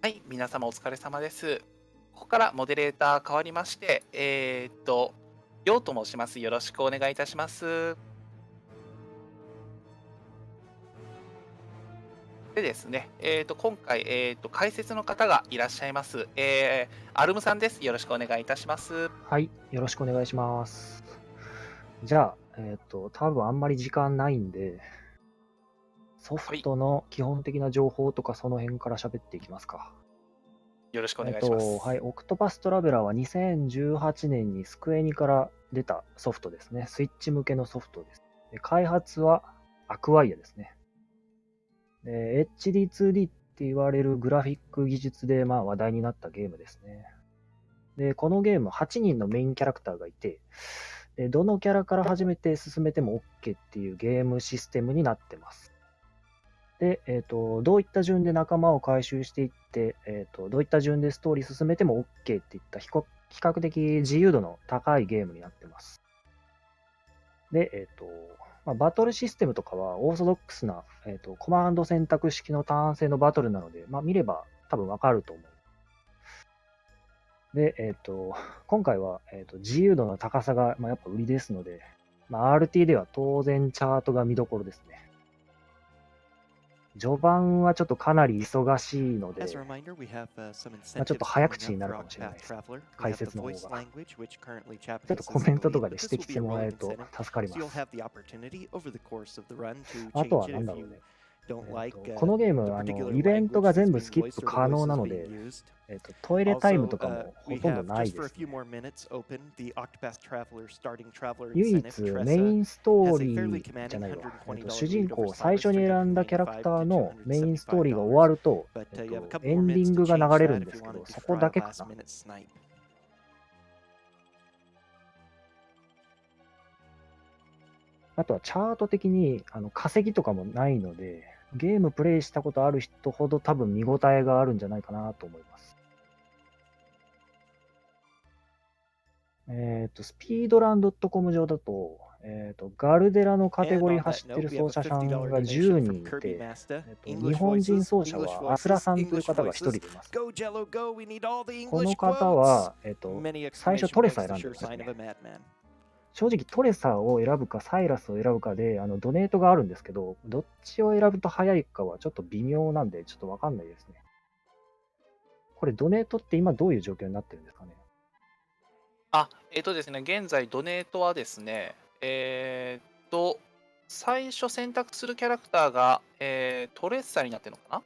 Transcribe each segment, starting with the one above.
はい、皆様お疲れ様です。ここからモデレーター変わりまして、りょうと申します。よろしくお願いいたします。でですね、今回、解説の方がいらっしゃいます。アルムさんです。よろしくお願いいたします。はい、よろしくお願いします。じゃあ、多分あんまり時間ないんで、ソフはい、トの基本的な情報とかその辺から喋っていきますか。よろしくお願いしまはい、す。オクトパストラベラーは2018年にスクエニから出たソフトですね。スイッチ向けのソフトです。で開発はアクワイアですね。で HD2D って言われるグラフィック技術で話題になったゲームですね。で、このゲーム8人のメインキャラクターがいて、でどのキャラから始めて進めても OK っていうゲームシステムになってます。で、どういった順で仲間を回収していって、どういった順でストーリー進めても OK っていった比較的自由度の高いゲームになってます。で、バトルシステムとかはオーソドックスな、コマンド選択式のターン制のバトルなので、見れば多分わかると思う。で、今回は、自由度の高さが、やっぱ売りですので、RT では当然チャートが見どころですね。序盤はちょっとかなり忙しいので、ちょっと早口になるかもしれないです。解説の方が。ちょっとコメントとかで指摘してもらえると助かります。あとは何だろうね。このゲーム、イベントが全部スキップ可能なので、トイレタイムとかもほとんどないですね。唯一メインストーリーじゃないわ、主人公最初に選んだキャラクターのメインストーリーが終わると、エンディングが流れるんですけど、そこだけかな。あとはチャート的に稼ぎとかもないので、ゲームプレイしたことある人ほど多分見応えがあるんじゃないかなと思います。スピードラン .com 上だと、ガルデラのカテゴリー走ってる奏者さんが10人いて、日本人奏者はアスラさんという方が1人でいます。この方は、最初トレサ選んでるんですね。正直トレサを選ぶかサイラスを選ぶかでドネートがあるんですけど、どっちを選ぶと早いかはちょっと微妙なんでちょっとわかんないですね。これドネートって今どういう状況になってるんですかね。ですね、現在ドネートはですね、最初選択するキャラクターが、トレッサになってるのかな。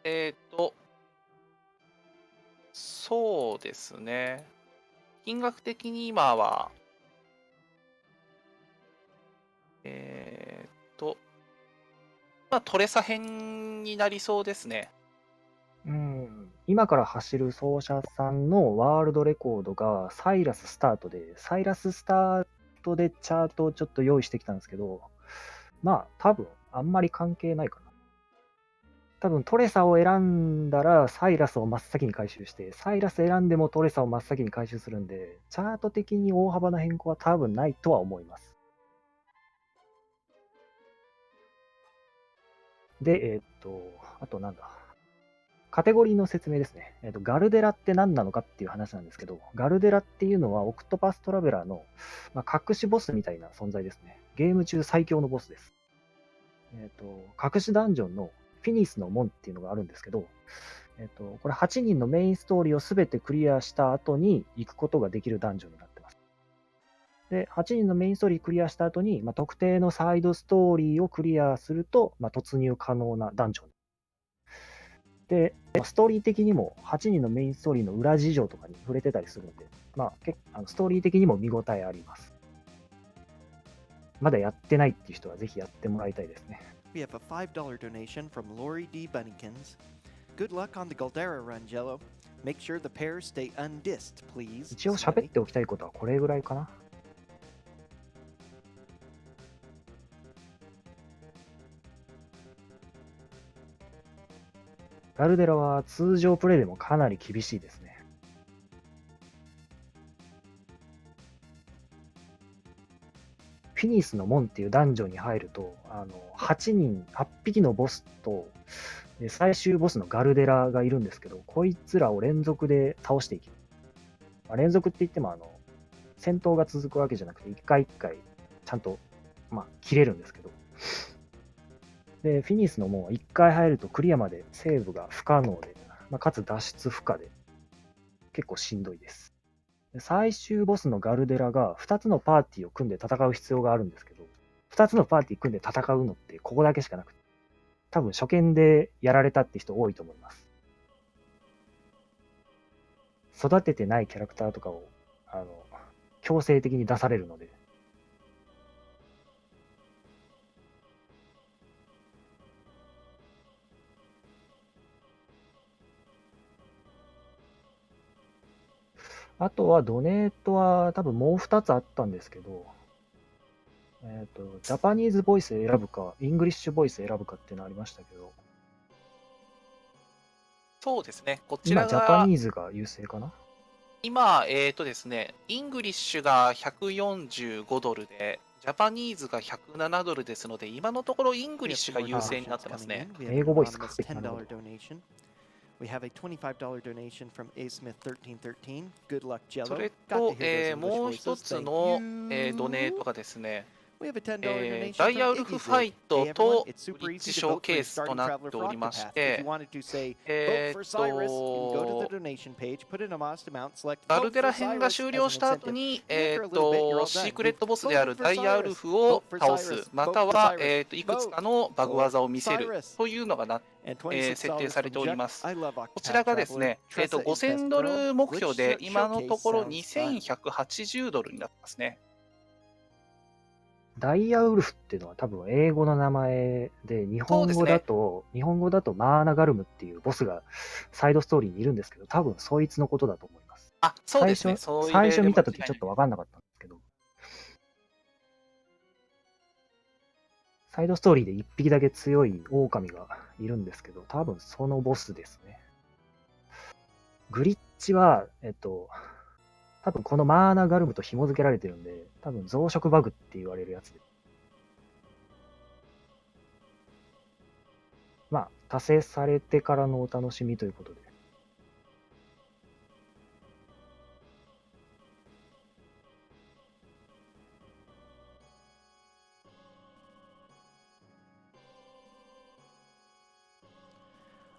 えっと、そうですね。金額的に今は、えーっと、トレサ編になりそうですね。今から走る奏者さんのワールドレコードがサイラススタートで、サイラススタートでチャートをちょっと用意してきたんですけど、多分あんまり関係ないかな。多分トレサを選んだらサイラスを真っ先に回収して、サイラス選んでもトレサを真っ先に回収するんで、チャート的に大幅な変更は多分ないとは思います。で、あとなんだ。カテゴリーの説明ですね。ガルデラって何なのかっていう話なんですけど、ガルデラっていうのはオクトパストラベラーの、隠しボスみたいな存在ですね。ゲーム中最強のボスです。隠しダンジョンのフィニスの門っていうのがあるんですけど、これ8人のメインストーリーをすべてクリアした後に行くことができるダンジョンになってます。で、8人のメインストーリークリアした後に、特定のサイドストーリーをクリアすると、突入可能なダンジョンで、ストーリー的にも8人のメインストーリーの裏事情とかに触れてたりするので、ストーリー的にも見応えあります。まだやってないっていう人はぜひやってもらいたいですね。We have a $5 donation from Lori D. Bunnykins. Good luck on the Galdera run, Jello. Make sure the pairs stay undissed, please. 一応喋っておきたいことはこれぐらいかな。ガルデラは通常プレイでもかなり厳しいですね。フィニスの門っていうダンジョンに入ると、8匹のボスと、で、最終ボスのガルデラがいるんですけど、こいつらを連続で倒していきます。まあ、連続って言っても、戦闘が続くわけじゃなくて、一回一回、ちゃんと、切れるんですけど。で、フィニスの門は一回入るとクリアまでセーブが不可能で、かつ脱出不可で、結構しんどいです。で、最終ボスのガルデラが2つのパーティーを組んで戦う必要があるんですけど、2つのパーティー組んで戦うのってここだけしかなくて、多分初見でやられたって人多いと思います。育ててないキャラクターとかを、強制的に出されるので。あとはドネートは多分もう2つあったんですけど、ジャパニーズボイス選ぶか、イングリッシュボイス選ぶかっていうのありましたけど、そうですね、こちら今ジャパが、ニーズが優勢かな。今、ですね、イングリッシュが145ドルで、ジャパニーズが107ドルですので、今のところイング We リッ have シュ some が more 優勢にな donations ってます coming ね。 in. We have 英 an 語ボイス anonymous か。なるほ$10 ど。 donation. We have a $25 donation from asmith1313. Good luck, そ Jello. れ Got と to hear those English もう一 voices. つ Thank の、 you. ドネートがですね、 We have a $10 ダ donation イヤ from ウルフファ Iggyzig. イト Hey everyone, と it's ブ super リッジ easy シ to ョー vote ケ for ー your スと starting なっ traveler て for おりまし Octopath. If て、you wanted to say vote for Cyrus, you can go to the donation page, put in a modest amount, select ガル vote デ for ラ編が Cyrus 終 as 了 an した後 incentive. に、 Even for a little bit, you're all シー done. クレッ You've トボスである voted for ダイヤウル Cyrus. フを Vote for 倒す、 Cyrus. ま Vote た for は、 Cyrus. いくつ Vote かのバグ for 技を見せる Cyrus. というのがAnd 設定 $26 されて from おり Juk. ます。 I love こちら Octopath がです Traveler. ね、 Tressa is 5000 best ド girl. ル目標 Which で、今の showcase ところ sounds fun? 2180ドルになってますね。ダイヤウルフっていうのは多分英語の名前で、日本語そうですね。だと、マーナガルムっていうボスがサイドストーリーにいるんですけど、多分そいつのことだと思います。あ、そうですね。最初見たときちょっと分かんなかったんですけど、サイドストーリーで1匹だけ強い狼がいるんですけど、多分そのボスですね。グリッチは、多分このマーナガルムと紐付けられてるんで、多分増殖バグって言われるやつで。達成されてからのお楽しみということで。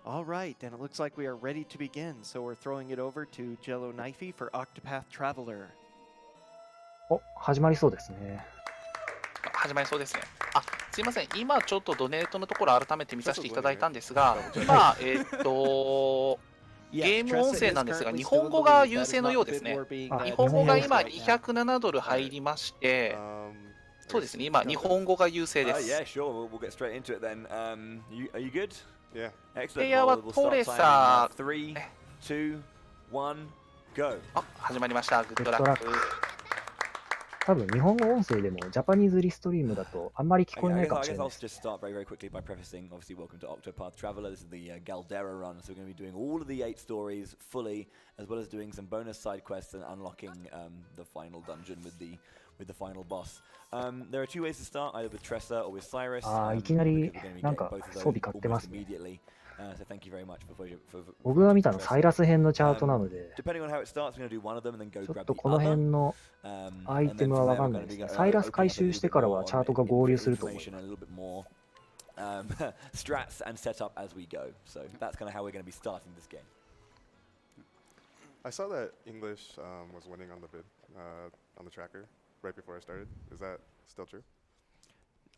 All right, and it looks like we are ready to begin. So we're throwing it over to jelloknifee for Octopath Traveler. お、始まりそうですね。始まりそうですね。あ、すいません。今ちょっとドネートのところ改めて見させていただいたんですが、今、ゲーム音声なんですが、日本語が優勢のようですね。日本語が今207ドル入りまして、そうですね、今、日本語が優勢です。Yeah, sure. We'll get straight into it then. Are you good? Yeah. プレ Excellent. イヤーは Well, we'll トレ start サ timing ー、 in 3, 2, 1, go. あ、始まりました。グッドラック。多分日本語音声でもジャパニーズリストリームだとあんまり聞こえないかもし I れ guess ない I'll です。 just start very, very quickly by prefacing. Obviously, welcome to Octopath Traveler. This is the Galdera run, so we're going to be doing all of the 8 stories fully, as well as doing some bonus side quests and unlocking the final dungeon with the final boss. There are 2 ways to start, either with Tressa or with Cyrus. いきなり because we're gonna be なん getting か both of 装 those 備買ってます almost ね。 immediately. So thank you very much for 僕が見たの Tressa. サイラス編のチャートなので、 Depending on how it starts, we're going to do one of them and then go ちょっ grab と the この other. 辺のアイ And テ then ムは from わ there か we're んない going to です be ね。サイラス opening 回 up a 収 little して bit からは more チャートが合流すると思います information。and a little bit more strats and setup as we go. So that's kind of how we're going to be starting this game. I saw that English was winning on the bid on the tracker right before I started. Is that still true?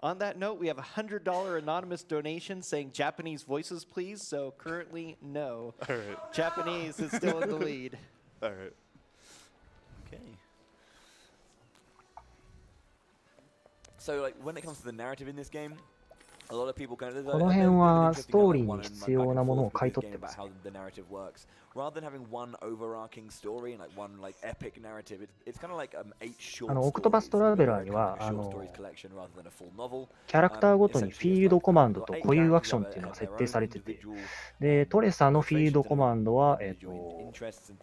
On that note, we have a $100 anonymous donation saying Japanese voices, please. So currently, no. All right. Japanese is still in the lead. All right. Okay. So like when it comes to the narrative in this game, a lot of people kind of この辺はストーリーに必要なものを買い取ってます。 how the narrative works. Rather than having one overarching story and like one like epic narrative, it's kind of like 8 short オクトパストラベラーには short stories collection rather than a full novel. キャラクターごとにフィールドコマンドと固有アクションっていうのが設定されてて、で、トレサのフィールドコマンドは、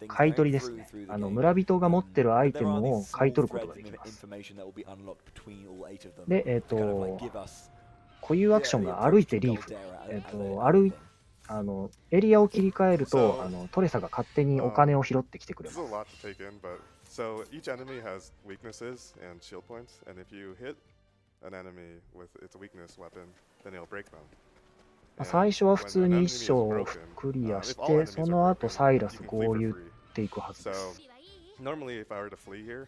買い取りですね。村人が持ってるアイテムを買い取ることができます。で、固有アクションが歩いてリーフ。エリアを切り替えると、トレサが勝手にお金を拾ってきてくれ This ま is す。 a lot to take in, but so each enemy has weaknesses and shield points, and if you hit an enemy with its weakness weapon, then it'll break them. 最初は普通に1章をクリアして、その後サイラス合流っていくはずで So す。 normally, if I were to flee here,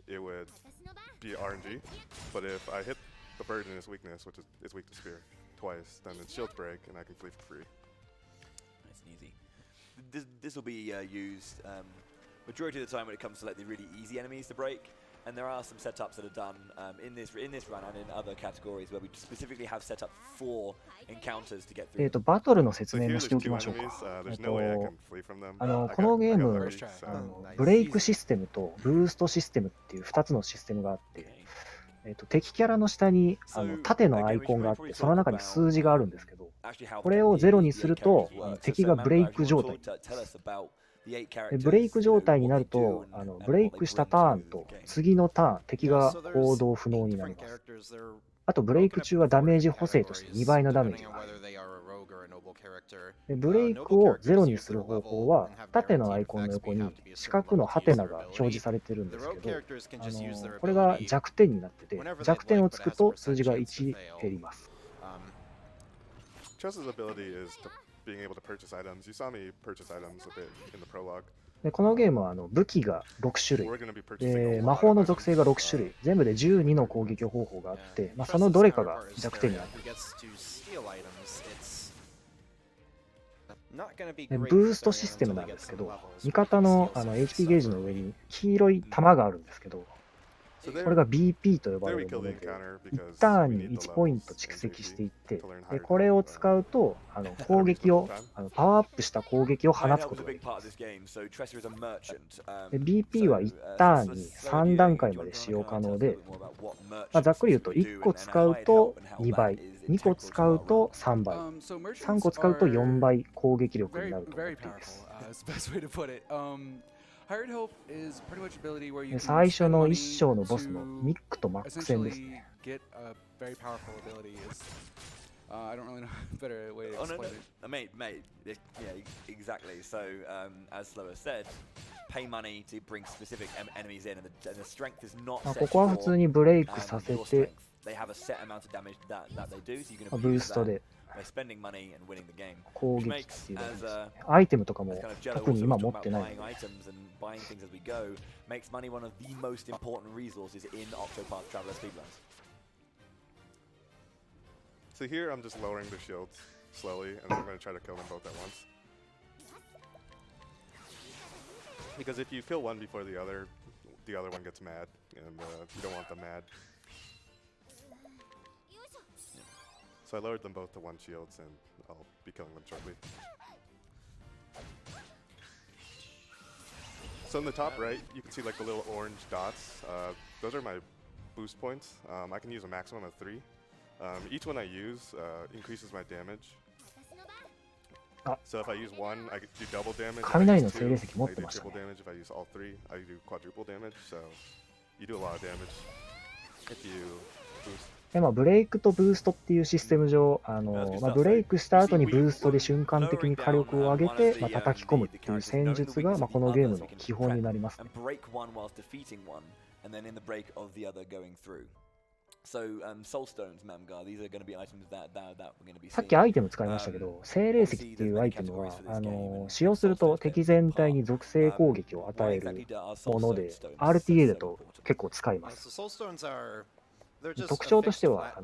it would be RNG. But if I hit the bird in its weakness, which is weak to spear, twice, then its shields break and I can flee for free. Nice and easy. This will be used majority of the time when it comes to like the really easy enemies to break. And there are some setups that are done in this run and in other categories where we specifically have set up for encounters to get through. バトルの説 So 明 here もして there's おき two ましょうか。 enemies. There's no way I can flee from them. このゲーム I got lucky, so ブレイクシステムとブーストシステムっていう2つのシステムがあって、敵キャラの下に縦のアイコンがあって、その中に数字があるんですけど、これを0にすると敵がブレイク状態になります。でブレイク状態になるとブレイクしたターンと次のターン敵が行動不能になります。あとブレイク中はダメージ補正として2倍のダメージが入る。でブレイクを0にする方法は縦のアイコンの横に四角のハテナが表示されてるんですけど、これが弱点になってて、弱点をつくと数字が1減ります。Tress's ability is to being able to purchase items. You saw me purchase items a bit in the prologue. でこのゲームは武器が6種 We're 類 going to be purchasing a 魔 lot 法 of の items. 属性が6種類、全部で12の攻撃方法があって、そのどれかが弱点になる。でブーストシステムなんですけど、味方のHP ゲージの上に黄色い玉があるんですけど、So これが BP と呼ば there れ we るも kill の the で、 encounter 1 because ターン we に need the 1ポイン levels ト and 蓄積していって、 to learn how で to これを do it. 使うと攻撃をパワーアップした攻撃を放 Hide つ help こ is と a が big でき part ま of す。 this game, so Tresser is a merchant. で BP は1ターンに3段階まで使用可能で、ざっくり言うと1個使うと2倍、2個使うと3倍、3個使うと4倍攻撃力になると思っていいです。で最初の1章のボスのミックとマック戦ですね。I don't really know a better way to Oh no, explain no, mate, yeah, exactly. So, as Slower said, pay money to bring specific enemies in, and the strength is not set ここは普通にブレイクさせ your て strength. They have a set amount of damage that they do, so you can ブー abuse スト that で by spending money and winning the game. 攻 Which 撃っ makes ていうのがあり as ます a ね。アイテムとか as も kind of Jello 特に also 今 was 持 talking って about ない buying ので、 items and buying things as we go makes money one of the most important resources in Octopath Traveler speedruns. So here I'm just lowering the shields slowly, and then I'm going to try to kill them both at once. Because if you kill one before the other one gets mad, and you don't want them mad. So I lowered them both to 1 shields, and I'll be killing them shortly. So in the top right, you can see like the little orange dots. Those are my boost points. I can use a maximum of 3. Each one I use increases my damage. So if I use 1, I do double damage. If I 雷の use 精 2, 霊石持っ I て do ました triple ね。 damage. If I use all 3, I do quadruple damage. So you do a lot of damage if you boost. でブレイクとブーストっていうシステム上、ブレイクした後にブーストで瞬間的に火力を上げて、叩き込むっていう戦術が、このゲームの基本になりますね。 And break one whilst defeating one, and then in the break of the other going through. So soul stones, Mamgar. These are going to be items that we're going to be さっきアイテム使いましたけど、精霊石っていうアイテムは使用すると敵全体に属性攻撃を与えるもので、RTA だと結構使います。特徴としては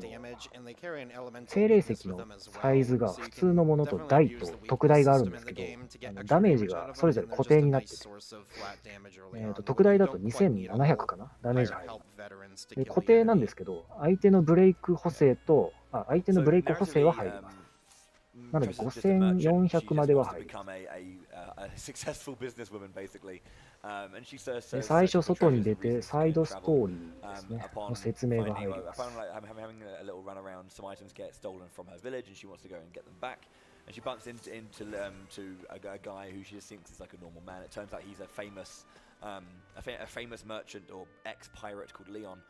精霊石のサイズが普通のものと大と特大があるんですけど、ダメージがそれぞれ固定になってて、特大だと2700かな、ダメージ入る。で固定なんですけど、相手のブレイク補正は入ります。なので5400までは入ります。で最初外に出てサイドストーリーですねの説明が入ります。And she bumps into a guy who she just thinks is like a normal man. It turns out he's a famous merchant or ex-pirate called Leon,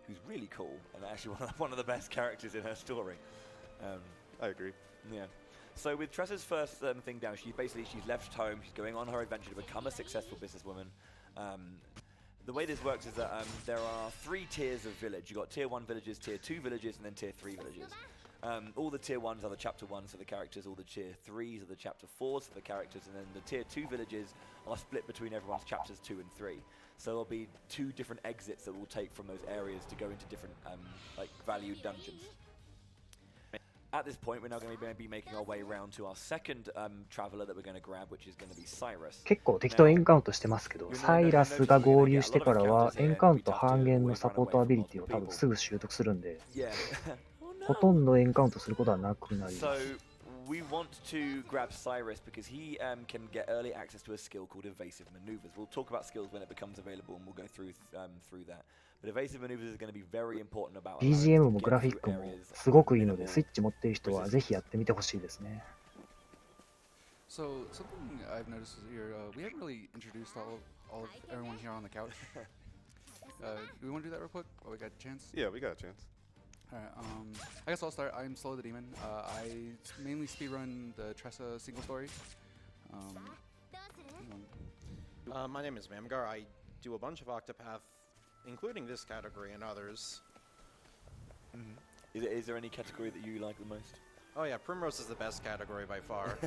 who's really cool and actually one of the best characters in her story. I agree. Yeah. So with Tressa's first thing down, she's left home, she's going on her adventure to become a successful businesswoman. The way this works is that there are 3 tiers of village. You've got tier 1 villages, tier 2 villages, and then tier 3 villages. All the tier 1s are the chapter 1s for the characters, all the tier 3s are the chapter 4s for the characters, and then the tier 2 villages are split between everyone's chapters 2 and 3. So there'll be 2 different exits that we'll take from those areas to go into different like valued dungeons. At this point, we're now going to be making our way around to our second traveler that we're going to grab, which is going to be Cyrus. 結構敵とエンカウントしてますけど、サイラスが合流してからはエンカウント半減のサポートアビリティを多分すぐ習得するんで、ほとんどエンカウントすることはなくなります。We want to grab Cyrus because he can get early access to a skill called evasive maneuvers. We'll talk about skills when it becomes available and we'll go through that. But evasive maneuvers is going to be very important about BGM もグラフィックもすごくいいので、スイッチ持っている人はぜひやってみてほしいですね。So something I've noticed here, we haven't really introduced all of everyone here on the couch. Do we want to do that real quick while we got a chance? Yeah, we got a chance. Alright, I guess I'll start. I'm Slow the Demon. I mainly speedrun the Tressa single story. My name is Mamgar. I do a bunch of Octopath, including this category and others. Is there any category that you like the most? Oh yeah, Primrose is the best category by far.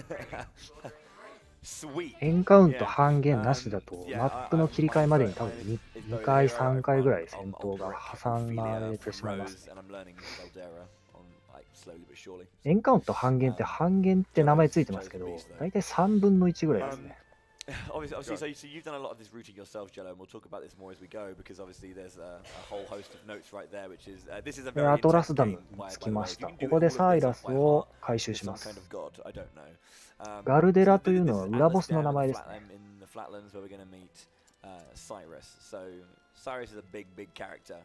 Sweet. エンカウント半減なしだと、マップの切り替えまでに多分 2回、3回ぐらい戦闘が挟まれてしまいます。エンカウント半減って半減って名前ついてますけど、だいたい3分の1ぐらいですね。Obviously, so you've done a lot of this routing yourself, Jello, and we'll talk about this more as we go, because obviously there's a whole host of notes right there, which is this is a very アトラスダムに着きました。ここでサイラスを回収します。ガルデラというのは裏ボスの名前ですね。Cyrus is a big character.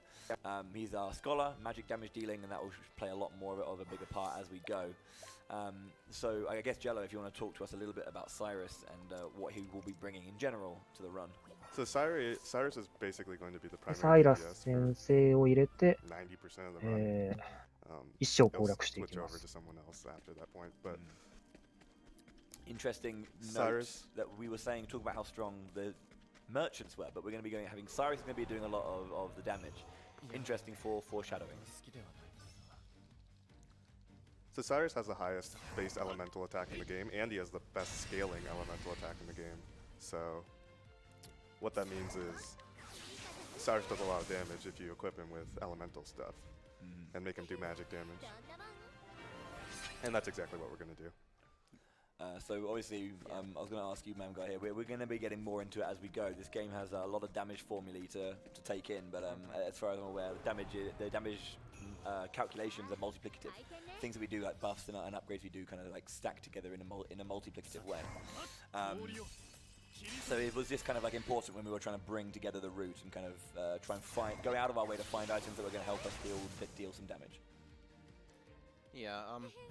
He's our scholar, magic damage dealing, and that will play a lot more of a bigger part as we go. So I guess Jello, if you want to talk to us a little bit about Cyrus and what he will be bringing in general to the run. So Cyrus is basically going to be the サ primary イラス DPS 先生を入れて、 90% of the run. 一生攻 He'll 略してい switch きま over to す。 someone else after that point, but Interesting Cyrus. note that we were saying, talk about how strong the merchants were, but we're going to be having Cyrus is going to be doing a lot of the damage. Interesting for foreshadowing. So Cyrus has the highest base elemental attack in the game, and he has the best scaling elemental attack in the game. So what that means is Cyrus does a lot of damage if you equip him with elemental stuff and make him do magic damage. And that's exactly what we're going to do. So obviously, I was going to ask you, Mamgar, here. We're going to be getting more into it as we go. This game has a lot of damage formulae to take in, but as far as I'm aware, the damage calculations are multiplicative. Things that we do, like buffs and upgrades, we do kind of like stack together in a multiplicative way. So it was just kind of like important when we were trying to bring together the route and kind of try and go out of our way to find items that were going to help us deal some damage. Yeah,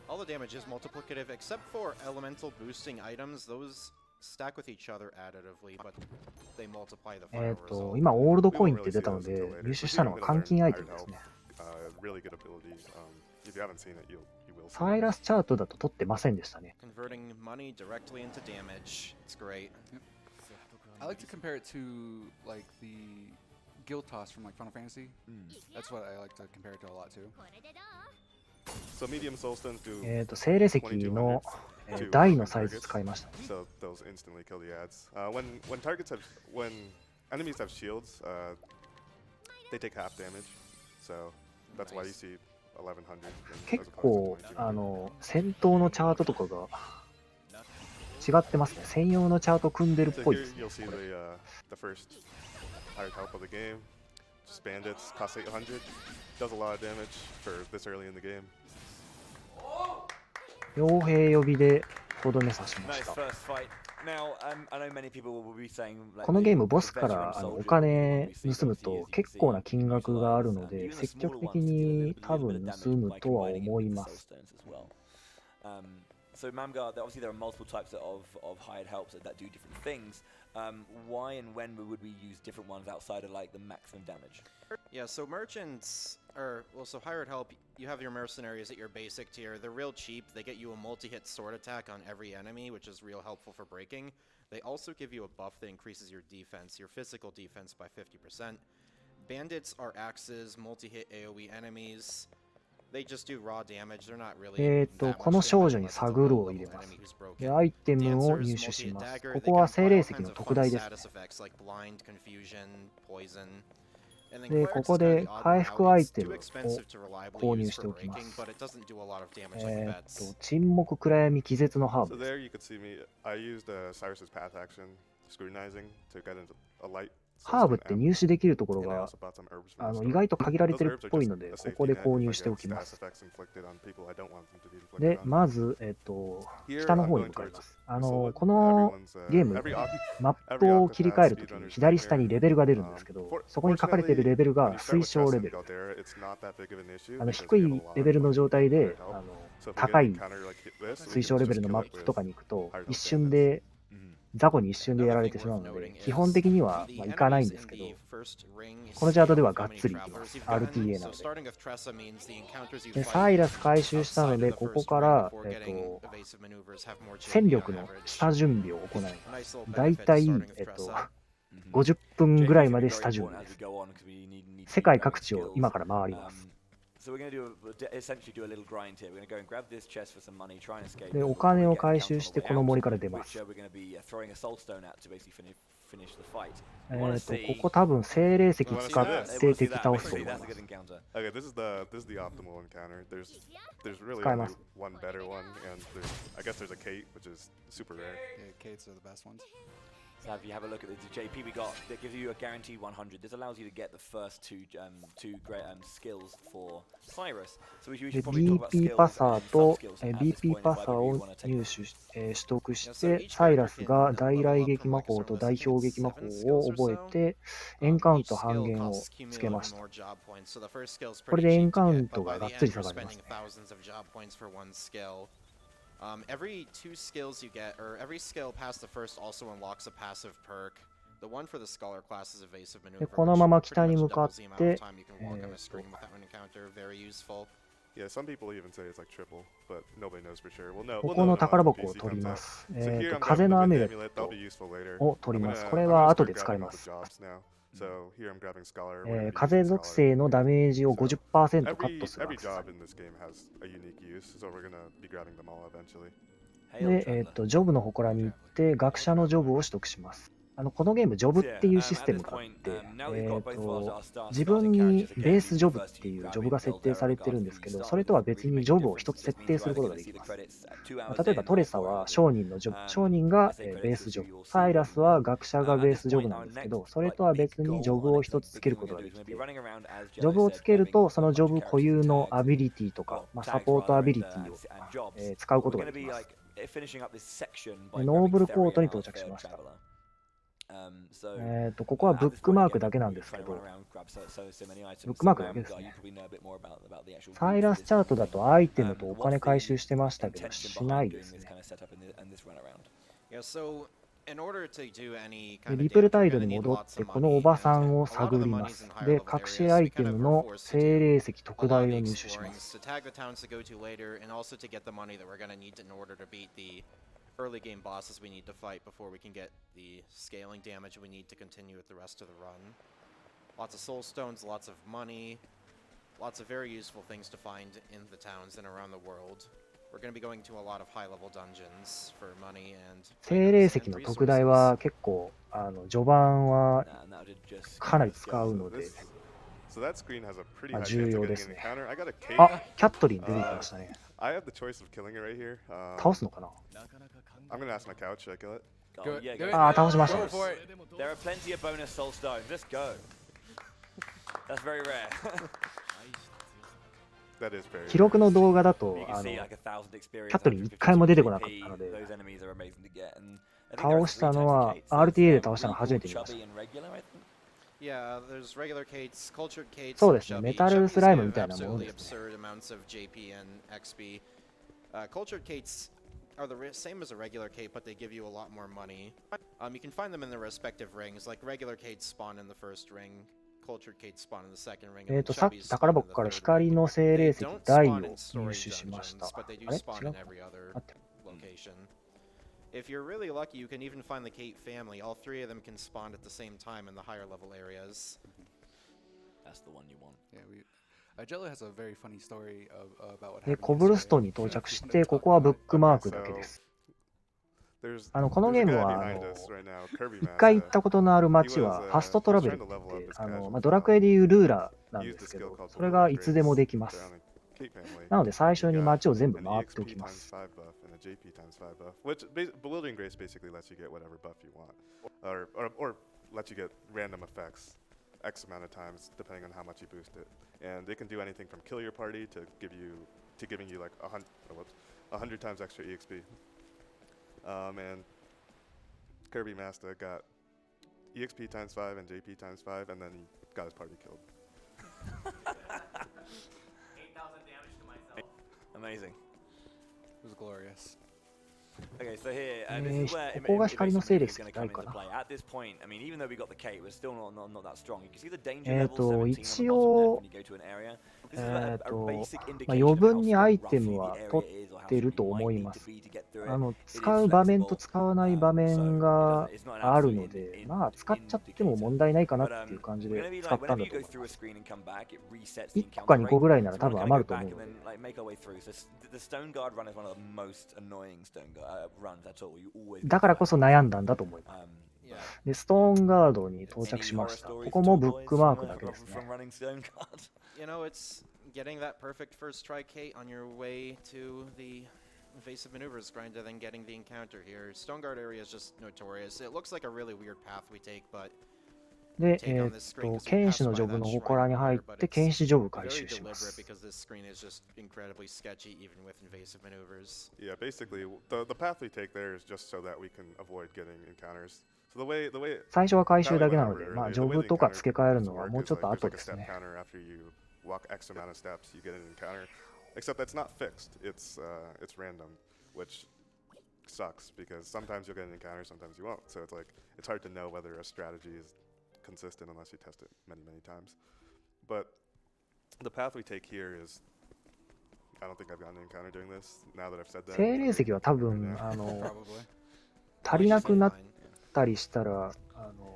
all the damage is multiplicative except for elemental boosting items. Those stack with each other additively, but they multiply the final result. 今オールドコインって出たので、入手したのは換金アイテムですね。Really good ability. If you haven't seen it, you will. サイラスチャートだと取ってませんでしたね。 Converting money directly into damage. It's great. I like to compare it to like the guild toss from like Final Fantasy. That's what I like to compare it to a lot too. So medium soul stones do. 精霊石の台のサイズ使いました。 So those instantly kill the ads. When enemies have shields, they take half damage. So that's why you see 1100. 結構戦闘のチャートとかが違ってますね。専用のチャート組んでるっ So ぽい here ですね。 you'll see the first higher help of the game. Just bandits, cost 800. Does a lot of damage for this early in the game. 傭兵呼びでとどめ刺しました。 このゲームボスからお金盗むと結構な金額があるので、積極的に多分盗むとは思います。So Mamgar, obviously there are multiple types of hired helps that do different things. Why and when would we use different ones outside of like the maximum damage? Yeah, so merchants are, well, so hired help, you have your mercenaries at your basic tier. They're real cheap. They get you a multi-hit sword attack on every enemy, which is real helpful for breaking. They also give you a buff that increases your defense, your physical defense by 50%. Bandits are axes, multi-hit AoE enemies. They just do raw damage. They're not really この少女にサグルを入れます。で、アイテムを入手します。ここは精霊石の特大ですね。で、ここで回復アイテムを購入しておきます。沈黙、暗闇、気絶のハーブです。ハーブって入手できるところが意外と限られてるっぽいので、ここで購入しておきます。で、まず、北の方に向かいます。このゲーム、マップを切り替えるときに左下にレベルが出るんですけど、そこに書かれているレベルが推奨レベル。低いレベルの状態で高い推奨レベルのマップとかに行くと、一瞬で雑魚に一瞬でやられてしまうので、基本的には行かないんですけど、このチャートではがっつり行きます。RTA なので。で、サイラス回収したので、ここから、戦力の下準備を行います。だいたい、50分ぐらいまで下準備です。世界各地を今から回ります。で、お金を回収してこの森から出ます。ここ多分精霊石使って敵倒すと思います。使えます。So if you have a look at the JP we got, that gives you a guaranteed 100. This allows you to get the first two great skills for Cyrus. So we should probably talk about skills. BP パサーと BP パサーを入手取得して、サイラスが大雷撃魔法と大氷撃魔法を覚えて、エンカウント半減をつけました。これでエンカウントががっつり下がりますね。Every 2 skills you get, or every skill past the first also unlocks a passive perk. The one for the scholar class is evasive maneuver. で、このまま北に向かって、Yeah, some people even say it's like triple, but nobody knows for sure. Well, no. ここの宝箱を取ります。風のアミュレットを取ります。これは後で使います。風属性のダメージを 50% カットする。で、ジョブの祠に行って学者のジョブを取得します。このゲーム、ジョブっていうシステムがあって、自分にベースジョブっていうジョブが設定されてるんですけど、それとは別にジョブを一つ設定することができます。例えばトレサは商人のジョブ、商人がベースジョブ、サイラスは学者がベースジョブなんですけど、それとは別にジョブを一つつけることができて、ジョブをつけると、そのジョブ固有のアビリティとか、サポートアビリティを使うことができます。ノーブルコートに到着しました。ここはブックマークだけなんですけど、ブックマークだけですね。サイラスチャートだとアイテムとお金回収してましたけど、しないですね。リプルタイドに戻って、このおばさんを探ります。で、隠しアイテムの精霊石特大を入手します。early game bosses we need to fight before we can get the scaling damage we need to continue with the rest of the run. Lots of soul stones, lots of money, lots of very useful things to find in the towns and around the world. We're going to be going to a lot of high level dungeons for money and 精霊石の特大は結構序盤はかなり使うので重要ですね。あ、キャットリン出てきましたね。倒すのかな。I'm gonna ask my couch, should I kill it? Ah,倒しました。There are plenty of bonus soul stones. Let's go. That's very rare. 記録の動画だとキャットリン1回も出てこなかったので、倒したのは RTA で倒したの初めて見ました。そうですね、メタルスライムみたいなものですね。are the same as a regular cape, but they give you a lot more money. You can find them in their respective rings. Like regular Kates spawn in the first ring, cultured Kates spawn in the second ring, and then さっ chubbies き宝 spawn in 箱 the から third 光 ring. の精 They 霊石 don't 大 spawn を in 入 storage 手しました dungeons, but they あ do れ spawn 違う in か every other 待って location. If you're really lucky, you can even find the Kate family. All three of them can spawn at the same time in the higher level areas. That's the one you want. Yeah, Jello has a very funny story about what で happened コブルストン yesterday. に到着し If you wanna て talk ここは about ブッ it. クマークだけです There's この there's ゲ a ーム guy は behind us right now, Kirby 一回行っ Master. たことのある街 He は was, ファスト he トラ was ベル trying って to 言 level っ up て his casual ドラクエでいうルーラーなん He で used a すけ skill ど called それが Warrior いつでも Grace できます surrounding Kate family. なので最初 He に got 街を全部 an 回ってお EXP きま times す 5 buff and a JP times 5 buff, which Bewildering Grace basically lets you get whatever buff you want, or lets you get random effects X amount of times depending on how much you boost it, and it can do anything from kill your party to giving you like 100 times extra EXP. And Kirby Master got EXP times 5 and JP times 5, and then he got his party killed. 8,000 damage to myself. Amazing. It was glorious. Okay, so here, this is where ここが光の精霊 is 石 going to な come いか into な play. At this point, I mean, even though we got the Kate, we're still not that strong. You can see the danger level 17 on the 一 bottom 応 left when you go to an area. This is a basic まあ indication 余 of 分 how に strong アイテ roughly ム the は area 取 is or っ how てる strong と you 思 might い need ま to す be to get through it. It is 使う場面と flexible, 使わない場面 so が it's not an ある absolute ので in- まあ使っちゃっても indicator. 問題ないかな But っていう感じ we're で gonna be 使っ like たん whenever だ you と go 思い through ま a す screen and come back, it resets the 1個 encounter か2個 rate. ぐらいなら So 多 we're 分 gonna 余る go と思 back う and ので then like make our way through. So the Stone Guard run is one of the most annoying runs at all. You always だからこそ悩んだんだと思います Yeah. でストーンガードに到着 Any しま horror したこ stories こ at も all, ブッ boys, クマー from, クだけですね from running Stone Guard? You know, it's getting that perfect first try Kate on your way to the evasive maneuvers grind and then getting the encounter here. Stone Guard area is just notorious. It looks like a really weird path we take, but で take on this screen because we 剣 pass 士の by ジョブ that の shrine 祠に入っ here, but て it's 剣士ジョブ回 very 収しま deliberate す because this screen is just incredibly sketchy even with invasive maneuvers. Yeah, basically the path we take there is just so that we can avoid getting encounters. So the way 最初は回収 Tyler だけ went なの over で earlier, まあ the ジョ way ブ the とか encounter 付け替える tends の to は work もう is ちょっと like 後 there's で like a す step ね counter after you walk X amount of steps, you get an encounter. Except that's not fixed. It's random, which sucks because sometimes you'll get an encounter, sometimes you won't. So it's like it's hard to know whether a strategy is consistent unless you test it many times. But the path we take here is I don't think I've gotten an encounter doing this. Now that I've said that. 精霊石は多分 Probably. 足りなくなっ Fine. たりしたら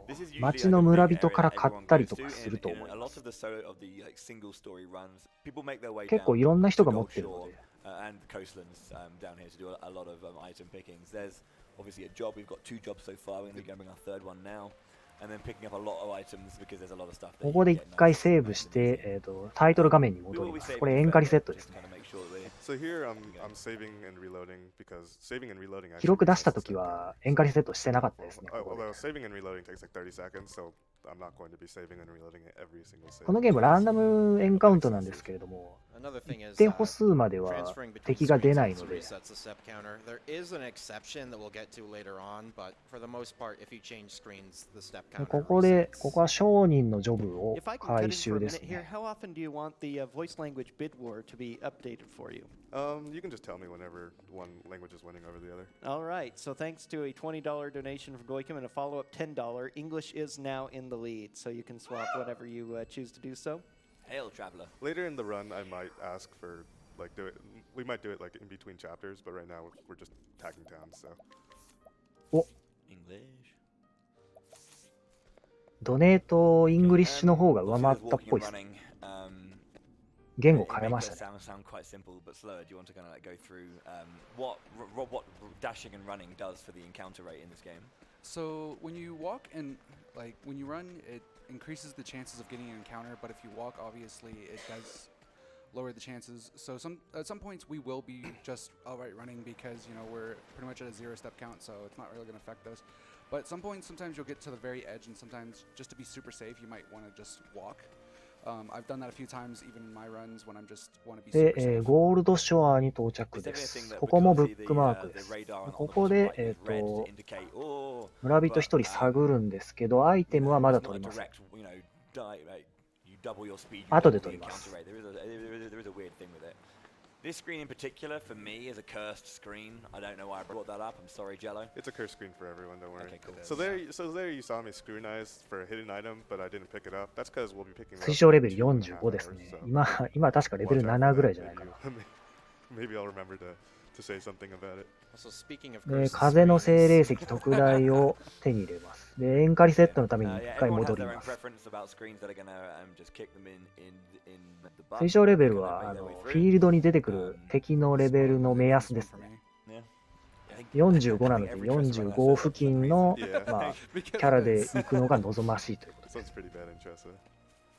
This is usually 町 like の a 村 big 人 area から that 買っ everyone たり goes とか to. すると In 思い a ま lot す of the like single story runs, people make their way 結構 down いろんな to 人が持 Gold ってるの Shore で and the coastlands down here to do a lot of item pickings. There's obviously a job. We've got 2 jobs so far. We're going to be going our 3rd one now. And then picking up a lot of items because there's a lot of stuff. ここで一回セーブしてタイトル画面に戻りますこれエンカリセットですね So here I'm saving and reloading because saving and reloading 記 actually 録出 resets した the 時 step は counter. エンカリセットしてなかったですね Although saving and reloading takes like 30 seconds, so I'm not going to be saving and reloading it every single save. このゲームランダムエンカウントなんですけれども Another thing 一 is 定歩数までは transferring between 敵が出 screens ない also ので resets the step counter. There is an exception that we'll get to later on, but for the most part, if you change screens, the step で counter ここで resets. ここは商人のジョブを If I can cut 回 in for 収 a です minute here, ね how often do you want the voice language bid war to be updated for you? You can just tell me whenever one language is winning over the other. All right, so thanks to a $20 donation from Goikim and a follow-up $10, English is now in the lead, so you can swap whenever you choose to do so. Hail, traveler. Later in the run, I might ask for like we might do it like in between chapters, but right now we're just tagging towns. So English. ドネートイングリッシュの方が上回ったっぽいですね 言語変えましたね Sound quite simple but slower. Do you want to kind of like go through what dashing and running does for the encounter rate in this game? So when you walk and when you run, it increases the chances of getting an encounter. But if you walk, obviously, it does lower the chances. So at some points we will be just outright running because we're pretty much at a 0-step count, so it's not really going to affect us. But at some points, sometimes you'll get to the very edge, and sometimes just to be super safe, you might want to just walk. I've done that a few times, even in my runs, when I just want to be で super safe. ゴールドショアに到着ですここもブックマークですここで村人一人探るんですけどアイテムはまだ取りません後で取ります This screen in particular, for me, is a cursed screen. I don't know why I brought that up. I'm sorry, Jello. It's a curse screen for everyone, don't worry. Okay, cool. So there you saw me scrutinize for a hidden item, but I didn't pick it up. That's because we'll be picking it up. 推奨レベル in 2.5 45ですね hours,。so 今確かレベル watch out for 7 ぐら that. いじゃないかな。 Maybe I'll remember to say something about it. Also, speaking of で、 cursed 風の精霊 screens, 石特大を手に入れます。で、塩化リセットのために Yeah, 1回 everyone 戻 has り their own ます。 preference about screens that are gonna just kick them in the butt. 推奨レベル Gonna は make their way フ through. ィールドに出てくる敵のレベルの目安ですね。 Yeah. I think- 45 な I の think で every Tressa runner 45 says 付 that for some 近 reason. の、 Yeah. まあ、 Because キャラで it's- 行くのが望ましいということです。 Sounds pretty bad in Tressa.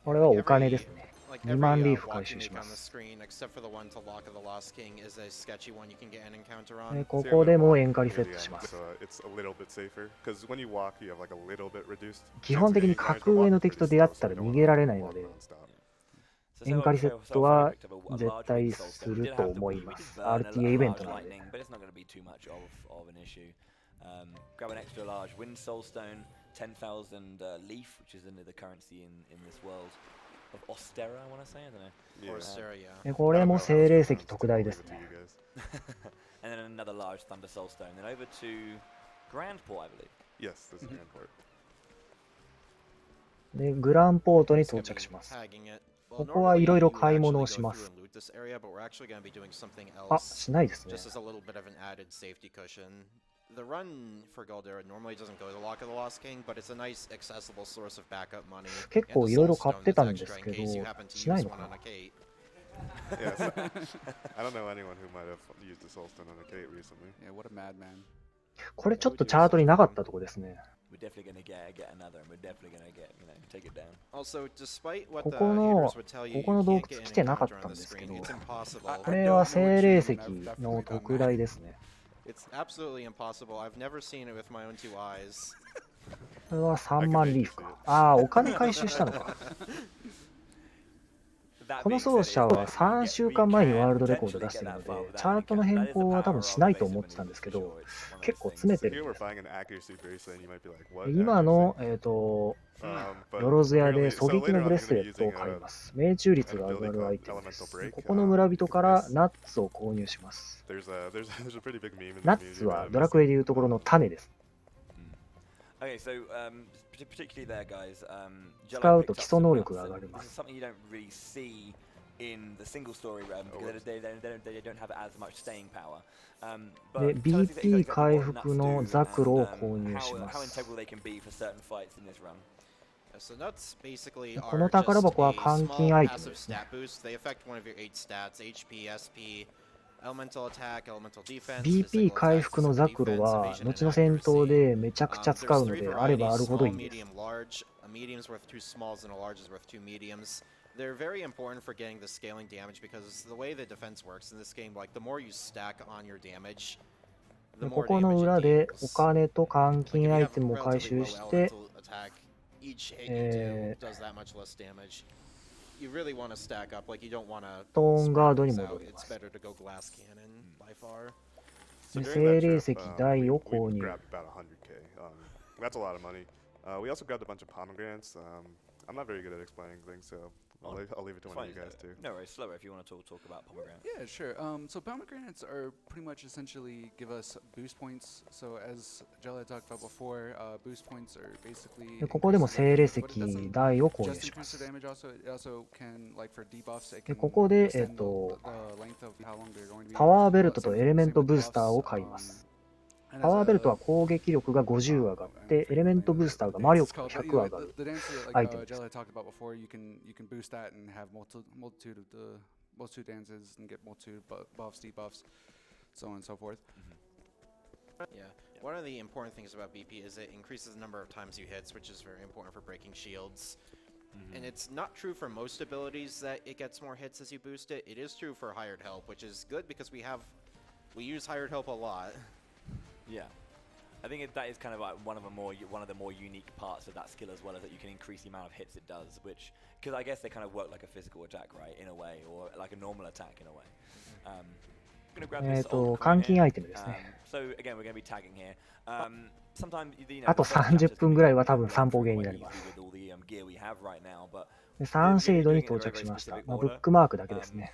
これはお金ですね。 like 2万 every リーフ walk 回 you 収し make ま on the す。 screen, except for the one to Lock of the Lost King, is a sketchy one you can get an encounter で on. こ So こ you're で gonna も walk 塩化リ near セッ the トし end, ます。 so it's a little bit safer. Because when you walk, you have like a little bit reduced. 基本的に格上の敵と出会ったら逃げられないので、 So 塩化リセッ so ト far は we picked up a 絶 large 対 wind す soulstone. We る did と have to 思い we ま did す。 burn a RTA イベン large トなので。 lightning, but it's not going to be too much of an issue. Grab an extra large wind soulstone, 10,000 leaf, which is the currency in this world of Ostera, I want to say. I don't know. Yeah. Or Sarah, yeah. でこれも精霊石特大ですね。 And then another large thunder soulstone. Then over to Grandport, I believe. Yes, this is Grand Port. で、グランポートに到着します。 Tagging it. ここはいろいろ買い物をし Well, ます normally you would actually go through and loot this area, but we're actually going to be doing something あ、 else, しないですね。 just as a little bit of an added safety cushion. The run for Galdera normally doesn't go to Lock of the Lost King, but it's a nice accessible source of backup money. 結 and 構 a いろいろ soul 買 stone ってた that's んです extra け in case you ど、 happen to しない use の one か on な a Kate. Yes. I don't know anyone who might have used the soulstone on a Kate recently. Yeah, what a madman. これちょっとチャートになかったとこですね。 We're definitely going to get another, and we're definitely going to take it down. Also, despite what こ the この haters would tell you, ここの you 洞 can't 窟 get 来 an てなかっ encounter た on ん the ですけ screen. ど、 It's impossible. これは精霊石 I don't know what you're doing, の特大ですね。 It's absolutely impossible. I've never seen it with my own two eyes. これは3万リーフか。ああ、お金回収したのか。 That この being 奏 said, 者 it's は fine. 3 週間前にワールドレコード出してるので、チャートの変更は多分しないと思ってたんですけど、結構詰めて So る here ん we're です。 buying an accuracy bracelet, and you might be like, what? 今の、 but よろず屋で apparently- 狙 so 撃 later の on ブレ I'm スレ gonna be ットを using 買い a ます。命中率 an が上 ability がるアイ called テムです Elemental Break. ここの村人からナッツを購入します。 there's a pretty big meme in the ナッ community ツは about ドラクエでいうところの種です。 Okay, so particularly there, guys. 使うと基礎能力が上がります。 This is something you don't really see in the single story realm because they don't have as much staying power. で、 But tell us BP exactly 回 what 復 nuts の do ザクロを and, 購入しま how す。 integral they can be for certain fights in this run. So nuts basically こ are の just 宝箱は a 換 small 金アイテム passive ですね。 stat boost. They affect one of your 8 stats: HP, SP, elemental attack, elemental defense. BP physical 回 attack, 復の physical ザクロ defense, は evasion, 後 and の戦闘 accuracy. でめちゃくちゃ使うの There's で three あればあ varieties: るほどい small, いです。 medium, large. A medium's worth 2 smalls, and a large is worth 2 mediums. They're very important for getting the scaling damage because the way the defense works in this game, like the more you stack on your damage, the でこ more この damage 裏 it でお deals. 金と換 Like if 金 you アイ have テムを回 relatively 収 low して elemental attack, each hit you do does that much less damage. You really want to stack up, like you don't want to トーンガードに spread 戻 these りま out. It's す。 better to go glass cannon by far. So で during 精 that 霊 trip, 石 we 大を購入。 grabbed about 100k. That's a lot of money. We also grabbed a bunch of pomegranates. I'm not very good at explaining things, so I'll leave it to It's one of fine, you guys too. No worries, slower if you want to talk about pomegranates. Yeah, sure. So pomegranates are pretty much essentially give us boost points. So as Jella talked about before, boost points are basically でここでも increases 精霊 damage, but it 石 doesn't 大を購入 just しま increase す the。damage. It also can, like for debuffs, it で can ここで extend the length of how long they're going to be. パワーベルトと Same エレメン with トブースター buffs, を買います。 and パ as ワーベルト a は攻撃力が50上がって、エレメントブースターが魔力が It's called, 100上が the る。 dance that ア like イテムです。 Jella had talked about before. You can boost that and have multitude of the multitude dances and get multitude buffs, debuffs, so on and so forth. Yeah. One of the important things about BP is it increases the number of times you hit, which is very important for breaking shields. And it's not true for most abilities that it gets more hits as you boost it. It is true for hired help, which is good because we use hired help a lot. Yeah. I think that is kind of like one of the more unique parts of that skill as well, is that you can increase the amount of hits it does, which, because I guess they kind of work like a physical attack, right, in a way, or like a normal attack in a way. I'm gonna grab this old coin 換金 here. アイテムですね。 So again, we're going to be tagging here. Sometimes, you know, あと the first 30 chapter's 分 gonna ぐらい be は多分 going 散歩 through ゲーに quite なります。 easily with all the gear we have right now, but でサンシェードに到着しました。まあ、ブックマークだけですね。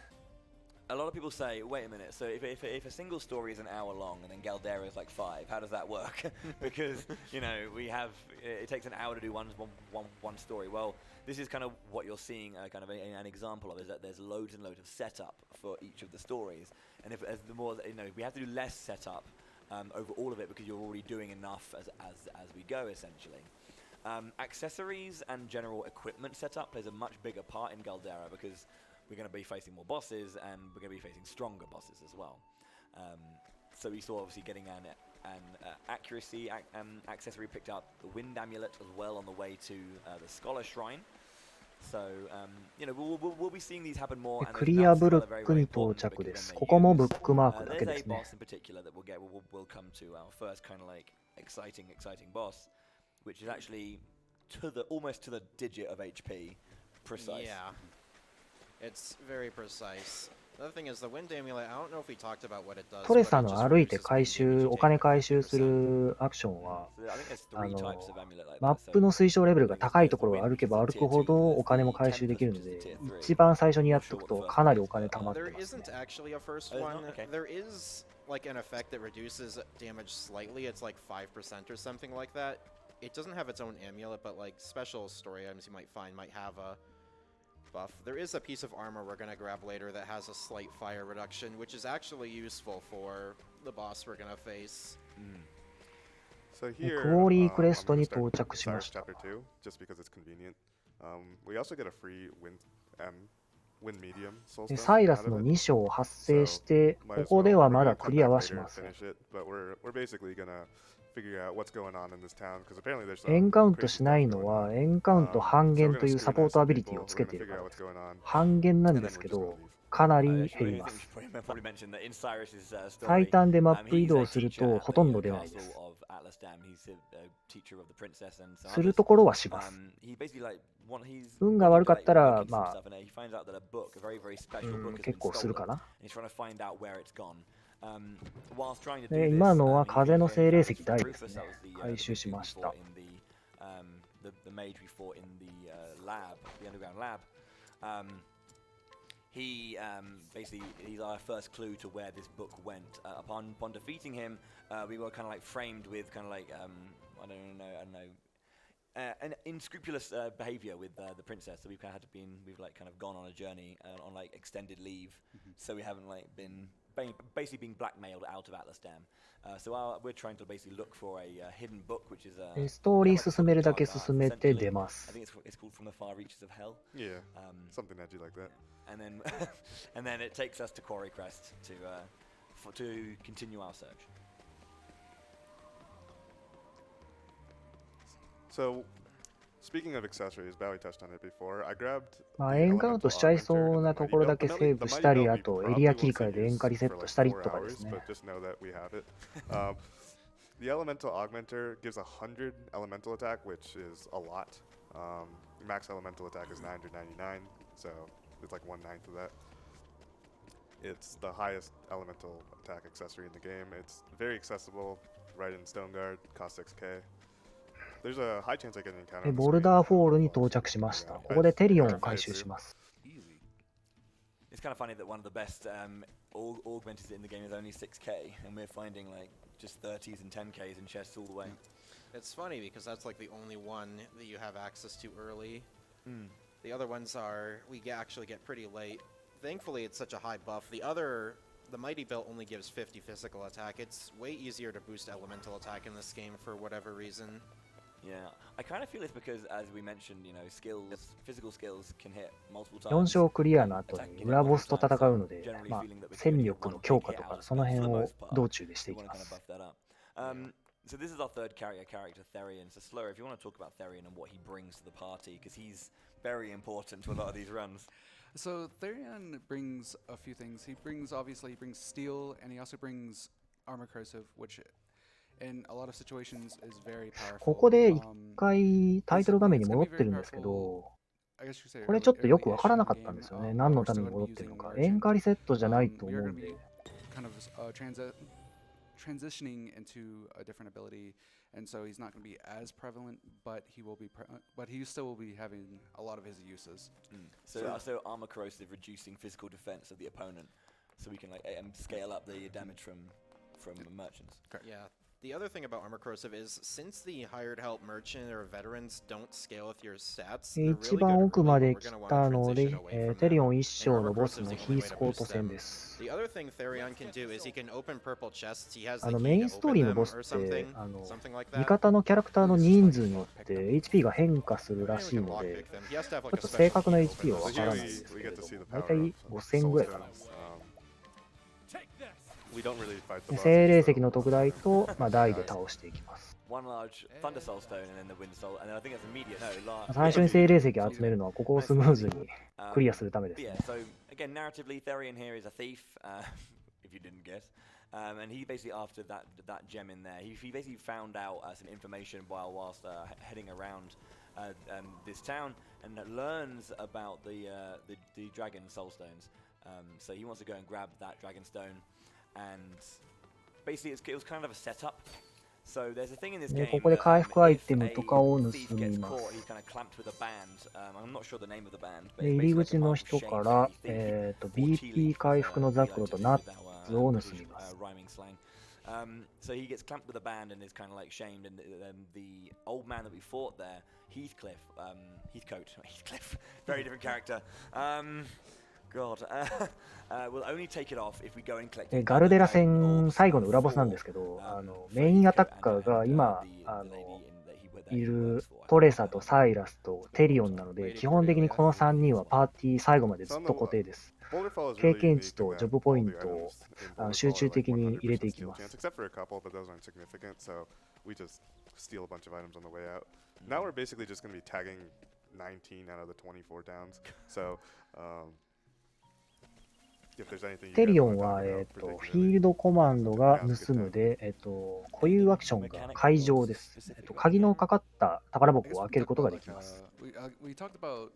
a lot of people say, wait a minute, so if a single story is an hour long and then Galdera is like 5, how does that work? Because, you know, it takes an hour to do one story. Well, this is kind of what you're seeing, kind of an example of, is that there's loads and loads of setup for each of the stories. And we have to do less setup over all of it because you're already doing enough as we go, essentially. Accessories and general equipment setup plays a much bigger part in Galdera because we're going to be facing more bosses and we're going to be facing stronger bosses as well. So we saw obviously getting an accuracy accessory picked up, the wind amulet as well on the way to the scholar shrine. So we'll be seeing these happen more. クリアブロックに到着です。ここもブックマークだけですね。 There's a boss in particular that we'll come to our first kind of like exciting boss, which is actually almost to the digit of HP precise. Yeah. It's very precise. The other thing is the wind amulet. I don't know if we talked about what it does. トレさんの歩いてお金回収するアクションは、マップの推奨レベルが高いところを歩けば歩くほどお金も回収できるので、一番最初にやっておくとかなりお金貯まってますね。There is like an effect that reduces damage slightly. It's like 5% or something like that. It doesn't have its own amulet, but like special story items you might find might have a buff. There is a piece of armor we're going to grab later that has a slight fire reduction, which is actually useful for the boss we're going to face. So here, クォーリークレストに到着しました。 Chapter 2, just because it's convenient. We also get a free wind medium soul stone サイラスの2章を発生して、ここではまだクリアはしません。エンカウントしないのは、エンカウント半減というサポートアビリティをつけているからです。半減なんですけど、かなり減ります。最短でマップ移動するとほとんど出ないです。するところはします。運が悪かったら、まあ、結構するかな。今のは風の精霊石大ですね。回収しました。He's our first clue to where this book went. Upon defeating him, we were kind of like framed with kind of like I don't know, an unscrupulous behavior with the princess. So we've kind of gone on a journey on like extended leave. So we haven't like been basically being blackmailed out of Atlas Dam. So we're trying to basically look for a hidden book, which is ストーリー進めるだけ進めて出ます。 I think it's called From the Far Reaches of Hell. Yeah, something edgy like that. And then it takes us to Quarry Crest to continue our search. So, speaking of accessories, Bowie touched on it before. I grabbed まあ、エンカウントしちゃいそうなところだけセーブしたり、あとエリア切り替えでエンカリセットしたりとかですね。The Elemental Augmenter gives 100 elemental attack, which is a lot. Max elemental attack is 999, so it's like 1/9 of that. It's the highest elemental attack accessory in the game. It's very accessible, right in Stoneguard, cost 6k. There's a high chance I get an encounter. ボルダーフォールに到着しました。ここでテリオンを回収します。 It's kind of funny that one of the best augmenters in the game is only 6k, and we're finding like just 30s and 10ks in chests all the way. It's funny because that's like the only one that you have access to early. The other ones we actually get pretty late. Thankfully, it's such a high buff. The Mighty Belt only gives 50 physical attack. It's way easier to boost elemental attack in this game for whatever reason. Yeah, I kind of feel it's because, as we mentioned, physical skills can hit multiple times. 4章クリアの後に裏ボスと戦うので、まあ、戦力の強化とかその辺を道中でしていきます。 So this is our third character, Therion. So Slur, if you want to talk about Therion and what he brings to the party, because he's very important to a lot of these runs. So Therion brings a few things. He brings steel, and he also brings armor corrosive, which in a lot of situations is very powerful. ここで一回タイトル画面に戻ってるんですけど、これちょっとよくわからなかったんですよね。何のために戻ってるのか。エンカリセットじゃないと思うんで。Transitioning into a different ability, and so he's not going to be as prevalent, but he still will be having a lot of his uses. So armor corrosive, reducing physical defense of the opponent. so we can like scale up the damage from merchants. Yeah. The other thing about Armor Corrosive is, since the hired help merchant or veterans don't scale with your stats, they're 一 really 番 good 奥 early, ま but で we're 来 going to want た to ので transition away from テリ them. オン一 And 章の Armor ボス Corrosive の is the ヒ only ー way ス to コート boost 戦 them. です。 The other thing Therion can do is he can open purple chests. He has あ the の key メイン to ストー open リーの them ボス or って something, 味 something like that. 方のキャラクターの人数によって HP が変化するら Anyone しい can ので lockpick them. He has to have ちょ like っ a と special 正 key 確な to open HP は those. わ So から here ないんです we けれ get ど to も see the 大 power 体 of 5000ぐらいかな。 soulstones. We don't really fight the で bosses, 精霊 though. 石の特大と、台で倒していきます。 One large Thunder Soul Stone and then the Wind Soul, and then I think it's immediate. No, 最初に精霊石を集めるのはここをスムーズにクリアするためです yeah. ね。 So again, narratively, Therion here is a thief, if you didn't guess. And he basically after that gem in there, he basically found out some information whilst heading around this town and learns about the dragon soul stones. So he wants to go and grab that dragon stone, and basically it was kind of a setup. So there's a thing in this で game ここで that, 回復アイ if テム a とかを盗 thief み gets ま caught, す。 he's kind of clamped with a band. I'm not sure the name of the band, but で it's 入り basically 口 like a の mark of 人 shame か for ら、 any thief. BP 回復のザクロとナッツを盗みます。 Rhyming slang. So he gets clamped with a band and is kind of like shamed. And the old man that we fought there, Heathcote, very different character. God, we'll only take it off if we go and collect. ガルデラ戦最後の裏ボスなんですけど、メインアタッカーが今いるトレサとサイラスとテリオンなので、基本的にこの3人はパーティー最後までずっと固定です。 Boulderfall is 経 really 験 unique 値 in と that ジョブポイ all ン the トを items in 集 Boulderfall 中 are 的 like に入れてい 100% き steal ます。 chance, except for a couple, but those aren't significant. So we just steal a bunch of items on the way out. Now we're basically just going to be tagging 19 out of the 24 towns. So if there's anything you テ guys リオ want ン to は、 talk about フィー particularly. ルドコマンドが盗むで、固有アクションが解錠です。鍵のかかった宝 I 箱 guess を we 開ける talked ことが about で like きます。 we talked about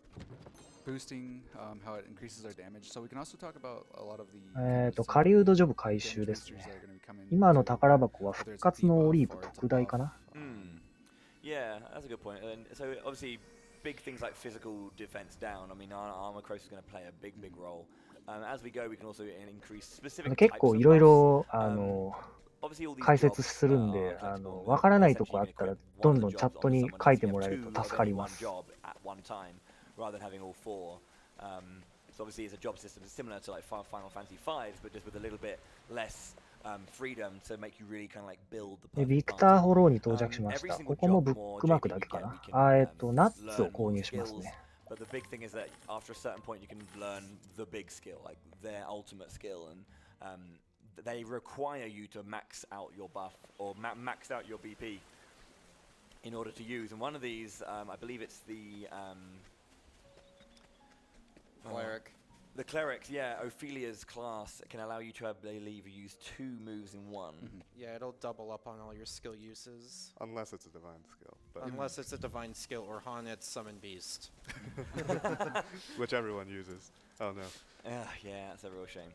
boosting how it increases our damage. So we can also talk about a lot of the 狩人ジョブ回収ですね。今の宝箱は復活のオリーブ特大かな。 Yeah, that's a good point. And so obviously, big things like physical defense down. I mean, our armor cross is going to play a big role. As we go, we can also increase specific 結 types 構 of いろい buffs. ろ Obviously, all these 解説 jobs するんで、 are collectible. わからないと Essentially, こあ you ったら can equip ど one ん of どん the チャッ jobs ト onto に someone 書い else. て You もらえ have る two と助かり in ま one す。 job at one time, rather than having all four. So obviously, it's a job system similar to like Final Fantasy V, but just with a little bit less freedom to make you really kind of like build the で perfect ビクター party. フォローに到着しまし Every た。 single ここも job, ブ the ッ more クマー JP クだ we けか get, な we。can ナッツを learn 購 more 入します skills. ね。 But the big thing is that after a certain point, you can learn the big skill, like their ultimate skill, and they require you to max out your buff or max out your BP in order to use. And one of these, I believe it's the Cleric. The clerics, yeah, Ophelia's class can allow you to, I believe, use 2 moves in one. Yeah, it'll double up on all your skill uses. Unless it's a divine skill. But Unless it's a divine skill or Honet's Summon Beast. which everyone uses. Oh no. Yeah, that's a real shame.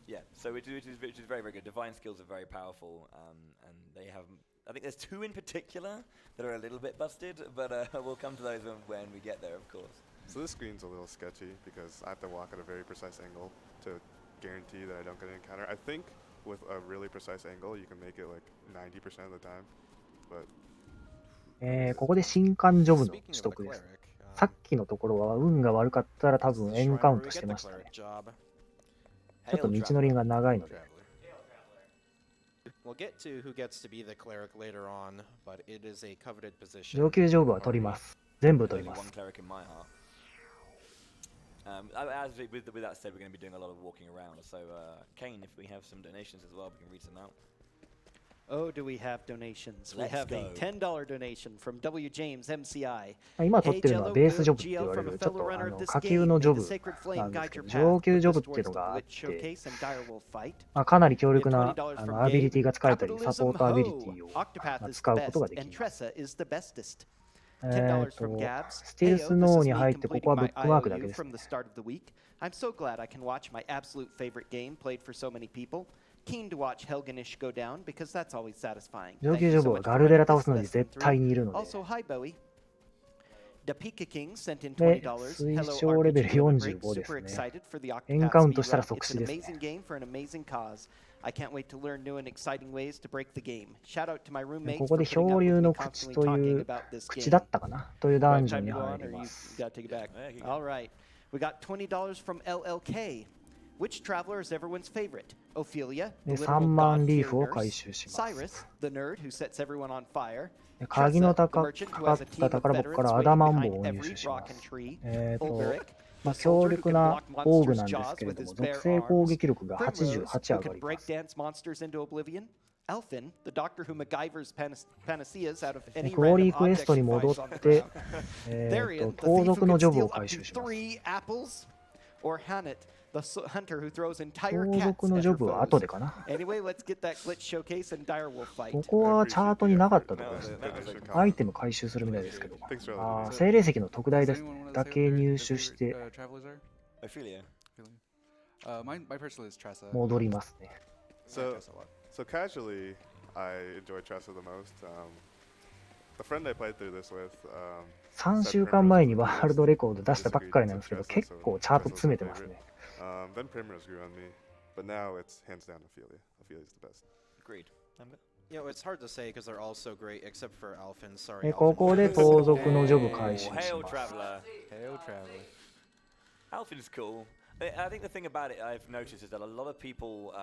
Yeah, so which is very, very good. Divine skills are very powerful, and they have, I think there's 2 in particular that are a little bit busted, but we'll come to those when we get there, of course. So this screen's a little sketchy because I have to walk at a very precise angle to guarantee that I don't get an encounter. I think with a really precise angle, you can make it like 90% of the time, but ここで新刊ジョブの Speaking 取 of the 得です。 cleric, さっきのところは運が悪かったら多分エンカウントしてましたね。 ちょっと道のりが長いので。 We'll get to who gets to be the cleric later on, but it is a coveted position. 上級ジョブは取ります。全部取り Only ま one す。 cleric in my heart. With that said, we're going to be doing a lot of walking around. So, Kane, if we have some donations as well, we can read some out. Oh, do we have donations? We Let's have a go. $10 donation from W. James MCI. 今取ってるのはベースジョブって言われるちょっと下級のジョブなんですけど、上級ジョブっていうのがあって、かなり強力なアビリティが使えたり、サポートアビリティを使うことができます。ステルスノーに入って、ここはブックマークだけですね。 I'm so glad I can watch my absolute favorite game played for so many people. Keen to watch Helganish go down because that's always satisfying. 上級ジョブはガルデラ倒すのに絶対にいるので。 Also, hi Bowie. The Pika King sent in で、 $20. 推 Hello 奨レベル RPGLB 45です Super ね。 excited for the エン Octopath カウントしたら speedrun. 即 It's 死 an ですね。 amazing game for an amazing cause. I can't wait to learn new and exciting ways to break the game. Shout out to my こ roommates こ for で putting up 漂 with 流 me の口 constantly とい talking う about this 口だ game. ったかなというダ Do I ン have ジョン time に to go 入 on, り or ま you す。 gotta take it back? Yeah, keep going. All right. We got $20 from LLK. Which traveler is everyone's favorite? Ophelia, で、 the 3 literal 万 god リー tier フを回 nurse. 収します Cyrus, the nerd who sets everyone on fire. で鍵の Tressa, the か merchant who か has a っ team た of 宝箱か veterans らアダ waiting マンボ behind ウを入 every 手しま rock す and。tree. ま Ulberich, あ、 the 強 soldier who 力 can な block 防具 monsters' なんです jaws けれ with ども、 his 属 bare 性攻 arms. 撃力が Primrose, 88 who 上が can ります。 breakdance monsters into oblivion. Elfin, the doctor who MacGyvers panaceas out of で any クオリ random クエス object トに he 戻 finds っ on the て ground.、Therian, the 盗 thief who 賊の can ジョブを steal 回 up 収 to します。 3 apples. Or Hannet, the hunter who throws entire 盗 cats 賊の at ジョ her ブは foes. 後でかな。 Anyway, let's get that glitch showcase and direwolf こ fight. こはチャートになかったと I ころです appreciate ね。 the effort. Finish your アイ comment. テム回収するみたいですけど。 Thanks for あ all ー the 精霊石の特大 Does だ anyone want to だ say け what 入 their 手し favorite て travelers are? Ophelia. My personal is Tressa. 戻りますね。 So, I like Tressa a lot. so casually, I enjoy Tressa the most. The friend I played through this with, 3週間前にワールドレコード出したばっかりなんですけど、結構チャート詰めてますね。then Primrose grew on me, but now it's hands down Ophelia. Ophelia's the best. Agreed. You know, it's hard to say because they're all so great, except for Alphin. Sorry. で、ここで盗賊のジョブ回収し Hail ます。 Traveller. Hail Traveler. Alphin's cool. I think the thing about it I've noticed is that a lot of people,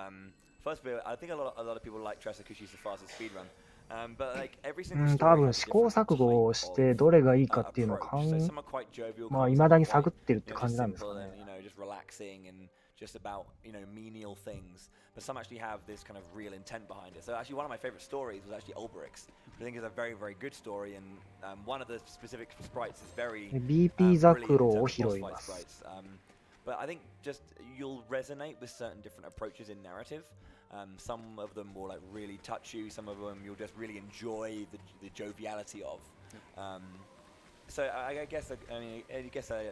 first of all, I think a lot of people like Tressa because she's the fastest speedrun. But like every う single ん、 story 多分 has 試 a 行 different 錯誤を type し of てどれがいいかっていうのを approach. So some are quite jovial, まあ、 calm, 未だに quite, 探ってるって you know, 感 just じなんですか simple ね。 and, you know, just relaxing and just about, you know, menial things. But some actually have this kind of real intent behind it. So actually one of my favorite stories was actually Ulbrich's, which I think is a very, very good story. And one of the specific sprites is very で BP ザクロを拾います。 But I think just you'll resonate with certain different approaches in narrative. Some of them will like really touch you. Some of them you'll just really enjoy the joviality of. So I guess a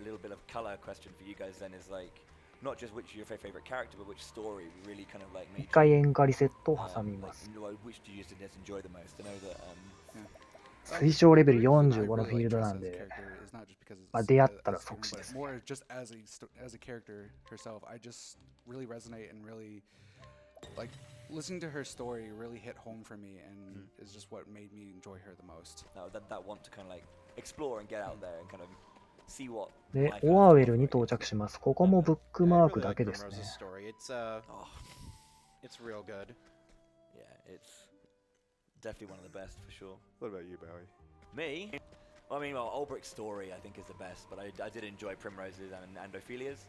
little bit of color question for you guys then is like not just which is your favorite character, but which story really kind of like 一 made 回 you, エンカリセットを挟みます。 which do you just enjoy the most? I know that 推奨レベル The reason I 45の really フィール like ドなん Tressa's で、 character is not just because it's まあ、出会ったら as 即死 human, です but ね。 more just as a character herself. I just really resonate and really like listening to her story really hit home for me and is just what made me enjoy her the most. that want to kind of like explore and get out there and kind of see what で、 life has オアウ to ェルに offer, I 到 guess. 着します。ここもブック Yeah, I マー really クだ like けですね。 Primrose's story. It's real good. Yeah, it's definitely one of the best for sure. What about you, Bowie? Me? Well, I mean, well, Ulbrich's story I think is the best, but I did enjoy Primrose's and Ophelia's.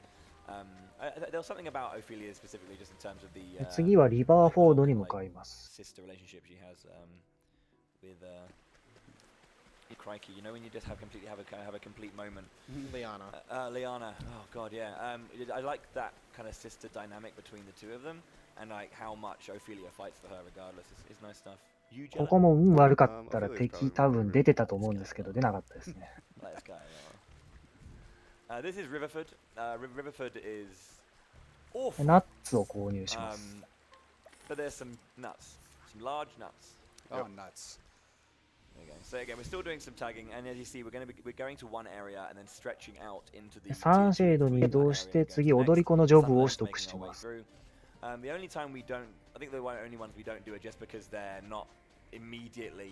There was something about Ophelia specifically, just in terms of the で次はリバーフォードに向 like, かいます。 sister relationship she has with crikey, you know when you just have a complete moment. Liana. Liana. Oh god, yeah. I like that kind of sister dynamic between the two of them, and like how much Ophelia fights for her regardless. It's nice stuff. You ここも運悪かったら敵多分出てたと思うんですけど、出なかったですね。 Let's go. This is Riverford. Riverford is awful. ナッツを購入します。 But there's some nuts, some large nuts. Oh, nuts. There you go. So again, we're still doing some tagging, and as you see, we're going to one area and then stretching out into the サンシェードに移動して次踊り子のジョブを取得します。 The only time we don't, I think the only ones we don't do are just because they're not immediately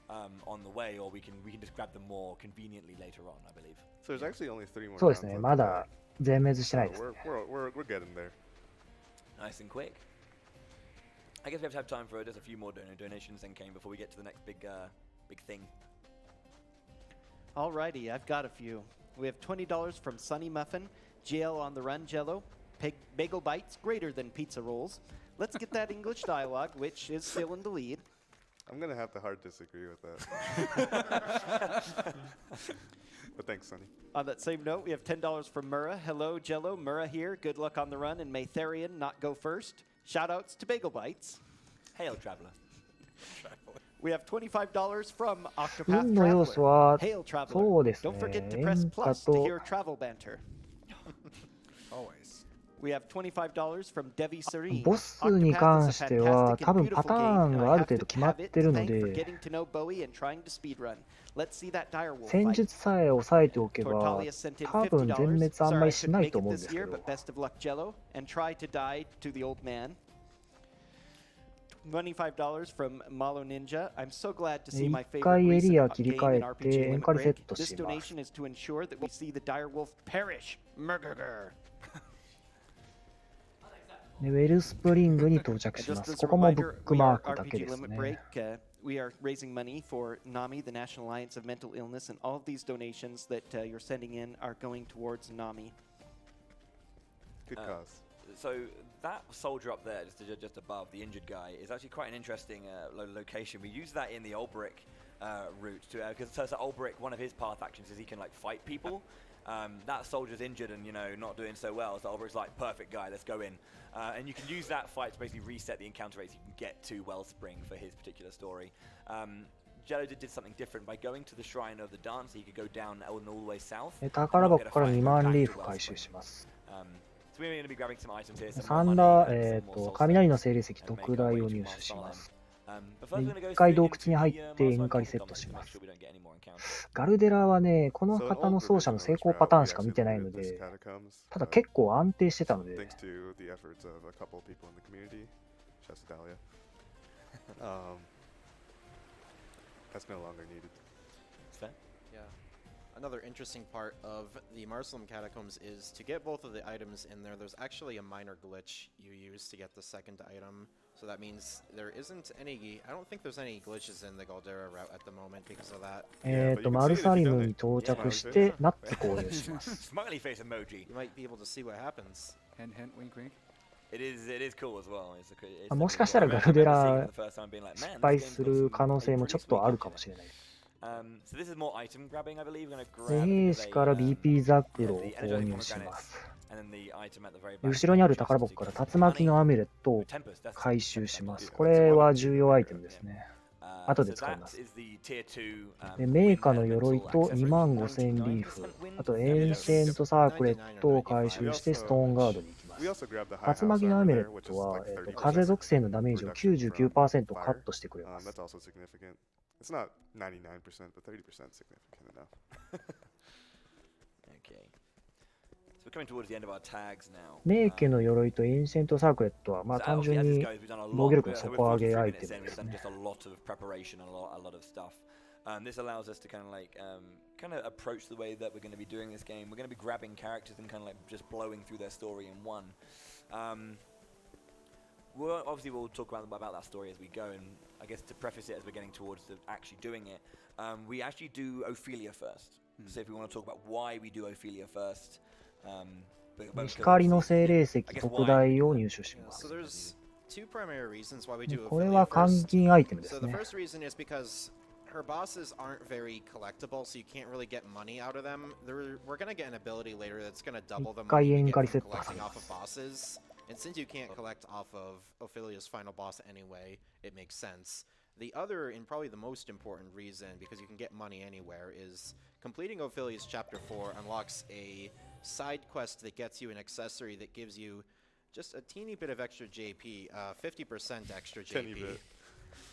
on the way, or we can just grab them more conveniently later on, I believe. So there's actually only 3 more. そうですね、 rounds ま left だ全滅してない today. ですね。 We're getting there. Nice and quick. I guess we have to have time for just a few more donations then, Kane, before we get to the next big thing. Alrighty, I've got a few. We have $20 from Sunny Muffin, GL on the Run Jello, Bagel Bites greater than pizza rolls. Let's get that English dialogue, which is still in the lead. I'm gonna have to hard disagree with that. But thanks, Sonny. On that same note, we have $10 from Murrah. Hello, Jello. Murrah here. Good luck on the run, and may Therian not go first. Shoutouts to Bagel Bites. Hail, traveler. We have $25 from 運 Octopath の要素は Hail, traveler. そうですね。 Don't forget to 演 press 歌 plus to と hear travel banter. Always. We have $25 from Devi Serene. ボスに関しては多分パターンがある程度決まってるので、戦術さえ押さえておけば多分全滅あんまりしないと思うんですけど、$25 from Malo Ninja. I'm so glad to see my 一 favorite 回エ recent リア切り game 替 in え RPG てエン Limit カリセッ Break. ト This します donation is to ensure that we see the dire wolf perish. Murder. でウェルスプリングに到着 And しま just す。 as こ a こもブ reminder, ック we マー are クだけ RPG です Limit ね。 Break. We are raising money for NAMI, the National Alliance of Mental Illness, and all of these donations that you're sending in are going towards NAMI. Good cause. So that soldier up there, just above the injured guy, is actually quite an interesting location. We use that in the Ulbrich route because so Ulbrich, one of his path actions is he can like fight people. That soldier's injured and not doing so well. So Ulbrich's like, perfect guy, let's go in. And you can use that fight to basically reset the encounter rates. You can get to Wellspring for his particular story. Jello did something different by going to the Shrine of the Dance. He could go down all the way south. 宝箱から2万リーフ回収します。So we're going to be grabbing some items here. サンダー、雷の精霊石特大を入手します。1回洞窟に入ってエンカリセットします。ガルデラはね、この方の奏者の成功パターンしか見てないので、ただ結構安定してたので、Thanks to the efforts of a couple of people in the community. Shouts to Dahlia. That's no longer needed. Yeah. Another interesting part of the Marsalam Catacombs is to get both of the items in there, there's actually a minor glitch you use to get the second item. So that means there isn't any, I don't think there's any glitches in the Galdera route at the moment because of that. マルサリムに到着してナッツ購入します。Smiley face emoji. You might be able to see what happens. Hint, hint, wink, wink. It is cool as well. もしかしたらガルデラ失敗する可能性もちょっとあるかもしれない。So this is more item grabbing, I believe. We're going to 兵士から BP ザクロを購入します。後ろにある宝箱から竜巻のアミュレットを回収します。これは重要アイテムですね。後で使います。でメーカーの鎧と25000リーフ、あとエンシェントサークレットを回収してストーンガードに行きます。竜巻のアミュレットは、風属性のダメージを 99% カットしてくれます。It's not 99%, but 30% significant enough. Okay. So we're coming towards the end of our tags now. メーケの鎧とエンシェントサークレットは、単純に防御力の底上げアイテムですね。Just a lot of preparation, a lot of stuff. This allows us to kind of approach the way that we're going to be doing this game. We're going to be grabbing characters and kind of like just blowing through their story in one. We'll talk about that story as we go, and I guess to preface it as we're getting towards actually doing it, we actually do Ophelia first. So if we want to talk about why we do Ophelia first, 光の精霊石特大を入手します。So there's two primary reasons why we do これは換金アイテムです So the ね。 first reason is because her bosses aren't very collectible, so you can't really get money out of them. We're going to get an ability later that's going to double the money you get from collecting off of bosses. And since you can't collect off of Ophelia's final boss anyway, it makes sense. The other, and probably the most important reason, because you can get money anywhere, is completing Ophelia's Chapter 4 unlocks a side quest that gets you an accessory that gives you just a teeny bit of extra JP, 50% extra JP.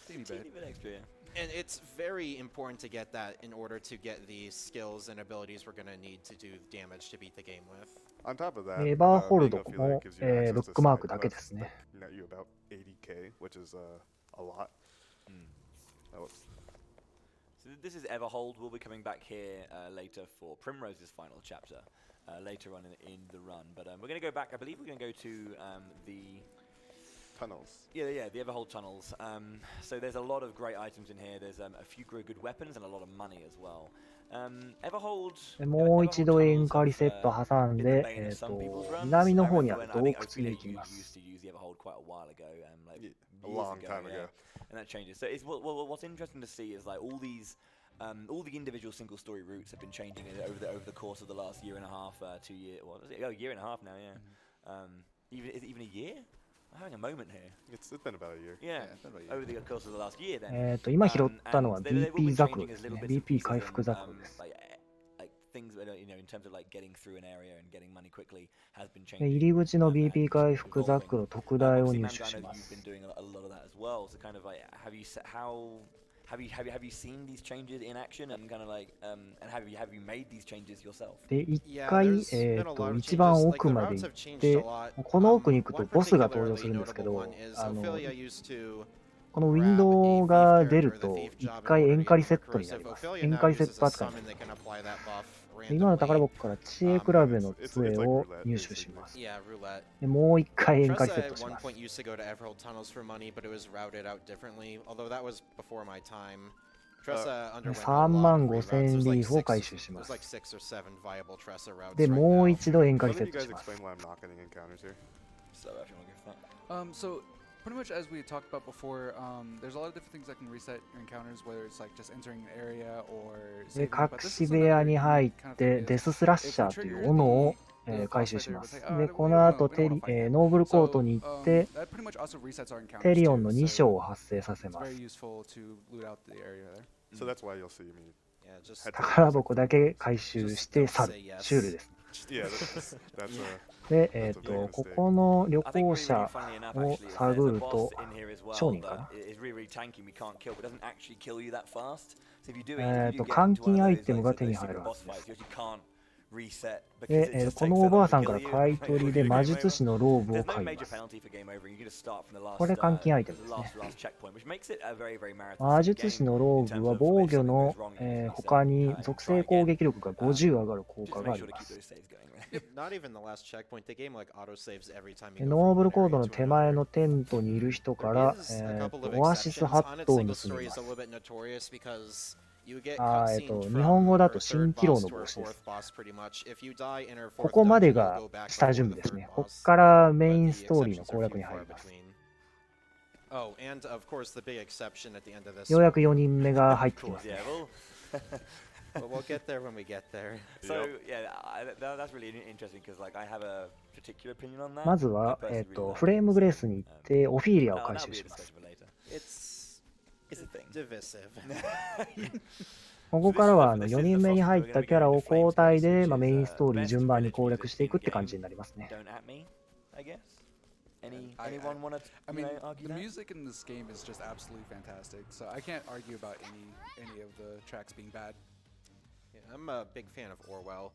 Teeny bit extra, yeah. And it's very important to get that in order to get the skills and abilities we're going to need to do damage to beat the game with. On top of that, エバーホールド being も Ophelia gives you access ブ to ックマー side クだけで quests すね。 that net you about 80k, which is a lot. Oh, So this is Everhold. We'll be coming back here later for Primrose's final chapter later on in the run. But we're going to go back. I believe we're going to go to the tunnels. Yeah, the Everhold tunnels. So there's a lot of great items in here. There's a few good weapons and a lot of money as well. Everhold. もう一度エンカリセット挟んで、南の方にある洞窟に行きます。 A long time ago. And that changes. So what's interesting to see is like all the individual single story routes have been changing over the course of the last year and a half, 2 years. What was it? Oh, year and a half now, yeah. Is it even a year? I'm having a moment here. It's been about a year. Yeah, over the course of the last year then. 今拾ったのは BP ザクロですね。BP 回復ザクロです。things that are, in terms of like getting through an area and getting money quickly has been で changing. 入り口の BP 回復ザ evolving. クロ特大を Obviously, 入 Mando, 手 I し know ま you've す been。doing a lot of that as well. So kind of like, have you seen these changes in action and kind of like and have you made these changes yourself? で、一 Yeah, 回、 there's been a lot of 一番 changes. 奥 Like, the まで routes 行 have っ changed て a lot. この奥に行くと One ボスが登場 particularly するんですけ notable ど、 one is Ophelia used to このウィン grab ド a ウが thief 出る character, the と thief 一 job in 回 order エ to ンカリ get セ more ットにな corrosive. ります。 Ophelia エン now カリセ uses ット a 扱いにな summon り that ます can apply that buff で今の宝 randomly. 箱から知恵比べの杖を入手します。 Yeah, roulette. でもう一回エンカリセ Tressa ット at し one ます。 point used to go to Everhill Tunnels for money, but it was routed out differently. Although that was before my time. Tressa underwent a 3 lot 万 of 5 reroutes. 千 There's リ like ーフを six, 回収しま there's す。 like 6 or 7 viable Tressa routes で right もう now. 一度エンカリ One セ of ッ you トし guys ます。 explain why I'm not getting encounters here? So if you want to give that. So pretty much as we talked about before, there's a lot of different things that can reset your encounters, whether it's like just entering an area or で saving. But 隠 this し is 部屋 another に unique 入っ kind of て thing デ is ススラッ if シャ we ーという trigger 斧を the 回 boss 収 fight し there, ま it's す。 like, で we この don't 後 wanna fight again. ノーブルコート So に行って that pretty much also resets our テ encounters リオン too. の2 So 章を発生させ it's ます。 very useful to loot out the area there. So that's why you'll see me. Yeah, just Head to 宝箱だけ回収して去る。シュールです。 Yeah, that's a で、ここの旅 I think 行 really, 者 really funnily enough, を actually, is there's 探 a る boss と in here as well 商人かな that is really, really tanky. We can't kill, but doesn't actually kill you that fast. So if you do it, if you do get 換 into one 金 of アイ those, テム like, が those 手に入 secret るは boss ずで fights, す。 you actually can't reset because で、 it just こ takes の so おば long あさ to んから kill you. 買い取りで Game 魔 over. 術師のローブを There's no 買いま major す。 penalty for game over. You can just start from the last, これ換金アイテムですね。 last checkpoint, which makes it a very, very marathon 魔術師のローブは防御の、他に属性攻撃力が50上がる効 just 果 to が make あり sure to ま keep す。 those saves going. not even the last checkpoint. The game like auto saves every time で you go ノー from ブル one コード area の to 手前 another. のテントにいる人か There ら、 is a couple of オアシス exceptions. ハ On ッ its トを single 盗み story ま is す a。little bit notorious because you get 日 cutscene 本語だ from と her 蜃 third 気楼 boss の to her 帽子です fourth。boss pretty much. If you die in her こ fourth こまで dungeon, you'll が go back 下 before 準 the 備です third ね。こ boss. こからメイ But ン the ストーリーの exceptions 攻 are 略 few に and 入 far ります。 between. Oh, and of course the big exception at the end of this ようやく one. 4人目が入ってき Cool. ますね Yeah, well. But we'll get there when we get there. So yeah, that's really interesting because like I have a particular opinion on that. まずは、 I personally really like フレームグレースに行ってオフィーリアを Oh, 回 that'll 収 be a します。 discussion for later. It's a thing. divisive. ここからは4人目に入ったキャラを交代で、メインストーリー順番に攻略していくって感じになりますね。 Don't at me, I guess. I Anyone want to mean, argue the that? music in this game is just absolutely fantastic. So I can't argue about any of the tracks being bad. Yeah, I'm a big fan of Orwell.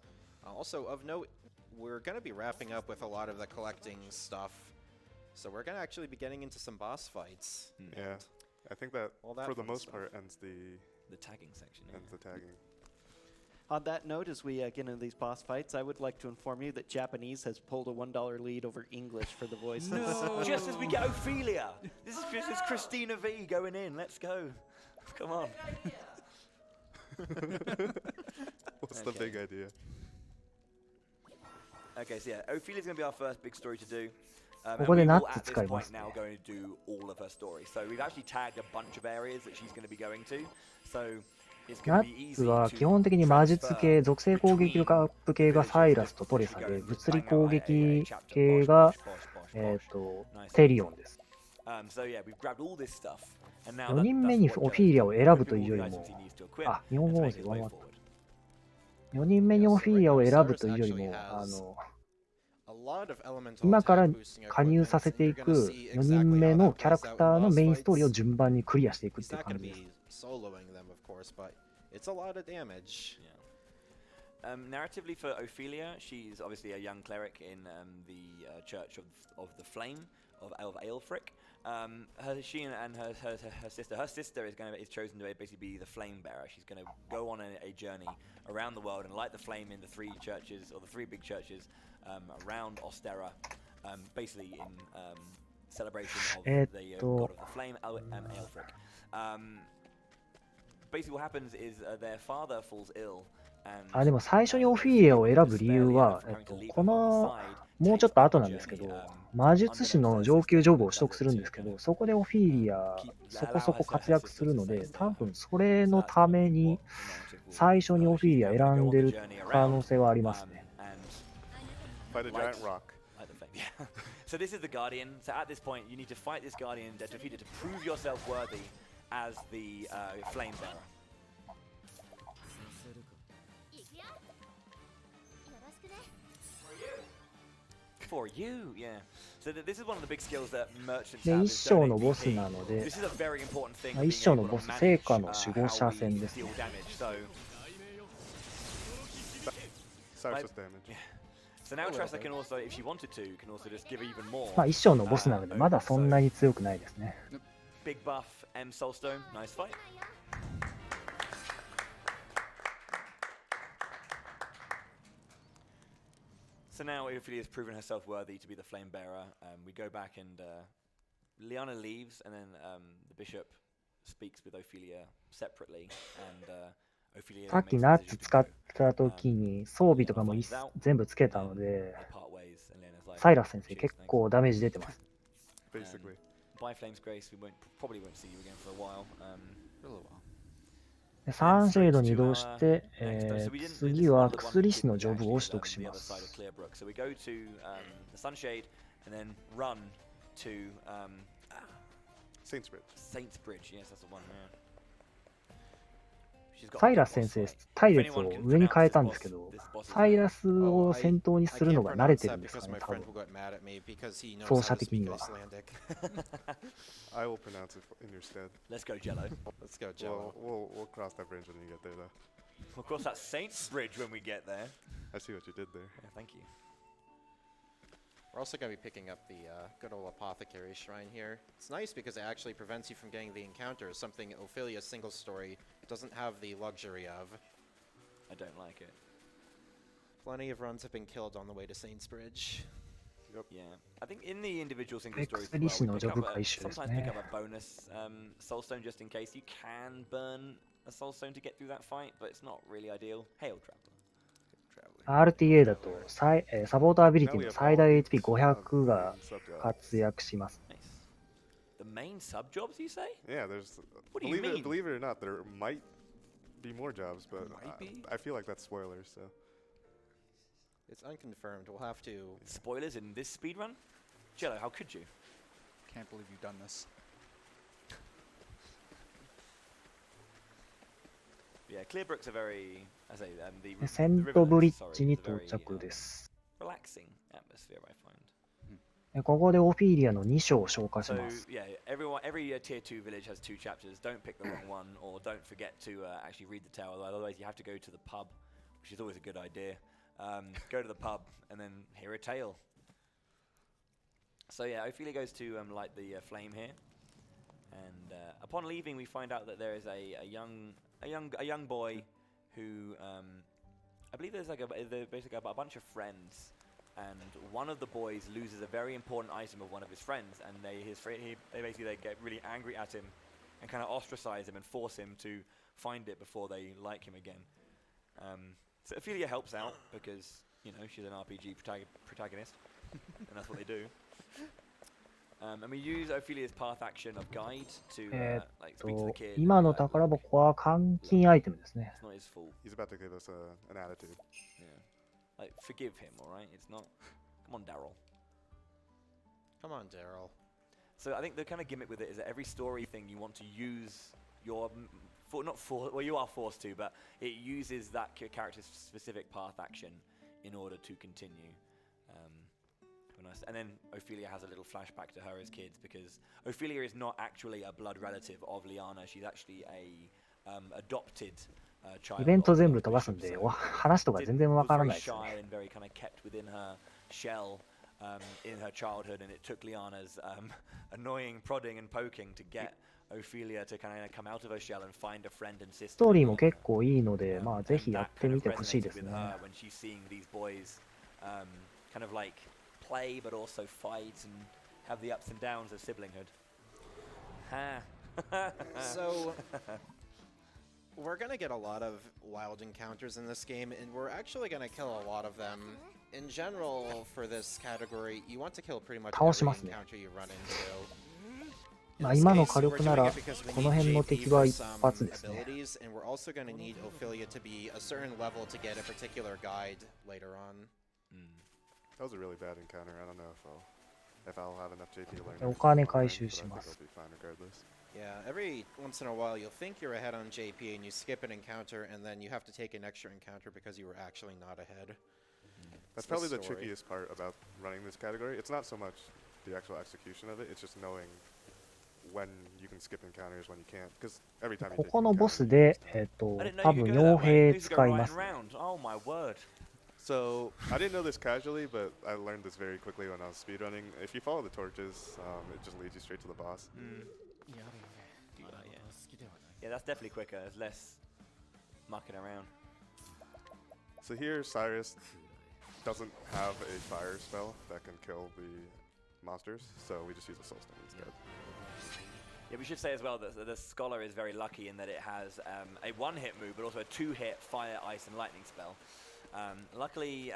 Also, of note, we're going to be wrapping up with a lot of the collecting stuff. So we're going to actually be getting into some boss fights. Yeah. I think that All that for the fun most stuff. part ends the tagging section. Yeah. tagging. On that note, as we get into these boss fights, I would like to inform you that Japanese has pulled a $1 lead over English for the voices. Just as we get Ophelia. This is Christina V going in. Let's go. Come on. What's the big idea? Okay, so yeah, Ophelia's going to be our first big story to do. ここで and ナ we ッ will ツ at this 使いま point すね。 now going to do all of her story. So we've actually tagged a bunch of areas that she's going to be going to. So it's ナ going to be ッツ easy は to 基本的に魔術系、 transfer 属性攻撃力アップ系がサイラスとトレサで、 villages 物理 to 攻 bang out a 撃 chapter. 系 Bosh, が bosh, bosh, bosh, bosh. テリオンです。 So yeah, we've grabbed all this stuff. And now 4人目にオフィーリアを選ぶというよりも、あ、日本語音声上回った。4人目にオフィーリアを選ぶというよりも、今から加入させていく4人目のキャラクターのメインストーリーを順番にクリアしていくっていう感じです。Narratively for Ophelia, she's obviously a young cleric in the Church of the Flame of Aelfric. She and her sister is chosen to basically be the flame bearer. She's going to go on a journey around the world and light the flame in the three churches, or the three big churches around Ostera, basically in celebration of the god of the flame, Aelfric. Basically what happens is their father falls ill. でも最初にオフィーリアを選ぶ理由は、このもうちょっと後なんですけど、魔術師の上級ジョブを取得するんですけど、そこでオフィーリアそこそこ活躍するので、多分それのために最初にオフィーリア選んでる可能性はありますね。Fight a giant rock. So this is the Guardian. So at this point, you need to fight this Guardian to defeat it to prove yourself worthy as the Flame Bearer. For you, yeah. So this is one of the big skills that merchants で、 have. 一 is 章 don't のボ APP. スなので、 This is a very important thing. まあ of 一 being 章の able ボ to ス、 manage, 聖火の守 how 護者 we 戦です deal ね。 damage. So Cyrus does damage. yeah. So now Tressa can also, if she wanted to, can also just give even more. まあ一章のボスなので、まだそんなに強くないですね。Big buff, M Soulstone, nice fight. So now Ophelia has proven herself worthy to be the flame bearer. We go back and Liana leaves, and then the bishop speaks with Ophelia separately, and Ophelia さっ then き makes ナッ the ツ decision to 使っ go. た時に装備とかも全部つけたので、サイラス先生結構ダメージ出てます。Basically. By Flame's Grace, probably won't see you again for a while. For a little while. でサンシェードに移動して、次は薬師のジョブを取得します。 So we go to the Sunshade and then run to Saints Bridge. Saints Bridge. Yes, that's the one. Yeah. She's got サ a イ big ラス boss 先生 fight. 隊 If 列を anyone can 上に pronounce 変え this たんですけ boss, ど、 this boss is サイ a ラスを先頭に I するの can't が慣れ pronounce てる that んです because かね、 my 多 friend 分。 will get mad at me because he knows 操 how 作 to 的に speak は。 Icelandic. I will pronounce it in your stead. Let's go, Jello. Let's go, Jello. We'll cross that bridge when you get there, though. Of course, that's Saints Bridge when we get there. I see what you did there. Yeah, thank you. We're also going to be picking up the good old Apothecary Shrine here. It's nice because it actually prevents you from getting the encounters, something Ophelia's single story doesn't have the luxury of. I don't like it. Plenty of runs have been killed on the way to Saints Bridge. Yeah, I think in the individual single stories, 薬師のジョブ回収です sometimes pick ね。 up a bonus soulstone just in case. You can burn a soulstone to get through that fight, but it's not really ideal. Hail Traveler. RTA だとサポートアビリティの最大 HP500 が活躍します。 Nice. The main sub jobs, you say? Yeah, there's. What do you mean? Believe it or not, there might be more jobs, but Might be? I feel like that's spoilers. So It's unconfirmed. We'll have to. Spoilers in this speedrun? Jello, how could you? Can't believe you've done this. Yeah, Clearbrooks are very, I say, でセントブリッジに到着です。 relaxing atmosphere, I find. でここでオフィーリアの2章を消化し So ます。 yeah, every tier 2 village has 2 chapters. Don't pick the wrong one, or don't forget to actually read the tale. Otherwise, you have to go to the pub, which is always a good idea. Go to the pub and then hear a tale. So yeah, Ophelia goes to light the flame here, and upon leaving, we find out that there is a young boy who I believe there's basically a bunch of friends. And one of the boys loses a very important item of one of his friends, and they get really angry at him and kind of ostracize him and force him to find it before they like him again. So Ophelia helps out because, you know, she's an RPG protagonist, and that's what they do. And we use Ophelia's path action of guide to like speak to the kid. 今の宝箱は換金アイテムですね。 It's not his fault. he's about to give us an attitude. Yeah. Like, forgive him, alright? It's not... Come on, Daryl. Come on, Daryl. So I think the kind of gimmick with it is that every story thing you want to use your... well, you are forced to, but it uses that character's specific path action in order to continue. Nice. And then Ophelia has a little flashback to her as kids, because Ophelia is not actually a blood relative of Liana. She's actually a adopted child. イベント全部飛ばすんで、話とか全然わからないですね。 Shy and very kind of kept within her shell in her childhood, and it took Liana's annoying prodding and poking to get Ophelia to kind of come out of her shell and find a friend and sister. ストーリーも結構いいので、まあぜひやってみてほしいですね。 When she's seeing these boys kind of like play but also fight and have the ups and downs of siblinghood. So we're gonna get a lot of wild encounters in this game, and we're actually gonna kill a lot of them. In general, for this category, you want to kill pretty much every encounter you run into. まあ今の火力ならこの辺の敵は一発ですね。 And we're also going to need Ophelia to be a certain level to get a particular guide later on. That was a really bad encounter. I don't know if I'll have enough JP to learn. お金回収します。 Yeah, every once in a while you'll think you're ahead on JP and you skip an encounter and then you have to take an extra encounter because you were actually not ahead. That's It's the probably the story. trickiest part about running this category. It's not so much the actual execution of it, it's just knowing when you can skip encounters, when you can't. Because every time you こ take こ an のボ encounter, ス you で lose time.、I didn't know 多 you 分 could go 傭 that way. 兵 You could go 使い right ま and すね。 round. Oh my word. So I didn't know this casually, but I learned this very quickly when I was speedrunning. If you follow the torches, it just leads you straight to the boss. Yeah, that's definitely quicker. There's less mucking around. So here, Cyrus doesn't have a fire spell that can kill the monsters, so we just use a soul stone instead. Yeah, we should say as well that the Scholar is very lucky in that it has a one-hit move, but also a two-hit fire, ice, and lightning spell. Luckily,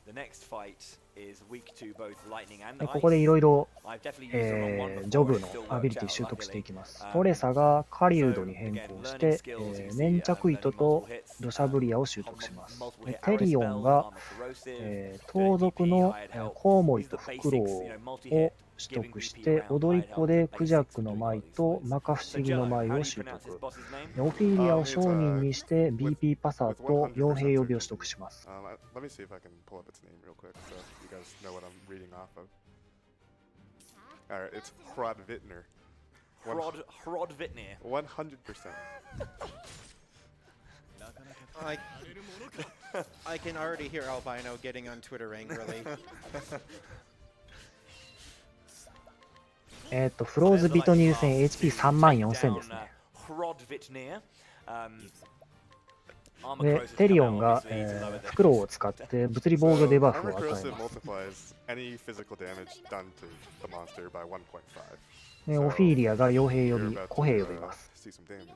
the next fight is weak to both lightning and ここでいろいろ I've definitely used them on one before. ジョブ It の still アビ worked リティ out, 習得して luckily. いきます。トレサが狩人に変 Again, 更し learning て、 skills, you can see, 粘着糸 learning と multiple hits, 土砂降り矢を習得します。 multiple で hit テ arrow リオ spell, ンが、 armor corrosive, 盗賊の dirty BP, hired help. コウモリ These と are the フクロウ basics, を multi-hit, 取 giving 得し BP て、 around, 踊り hired 子 help, で the ク basics ジャ of クの doing 舞 all these と fights. 摩訶不 So 思議の Jello, 舞 how を do you 習 pronounce 得。 this boss's name? でオフィリアを It's, 商人にして with- BP パサー with と 100% 傭兵予備を certainty. 取得します。Let me see if I can pull up its name real quick so you guys know what I'm reading off of. Alright, it's Hrodvitner. Hrod Vitnir. 100%. I can already hear Albino getting on Twitter angrily. フローズビトニル戦 HP3 万4000ですね。 Hrod Vitnir. で、テリオンが、フクロウを使って物理防御デバフ Armor を与え corrosive ます。 multiplies any physical damage done to the monster by 1.5. で、オフィリアが傭兵予 You're 備、 about 歩兵 to 予備います。 see some damage.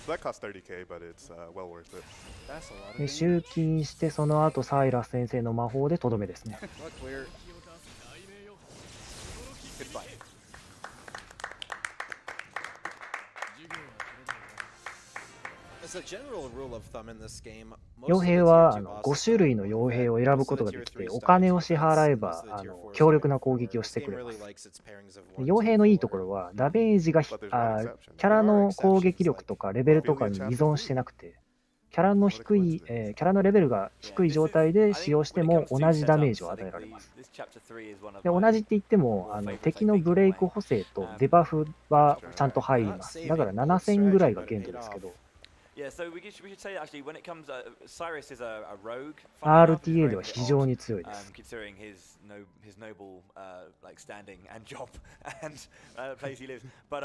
So that costs 30k, but it's well worth it. That's a lot of で、 damage. 集金してその後サイラス先生の魔法でとどめですね。 Well, clear. Good fight. As a general rule of thumb in this game, 傭兵は5種類の傭兵を選ぶことができて、お金を支払えば強力な攻撃をしてくれます。で傭兵のいいところは、ダメージがキャラの攻撃力とかレベルとかに依存してなくて、キャラのレベルが低い状態で使用しても同じダメージを与えられます。で同じって言っても敵のブレイク補正とデバフはちゃんと入ります。だから7000ぐらいが限度ですけど、Yeah, so we should say actually when it comes, Cyrus is a rogue. RTA では非常に強いです。 Considering his noble like standing and job and place he lives. But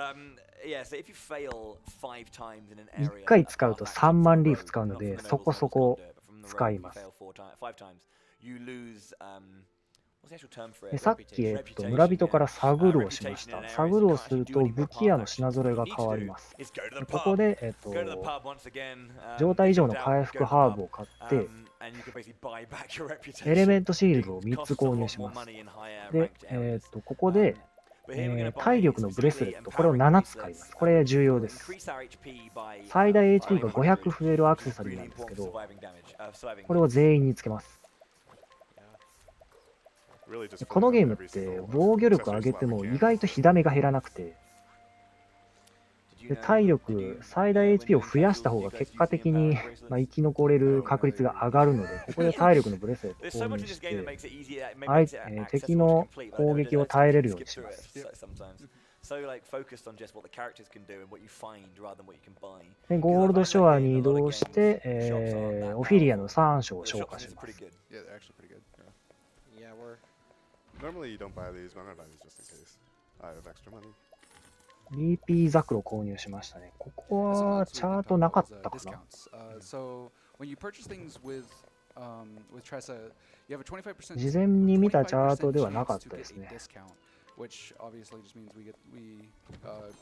yeah, so if you fail 5 times in an area, 1回使うと3万リーフ使うので、そこそこ使います。 5 times, you lose what's the actual term for で it? さっき、村人からサグルをしました。サグルをすると武器屋の品揃えが変わります。でここで、状態以上の回復ハーブを買って、エレメントシールドを3つ購入します。で、ここで、体力のブレスレット、これを7つ買います。これ重要です。最大 HP が500増えるアクセサリーなんですけど、これを全員につけます。このゲームって防御力上げても意外と火ダメが減らなくて、で体力、最大 HP を増やした方が結果的に、生き残れる確率が上がるので、ここで体力のブレスレットを購入して、敵の攻撃を耐えれるようにします。でゴールドショアに移動して、オフィリアの3章を消化します。 Yeah, they're actually pretty good. Yeah, we're. Normally you don't buy these, but I'm gonna buy these just in case. I have extra money. BP ザクロ購入しましたね。ここはチャートなかったかな。 So when you purchase things with Tressa, you have a 25%. 事前に見たチャートではなかったですね。 Which obviously just means we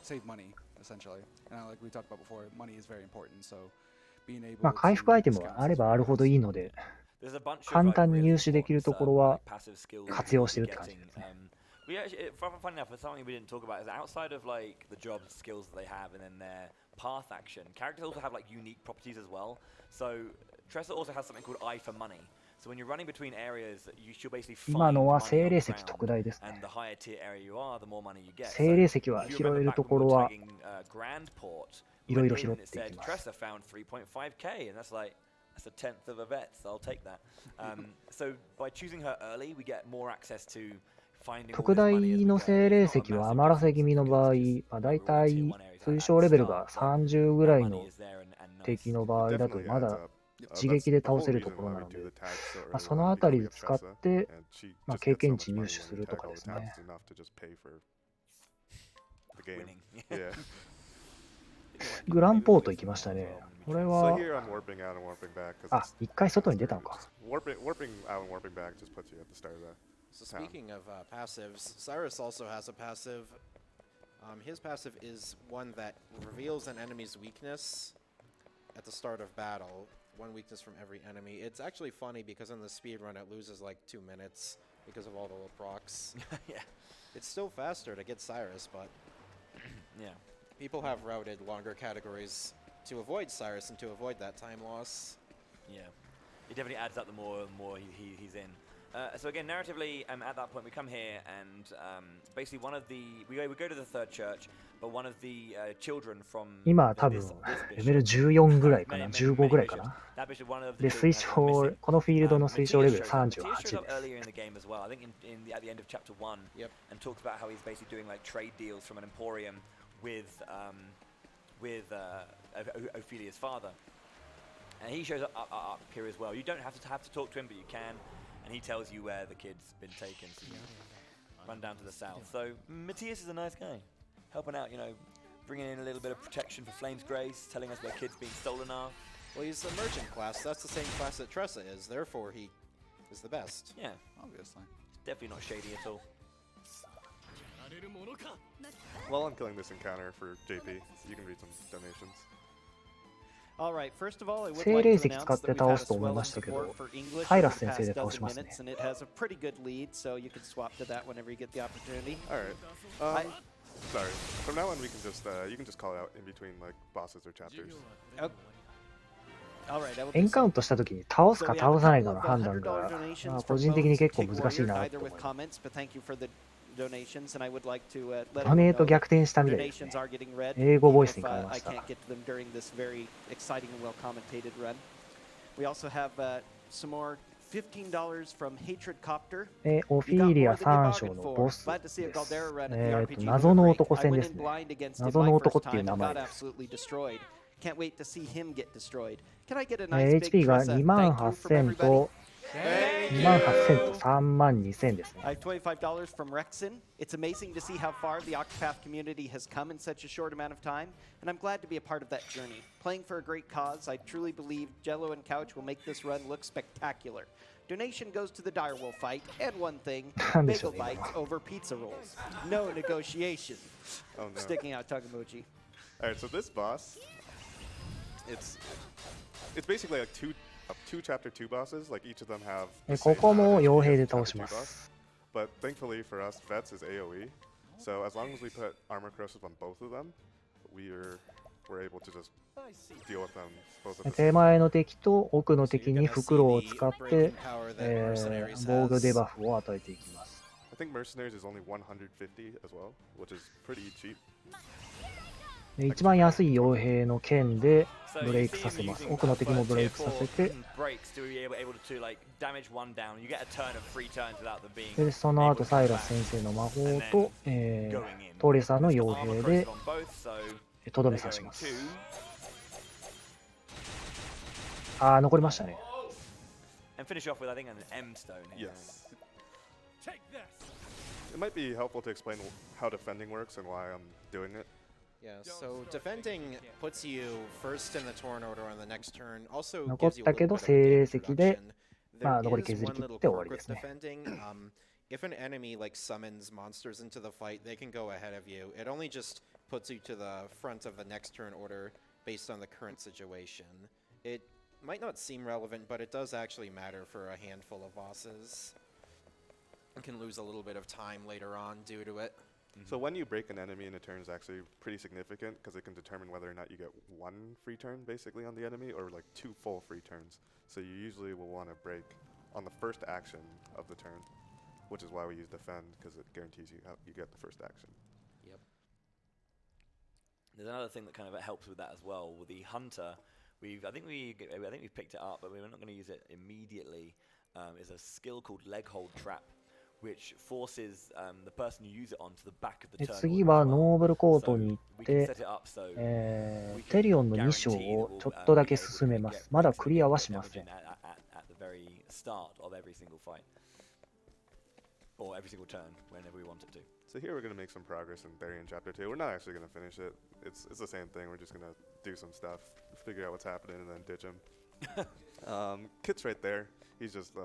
save money essentially. And like we talked about before, money is very important. So being able 回復アイテムがあればあるほどいいので、簡単に入手できるところは活用してるって感じですね。 We actually, funny enough, something we didn't talk about is outside of like the job skills that they have and then their path action, characters also have like unique properties as well. So Tressa also has something called Eye for Money. So when you're running between areas, you should basically find 今のは money 精 on 霊 the 石特大です ground, ね。 and the higher tier area you are, the more money you get. 精霊石は So, 拾 if you え remember る back と when こ we ろ were は tagging Grandport, い we ろい went ろ拾 in っ and it てい said きます。 Tressa found 3.5k, and that's like That's a tenth of a vet, so I'll take that. So by choosing her early, we get more access to finding all 特 this money as 大 we の go. 精霊 It's not a 石は massive 余らせ difference 気味の because 場合、it's just, まあ、 we're 大 all in tier 体 1 area, so 推 at 奨レベルが the start, 30ぐ that らいの money is there and nice. 敵の場合だと Definitely ま adds だ up. 一撃で That's the 倒せ whole ると reason ころ why な we の do で the、tag so まあ、 early その on あた because り we で have 使っ Tressa, て、 and she まあ、 just 経 gets so 験 much 値入 money 手 when す we ると tag か all で the すね。 tags enough to just pay for the game. Winning. Yeah. グランポート行きましたね。これ So は、 here I'm warping out and warping back because あ、一回外に出たのか。 warping out and warping back just puts you at the start of that. So speaking of passives, Cyrus also has a passive. His passive is one that reveals an enemy's weakness at the start of battle. One weakness from every enemy. It's actually funny because in the speedrun it loses like 2 minutes because of all the little procs. Yeah. It's still faster to get Cyrus, but Yeah. people have routed longer categories to avoid Cyrus and to avoid that time loss. Yeah, it definitely adds up the more he's in. So again, narratively, at that point we come here and basically one of the we go to the third church, but one of the children from 今多分 this レベル bishop, 14ぐらいかな、 many 15ぐらいか bishops. な。 That bishop, one of the で、 children 推 has gone 奨 missing. このフィールドの推奨レベル Matthias shows 38 up で earlier in す。 the game as well. I think at the end of chapter 1, Yep. and talks about how he's basically doing like trade deals from an emporium with Ophelia's father. And he shows up here as well. You don't have to talk to him, but you can. And he tells you where the kid's been taken. So you run down to the south. So Matthias is a nice guy, helping out. Bringing in a little bit of protection for Flame's Grace, telling us where kids being stolen are. Well, he's a merchant class. That's the same class that Tressa is. Therefore, he is the best. Yeah, Obviously. definitely not shady at all. While I'm killing this encounter for JP, you can read some donations. All right, first of all, I would 精 like 霊 to 石 announce 使っ that て we've 倒 had a すと思い swell ま of したけど、 support for English サイ for ラ the ス先生 past で倒 dozen しますね。 minutes, and it has a pretty good lead, so you can swap to that whenever you get the opportunity. All right. Sorry. From now on, we can just you can just call it out in between like bosses or chapters. All right, I will エ do ンカ so. ウントしたときに倒す So か we have 倒 a さない couple かの of 判断 $100 が、 donations まあ from 個人的に both 結構 Take 難しい Warrior, な either と思い with ます。 comments, but thank you for the donations, and I would like to let ド everyone ネー know ト that 逆転したみたいですね donations。are getting read, 英語 even ボイス if に変えま I した。 can't get to them during this very exciting and well-commentated run. We also have some more $15 from Hatred Copter. オフィーリア3章のボス Glad to で see a す。 Galdera run at the RPG 謎の break. 男 I 戦 went です in ね。 blind against him 謎 my の first 男っていう time 名 and 前 got です absolutely destroyed. Can't wait to see him get destroyed. Can I get a nice big HP が Tressa 2万 thank you from 8000 everybody? と2万8000と3万2000ですね。 I have $25 from Rexon. It's amazing to see how far the Octopath community has come in such a short amount of time, and I'm glad to be a part of that journey. Playing for a great cause, I truly believe Jello and Couch will make this run look spectacular. Donation goes to the direwolf fight, and one thing, なんでしょ bagel うね、今 bites over pizza rolls. No negotiation. Oh no. Sticking out tongue emoji. All right. So this boss, it's basically like two chapter 2 bosses. Like each of them have. the こ same こも HP 傭 as 兵 the で倒 chapter し 2 ま boss. す。 But thankfully for us, Vets is AoE. So as long as we put armor crosses on both of them, we're able to just deal with them both at the 手 same 前の敵と奥の So you're 敵に gonna 袋を see 使っ the て breaking power that Mercenaries 防御デ has. バフを与えていきます。 I think Mercenaries is only 150 as well, which is pretty cheap. で一番安い傭兵の剣で So ブレ you イク see さ him せます。 using 奥の敵もブレイ tier クさ 4 せて、 breaks to be able to like damage one down. You get a turn of 3 turns without them being でその able 後 to サイ come ラス back. 先生の魔法 And と then、going in. トレサの It's 傭 got armor 兵 crosses で on both, so とど they're めさし going ます。 to あー、残りましたね。 and finish off with I think an M stone here. Yes. It might be helpful to explain how defending works and why I'm doing it. Yeah, so defending puts you first in the turn order on the next turn. Also 残っ gives you a たけ little ど bit of a 精霊 game 石で introduction. まあ There 残り is 削り one 切っ little て終わ quirk りで with すね。 defending. If an enemy like summons monsters into the fight, they can go ahead of you. It only just puts you to the front of the next turn order based on the current situation. It might not seem relevant, but it does actually matter for a handful of bosses. You can lose a little bit of time later on due to it. So when you break an enemy in a turn is actually pretty significant because it can determine whether or not you get 1 free turn basically on the enemy or like 2 full free turns. So you usually will want to break on the first action of the turn, which is why we use defend because it guarantees you get the first action. Yep. There's another thing that kind of helps with that as well. With the hunter, I think we've picked it up, but we're not going to use it immediately. Is a skill called leg hold trap, which forces the person you use it on to the back of the で turn. 次はノーブルコート So に行っ we can て、 set it up so テリオンの2章をちょっとだけ進めます。まだクリアはしません。 at the very start of every single fight. Or every single turn, whenever we want it to. So here we're going to make some progress in Therian Chapter 2. We're not actually going to finish it. It's the same thing. We're just going to do some stuff, figure out what's happening, and then ditch him. Kit's right there. He's just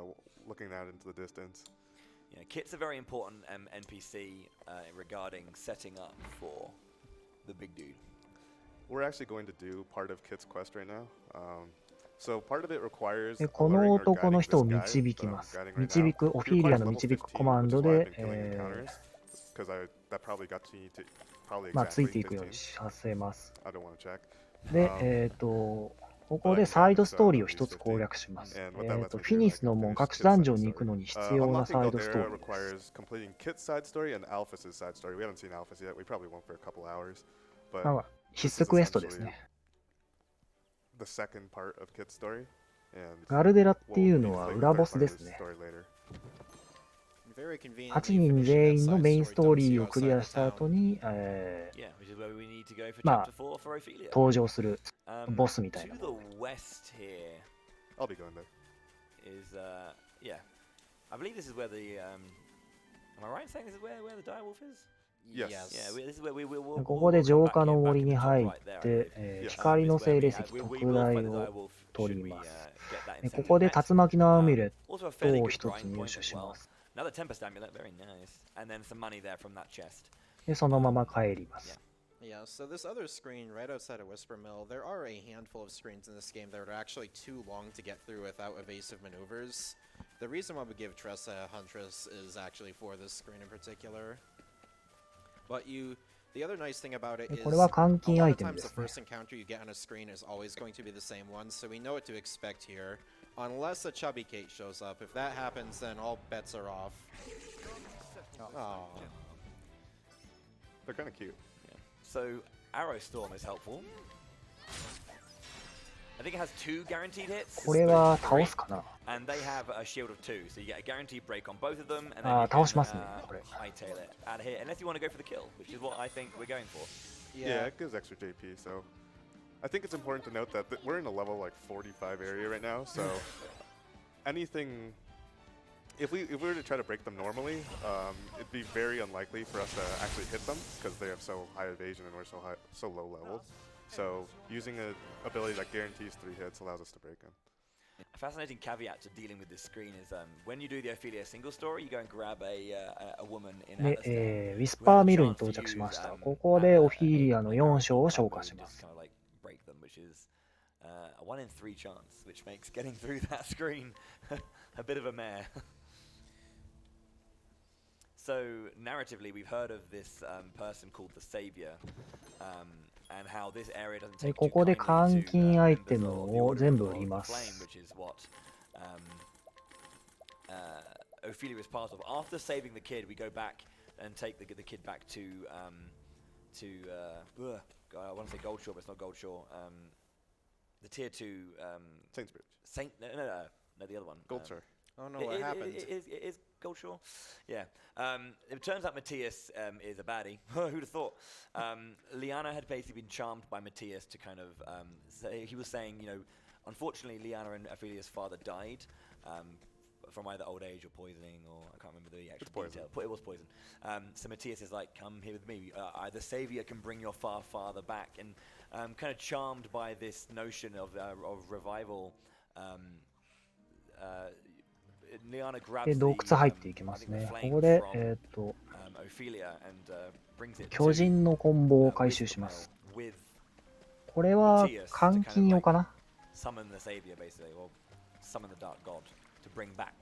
looking out into the distance. Yeah, Kit's a very important NPC regarding setting up for the big dude. We're actually going to do part of Kit's quest right now. So part of it requires でこの男の人を導きます。導く、オフィーリアの導くコマンドで、まあ、ついていくようにさせます。で、ここでサイドストーリーを一つ攻略します。フィニスの門、隠しダンジョンに行くのに必要なサイドストーリーです。まあ、必須クエストですね。ガルデラっていうのは裏ボスですね。8人全員のメインストーリーをクリアした後に、まあ、登場するボスみたいなもの。ここで浄化の森に入って、光の精霊石特大を取ります。ここで竜巻のアミュレットを一つ入手します。で、そのまま帰ります。Yeah, so this other screen right outside of Whisper Mill, there are a handful of screens in this game that are actually too long to get through without evasive maneuvers. The reason why we give Tressa a Huntress is actually for this screen in particular. But the other nice thing about it is a lot of times the first encounter you get on a screen is always going to be the same one, so we know what to expect here. Unless a chubby Kate shows up. If that happens, then all bets are off. Oh. They're kind of cute. So Arrow Storm is helpful. I think it has 2 guaranteed hits. これは倒すかな。 And they have a shield of 2, so you get a guaranteed break on both of them, and then ああ、 you 倒します can ね、これ。 hightail it out of here, unless you want to go for the kill, which is what I think we're going for. Yeah, it gives extra JP, so I think it's important to note that we're in a level like 45 area right now, so anything, if we were to try to break them normally, it'd be very unlikely for us to actually hit them because they have so high evasion and we're so low level. So using an ability that guarantees 3 hits allows us to break them. A fascinating caveat to dealing with this screen is when you do the Ophelia single story, you go and grab a woman in で、ウィスパーミルに到着しました。ここでオフィーリアの4章を消化します。which is a 1 in 3 chance, which makes getting through that screen a bit of a mare. So narratively, we've heard of this person called the Savior, and how this area doesn't take ここで換金アイテムを全部売ります。 which is what Ophelia is part of. After saving the kid, we go back and take the kid back to I want to say Goldshore, but it's not Goldshore. The tier 2 Saintsbridge. No, the other one. Goldshore. Oh no, what happened? It is Goldshore? Yeah. It turns out Matthias is a baddie. Who'd have thought? Liana had basically been charmed by Matthias to kind of say, he was saying, you know, unfortunately Liana and Ophelia's father died from either old age or poisoning, or I can't remember the actual detail. It was poison. So Matthias is like, come here with me. The Savior can bring your father back, and kind of charmed by this notion of revival. Liana grabs で、洞窟入っていきますね。ここで、巨人のコンボを回収します。これは換金用かな。 Summon the Savior, basically, or summon the Dark God to bring back.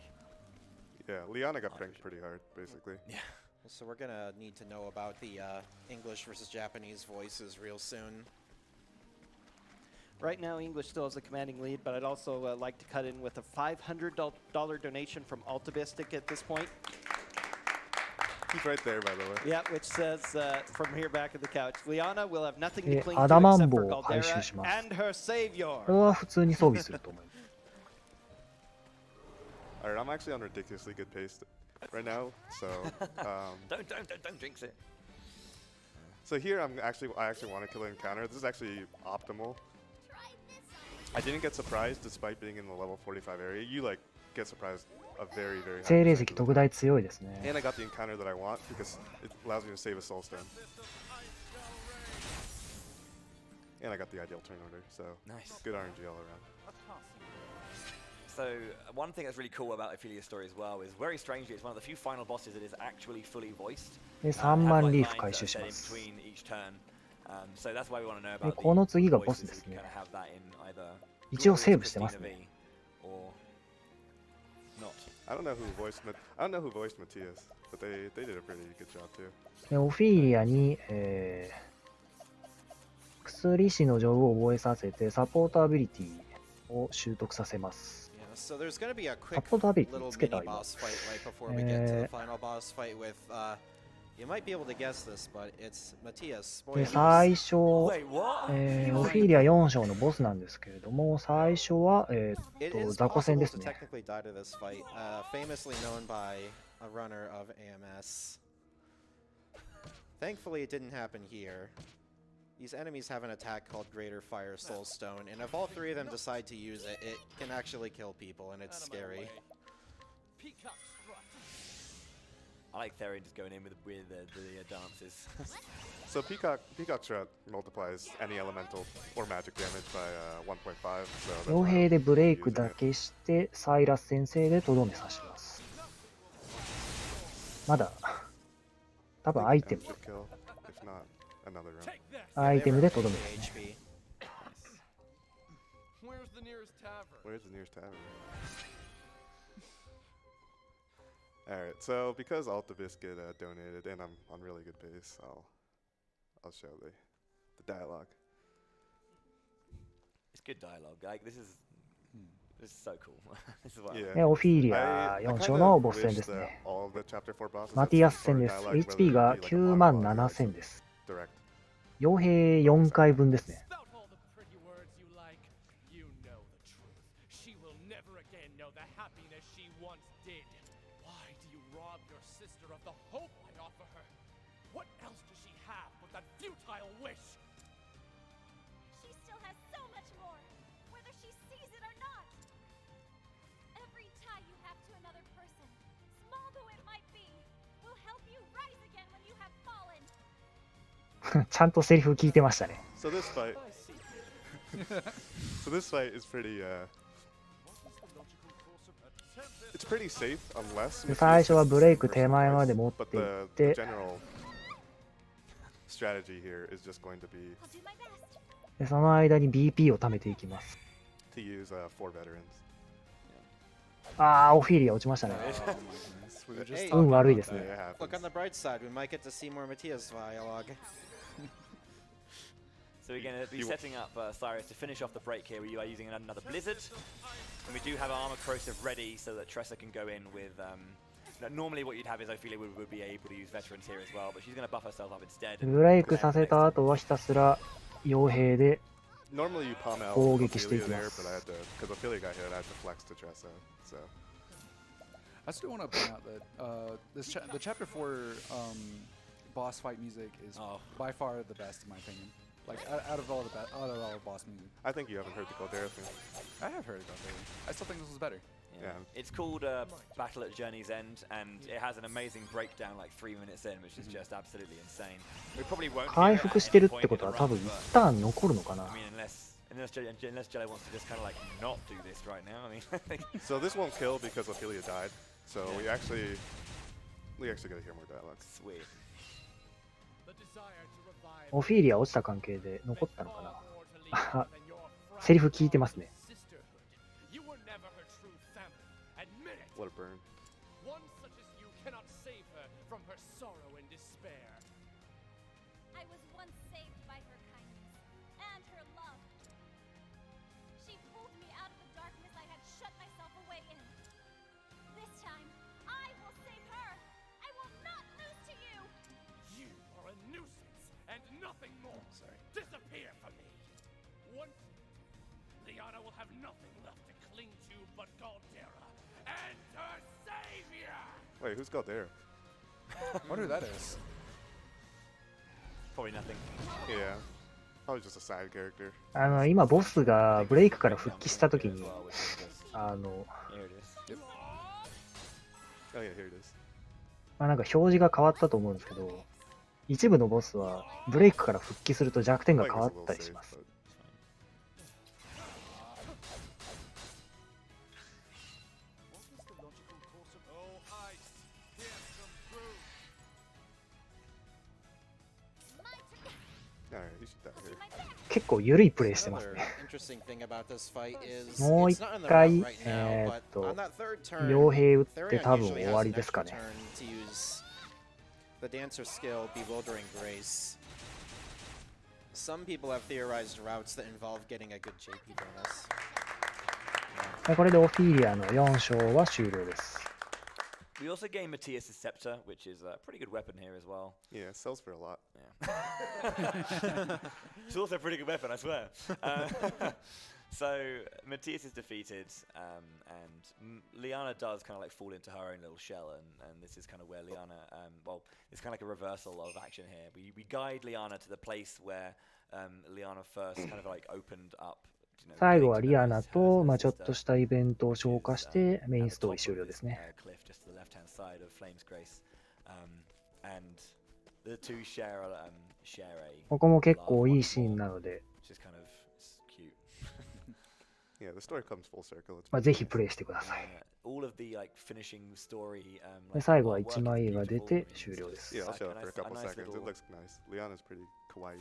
Yeah, Liana got pranked pretty hard, basically. Yeah. So we're gonna need to know about the English versus Japanese voices real soon. Right now, English still has a commanding lead, but I'd also like to cut in with a $500 donation from Altabistic at this point. He's right there, by the way. Yeah, which says from here back at the couch, Liana will have nothing to で cling to アダマン except ボ for を回収 Galdera します。 and her savior. これは普通に装備すると思います。Alright, I'm actually on ridiculously good pace right now, so Don't jinx it. so here I actually want to kill an encounter. This is actually optimal. I didn't get surprised despite being in the level 45 area. You like get surprised a very high 精霊石 percentage. 特大強いですね。 And I got the encounter that I want because it allows me to save a soul stone. And I got the ideal turn order, so Nice. good RNG all around. So one thing that's really cool about Ophelia's story as well is very strangely it's one of the few final bosses that is actually fully voiced. で It 3 has, 万 like, リーフ lines 回 that 収 are し said ま in す。 between each turn. So that's why we want to know で about この the 次がボス voices で so す we ね can have that in either 一応セー Glorious ブしてます Christina ね。 V or not. I don't know who voiced Matthias, but they did a pretty good job too. でオフィーリアに、薬師の女王を覚えさせてサポートアビリティを習得させます。 Yeah, so there's going to be a サ quick ポートアビリティ little つけ mini た今。 boss fight right before we get to the final boss fight with. You might be able to guess this, but it's Matthias. で Spoilers. 最初、Wait, what? オフィーリア4章のボスなんですけれども、最初は、 It is 雑魚戦 possible です to ね。 technically die to this fight, famously known by a runner of AMS. Thankfully, it didn't happen here. These enemies have an attack called Greater Fire Soul Stone, and if all three of them decide to use it, it can actually kill people, and it's scary. I like Therian just going in with the dances. So Peacock Strut multiplies any elemental or magic damage by 1.5. So 傭兵でブレイクだけしてサイラス先生でとどめ刺します。まだ多分アイテム should kill. If not, another round. アイテムでとどめですね。 HP. Where's the nearest tavern? Alright, so because Altavis get donated and I'm on really good pace, I'll show the dialogue. It's good dialogue. Like this is so cool. This is what I Yeah. でオフィーリア I 4 kind 章の of ボス戦 wish です that ね。 all the chapter 4 bosses マ had ティア some ス戦 sort で of す。dialogue, whether HP it が be like a 9万 monologue or 7000です。 direct. 傭兵4回分ですね。 Spout all the pretty words you like. You know the truth. She will never again know the happiness she once did. Why do you rob your sister of the hope I offer her? What else does she have but that futile wish? She still has so much more, whether she sees it or not. Every tie you have to another person, small though it might be, will help you rise again when you have fallen. ちゃんとセリフ聞いてましたね。 So this fight is pretty it's pretty safe unless で最初はブレイク手前まで持って but いっ the て、 general strategy here is just going to be I'll do my best. でその間に BP を貯めていきます。 to use 4 veterans. あー、オフィーリア落ちましたね。 We were just Hey,運 talking 悪い about です that. ね。 It Look, on the happens. bright side, we might get to see more Matthias dialogue. So we're going to be You- setting up Cyrus to finish off the break here. We are using another Blizzard. And we do have Armor Corrosive ready so that Tressa can go in with... normally what you'd have is Ophelia would be able to use veterans here as well, but she's going to buff herself up instead. ブレイクさせた後はひたすら傭兵で Normally you palm out 攻撃してい Ophelia きま there, す。 but I had to because Ophelia got hit. I had to flex to Tressa. So I still want to point out that the chapter 4 boss fight music is by far the best in my opinion. Like out of all boss music, I think you haven't heard the Galdera thing. I have heard about that. I still think this was better. Yeah. It's called Battle at Journey's End, and it has an amazing breakdown like 3 minutes in, which is just absolutely insane. We probably won't hear 回 it 復 at してる any って point こ in と the は多分 run, 一 but 旦残るのかな。 I mean, unless Jelly wants to just kind of like not do this right now. I mean, So this won't kill because Ophelia died. So we actually gotta hear more dialogue. sweet. The desire to revive オフィーリア落ちた関係で残ったのか far な。 more to leave あ than your friend セリフ聞いてますね。 sisterhood. You were never her true family. Admit it. What a burn. One such as you cannot save her from her sorrow and despair. I was once saved by her kindness and her love. She pulled me out of the darkness I had shut myself away in. This time, I will save her. I will not lose to have nothing left to cling to but Galdera and her savior! Wait, who's Galdera? I wonder who that is. Probably nothing. Yeah. Probably just a side character. 今ボスがブレイクから復帰したときに、Well, which is just- あの、 Here it is. Oh yeah, here it is. なんか表示が変わったと思うんですけど、一部のボスはブレイクから復帰すると弱点が Like 変わ it's a ったり little し safe, ます。 but Oh, ice, here's some proof. alright, you should die here. 結構緩いプレイしてます Another ね。 interesting thing about this fight is もう it's 一 not in the 回 route right now, but on that third turn, 傭兵打って Therion 多分 usually 終 has わ an りですか extra ね。 turn to use the dancer skill, Bewildering Grace. Some people have theorized routes that involve getting a good JP bonus. これでオフィリアの4章は終了です。 We also gain Matthias' Scepter, which is a pretty good weapon here as well. Yeah, it sells for a lot. Yeah. It's also a pretty good weapon, I swear. So Matthias is defeated, and Liana does kind of like fall into her own little shell, and this is kind of where Liana, well, it's kind of like a reversal of action here. We guide Liana to the place where Liana first kind of like opened up. 最後はリアナと、ちょっとしたイベントを消化してメインストーリー終了ですね。ここも結構いいシーンなので、ぜひプレイしてください。で最後は1枚絵が出て終了です。Yeah, I'll show it for a couple seconds. It looks nice. Liana's pretty kawaii.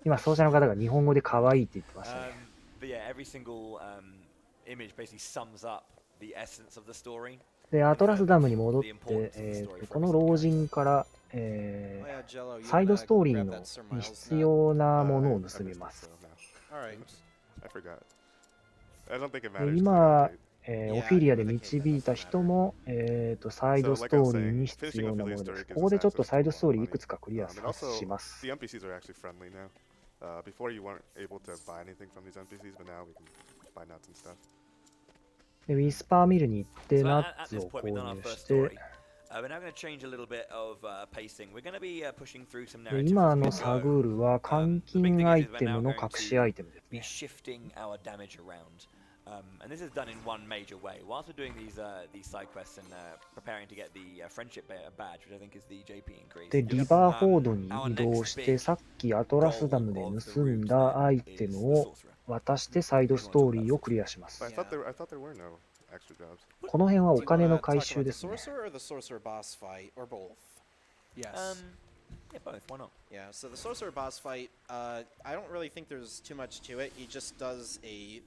今、奏者の方が日本語で可愛いって言ってましたね。But yeah, every single image basically sums up the essence of the story. で、アトラスダムに戻って、この老人から、サイドストーリーのに必要なものを盗みます。 Alright. I forgot. I don't think it で matters. 今、オフィリアで導いた人も、サイドストーリーに必要なものです。ここでちょっとサイドストーリーいくつかクリアします。 The NPCs are actually friendly now. Before you weren't able to buy anything from these NPCs, but now we can buy nuts and stuff. でウィスパーミルに行ってナッツを購入して、で今のサグールは換金アイテムの隠しアイテムですね。And this is done in one major way. Whilst we're doing these side quests and preparing to get the friendship badge, which I think is the JP increase. で、リバーホードに移動して、さっきアトラスダムで盗んだアイテムを渡してサイドストーリーをクリアします。 I thought there were no extra jobs. この辺はお金の回収ですね。 Sorcerer or the sorcerer boss fight, or both? Yes. Yeah, both. Why not? Yeah, so the sorcerer boss fight, I don't really think there's too much to it. He just does a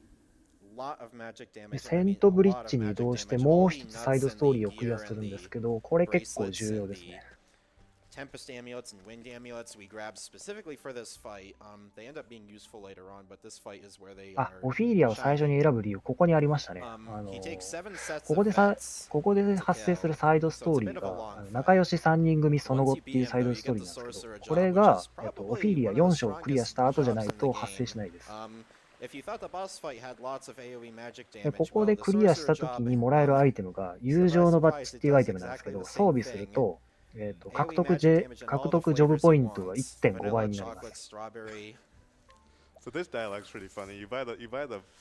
lot of magic damage. セントブリッジに移動してもう一つサイドストーリーをクリアするんですけど、これ結構重要ですね。 Tempest amulets and wind amulets we grabbed specifically for this fight. They end up being useful later on, but this fight is where they あ、 are オフィリアを最初に選ぶ理由、ここにありましたね。he takes 7 sets ここ of でさ bets. ここで発生するサイドストーリーが仲良し3人組その後っていうサイドストーリーなんですけど、これが、オフィリア4章をクリアした後じゃないと発生しないです。 If you thought the boss fight had lots of AoE magic で damage, ここでクリアした時にもらえるアイテムが友情のバッジっていうアイテムなんですけど、装備すると、獲得ジョブポイントが 1.5 倍になります。 So this dialogue's pretty funny. You buy the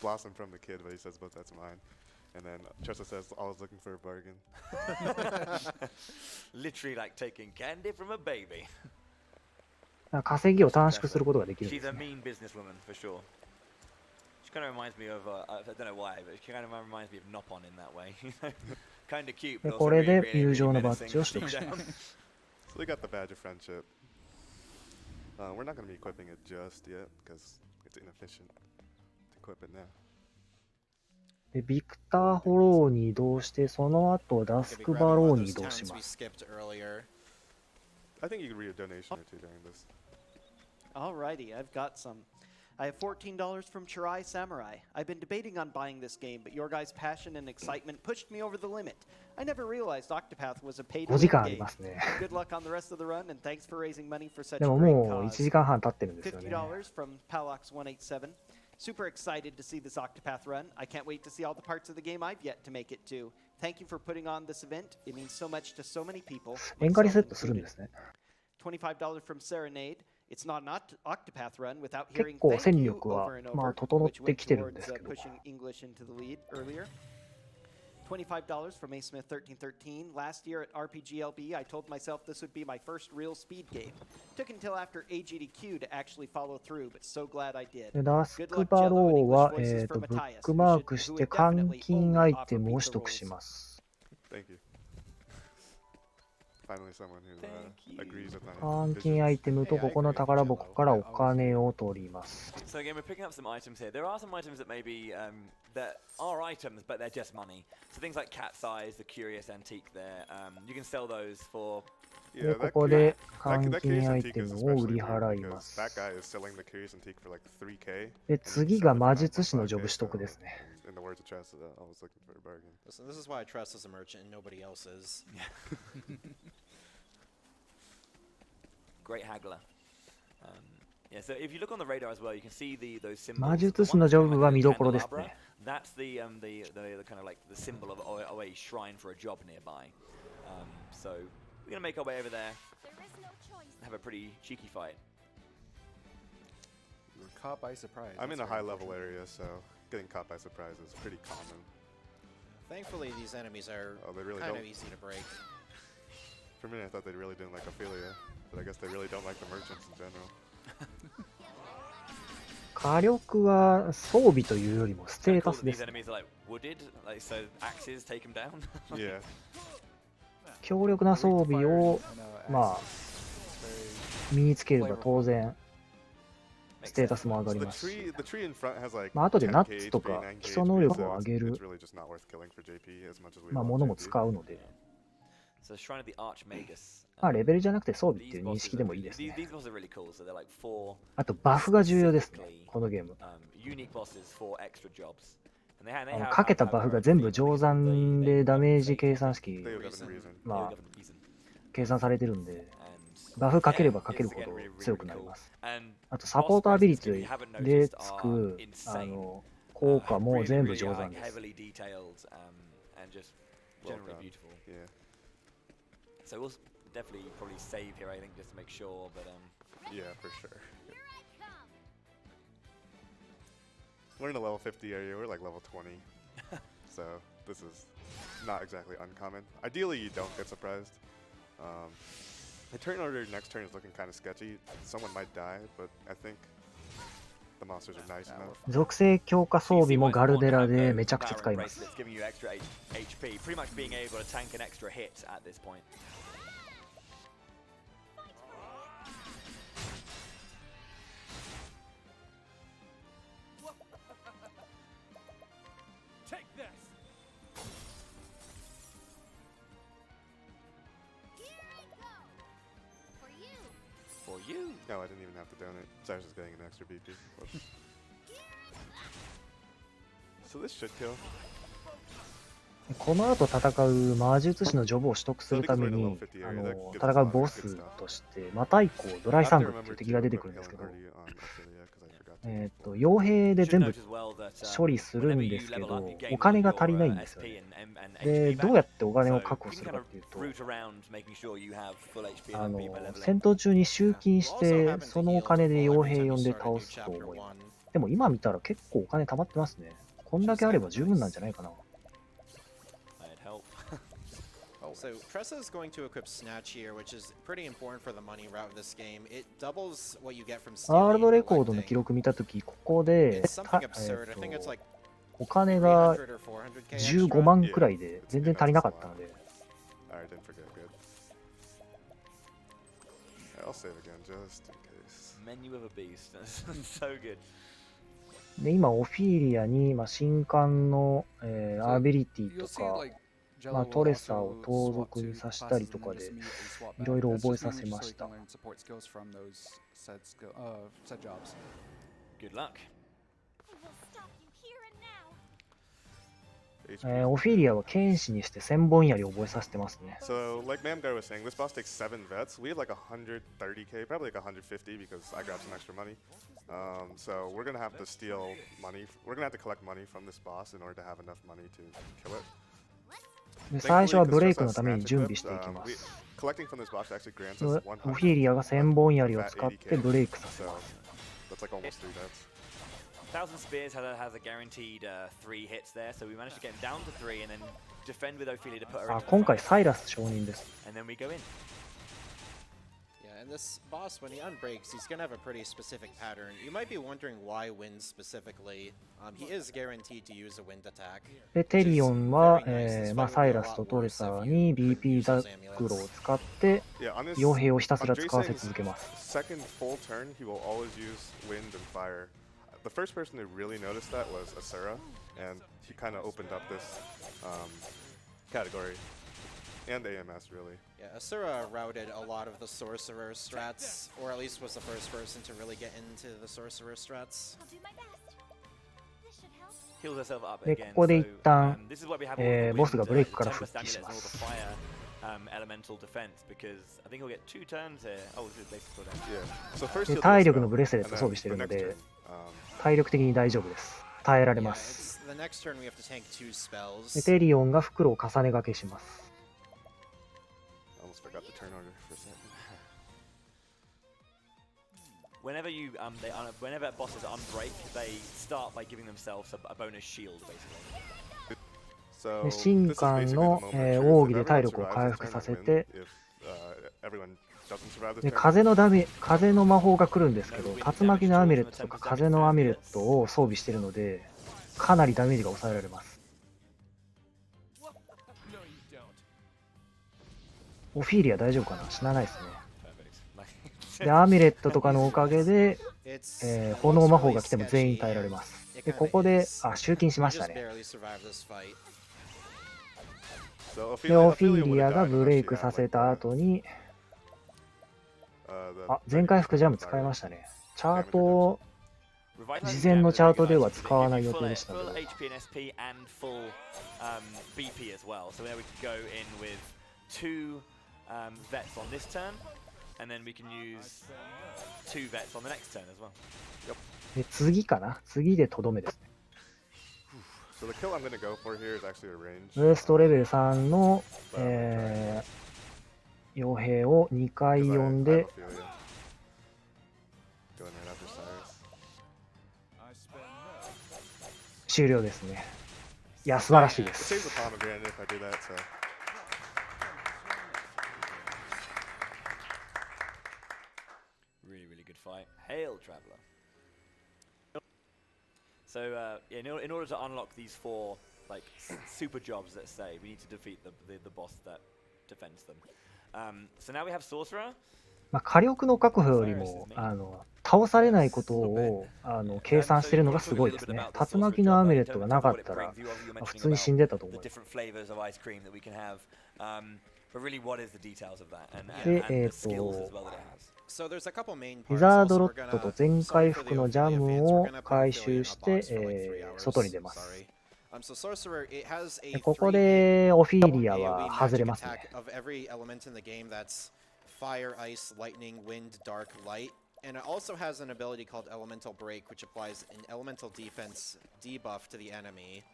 blossom from the kid, but he says, "But that's mine." And then Tressa says, "Always looking for a bargain." Literally like taking candy from a baby. 稼ぎを短縮することができるんで She's す a ね。 mean businesswoman for sure. She kind of reminds me of I don't know why, but she kind of reminds me of Nopon in that way. Kind of cute, で but こ also れ really, で really, 友情 really のバッ menacing. ジを取得します。 So they got the badge of friendship. We're not going to be equipping it just yet because it's inefficient to equip it now. でビクターホローに移動して、その後ダスクバローに移動します。 I think you could read a donation or two during this. Alrighty, I've got some. I have $14 from Chirai Samurai. I've been debating on buying this game, but your guys' passion and excitement pushed me over the limit. I never realized Octopath was a 5 pay-to-win 時間あり game. ますね。 Good luck on the rest of the run, and thanks for raising money for such で a も great もう1 cause. 時間半経ってるんですよね。 $50 from Palox187. Super excited to see this Octopath run. I can't wait to see all the parts of the game I've yet to make it to. Thank you for putting on this event. It means so much to so many people. 円狩りセッ myself トするん included. ですね。 $25 from Serenade. It's not an Octopath run without 結 hearing 構 thank 戦 you 力は over and まあ over, 整っ which て went きてるん towards ですけど、 pushing English into the lead earlier. $25 from A Smith 1313. Last year at RPGLB, I told myself this would be my first real speed game. Took until after AGDQ to actually follow through, but so glad I did. でラス Good ク luck, バロ Jello, ー and は、 English voices ブ for ッ Matthias, ク who マー should, クし who て would 換 definitely 金 only アイ offer テムを pizza 取得 rolls. します。 Thank you. Finally, someone who Thank you. agrees with my 換金ア visions. イテムと Hey, I ここの agree with 宝 Jello. 箱からお金を取ります。 So again, we're picking up some items here. There are some items that maybe that are items, but they're just money. So things like cat's eyes, the curious antique there. You can sell those for. で Yeah, こ that こ curious, で that, 換 that 金 curious アイ antique テ is ムを売 especially り weird 払い because ます。 that guy is selling the curious antique for like 3K. で and 次 you が sell it 魔 for 術師の 9.5K, ジョブ取得 so ですね。 in the words of Tress, I was looking for a bargain. Listen, this is why I trust as a merchant and nobody else is. Great haggler. Yeah, so if you look on the radar as well, you can see those symbols. 魔 The 術 one 師の that's ジョ kind ブ of が like 見 the どころです candelabra. ね。 That's the kind of like the symbol of a shrine for a job nearby. So we're gonna make our way over there, There is no choice. have a pretty cheeky fight. You were caught by surprise. I'm in That's a very high level unfortunate. area, so getting caught by surprise is pretty common. Thankfully, these enemies are Oh, they really kind of don't. easy to break. For a minute, I thought they really didn't like Ophelia, but I guess they really don't like the merchants in general. 火力は装備というよりもステ Kinda ータ cool ス that で these すね。 enemies are like wooded, like so axes take them down. Yeah. 強力な装備を まあ身につければ当然ステータスも上が So り the ますし、 tree, the tree in front has like まあ後でナッ 10k ツと HP, か 9k 基礎能力 HP, を so 上げ it's る really just not worth killing for JP as much as we まあ want ものも JP. 使うので、 So Shrine of the Archmagus. まあレベルじゃなくて装備ってい These う認 bosses 識 are でもいい really, です these, ね。 these bosses are really cool. So they're like 4あとバフが重要ですね、このゲーム。 unique bosses for extra jobs. And they あの have かけたバフが全部乗算でダメージ計算式 They have a reason. まあ計算されてるんで、バフかければかけるほど強くなります。あとサポートアビリティでつく効果も全部乗算です。 Heavily detailed and just Well generally done. beautiful. Yeah. So we'll definitely probably save here, I think, just to make sure. But Yeah, for sure. Here I come. We're in a level 50 area. We're like level 20. So this is not exactly uncommon. Ideally, you don't get surprised. The turn order next turn is looking kind of sketchy. Someone might die, but I think the monsters are nice enough. 属性強化装備もガルデラでめちゃくちゃ使います。 It's giving you extra HP, pretty much being able to tank an extra hit at this point. Take this! Here I go. For you. For you. No, I didn't even have to donate. Cyrus is getting an extra BP. Whoops. So this should kill. この後戦う魔術師のジョブを取得するために戦うボスとしてまた以降ドライサンドっていう敵が出てくるんですけど、傭兵で全部処理するんですけどお金が足りないんですよね。でどうやってお金を確保するかっていうと戦闘中に集金してそのお金で傭兵呼んで倒すと思います。でも今見たら結構お金貯まってますね。こんだけあれば十分なんじゃないかな。So Tressa is going to equip Snatch here, which is pretty important for the money route of this game. It doubles what you get from ワール stealing ド and レコードの記 collecting. 録見たとき、ここで It's something absurd. I think it's like お金が 300 or 400k 15 extra. 万くらいで全然足りなかったので、 Alright, didn't forget. Good. I'll save again just in case. Menu of a beast. So good. で今、オフィーリアに、新刊の、アビリティ You'll と see か、 like まあ Jello ト will レサを also 盗 swap 賊 to にさせたり classes と and か then で just immediately swap い back. ろいろ That's 覚え just させ mainly ま just so し you た can。learn support skills from those said jobs. Good luck. I will stop you here and now. HP. オフィリアは剣士にして千本槍を覚えさせてますね。 So, like Mamgar was saying, this boss takes 7 vets. We have like 130k, probably like 150 because I grabbed some extra money. So we're gonna have to steal money. We're gonna have to collect money from this boss in order to have enough money to kill it. で最初は Thankfully, ブレイ because クの Tressa ため has に stats 準備 equipped, していきま we, す。 collecting from this boss actually grants で us オフィリアが千本槍を使って 180k. ブレイクさせ So ます。 that's like almost 3 vets. Thousand Spears has a guaranteed 3 hits there, so we managed to get him down to 3 and then defend with Ophelia to put her あ、 into 今回 fight. サイラス承認です。 And then we go in. Yeah, and this boss, when he unbreaks, he's gonna have a pretty specific pattern. You might be wondering why wind specifically. He is guaranteed to use a wind attack. で、テリオンは、サイラスとトレサーに BP ザクロを使って、 Yeah, on this 傭兵をひたす on ら使わせ Jason's 続けます。 second full turn, he will always use wind and fire. The first person to really notice that was Asura, and he kind of opened up this category. And AMS, really. Yeah, Asura routed a lot of the sorcerer strats, or at least was the first person to really get into the sorcerer strats. I'll do my best. This should help. Heals herself up で、 again. ここで一旦 this is why we have all the ボスが wind, ブレイクから tempest 復帰し amulets ま and all the す。 fire elemental defense because I think he'll get 2 turns here. Oh, this is basically down. Yeah. So first で、 he'll do 体 this 力の spell, ブレスレッ and ト then 装備して the るの next で turn,、体力的に大丈夫です。耐えられ Yeah, ます。 it's the next turn we have to tank 2で、 spells. テリオンが袋を重ね掛けします。 I almost forgot the turn order for a second. Whenever whenever bosses unbreak, they start by giving themselves a bonus shield, basically. So で、 this 神 is 官 basically の the moment of truth. 奥 If 義で everyone 体力を survives 回 this 復 turn さ and せ win, て、 if everyone doesn't survive this で、 turn, 風の魔法が来るんですけど、竜巻のアミュレットとか風のアミュレットを装備しているので、かなりダメージが抑えられます。 No, you don't. オフィリア大丈夫かな？死なないですね。 Perfect. で、アミュレットとかのおかげで、 It's 炎魔 looks 法 really が来ても全員 sketchy, 耐えられ and ます。 it で、 kinda ここで、 is. 集金し We ました just ね。 barely survived this fight. so で、オフ Ophelia ィ would リア have が died ブ unless レ she イク had させ like た the, 後に、 the あ、全回復ジャム 30% 使いました damage ね。チャー reduction. ト、 Revitalizing 事前の Jam is チャー a ト really で good は item 使わない because 予 they 定 give で you した full けど、 HP and SP and full BP as well. So now we can go in with 2 vets on this turn, and then we can use 2 vets on the next turn as well. で、次かな？次でとどめですね。 So the kill I'm going to go for here is actually a range. ウエストレベル3の、傭兵を2回 Because 呼ん I で have Ophelia. Going right after Cyrus. 終了ですね。いや、素晴らしいで It す。 saves the pomegranate if I do that, so. Really, really good fight. Hail, Traveler. So, yeah, in order to unlock these 4 like super jobs, let's say, we need to defeat the boss that defends them. So now we have Sorcerer. まあ、火力の確保よりも倒されないことを計算しているのがすごいですね。竜巻のアミュレットがなかったら、普通に死んでたと思います。 different flavors of ice cream that we can have. But really, what is the details of that and で、 the skills as well that it has? So there's a couple main リ parts. ザード Also, ロ we're ットと gonna 全 sorry 回 for the 復のジャ Ophelia ム fans. を We're gonna put 回 Ophelia 収 in し a て、 box for like 3 hours. 外に出ます。 Sorry. So Sorcerer, it has a でここ 3 でオフィリア AoE は外れ magic ますね。 attack of every element in the game that's fire, ice, lightning, wind, dark, light. And it also has an ability called Elemental Break, which applies an elemental defense debuff to the enemy.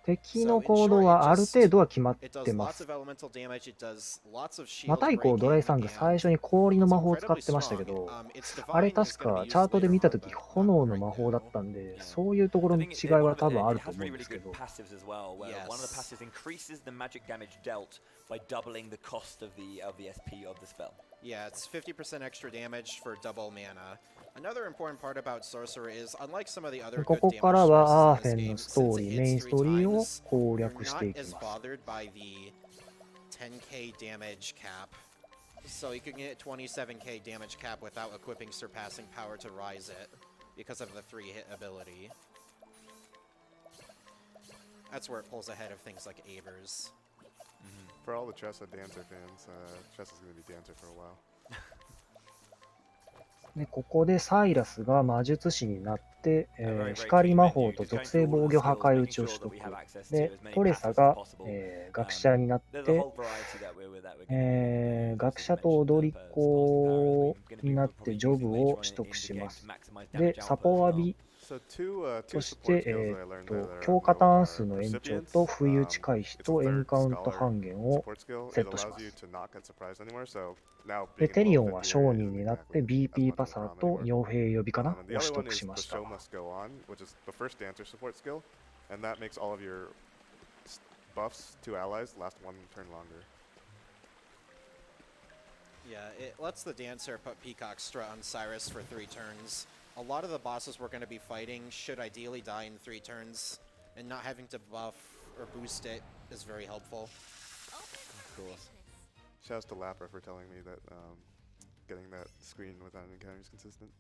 敵の行動はある程度は決まっ It does てま lots す。 of elemental damage, it does lots of shield また以降、ドライサング最初に氷の魔法を使ってましたけど、あれ確かチャートで見たとき炎の魔法だったんで、そういうところの違いは多分あると思うんですけど。 passives as well, where one of the passives increases the magic damage dealt by doubling the cost of the SP of the spell. Yeah, it's 50% extra damage for double mana. Another important part about Sorcerer is, unlike some of the other こ good こ damage からはアー sources フ in ェン this の game, ストー since リ it ー、メイン hits ス 3 トーリーを times, 攻 you're 略して not いき as ます。 bothered by the 10k damage cap. So you can get 27k damage cap without equipping Surpassing Power to rise it, because of the 3-hit ability. That's where it pulls ahead of things like Aver's. For all the Tressa Dancer fans, Tressa's going to be Dancer for a while. でここでサイラスが魔術師になっ、光魔法と属性防御破壊打ちを取得。で、トレサが、学者になって、学者と踊り子になってジョブを取得します。で、サポワビそして、強化ターン数の延長と不意打ち回避とエンカウント半減をセットします。で、テリオンは商人になって BP パサーと傭兵呼びかなを取得しました。Yeah, it lets the dancer put Peacock Strut on Cyrus for 3 turns. A lot of the bosses we're going to be fighting should ideally die in 3 turns, and not having to buff or boost it is very helpful. Of course. Shouts to Lapra for telling me that getting that screen without an encounter is consistent.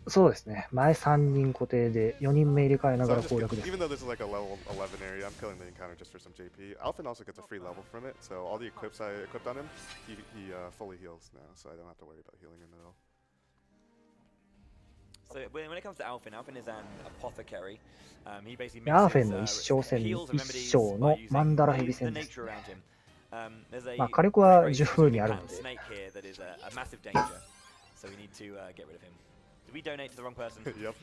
そうですね。前3人固定で4人目入れ替えながら攻略です。Even though this is like a level 11 area, I'm killing the encounter just for some JP. Alphen also gets a free level from it, so all the equips I equipped on him, he fully heals now, so I don't have to worry about healing him at all. So when it comes to Alphen, Alphen is an apothecary. He basically アーフェンの一生戦、一生のマンダラヘビ戦です、ね。まあ火力は十分にあるので。So we need to get rid of him. Did we donate to the wrong person? Yep.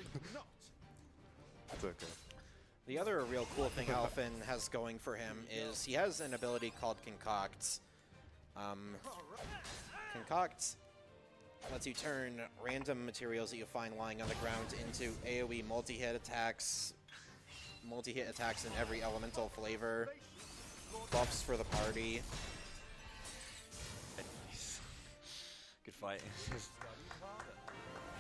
It's okay. The other real cool thing Alphen has going for him is he has an ability called Concoct. Concoct lets you turn random materials that you find lying on the ground into AoE multi-hit attacks in every elemental flavor, buffs for the party. Good fight.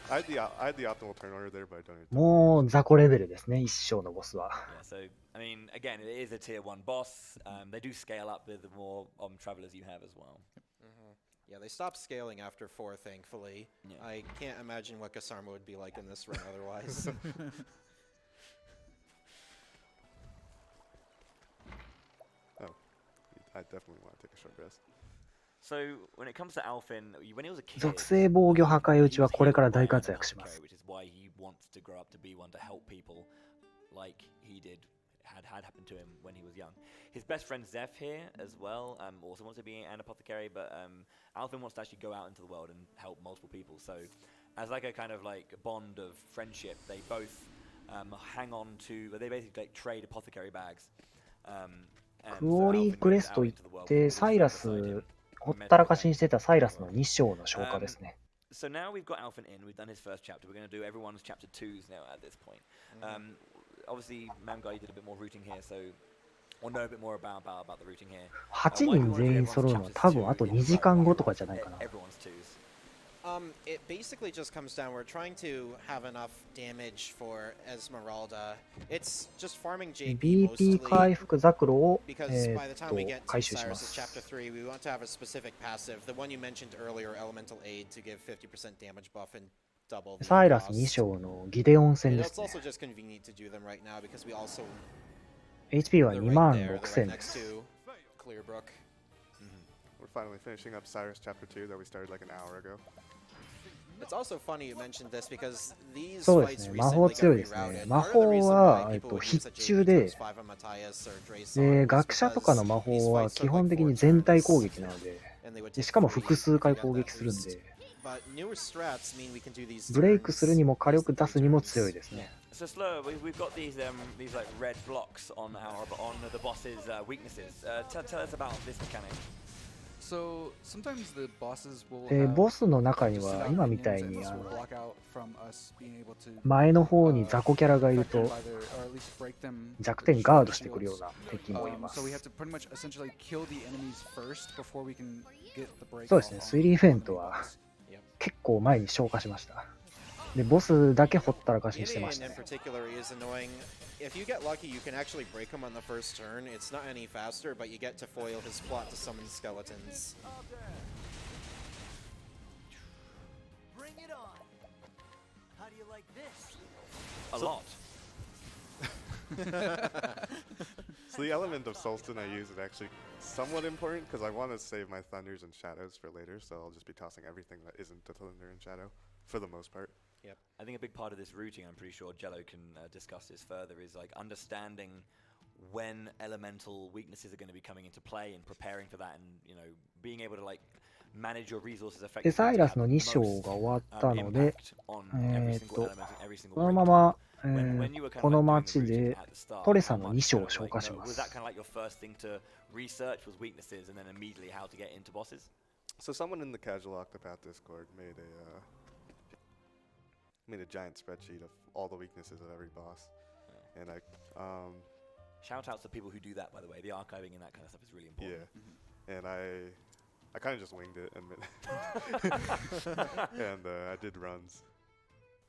I had the optimal turn order there, but I don't. もう雑魚レベルですね、一生のボスは。Yeah, so I mean, again, it is a tier 1 boss. They do scale up with the more travelers you have as well. Yeah, they stopped scaling after 4, thankfully. Yeah. I can't imagine what Gasarma would be like in this run otherwise. Oh, I definitely want to take a short rest. So when it comes to Alphen, when he was a kid, 属性防御破壊打ちはこれから大活躍します。which is why he wants to grow up to be one to help people like he did had happened to him when he was young. His best friend Zeph here as well also wants to be an apothecary, but Alphen wants to actually go out into the world and help multiple people. So as like a kind of like bond of friendship, they both hang on to, they basically like trade apothecary bags. クオリークレスといってサイラスほったらかしにしてたサイラスの2章の消化ですね。So now we've got Alphen in, we've done his first chapter, we're going to do everyone's chapter 2s now at this point. Obviously, Mamguy did a bit more routing here, so we'll know a bit more about the routing here. 8人全員揃うのは多分あと2時間後とかじゃないかな。Everyone's 2s. It basically just comes down, we're trying to have enough damage for Esmeralda. It's just farming JP mostly, BP 回復ザクロを、because by the time we get to 回収しま Cyrus' す。 chapter 3, we want to have a specific passive, the one you mentioned earlier, Elemental Aid, to give 50% damage buff and double the サイラス cost. 2章のギデオン戦 And で it's すね。 also just convenient to do them right now because we also HP は they're 2 right 万 there, they're 6000 right で next す。 to Clearbrook. We're finally finishing up Cyrus chapter 2 that we started like an hour ago. It's also funny you mentioned this because these そうで fights すね、魔法 recently 強い got ですね。 rerouted. 魔 Part of the 法 reason は、 why people would use 必 such 中 JP で、 towards Five on Matthias or Drason で is 学者とかの because 魔 these 法は fights 基 took 本 like 的に 4全体 turns 攻撃なので、 and they would で take しかも 3複数回 to get 攻 that 撃するん boost. で、 But newer strats mean we can do these ブレイクする turns にも火 as 力 the 出すにも turns. 強いですね。 So Slur, we've got these like red blocks on the boss's weaknesses. Tell us about this mechanic. So sometimes the bosses will で、 have ボスの中に just は sit 今 out み minions たい and に this will block out from us being able to 前の方に雑魚キャラがいる affect と them by their, or at least break them 弱 with 点ガード shields. してくるような敵もいま So we have す。 to pretty much essentially kill the enemies first before we can get the break そうですね、 off 推理フェント on the は boss. 結構前に消化しました。で、ボスだけほったらかしにしてまし Gideon た in ね。 particular is annoying. If you get lucky, you can actually break him on the first turn. It's not any faster, but you get to foil his plot to summon skeletons. Bring it on. How do you like this? A lot. So the element of Solstin I use is actually somewhat important because I want to save my Thunders and Shadows for later, so I'll just be tossing everything that isn't the Thunder and Shadow for the most part. Yep. I think a big part of this routing, I'm pretty sure Jello can discuss this further, is like understanding when elemental weaknesses are going to be coming into play and preparing for that, and being able to like manage your resources で、 effectively サイ to ラス have の the 2章 most が終わったので、 impact on every single element and every そ single のま breakdown. ま、 When you were kind こ of の like doing the 町 routing で at the start, トレ how サの much 2章 kind を of 消 like 化しま was that す。 kind of like your first thing to research was weaknesses and then immediately how to get into bosses? So someone in the casual Octopath Discord made a giant spreadsheet of all the weaknesses of every boss, and Shout outs to people who do that, by the way. The archiving and that kind of stuff is really important. yeah, and I kind of just winged it and and I did runs,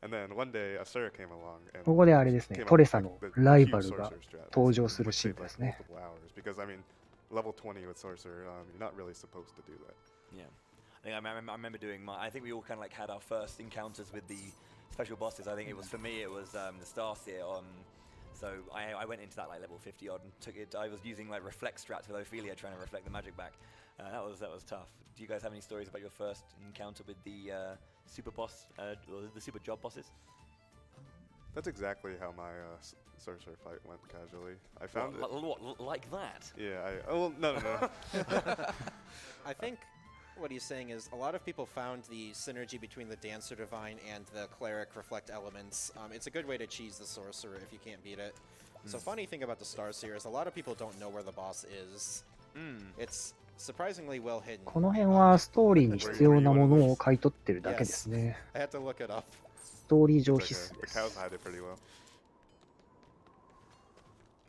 and then one day Asura came along and ここであれですね、 came ト up レ with サ like の the ライ huge バルが sorcerer strat, 登場する which シーン take で like すね。 multiple hours because I mean level 20 with sorcerer, you're not really supposed to do that. Yeah. I remember doing I think we all kind of like had our first encounters with the special bosses. I think it was, for me, it was the Starseer on. So I went into that like level 50 odd and took it. I was using like reflex strats with Ophelia trying to reflect the magic back. That was tough. Do you guys have any stories about your first encounter with the super boss or the super job bosses? That's exactly how my sorcerer fight went casually. I found it. What, like that? Yeah. No. I think what he's saying is a lot of people found the synergy between the Dancer Divine and the Cleric Reflect elements. It's a good way to cheese the Sorcerer if you can't beat it. So funny thing about the Starseer is a lot of people don't know where the boss is. It's surprisingly well hidden. この辺はストーリーに必要なものを買い取ってるだけですね。 I had to look it up. ストーリー上 It's 必 okay. 須で The す。 cows hide it pretty well.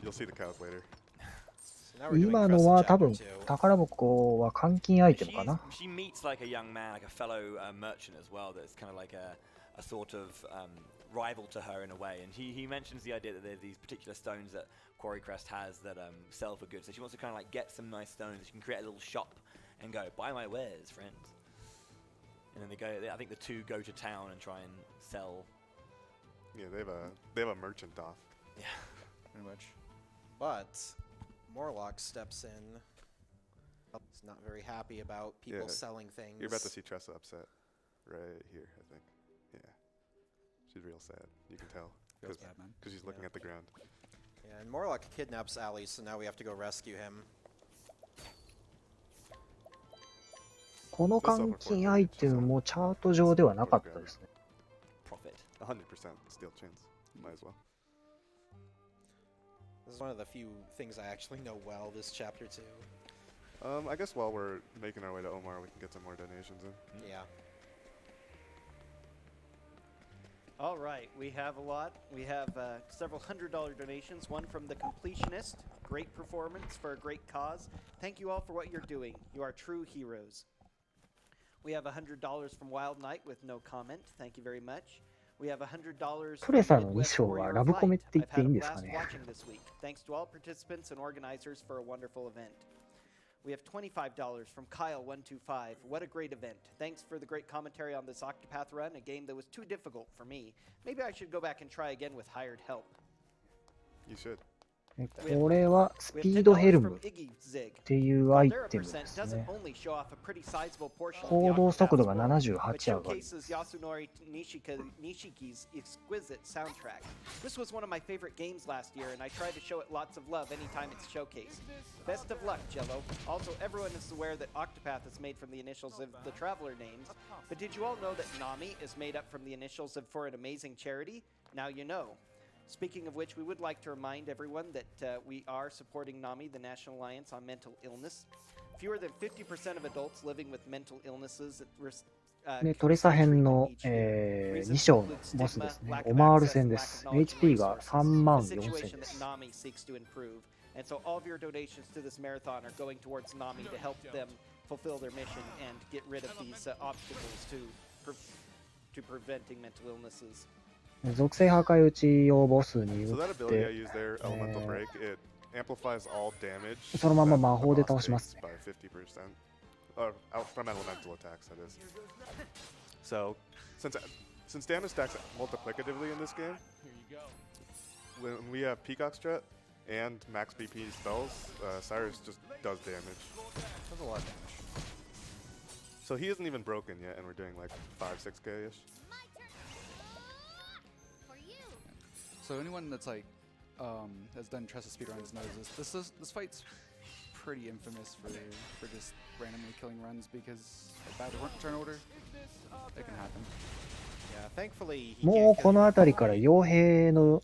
You'll see the cows later. So now we're doing 今 Crescent のは多 Chapter 分 2. 宝箱は換金アイテムかな。 She meets like a young man, like a fellow merchant as well. That's kind of like a sort of rival to her in a way. And he mentions the idea that there are these particular stones that Quarry Crest has that sell for good. So she wants to kind of like get some nice stones. She can create a little shop and go, buy my wares, friends. And then they go. I think the two go to town and try and sell. Yeah, they have a merchant off. Yeah, Pretty much. But Morlock steps in. He's not very happy about people Yeah. selling things. You're about to see Tressa upset right here, I think. Yeah. She's real sad. You can tell. Feels bad, man. Because she's looking Yeah. at the ground. Yeah, and Morlock kidnaps Ali, so now we have to go rescue him. この換金アイテムもチャート上ではなかったですね。 profit. 100% steal chance. Might as well. This is one of the few things I actually know well, this chapter 2. I guess while we're making our way to Omar, we can get some more donations in. Yeah. All right, we have a lot. We have several $100 donations. One from the Completionist. Great performance for a great cause. Thank you all for what you're doing. You are true heroes. We have $100 from Wild Knight with no comment. Thank you very much. We have $100 トレサ from の2 Midwest 章は Warrior ラ of ブコメ Light. って言っ I've ていい had ん a ですか blast ね。 watching this week. Thanks to all participants and organizers for a wonderful event. We have $25 from Kyle125. What a great event. Thanks for the great commentary on this Octopath run, a game that was too difficult for me. Maybe I should go back and try again with hired help. You should. これはス We ピ have ードヘル $10ム from っ Iggy Zig. ていうアイ Galdera テムで percent す doesn't ね。 only show off a pretty sizable portion of the 行動速度 Octopath が score, 78 but 上がる。 showcases Yasunori Nishiki's exquisite soundtrack. This was one of my favorite games last year, and I try to show it lots of love anytime it's showcased. Best of luck, Jello. Also, everyone is aware that Octopath is made from the initials of the Traveler names, but did you all know that Nami is made up from the initials of For an Amazing Charity? Now you know. Speaking of which, we would like to remind everyone that we are supporting NAMI, the National Alliance on Mental Illness. Fewer than 50% of adults living with mental illnesses at risk. で、トレサ編の、2章のボスですね。オマール戦です。HP が34000です。 NAMI seeks to improve. And so all of your donations to this marathon are going towards NAMI to help them fulfill their mission and get rid of these obstacles to preventing mental illnesses. 属性破壊打ちをボスに So 打 that っ ability I て、 use there, Elemental Break, it amplifies all damage そのまま that 魔 the 法で boss 倒しますね。 takes by 50%. Out from elemental attacks, that is. So, since damage stacks multiplicatively in this game, when we have Peacock Strut and max BP spells, Cyrus just does damage. That's a lot of damage. So he isn't even broken yet, and we're doing like 5-6k ish. So anyone that's like has done Tressa speedruns knows this fight's pretty infamous for just randomly killing runs because of bad turn order. It can happen. Yeah, thankfully he もう can't こ kill の you 辺りから properly. 傭兵の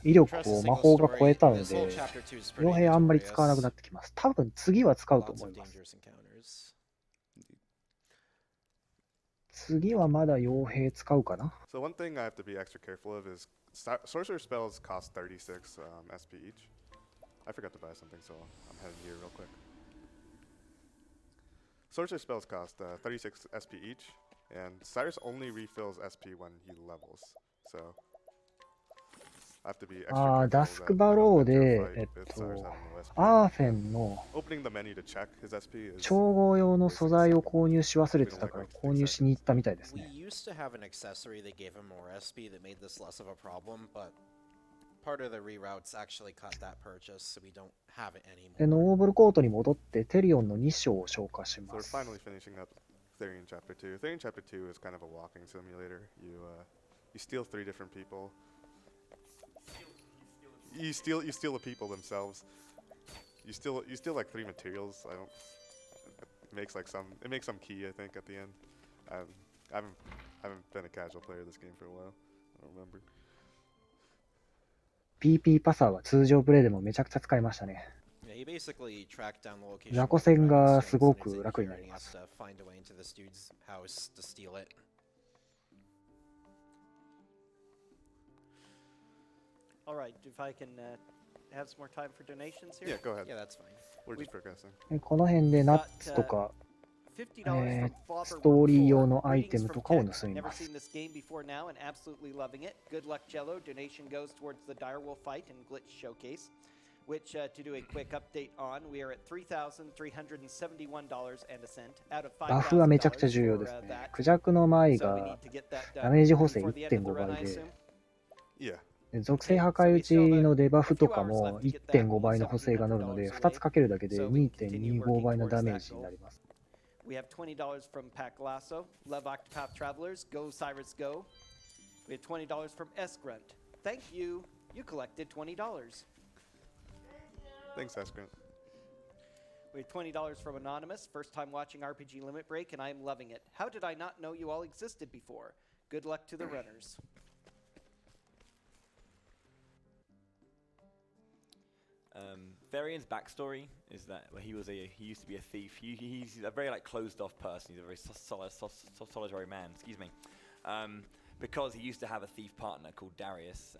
威力 Tressa を single 魔法が超え story, たの this whole で、 chapter 2 is 傭 pretty 兵あんまり使わなく notorious. なってきます。多分次は使うと Lots 思 of います。 dangerous encounters. 次はまだ傭兵使うかな。 So one thing I have to be extra careful of is sorcerer spells cost 36 SP each. I forgot to buy something, so I'm heading here real quick. Sorcerer spells cost 36 SP each, and Cyrus only refills SP when he levels. So I have to be extra ああ、 careful ダス that ク I バ don't ロー enter a で、 fight with Cyrus having low SP. アーフェンの Opening the menu to check his SP is 調合用の素材を購入し忘れてたから購入しに行ったみたいです We ね。 used to have an accessory that gave him more SP that made this less of a problem, but part of the reroutes actually cut that purchase, so we don't have it で、 anymore. ノーブルコートに戻ってテリオンの2章を消化し So ま we're す。 finally finishing up Therian Chapter 2. Therian Chapter 2 is kind of a walking simulator. You steal 3 different people. You steal the people themselves. You steal like 3 materials. It makes some key, I think, at the end. I haven't been a casual player of this game for a while. I don't remember. PP パサーは通常プレイでもめちゃくちゃ使いましたね。 Yeah, he basically tracked down the location 雑魚 of the 戦が dragonstone す as ご soon as く it 楽に here, な and り he ま has す。 to find a way into this dude's house to steal it. All right, if I can have some more time for donations here. Yeah, go ahead. Yeah, that's fine. We're just progressing. でこの辺でナッツとか、 $50 from Father ストーリー用 Worm の 4. アイテ Greetings ム from とかを Tex. 盗み Never ます。 seen this game before now and absolutely loving it. Good luck, Jello. Donation goes towards the Direwolf fight and Glitch Showcase, which to do a quick update on, we are at $3,371 and a cent out of 5,000バフはめちゃくちゃ重要ですね。クジャクの舞 So we が need to get that ダ done メージ補正 before the end of the 1.5 run, 倍 I で、 assume. Yeah. で属性破壊打ちのデバフとかも 1.5 倍の補正が乗るので、2つかけるだけで 2.25 倍のダメージになります。 We have $20 from Pac Lasso. Love Octopath Travelers. Go Cyrus Go. We have $20 from S Grunt. Thank you. You collected $20. Thanks, Eskrant. We have $20 from Anonymous. First time watching RPG Limit Break, and I am loving it. How did I not know you all existed before? Good luck to the runners. Therian's backstory is that he used to be a thief. He's a very like closed off person. He's a very solitary man. Excuse me. Because he used to have a thief partner called Darius,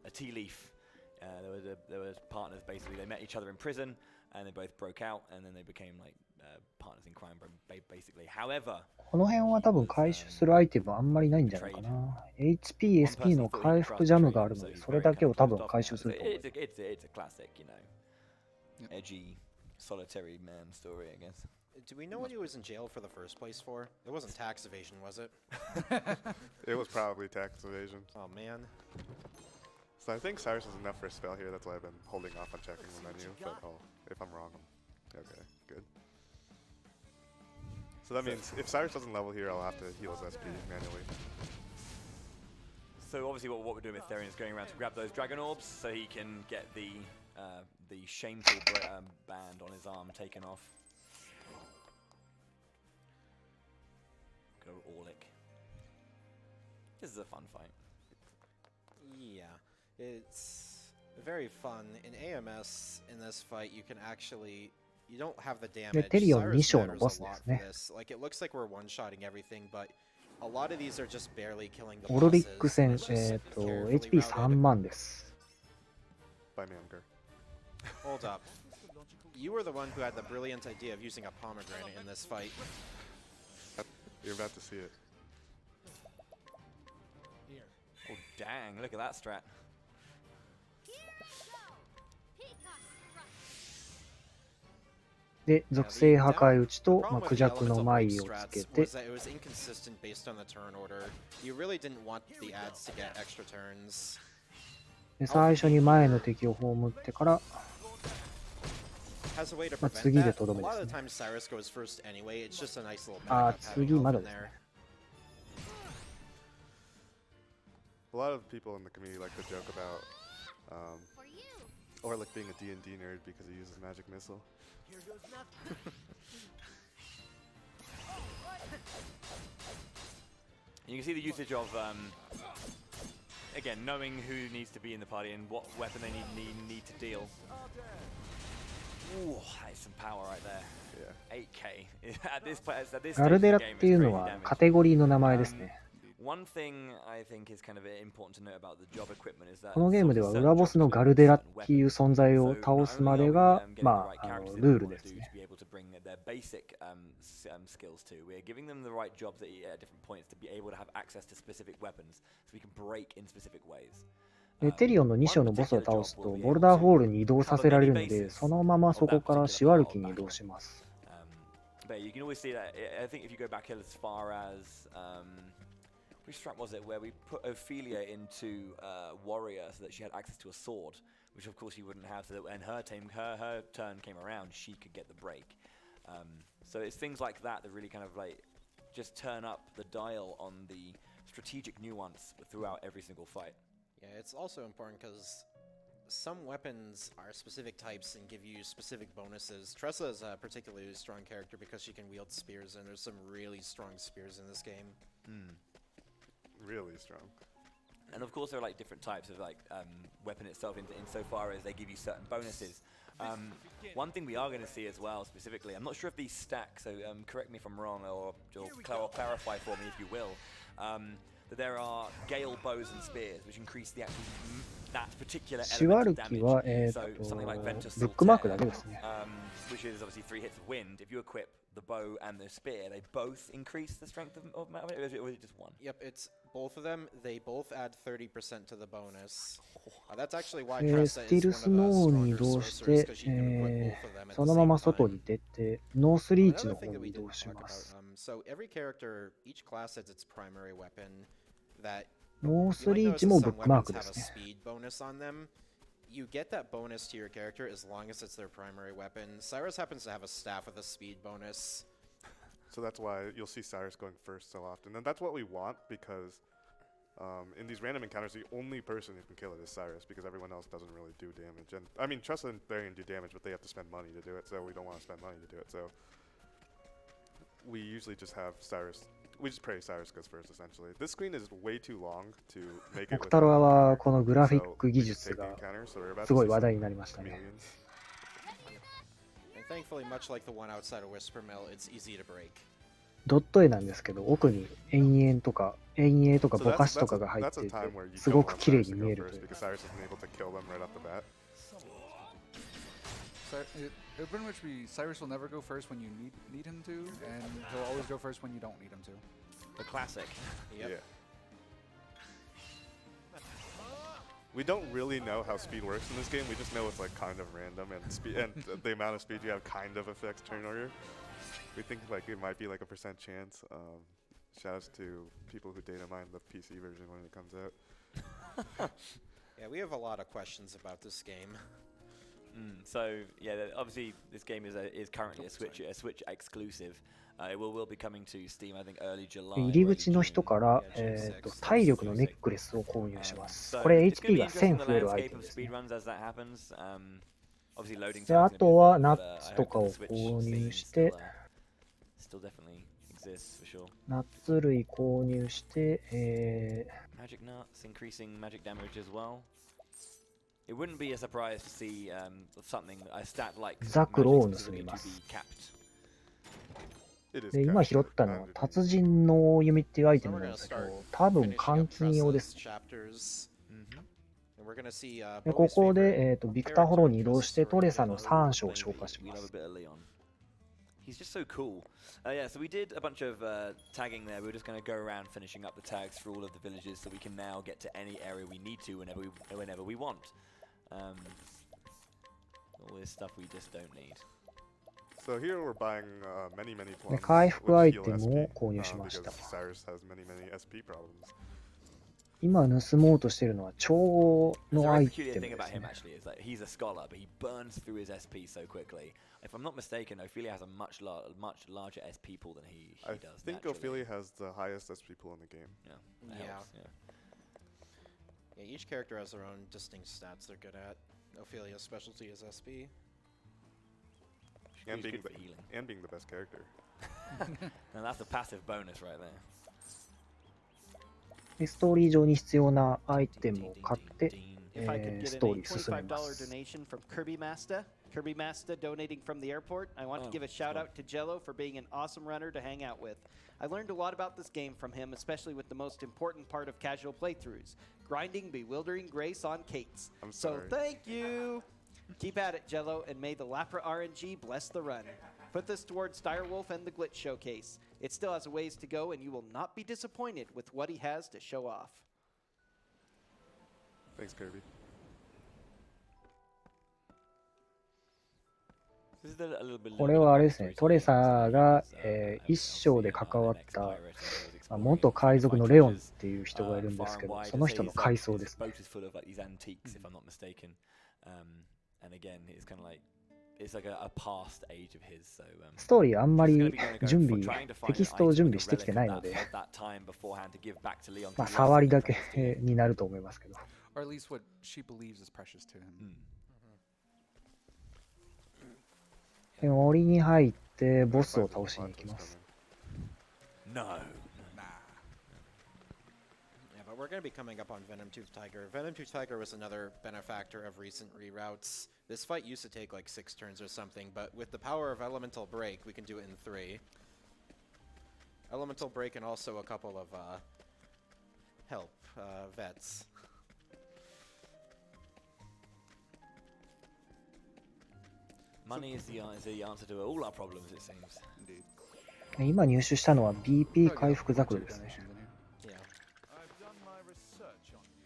a tea leaf. There was partners basically. They met each other in prison, and they both broke out, and then they became like partners in crime, basically. However, この辺は多分回収するアイテムあんまりないんじゃないかな。HP、SP の回復ジャムがあるので、それだけを多分回収すると思います。 It's a classic, you know, edgy, solitary man story, I guess. Do we know what he was in jail for the first place for? It wasn't tax evasion, was it? It was probably tax evasion. Oh man. So I think Cyrus is enough for a spell here. That's why I've been holding off on checking the menu. But if I'm wrong, okay, good. So that means if Cyrus doesn't level here, I'll have to heal his SP manually. So obviously what we're doing with Therian is going around to grab those dragon orbs so he can get the shameful band on his arm taken off. Go Orlick. This is a fun fight. Yeah, it's very fun. In AMS, in this fight, you can actually... You don't have the damage. Terio Cyrus 2章の matters ボス a で lot す for ね。 this. Like, it looks like we're one-shotting everything, but a lot of these are just barely killing the オルリ bosses. ック戦、 It's just carefully HP3 routed. 万です。 By Mamker. Hold up. You were the one who had the brilliant idea of using a pomegranate in this fight. You're about to see it. Oh dang, look at that strat. Here we go. Peacock's Rush. で、属性破壊打ちと、 The まあ、 problem ク with ジ the ャクの elemental 舞 break をつ strats けて was that it was inconsistent based on the turn order. You really didn't want the ads to get extra turns. で最初に前の敵を葬ってから Has a way to まあ prevent 次で that. とど A めで lot す of the ね。 times Cyrus goes first anyway. It's just a nice little あ backup ー having 次 help まだ in です there. ね。A lot of people in the community like to joke about, or like being a D&D nerd because he uses magic missile. Here goes nothing. You can see the usage of, again, knowing who needs to be in the party and what weapon they need to deal. Ooh, that's some power right there. Yeah. 8k. at this stage ガルデラっ of the game, ていう it's の crazy は damage. カテゴリーの名前ですね。 One thing I think is kind of important to note about the job equipment is that このゲームでは裏ボスのガルデラっていう存在を倒すまでが、まあ、ルールですね。We're giving them the right jobs at different points to be able to have access to specific weapons so we can break in specific ways. でテリオンの2章のボスを倒すとボルダーホールに移動させられるので、そのままそこからシワルキに移動します。But you can always see that. I think if you go back as far as which strat was it where we put Ophelia into warrior so that she had access to a sword, which of course she wouldn't have. So that when her turn came around, she could get the break. So it's things like that that really kind of like just turn up the dial on the strategic nuance throughout every single fight. Yeah, it's also important because some weapons are specific types and give you specific bonuses. Tressa is a particularly strong character because she can wield spears, and there's some really strong spears in this game. Really strong. And of course there are like different types of like weapon itself insofar as they give you certain bonuses. One thing we are going to see as well specifically, I'm not sure if these stack, so correct me if I'm wrong or clarify for me if you will, that there are gale bows and spears which increase the actual that particular シワ element ル of キ damage. は、 So something like Ventus ブックマークだけですね。which is obviously 3 hits of wind. If you equip the bow and the spear, they both increase the strength of or is it just one? Yep, it's both of them. They both add 30% to the bonus. That's actually why ス Tressa ティ is ル one ス of ノ the ーに移 stronger 動し sorcerers て、 because she can equip both of them at そ the のま same ま外 time. に出て、ノースリーチ Another の thing 方 that に we 移動 didn't し talk ま about, す。 so every character, each class has its primary weapon that ノー you ス might リー notice チ that もブ some ックマー weapons クで have す a ね。 speed bonus on them. You get that bonus to your character as long as it's their primary weapon. Cyrus happens to have a staff with a speed bonus. So that's why you'll see Cyrus going first so often. And that's what we want because in these random encounters, the only person who can kill it is Cyrus because everyone else doesn't really do damage. And I mean, Tressa and Therian do damage, but they have to spend money to do it, so we don't want to spend money to do it. So we usually just have Cyrus. We just pray Cyrus goes first, essentially. This screen is way too long to make オ it ク with タロア one はこのグラフィッ so ク we 技 just 術 take the が encounter, so we're about す to ご see い話題 some になりましたね。 chameleons. And thankfully, much like the one outside of Whisper Mill, it's easy to break. ドット絵なんですけど、奥に延々とかぼ So かしとかが入って that's a いて、 time where you す don't ごく want 綺麗 Cyrus に to 見 go えると first いう。 because Cyrus isn't able to kill them right off the bat. So it'll pretty much be Cyrus will never go first when you need him to, and he'll always go first when you don't need him to. The classic. Yep. Yeah. We don't really know how speed works in this game. We just know it's like kind of random, and speed and the amount of speed you have kind of affects turn order. We think like it might be like a % chance. Shouts to people who data mine the PC version when it comes out. Yeah, we have a lot of questions about this game. So yeah, obviously this game is currently a Switch exclusive. It will be coming to Steam, I think, early July. 入り口の人から、体力のネックレスを購入します。これ HP が1000増えるアイテムですね。で、あとはナッツとかを購入して、ナッツ類購入して、Magic nuts increasing magic damage as well. It wouldn't be a surprise to see something a stat like ザクロを盗みます。で、今拾ったのは達人の弓っていうアイテムなんですけど、多分換金用です。で、ここで、ビクターホローに移動してトレサの3章を消化します。He's just so cool. Yeah, so we did a bunch of tagging there. We were just going to go around finishing up the tags for all of the villages so we can now get to any area we need to whenever we want. All this stuff we just don't need. So here we're buying many で、 plums, 回復 which アイ heal テム SP, を購入しました。 because Cyrus has many SP problems. 今盗もうとしているのは超合のアイテム The で peculiar thing す about him ね。 actually is that he's a scholar, but he burns through his SP so quickly. If I'm not mistaken, Ophelia has a much larger SP pool than he I does. think naturally. Ophelia has the highest SP pool in the game. Yeah. That Yeah. helps, yeah. Yeah, each character has their own distinct stats they're good at. Ophelia's specialty is SB. And She's being, good for healing. and being the best character. And that's a passive bonus right there. でストーリー上に必要なアイテムを買って、 If I could ス get トー in リ a ー進めま $25 す。 donation from Kirby Masta. Kirby Masta donating from the airport. I want to Oh, give a shout cool. out to Jello for being an awesome runner to hang out with. I learned a lot about this game from him, especially with the most important part of casual playthroughs, grinding bewildering grace on Kates. I'm So sorry. thank you. Keep at it, Jello, and may the Lapra RNG bless the run. Put this towards Direwolf and the Glitch Showcase. It still has a ways to go, and you will not be disappointed with what he has to show off. Thanks, Kirby. This is a little bit これはあれですね、 backstory トレ to サ the ーが、 characters, 一章で Alpha 関わっ and た Next Pirate and always 元 exploring 海賊の different レオンっ fighters, ていう人がいるんです far け and ど、 wide. その I'd 人 say の his, 回想です his ね。 boat is full of like these antiques, if I'm not mistaken. And again, it's kind of like it's like a past age of his. So ストーリーあんま he's gonna り be gonna go 準 for 備、 trying to テ find キ an ストを item 準 like 備 a してきて relic ない of の that, で、 of that time beforehand to give back to Leon. まあ 'cause he 触り loves だ it け and になると思いますけど。 Or at least what she believes is precious to him. で森に入ってボスを倒しに行きます。 No. Nah. Yeah, but we're going to be coming up on Venom-Tooth Tiger. Venom-Tooth Tiger was another benefactor of recent reroutes. This fight used to take like 6 turns or something, but with the power of Elemental Break, we can do it in 3. Elemental Break and also a couple of help vets. Money is the answer to all our problems, it seems. Indeed. 今入手したのは BP 回復ザクロですね。 Donations in here. Yeah. I've done my research on you.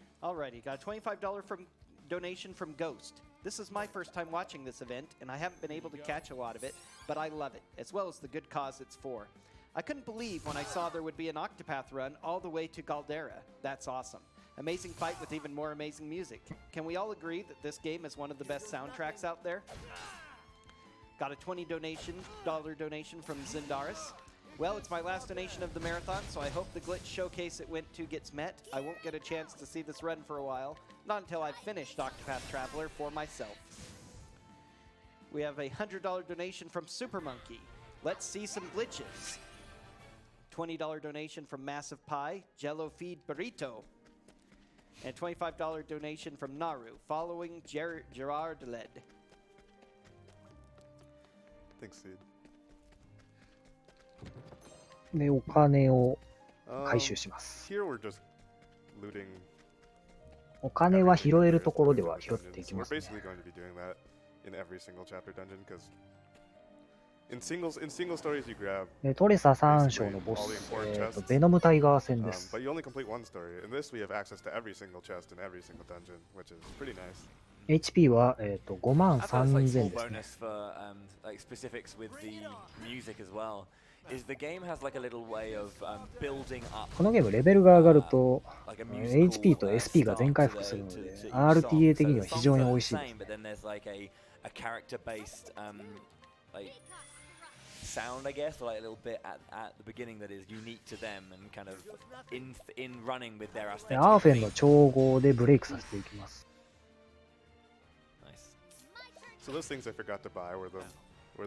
Alrighty, got a $25 from donation from Ghost. This is my first time watching this event, and I haven't been able to catch a lot of it, but I love it, as well as the good cause it's for. I couldn't believe when I saw there would be an Octopath run all the way to Galdera. That's awesome. Amazing fight with even more amazing music. Can we all agree that this game is one of the best soundtracks out there? Got a $20 donation from Zindaris. Well, it's my last donation of the marathon, so I hope the glitch showcase it went to gets met. I won't get a chance to see this run for a while, not until I've finished Octopath Traveler for myself. We have a $100 donation from Super Monkey. Let's see some glitches. $20 donation from Massive Pie, Jello Feed Burrito. And $25 donation from Naru, following Gerard Led. Thanks, dude. で、お金を Um, 回収します。 here we're just looting. お金は everything 拾える here ところ in で the は拾ってい dungeons. き We're ますね。 basically going to be doing that in every single chapter dungeon because in single stories you grab, でトレサ3章のボス、ベノムタイガー戦です but。you only complete one story. In this, we have access to every single chest in every single dungeon, which is pretty nice. HP は、5万 I thought it's like 3000 small ですね。 bonus for like specifics with the music as well. Is the game has like a little way of building up このゲームレベルが上がると like a musical, HP と SP が全回復するので RTA 的には非常に美味しいです。 But then there's like a character based like sound, I guess, or like a little bit at the beginning that is unique to them and kind of in running with their で aesthetic. アーフェンの調合でブレイクさせていきます。 Nice. So those things I forgot to buy were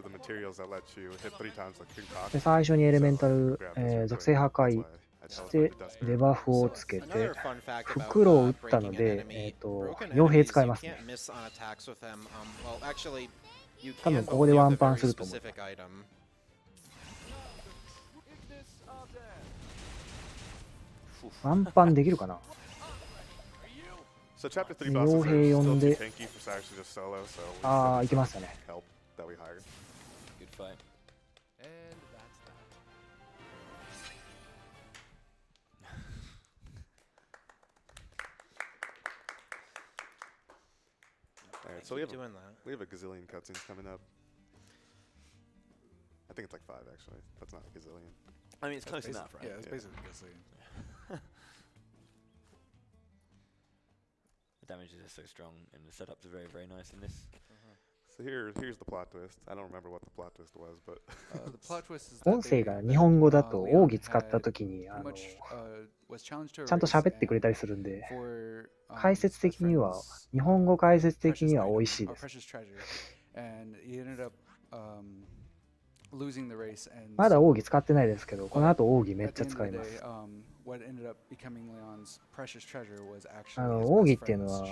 the materials that let you hit 3 times the で concoction. 最初にエレメンタル、 Grab those real 属 quick. 性破 That's 壊 why I し teleported て to Dust デ Bear. バフをつけて Another fun fact about 袋を打ったの breaking で an enemy,、broken 傭兵 enemies, 使い you ますね。 can't miss on attacks with them. Well, actually, you 多 can, 分 but ここで only ワ with ン a パン very すると思う。 specific item. Ignis are dead. ワンパンできるかな。 So chapter 3 傭 bosses 兵 are 呼 still ん too で、 tanky for Cyrus to just solo, so we ああ、 still 行きましたね。 help that we hired. Good fight. And that's that. Alright, so we have doing that. a gazillion cutscenes coming up. I think it's like 5 actually. That's not a gazillion. I mean, it's That's close basic- enough, right? Yeah, it's Yeah. basically the same. The damages are so strong and the setups are very, very nice in this. So here's the plot twist. I don't remember what the plot twist was, but The plot twist is that 音声が日本語だと奥義使った時にちゃんと喋ってくれたりするんで、解説的には日本語解説的には美味しいです。まだ奥義使ってないですけど、この後奥義めっちゃ使います。奥義っていうのは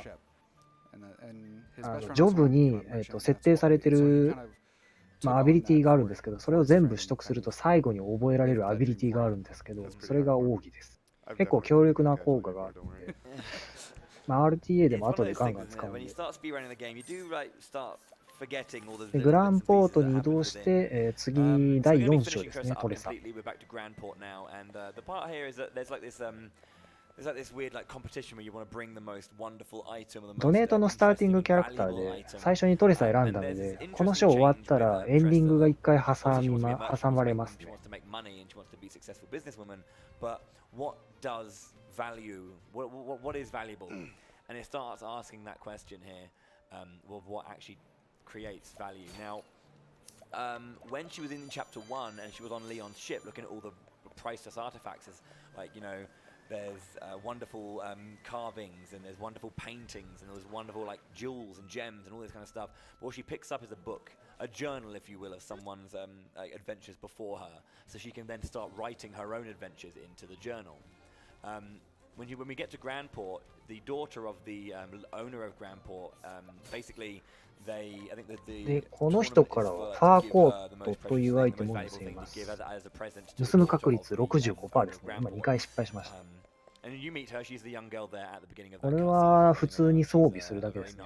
ジョブに、設定されてる、アビリティがあるんですけど、それを全部取得すると最後に覚えられるアビリティがあるんですけど、それが奥義です。結構強力な効果があるので、RTA でも後でガンガン使うんで。でグランポートに移動して、次第4章ですね、トレサ。ドネートのスターティングキャラクターで最初にトレサ選んだので、この章終わったらエンディングが1回挟まれますね。creates value. Now, when she was in chapter 1 and she was on Leon's ship looking at all the priceless artifacts, like, you know, there's wonderful carvings and there's wonderful paintings and there's wonderful like jewels and gems and all this kind of stuff. But what she picks up is a book, a journal, if you will, of someone's adventures before her, so she can then start writing her own adventures into the journal. When we get to Grandport, the daughter of the owner of Grandport, basically,で、この人からはファーコートというアイテムを見せます。盗む確率 65% ですね。今2回失敗しました。これは普通に装備するだけですね。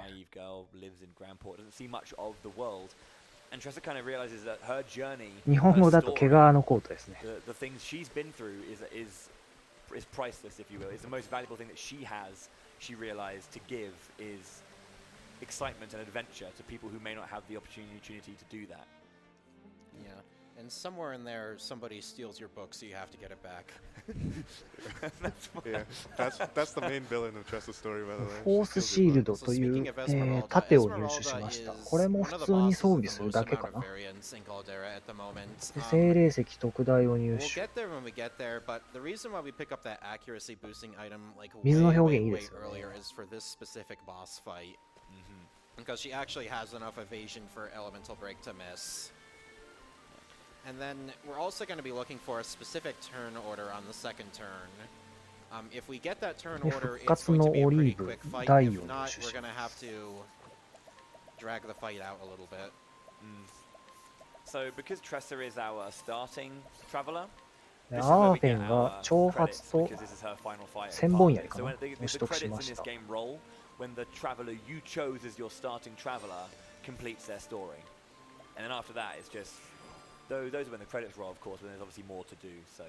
日本語だと毛皮のコートですね。is priceless, if you will. It's the most valuable thing that she has, she realized, to give is excitement and adventure to people who may not have the opportunity to do that. Yeah, and somewhere in there, somebody steals your book, so you have to get it back. that's the main villain of Tressa's story, by the way. フォースシールドという、盾を入手しました。これも普通に装備するだけかな。精霊石特大を入手。水の表現いいですよね。Because she actually has enough evasion for Elemental Break to miss. And then we're also going to be looking for a specific turn order on the second turn. If we get that turn order, it's going to be a pretty quick fight. If not, we're going to have to drag the fight out a little bit. So because Tressa is our starting traveler, アーフェンが挑発と千本槍かなを取得しました。when the traveler you chose as your starting traveler completes their story. And then after that, it's just, those are when the credits roll, of course, but there's obviously more to do, so,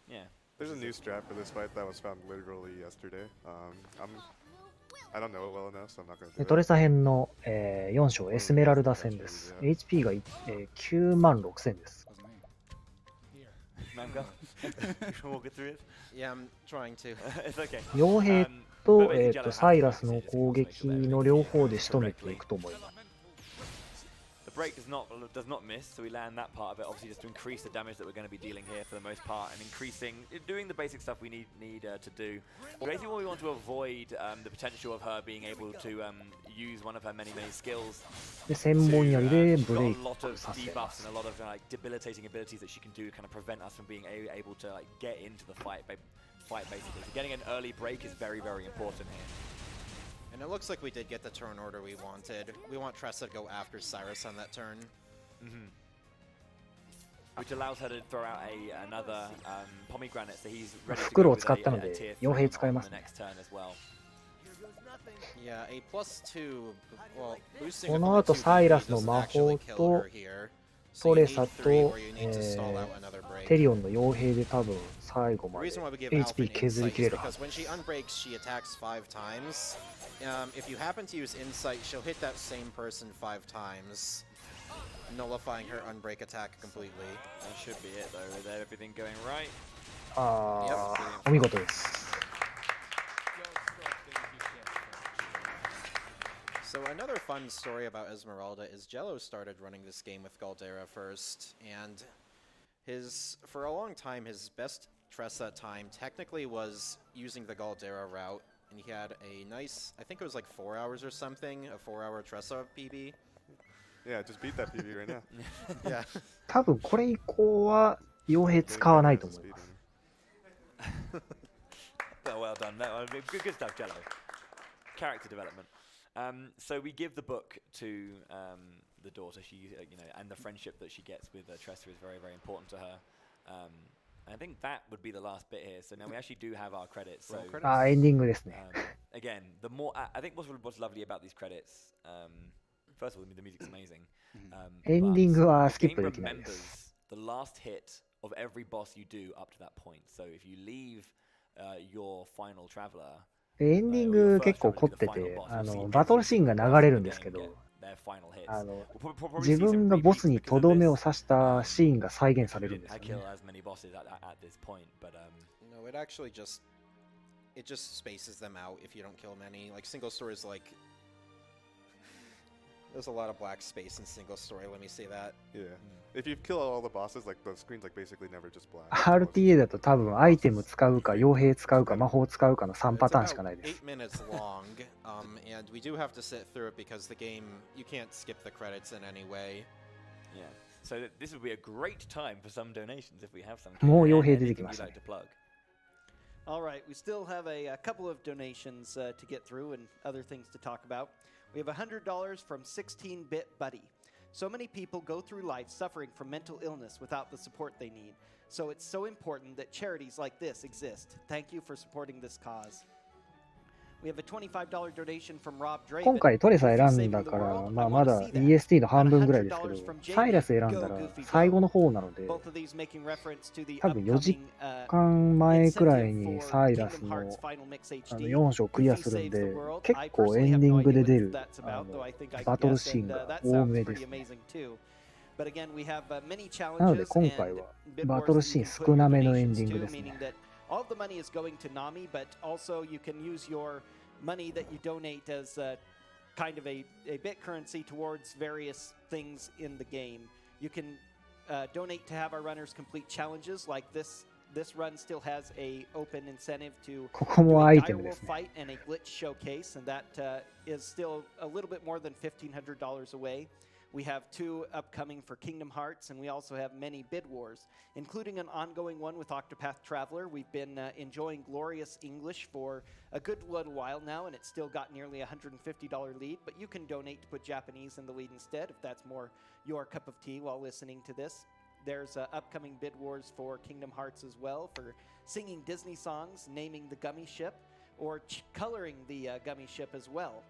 yeah. There's a new strat for this fight that was found literally yesterday. I don't know it well enough, so I'm not going to do it. トレサ編の、4章エスメラルダ戦です。HP が、96,000です。Yeah, I'm trying to. It's okay. 傭兵と、サイラスの攻撃の両方で仕留めていくと思います。The break does not miss, so we land that part of it, obviously just to increase the damage that we're going to be dealing here for the most part, and doing the basic stuff we need to do. Basically, what we want to avoid the potential of her being able to use one of her many skills. で、千本槍でブレイ a lot ク of させ debuffs and a lot of like debilitating abilities that she can do to kind of prevent us from being able to like get into the fight basically. So getting an early break is very important here. And it looks like we did get the turn order we wanted. We want Tressa to go after Cyrus on that turn. Which allows her to throw out another pomegranate, so he's ready to 袋 go を with 使ったの a で tier 傭兵 3使い on ます the ね。 next turn as well. Yeah, a +2. Well, boosting この後サイラスの魔法とトレサと、テリオンの傭兵で多分最後まで HP 削りきれるはず。 When she unbreaks, she attacks 5 times. If you happen to use Insight, she'll hit that same person 5 times, nullifying her unbreak attack completely. That should be it though, with everything going right. お見事です。So another fun story about Esmeralda is Jello started running this game with Galdera first, and for a long time his best Tressa time technically was using the Galdera route, and he had a nice, I think it was like 4 hours or something, a 4-hour Tressa PB. Yeah, just beat that PB right now. Yeah. 多分これ以降は傭兵使わないと思います。Well done. No, good stuff, Jello. Character development. So we give the book to the daughter. She, and the friendship that she gets with Tressa is very, very important to her. I think that would be the last bit here. So now we actually do have our credits. So エンディングですね。again, the more I think what's lovely about these credits. First of all, the music's amazing. エンディングはスキッ the プ game できないです。 remembers the last hit of every boss you do up to that point. So if you leave your final traveler, エンディング結構凝ってて、バトルシーンが流れるんですけど、自分がボスにとどめを刺したシーンが再現されるんですよね。No, it actually just spaces them out if you don't kill many. Like single story is like there's a lot of black space in single story. Let me say that. Yeah. If you kill all the bosses, like the screen's like basically never just black. RTA だと多分アイテム使うか傭兵使うか魔法使うかの3パターンしかないです。8 minutes long, and we do have to sit through it because the game you can't skip the credits in any way. Yeah. So this would be a great time for some donations if we have some. もう傭兵出てきましたね。All right, we still have a couple of donations to get through and other things to talk about. We have $100 from 16-Bit Buddy. So many people go through life suffering from mental illness without the support they need. So it's so important that charities like this exist. Thank you for supporting this cause. We have a $25 donation from Rob Draven. 今回トレサ選んだから、まだ EST の半分ぐらいですけど、サイラス選んだら最後の方なので、多分4時間前くらいにサイラスの4章クリアするんで、結構エンディングで出るバトルシーンが多めですね。なので今回はバトルシーン少なめのエンディングですね。All of the money is going to Nami, but also you can use your money that you donate as kind of a bit currency towards various things in the game. You can donate to have our runners complete challenges like this. This run still has a open incentive to do a direwolf fight and a glitch showcase, and that is still a little bit more than $1,500 away. We have 2 upcoming for Kingdom Hearts, and we also have many bid wars, including an ongoing one with Octopath Traveler. We've been enjoying glorious English for a good little while now, and it's still got nearly a $150 lead, but you can donate to put Japanese in the lead instead if that's more your cup of tea while listening to this. There's upcoming bid wars for Kingdom Hearts as well, for singing Disney songs, naming the gummy ship, or coloring the gummy ship as well.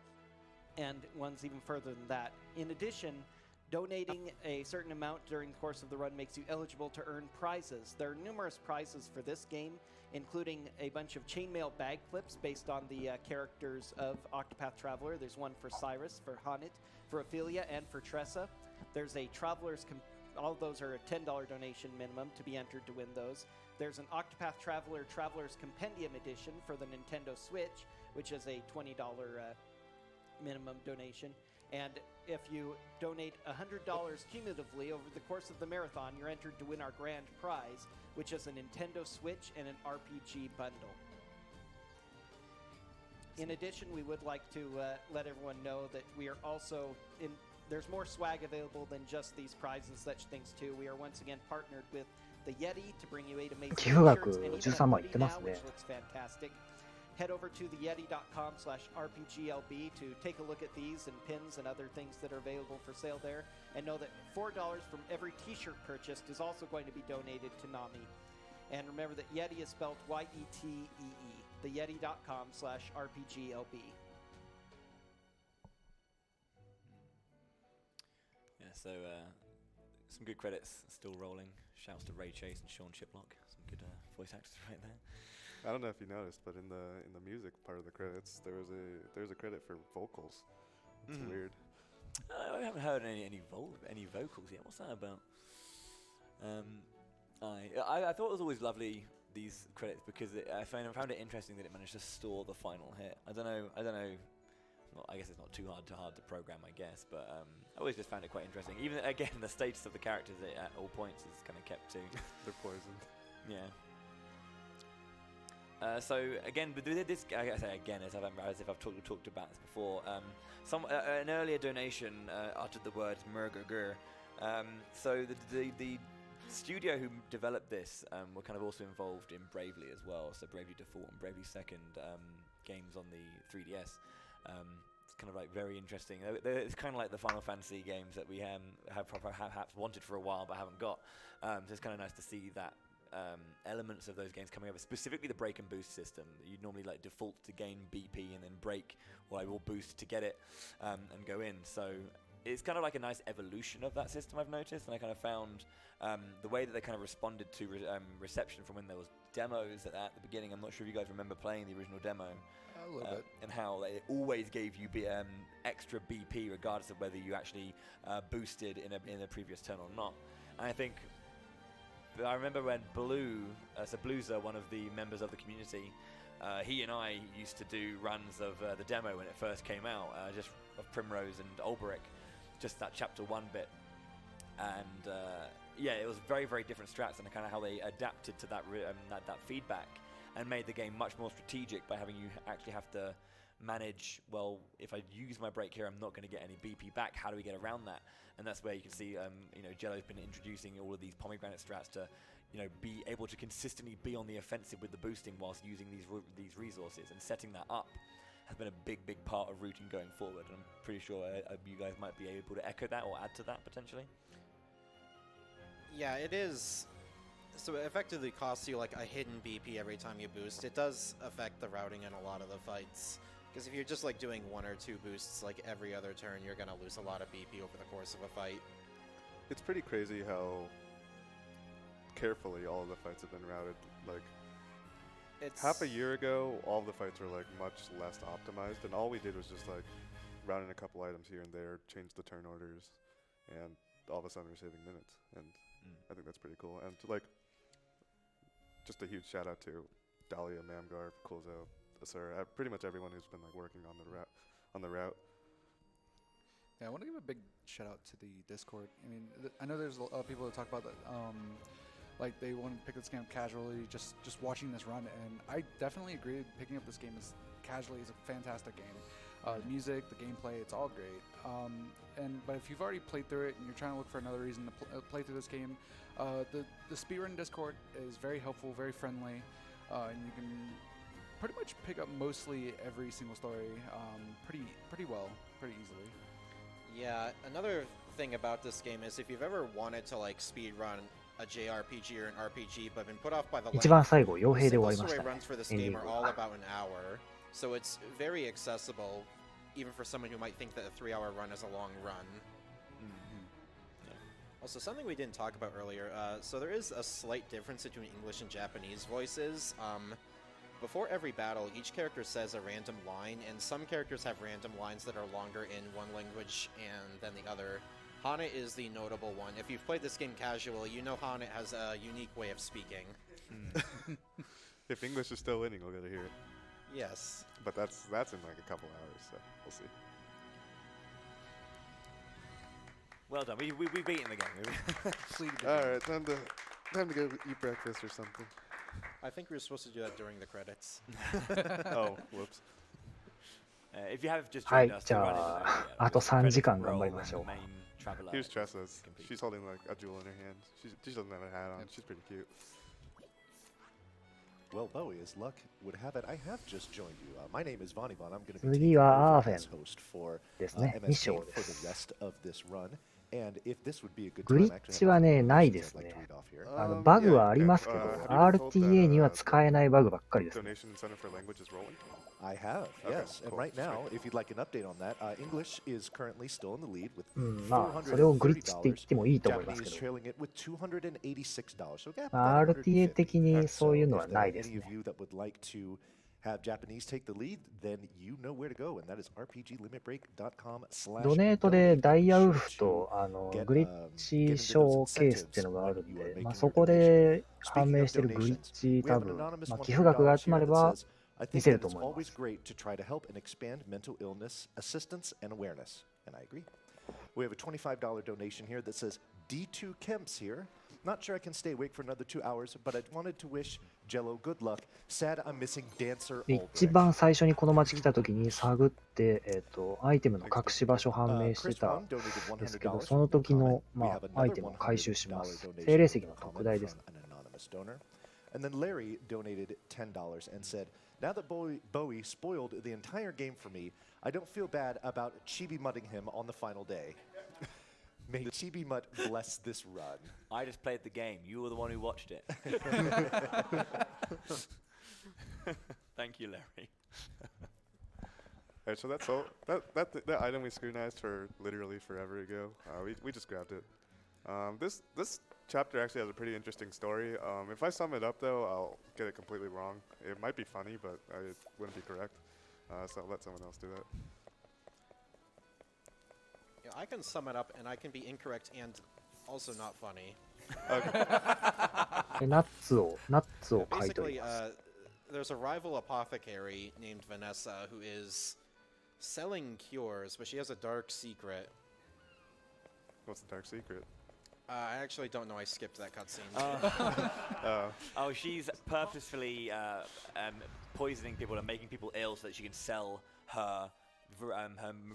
And one's even further than that. In addition, donating a certain amount during the course of the run makes you eligible to earn prizes. There are numerous prizes for this game, including a bunch of chainmail bag flips based on the characters of Octopath Traveler. There's one for Cyrus, for Hanit, for Ophelia, and for Tressa. There's a all of those are a $10 donation minimum to be entered to win those. There's an Octopath Traveler Traveler's Compendium Edition for the Nintendo Switch, which is a $20 minimum donation. And if you donate $100 cumulatively over the course of the marathon, you're entered to win our grand prize, which is a Nintendo Switch and an RPG bundle. In addition, we would like to let everyone know that we are also there's more swag available than just these prizes and such things too. We are once again partnered with the Yeti to bring you 8 amazing t-shirts and even a hoodie now, which looks fantastic. Head over to theyeti.com/RPGLB to take a look at these and pins and other things that are available for sale there. And know that $4 from every t-shirt purchased is also going to be donated to Nami. And remember that Yeti is spelled Y-E-T-E-E. theyeti.com/RPGLB. Yeah, so some good credits still rolling. Shouts to Ray Chase and Sean Chiplock. Some good voice actors right there. I don't know if you noticed, but in the music part of the credits, there's a credit for vocals. It's weird. I haven't heard any vocals yet. What's that about? I thought it was always lovely, these credits, because I found it interesting that it managed to store the final hit. I don't know not, I guess it's not too hard to program, I guess, but I always just found it quite interesting. Even again, the status of the characters at all points is kind of kept too. They're poisoned. Yeah. So again, with this, I say again, as if I've talked about this before. An earlier donation uttered the words "murger." So the studio who developed this were kind of also involved in Bravely as well. So Bravely Default and Bravely Second games on the 3DS. It's kind of like very interesting. It's kind of like the Final Fantasy games that we have perhaps wanted for a while but haven't got. So it's kind of nice to see that elements of those games coming over, specifically the break and boost system. You'd normally like default to gain BP and then break, or I will boost to get it and go in. So it's kind of like a nice evolution of that system, I've noticed, and I kind of found the way that they kind of responded to reception from when there was demos at the beginning. I'm not sure if you guys remember playing the original demo. A little bit. And how they always gave you extra BP regardless of whether you actually boosted in a previous turn or not. And I think I remember when Bluezer, one of the members of the community, he and I used to do runs of the demo when it first came out, just of Primrose and Olberic, just that chapter 1 bit. And yeah, it was very, very different strats, and kind of how they adapted to that feedback and made the game much more strategic by having you actually have to manage, well, if I use my break here, I'm not going to get any BP back. How do we get around that? And that's where you can see, Jello's been introducing all of these pomegranate strats to, be able to consistently be on the offensive with the boosting whilst using these resources, and setting that up has been a big, big part of routing going forward. And I'm pretty sure you guys might be able to echo that or add to that potentially. Yeah, it is. So it effectively costs you like a hidden BP every time you boost. It does affect the routing in a lot of the fights. Because if you're just like doing 1 or 2 boosts like every other turn, you're going to lose a lot of BP over the course of a fight. It's pretty crazy how carefully all of the fights have been routed. Like, half a year ago, all of the fights were like much less optimized, and all we did was just like round in a couple items here and there, change the turn orders, and all of a sudden we're saving minutes. And I think that's pretty cool. And like, just a huge shout out to Dahlia, Mamgar, Kulzo, Asura, pretty much everyone who's been like working on the route. Yeah, I want to give a big shout out to the Discord. I mean, I know there's a lot of people that talk about that, like they want to pick this game up casually, just watching this run, and I definitely agree. Picking up this game casually is a fantastic game. Music, the gameplay, it's all great. But if you've already played through it and you're trying to look for another reason to play through this game, the speedrun Discord is very helpful, very friendly, and you can pretty much pick up mostly every single story pretty well, pretty easily. Yeah, another thing about this game is if you've ever wanted to like speedrun a JRPG or an RPG but been put off by the 一番最後、length, 傭兵で終わ the りまし single た story ね。 runs for this エンディ game ン are グ all は。 about an hour, so it's very accessible even for someone who might think that a 3-hour run is a long run. Also, something we didn't talk about earlier, so there is a slight difference between English and Japanese voices. Before every battle, each character says a random line, and some characters have random lines that are longer in one language than the other. Hana is the notable one. If you've played this game casual, you know Hana has a unique way of speaking. If English is still winning, we'll get to hear it. Yes. But that's in like a couple hours, so we'll see. Well done. We've beaten the game. Alright, time to go eat breakfast or something. I think we were supposed to do that during the credits. Oh, whoops. If you have just は joined い、 us, じ the ゃ run is あ、 an あと credit 3時間 roll 頑張り when まし the ょう。 main traveler Here's is Tressa's. complete. She's holding like a jewel in her hand. She doesn't have a hat on. Yep. She's pretty cute. Well, Bowie, as luck would have it, I have just joined you. My name is Vonibon. I'm going to be 次 taking はアー over フェ as ン host for ですね。2 MSK 章 for で the す。 rest of this run. And if this would be a good グリ time, ッ actually, チはね、ないで I'd す like ね to read off here. バグ Yeah, は you あり can. ますけど、 Have you been told that, RTA には使えないバグばっかりですね。 Donation Center for Language is rolling? I have, Okay, yes. And cool. right now, if you'd like an update on that, English is currently still in the lead with まあ、それをグリッチって言ってもいいと思います Japanese けど、 trailing it with $286. So gap まあ、about RTA 的に 150. そういう So のは if ない there で are す any ね of。you that would like to have Japanese take the lead, then you know where to go, and that is rpglimitbreak.com/. ドネートでダイヤウフとグリッチショーケースっていうのがあるんで、まあ、そこで判明してるグリッチタブ、まあ、寄付額が集まれば I think 見せ that ると it's 思いま always す。 great to try to help and expand mental illness assistance and awareness, and I agree. We have a $25 donation here that says, D2 Kemps here. Not sure I can stay awake for another 2 hours, but I wanted to wish Jello good luck. Sad I'm missing Dancer で Aldrich. 一番最初にこの街来た時に探って、アイテムの隠し場所判明して Chris た One donated んですけ $100 ど、 from その時 no の comment. We have アイ another テムを回収しま $100 す。 donation 精霊 from 石の no 特 comment 大です from。an anonymous donor. And then Larry donated $10 and said, now that Bowie spoiled the entire game for me, I don't feel bad about chibi-mudding him on the final day. May Chibi-Mutt bless this run. I just played the game. You were the one who watched it. Thank you, Larry. Alright, so that's all. That item we scrutinized for literally forever ago. We just grabbed it. This chapter actually has a pretty interesting story. If I sum it up though, I'll get it completely wrong. It might be funny, but it wouldn't be correct. So I'll let someone else do that. Yeah, I can sum it up, and I can be incorrect and also not funny. ナッツを書いており Basically, ます。 there's a rival apothecary named Vanessa who is selling cures, but she has a dark secret. What's the dark secret? I actually don't know. I skipped that cutscene. Oh, she's purposefully poisoning people and making people ill so that she can sell her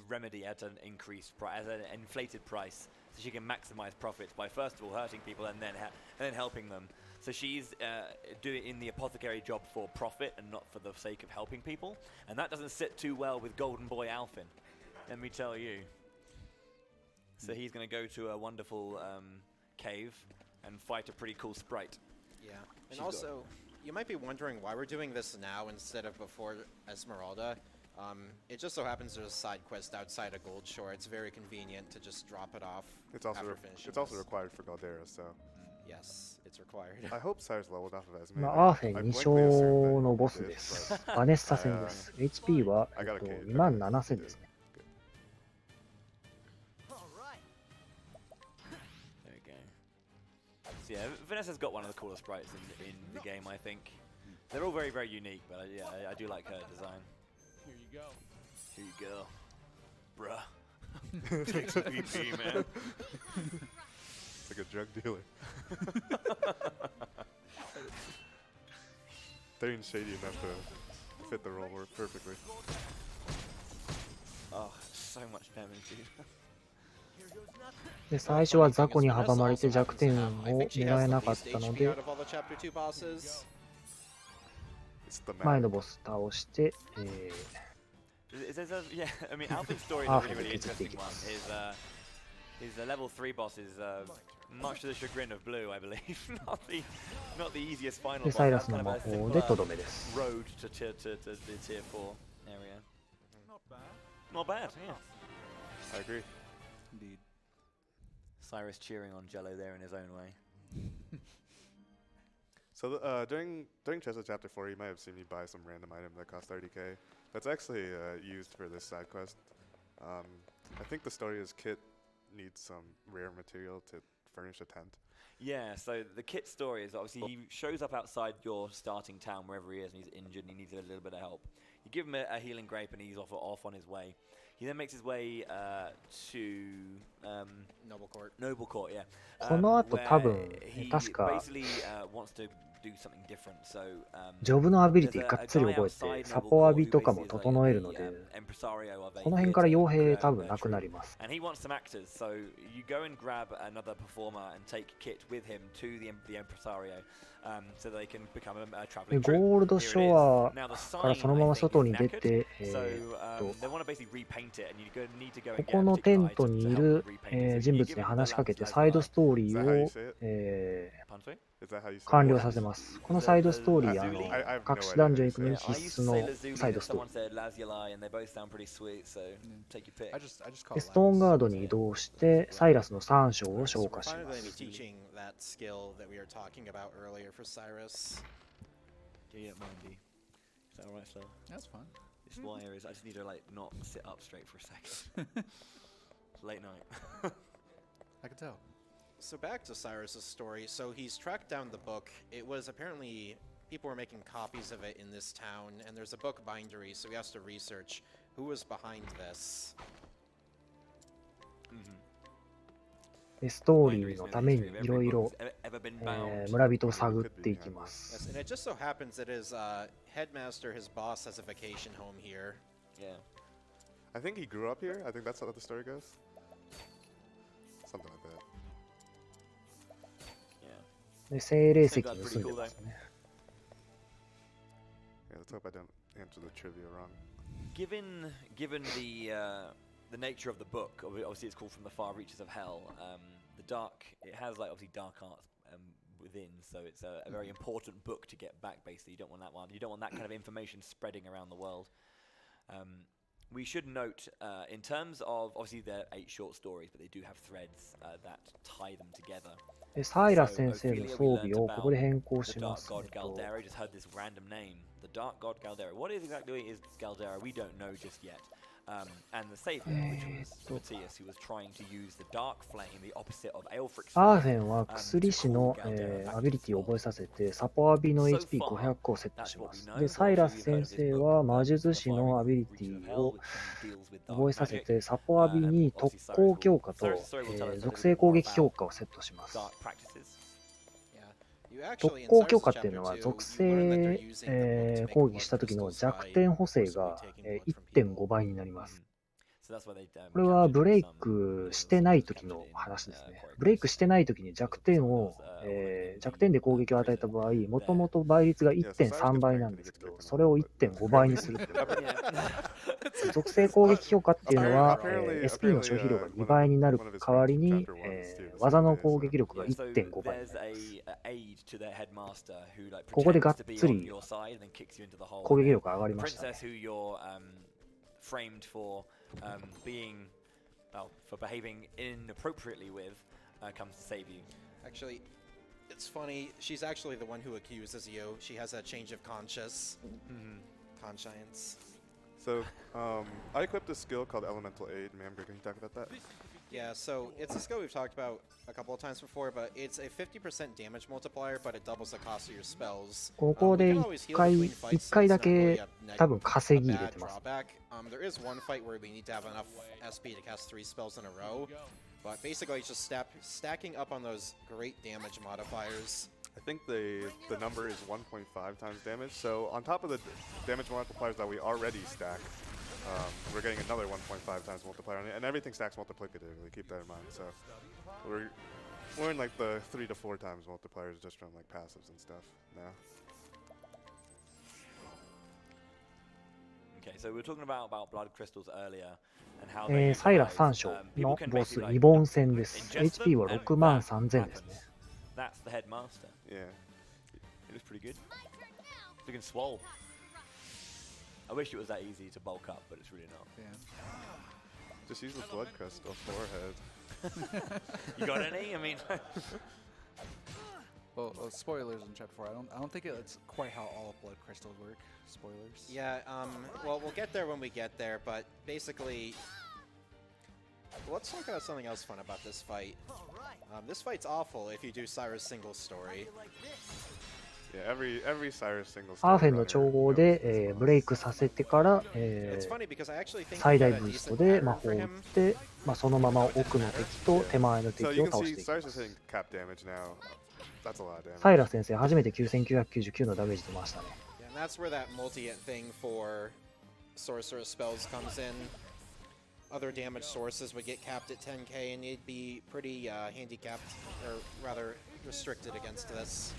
remedy at an increased at an inflated price, so she can maximize profits by first of all hurting people and then helping them. So she's doing in the apothecary job for profit and not for the sake of helping people, and that doesn't sit too well with Golden Boy Alfin, let me tell you. So he's going to go to a wonderful cave and fight a pretty cool sprite. Yeah, and also, you might be wondering why we're doing this now instead of before Esmeralda. It just so happens there's a side quest outside of Goldshore. It's very convenient to just drop it off. It's also after finishing it's also this. required for Galdera, so. Yes, it's required. I hope Cyrus leveled off of Esme. アーフェン2勝のボスです。バネッサ戦です。HP は、27000ですね。There we go. So yeah, Vanessa's got one of the coolest sprites in the game, I think. They're all very, very unique, but yeah, I do like her design. Here you go. Here you go. Bruh. Take some PP, man. It's like a drug dealer. They're even shady enough to fit the role perfectly. Oh, so much damage, dude. で最初は雑魚に阻まれて弱点を狙えなかったので、前のボス倒して、Yeah, I mean, Alfin's story is a really, really interesting one. His level 3 boss is much to the chagrin of Blue, I believe. not the easiest final で boss. サイラ That's スの kind 魔 of a 法でとど simpler めです。 road to the tier 4 area. Not bad, yeah. I agree. Indeed. Cyrus cheering on Jello there in his own way. So during Chessa Chapter 4, you might have seen me buy some random item that cost 30k. That's actually used for this side quest. I think the story is Kit needs some rare material to furnish a tent. Yeah, so the Kit story is obviously he shows up outside your starting town wherever he is, and he's injured and he needs a little bit of help. You give him a healing grape and he's off on his way. He then makes his way to Noble Court, yeah. この後多分、 he 確か basically wants to do something different. So ジョブのアビリティがっつり覚えて、サポアビとかも整えるので、この辺から傭兵多分なくなります。 And he wants some actors, so you go and grab another performer and take Kit with him to the Impresario, so they can become a で traveling ゴールドショア Now the から sign そのまま I think 外 is に出 knackered, て、 so they want to basically repaint it, and you need to go こ and get こ a のテ particular ント item に to い help る them repaint it. So 人 you 物 give に them 話 the しかけて Lazuli サイドストーリ Is ー that how you を say it? パンツ Is that how you say 完 it? 了させます。このサイドストーリー、 I have 隠 no し idea ダン how ジョン you 行く say のに it. I 必 used 須 to say の Lazuli, サイド but ストー someone リ said Lazuli, and they both sound pretty sweet, so take your pick. I just call ー。で it ストーン Lazuli. ガードに移動して、サイラスの3章を消 So 化 we're し finally ま going to be す。 teaching that skill that we were talking about earlier for Cyrus. Yeah, Mandy. Is that alright, Slow? That's fine. This wire is. I just need to like not sit up straight for a second. It's late night. I can tell. So back to Cyrus's story. So he's tracked down the book. It was apparently people were making copies of it in this town, and there's a book bindery, so we have to research who was behind this. ストーリーのためにいろいろ村人を探っていきま Yes, す。 and it just so happens that his headmaster, his boss, has a vacation home here. Yeah. I think he grew up here. I think that's how the story goes. Something like that. Yeah. で精霊石に住んでますね。Yeah, let's hope I don't answer the trivia wrong. Given the nature of the book, obviously it's called From the Far Reaches of Hell. The dark, it has like obviously dark arts within, so it's a very important book to get back. Basically, you don't want that one. You don't want that kind of information spreading around the world. We should note, in terms of obviously they're 8 short stories, but they do have threads that tie them together. でサイラス先生の装備をここで変更し The ま Dark す。 God Galdera. I just heard this random name. The Dark God Galdera. What exactly is Galdera? We don't know just yet. And the savior, which was Matthias, who was trying to use the dark flame, the opposite of Aelfric's アー flame. フェンは薬師の、アビリティを覚えさせてサポアビの HP500 をセットします。でサイラス先生は魔術師のアビリティを覚えさせてサポアビに特攻強化と、属性攻撃強化をセットします。 特攻強化っていうのは属性、攻撃した時の弱点補正が、1.5 倍になります。これはブレイクしてない時の話ですね。ブレイクしてない時に弱点で攻撃を与えた場合、もともと倍率が 1.3 倍なんですけど、それを 1.5 倍にするってこと。属性攻撃強化っていうのは、SP の消費量が2倍になる代わりに、技の攻撃力が 1.5 倍になります。ここでがっつり攻撃力が上がりましたね。framed for for behaving inappropriately with comes to save you. Actually, it's funny. She's actually the one who accuses you. She has a change of conscience. So, I equipped a skill called Elemental Aid. Ma'am, can you talk about that? Yeah, so it's a skill we've talked about a couple of times before, but it's a 50% damage multiplier, but it doubles the cost of your spells. ここで1回だけ多分稼ぎ入れてます。 There is one fight where we need to have enough SP to cast 3 spells in a row, but basically it's just stacking up on those great damage modifiers. I think the number is 1.5 times damage. So on top of the damage multipliers that we already stack, we're getting another 1.5 times multiplier on it, and everything stacks multiplicatively. Keep that in mind. So we're in like the 3 to 4 times multipliers just from like passives and stuff now. Okay, so we were talking about blood crystals earlier and how サイラ3章のボスリボン戦です。HP は63000ですね。 That's the headmaster. Yeah. It was pretty good. Looking swole. I wish it was that easy to bulk up, but it's really not. Yeah. Just use the blood crystal forehead. You got any? I mean, well, spoilers in Chapter 4. I don't think it's quite how all blood crystals work. Spoilers. Yeah. Well, we'll get there when we get there, but basically, let's talk about something else fun about this fight. This fight's awful if you do Cyrus' single story. Yeah, every Cyrus single story. アーフェンの調合で、ブレイクさせてから、最大ブーストで魔法を打って、そのまま奥の敵と手前の敵を倒していきます。サイラ先生、初めて9999のダメージ出ましたね。And that's where that multi-hit thing for sorcerer spells comes in. Other damage sources would get capped at 10k, and you'd be pretty handicapped, or rather restricted against this.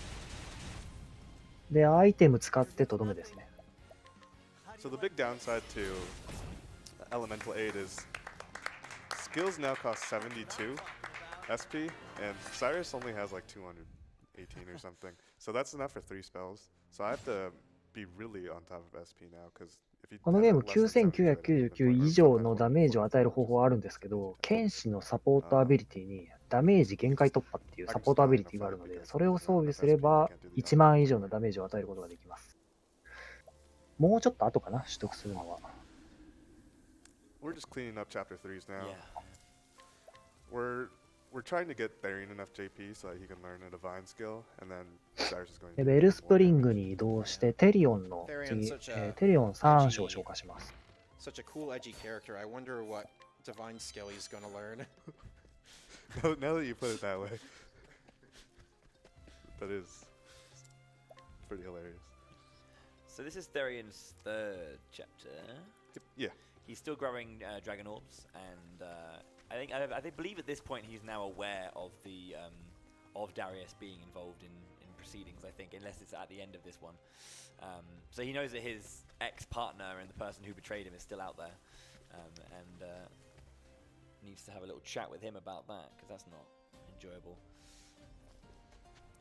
で、アイテム使ってとどめですね。So the big downside to Elemental Aid is skills now cost 72 SP, and Cyrus only has like 218 or something. So that's enough for 3 spells. So I have to be really on top of SP now, becauseこのゲーム9999以上のダメージを与える方法はあるんですけど、剣士のサポートアビリティにダメージ限界突破っていうサポートアビリティがあるので、それを装備すれば1万以上のダメージを与えることができます。もうちょっと後かな、取得するのは。We're just cleaning up chapter 3s now. Yeah. we're trying to get Therian enough JP so that he can learn a divine skill, and then Cyrus is going で to ベルスプリングに移動してテリオンの Therion's 次、 such a テリオン3章を消化します。 Such a cool, edgy character. I wonder what divine skill he's gonna learn. Now that you put it that way, that is pretty hilarious. So this is Therion's third chapter. Yeah. He's still growing dragon orbs, and I believe at this point he's now aware of the of Darius being involved in proceedings. I think, unless it's at the end of this one. So he knows that his ex-partner and the person who betrayed him is still out there, and needs to have a little chat with him about that, because that's not enjoyable.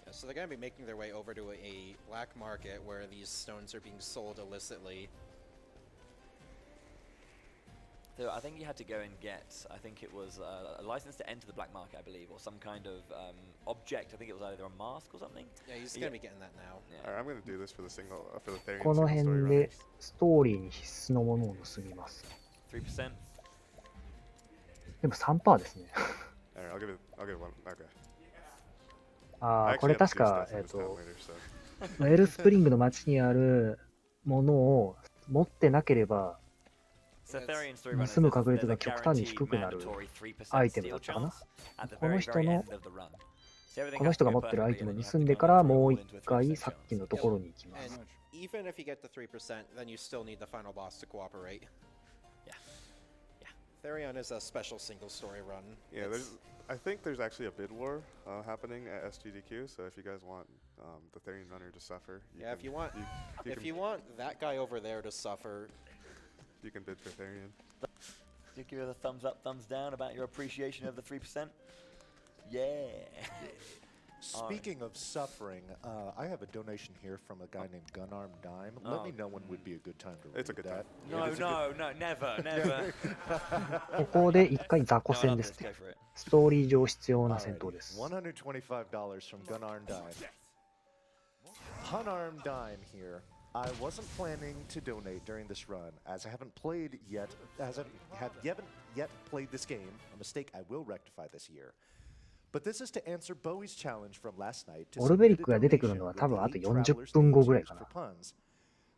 Yeah, so they're going to be making their way over to a black market where these stones are being sold illicitly. So I think you had to go and get, I think it was a license to enter the black market, I believe, or some kind of object. I think it was either a mask or something. Yeah, he's going to be getting that now. Yeah. Alright, I'm going to do this for the single, for the Therian この single story 辺 runners. でストーリーに必須のものを盗みます。 3%. でも 3% ですね。Alright, I'll give it one. Okay. あ I あ、これ actually have to 確 do か、 stuff in this town later, so. ウェルスプリングの街にあるものを持ってなければ So Therian story runners, 盗む確率 there's が a 極端に guaranteed 低くなる mandatory 3% アイテム steal だったかな。 chance at the この very, 人 very の end of the run. So everything この has 人 to が go 持ってるアイ perfectly, テム then を you have 盗ん to で go から and もう roll 一 into a 回 3% さっき chance. のところに行きま And す。 even if you get the 3%, then you still need the final boss to cooperate. Yeah. Yeah. Therion is a special single story run. Yeah, I think there's actually a bid war happening at SGDQ, so if you guys want the Therian runner to suffer, Yeah, if you want, you if can, you want that guy over there to suffer, you can bid for Therian. Do you give it a thumbs up, thumbs down about your appreciation of the 3%? Yeah. Speaking of suffering, I have a donation here from a guy named Gunarm Dime. Let me know when would be a good time to read It's a good that. time. No, never, never. ここで一回雑魚戦ですね。ストーリー上必要な戦闘です。 $125 from Gunarm Dime. Gunarm Dime here. I wasn't planning to donate during this run, as I haven't played yet, haven't yet played this game, a mistake I will rectify this year. But this is to answer Bowie's challenge from last night to オルベリッ submit ク a が出てくる donation のは with 多分あ the と eight 40 travelers 分後 names ぐらい used か for な。 puns.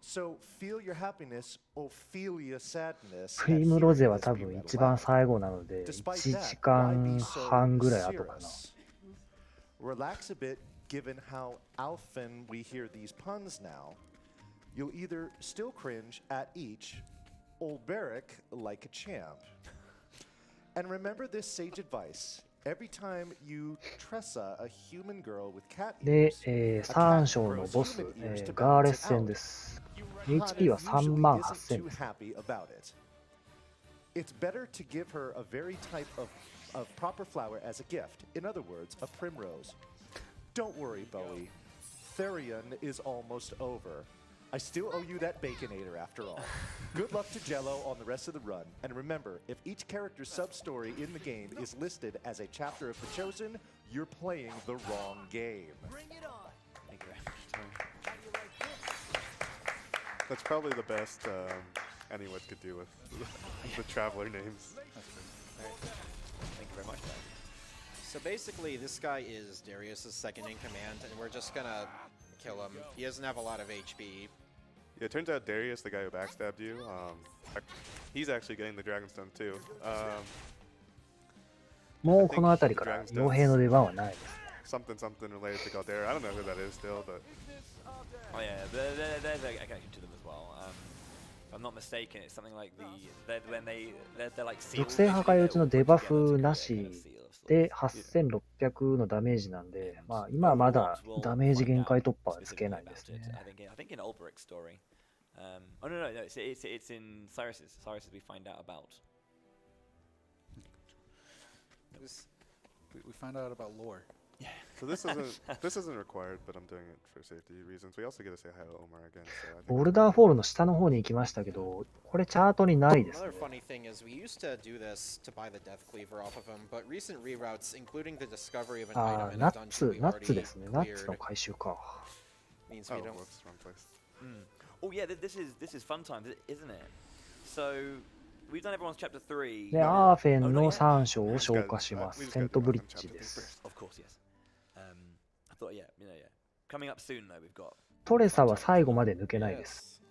So feel your happiness, Ophelia sadness. プリムロゼは多分一番最後なので、1時間半ぐらい後かな。 Relax a bit, given how often we hear these puns now. You'll either still cringe at each, or barrack like a champ. And remember this sage advice. Every time you tressa a human girl with cat で ears,、3章のボス、ガーレス戦です。HP は3万8000です。 happy about it. It's better to give her a very type of proper flower as a gift. In other words, a primrose. Don't worry, Bowie. Therion is almost over. I still owe you that Baconator after all. Good luck to Jello on the rest of the run. And remember, if each character's sub-story in the game is listed as a chapter of The Chosen, you're playing the wrong game. Bring it on. Thank you very much, Tom. How do you like this? That's probably the best anyone could do with the traveler names. Thank you very much, Dan. so basically this guy is Darius's second in command, and we're just gonna kill him. He doesn't have a lot of HP. Yeah, it turns out Darius, the guy who backstabbed you, he's actually getting the Dragonstone too. もうこの辺りから傭兵の出番はないです。 Something related to Galdera. I don't know who that is still, but Oh yeah, there's a connection to them as well. If I'm not mistaken, it's something like they're like seals. 属性破壊打ちのデバフなしで8600のダメージなんで、まあ今はまだダメージ限界突破はつけないですね。I think in Ulbricht's story. Oh no, it's in Cyrus's. Cyrus's we find out about. We find out about lore. so this isn't required, but I'm doing it for safety reasons. We also get to say hi to Omar again. So I think ボルダーフォールの下の方に行きましたけど、これチャートにないですね Another。funny thing is we used to do this to buy the Death Cleaver off of him, but recent reroutes, including the discovery of an あ item ー in ナ a ッ dungeon ツ、 we ナッツ already ですね。ナッツ cleared の回収か。 means oh, we don't. whoops, wrong place. Oh yeah, this is fun times, isn't it? So we've done everyone's chapter 3. で、アーフェ Oh, ン not の yet? 3章を消化します。セントブリッジです。 Of course, yes. I thought, yeah. Coming up soon, though, we've got. トレサは最後まで抜けないです。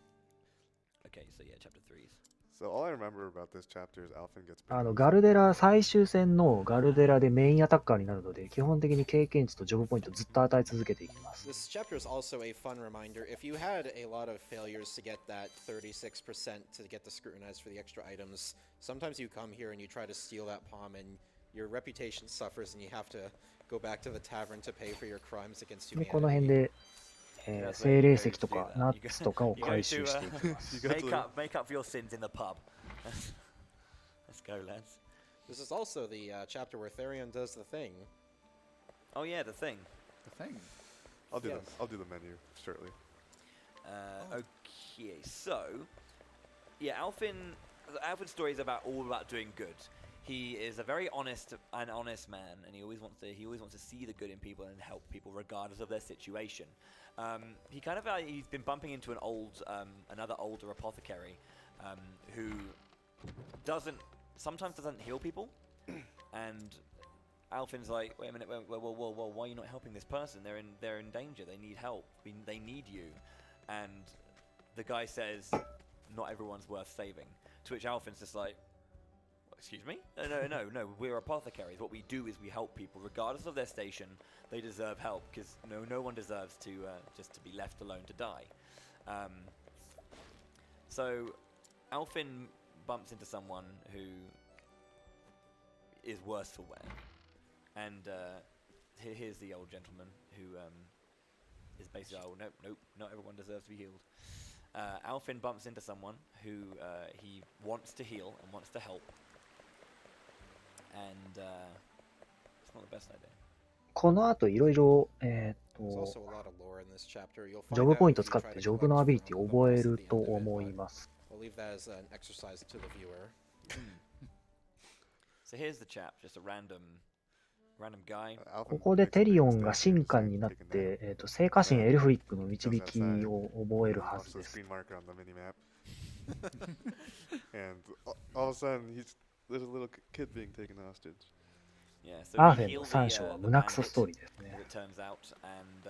Okay, so yeah, chapter 3s. So all I remember about this chapter is Alphen gets ガルデラ、最終戦のガルデラでメインアタッカーになるので、基本的に経験値とジョブポイントずっと与え続けていきます。 This chapter is also a fun reminder. If you had a lot of failures to get that 36% to get the scrutinized for the extra items, sometimes you come here and you try to steal that palm and your reputation suffers and you have to go back to the tavern to pay for your crimes against で humanity. この辺で、精霊石とかナッツとかを回収していきます。 Make up for your sins in the pub. Let's go, lads. This is also the chapter where Therion does the thing. Oh yeah, the thing. The thing. I'll do the menu shortly. Okay, so yeah, Alfin's story is all about doing good. He is a very honest man, and he always wants to see the good in people and help people regardless of their situation. He's been bumping into another older apothecary who sometimes doesn't heal people, and Alfin's like, wait a minute, whoa, why are you not helping this person? They're in danger. They need help. They need you. And the guy says, not everyone's worth saving. To which Alfin's just like, excuse me? No. We're apothecaries. What we do is we help people, regardless of their station. They deserve help because no one deserves to just to be left alone to die. So Alfin bumps into someone who is worse for wear, and here's the old gentleman who is basically, oh nope, not everyone deserves to be healed. Alfin bumps into someone who he wants to heal and wants to help, and it's not the best idea. この後いろいろ、There's also a lot of lore in this chapter. You'll ジ find ョブ out ポイン if ト you 使っ try て to ジョブ collect のアビリ from ティ the を覚 boss え at る the と end of it, 思い but ます。 we'll leave that as an exercise to the viewer. So here's the chap, just a random guy. ここでテリオンが神官になって、聖火神エルフリックの導きを覚えるはずです。 Screen marker on the mini map. And all of a sudden, there's a little kid being taken hostage. Yeah, so アーフ we ェンの heal 3 the, 章は the 胸クソ bandit, ストーリーですね。 as it turns out, and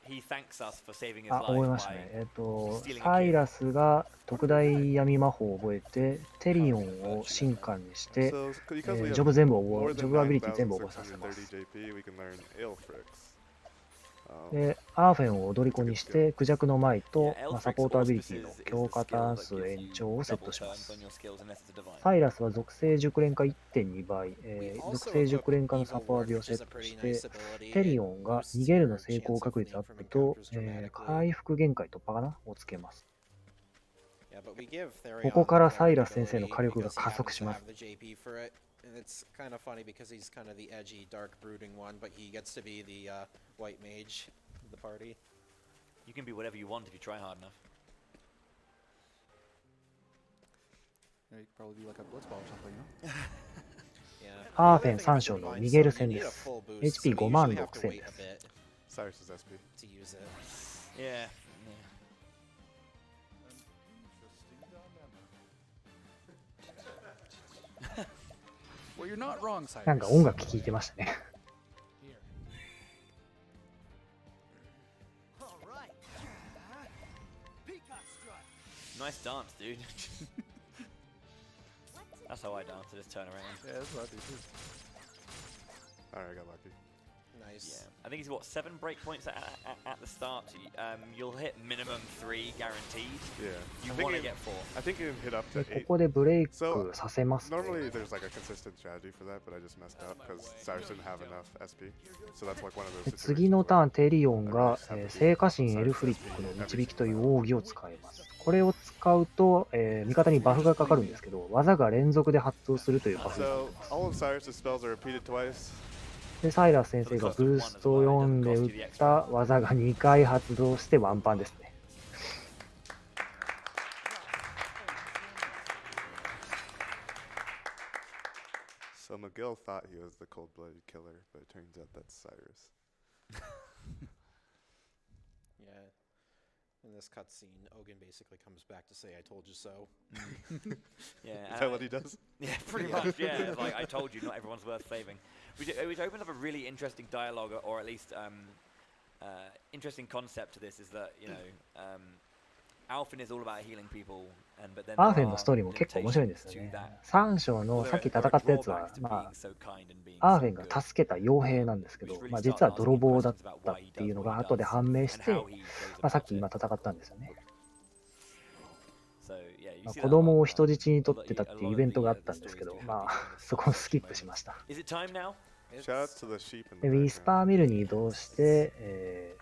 he thanks us for saving his あ、覚え life ました by ね。サイラスが特大闇魔法を覚えて、テリオンを神官にして、So, because we ジョ have ブ全部覚 more え、ジ than ョブアビリティ全部覚えさせま 9,630 JP, す。we can learn Aelfrix. で、アーフェンを踊り子にして、クジャクの舞と、サポートアビリティの強化ターン数延長をセットします。サイラスは属性熟練化 1.2 倍、属性熟練化のサポアビをセットして、テリオンが逃げるの成功確率アップと、回復限界突破かなをつけます。ここからサイラス先生の火力が加速します。And it's kind of funny because he's kind of the edgy, dark, brooding one, but he gets to be the white mage of the party. You can be whatever you want if you try hard enough. Yeah, you could probably be like a blitzball or something, you know? Yeah. アーフェン3章のミゲル戦です。HP5 万6000です。 Cyrus's SP. To use it. Yeah. Well, you're not wrong, Cyrus. なんか音楽聴いてましたね。Nice dance, dude. That's how I dance. I just turn around. Yeah, that's what I do too. Alright, I got lucky. Nice. Yeah. I think he's 7 breakpoints at the start. You'll hit minimum 3 guaranteed. Yeah. You want to get 4. I think you can hit up で to こ 8. こでブレイクさせますね。 Normally there's like a consistent strategy for that, but I just messed up because Cyrus didn't have enough SP. So that's like one of で those 次の situations ター where ン、テリオンが、聖火神エルフリックの導きという奥義を使います。これを使うと、味方にバフがかかるんですけど、技が連続で発動するというバフにな So ります。 all of Cyrus's spells are repeated twice. で、サイラス先生がブーストを読んで打った技が2回発動してワンパンですね。So McGill thought he was the cold-blooded killer, but it turns out that's Cyrus. Yeah. In this cutscene, Ogun basically comes back to say, "I told you so." Yeah, Is that what he does? Yeah, pretty much. Yeah, it's like I told you, not everyone's worth saving. Which opens up a really interesting dialogue, or at least interesting concept to this is that Alphen is all about healing people, but then アーフェンのストーリーも結構面白いんですよね。3章のさっき戦ったやつは、アーフェンが助けた傭兵なんですけど、実は泥棒だったっていうのが後で判明して、さっき今戦ったんですよね。子供を人質に取ってたっていうイベントがあったんですけど、そこをスキップしました。で、ウィスパーミルに移動して、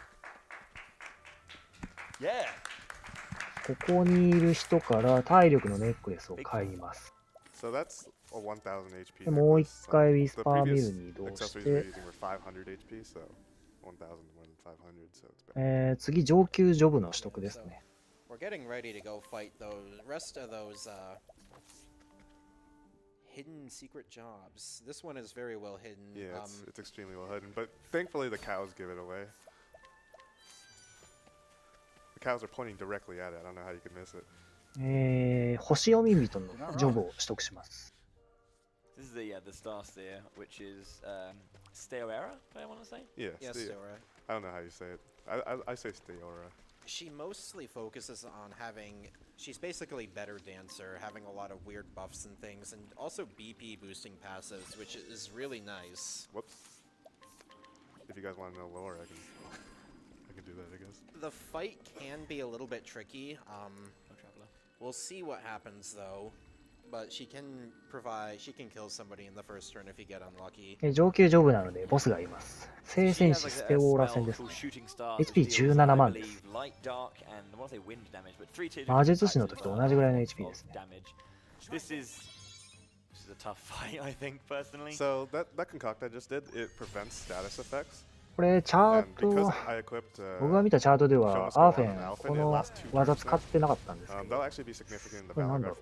ここにいる人から体力のネックレスを買います。でもう一回ウィスパーミルに移動して、次上級ジョブの取得ですね。We're getting ready to go fight those rest of those hidden secret jobs. This one is very well hidden. Yeah, it's extremely well hidden, but thankfully the cows give it away. The cows are pointing directly at it. I don't know how you could miss it. 星読み人のジョブを取得します。This is the star sphere, which is Steoera, I want to say. Yeah, Steoera. I don't know how you say it. I say Steoera. She mostly focuses on having. She's basically better dancer, having a lot of weird buffs and things, and also BP boosting passives, which is really nice. Whoops. If you guys want to know lore, I can do that, I guess. The fight can be a little bit tricky. We'll see what happens though. But she can kill somebody in the first turn if you get unlucky. 上級ジョブなのでボスがいます。聖戦士ステオーラ戦です、ね。HP17 万です。魔術師の時と同じぐらいの HP ですね。So that concoct I just did, it prevents status effects. これチャート、僕が見たチャートではアーフェンこの技使ってなかったんですけど、これなんだろう。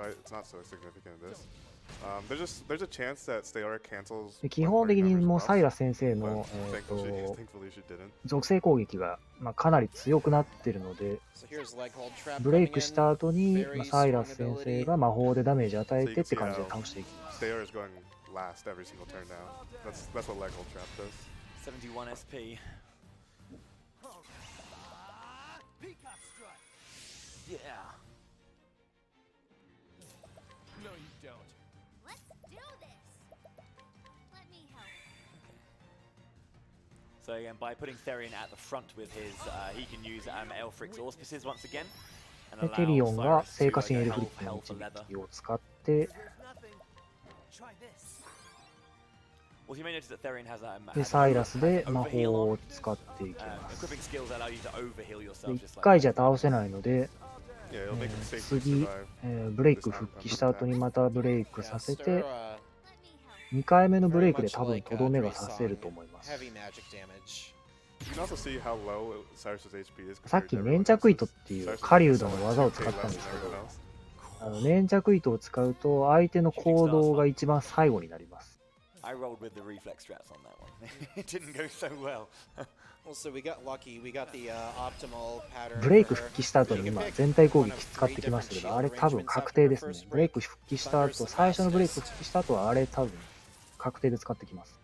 基本的にもうサイラス先生の、属性攻撃が、かなり強くなってるので、ブレイクした後に、サイラス先生が魔法でダメージ与えてって感じで倒していきます。71 SP. Yeah. No, you don't. Let's do this. Let me help. So again, by putting Therion at the front with his, he can use Elfric's auspices once again. テリオンが聖火神エルフリックの導きを使って、でサイラスで魔法を使っていきます。で1回じゃ倒せないので、次、ブレイク復帰した後にまたブレイクさせて、2回目のブレイクで多分とどめが刺せると思います。さっき粘着糸っていう狩人の技を使ったんですけど、粘着糸を使うと相手の行動が一番最後になります。I rolled with the reflex strats on that one. It didn't go so well. Also, we got lucky. We got the optimal pattern. ブレイク復帰した後に今全体攻撃使ってきましたけど、あれ多分確定ですね。ブレイク復帰した後、最初のブレイク復帰した後はあれ多分確定で使ってきます。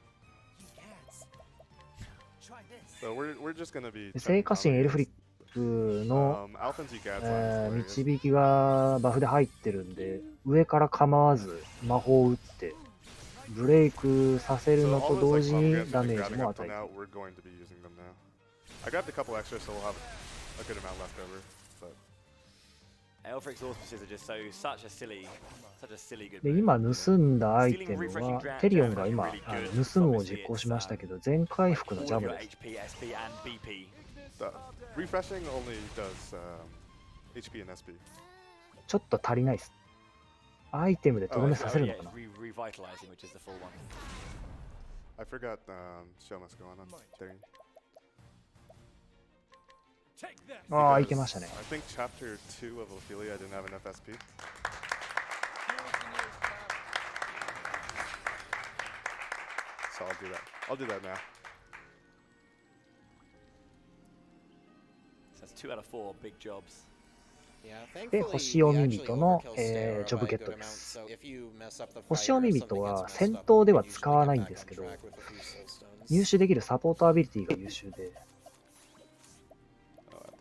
聖火神エルフリックの導きがバフで入ってるんで、上から構わず魔法を打ってブレイクさせるのと同時にダメージも与えている。で今盗んだアイテムはテリオンが今盗むを実行しましたけど、全回復のジャムです。ちょっと足りないです。アイテムでとどめさせるのかな。ああ、いけましたね。2 2 out of 4 big jobs. Yeah, で、 thankfully, 星読 we み actually 人の、 overkill stare ジョブ by ゲ a ット good で amount, す。 so if you mess up the 星読 fight み or 人 something は gets 戦 messed up, 闘 we で can は usually 使わ get ないん back で on すけど、 track with a few soulstones. 入手できるサポートアビリティが優秀で、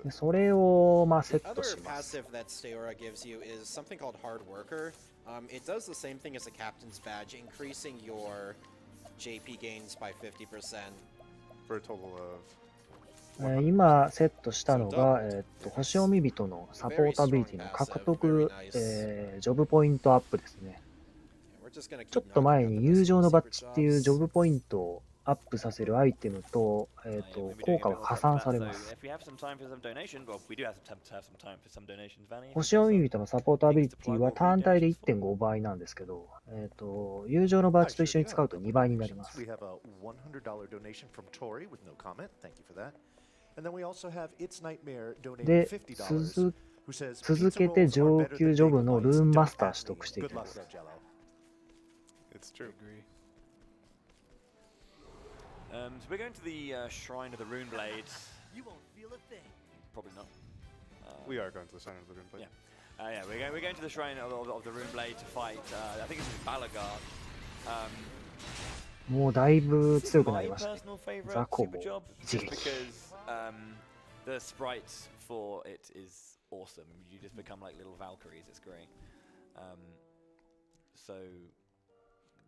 Oh, でそれをまあセ The ット other します。 passive that Steora gives you is something called Hard Worker. It does the same thing as a captain's badge, increasing your JP gains by 50%. for a total of 今セットしたのが、星読み人のサポートアビリティの獲 Very 得、 nice. ジョブポイントアップですね。 We're just gonna ちょ keep っと knocking 前 out に the 友 rest 情 of の the バッ secret ジっていうジョ jobs. ブポイントをアップさせるアイテムと、Yeah, we'll be 効 doing a 果 bit が more 加 stuff 算 for さ that, れ so ます。 if we have some time for some donation, well, we do have some time for some donations, Vanny. 星読み人のサポートアビリティは単体で 1.5 倍なんですけど、友情のバッジと一緒に使うと2倍になります。 We have a $100 donation from Tori with no comment. Thank you for that. And then we also have It's Nightmare donating で、 $50. Who says 続けて pizza rolls are 上 better 級 than ジョブ bagel のル bites. ーン Don't マスター at 取得 me. してい Good きま luck す。 there, Jello. it's true. Agree. So we're going to the Shrine of the Rune Blade. You won't feel a thing. Probably not. We are going to the Shrine of the Rune Blade. Yeah, we're going to the Shrine of the Rune Blade to fight. I think it's Balagar. もうだいぶ This is 強くな my りましたね。 personal favorite ザコ super ボ job, 一 just 撃。 because the sprites for it is awesome. You just become like little Valkyries. It's great. So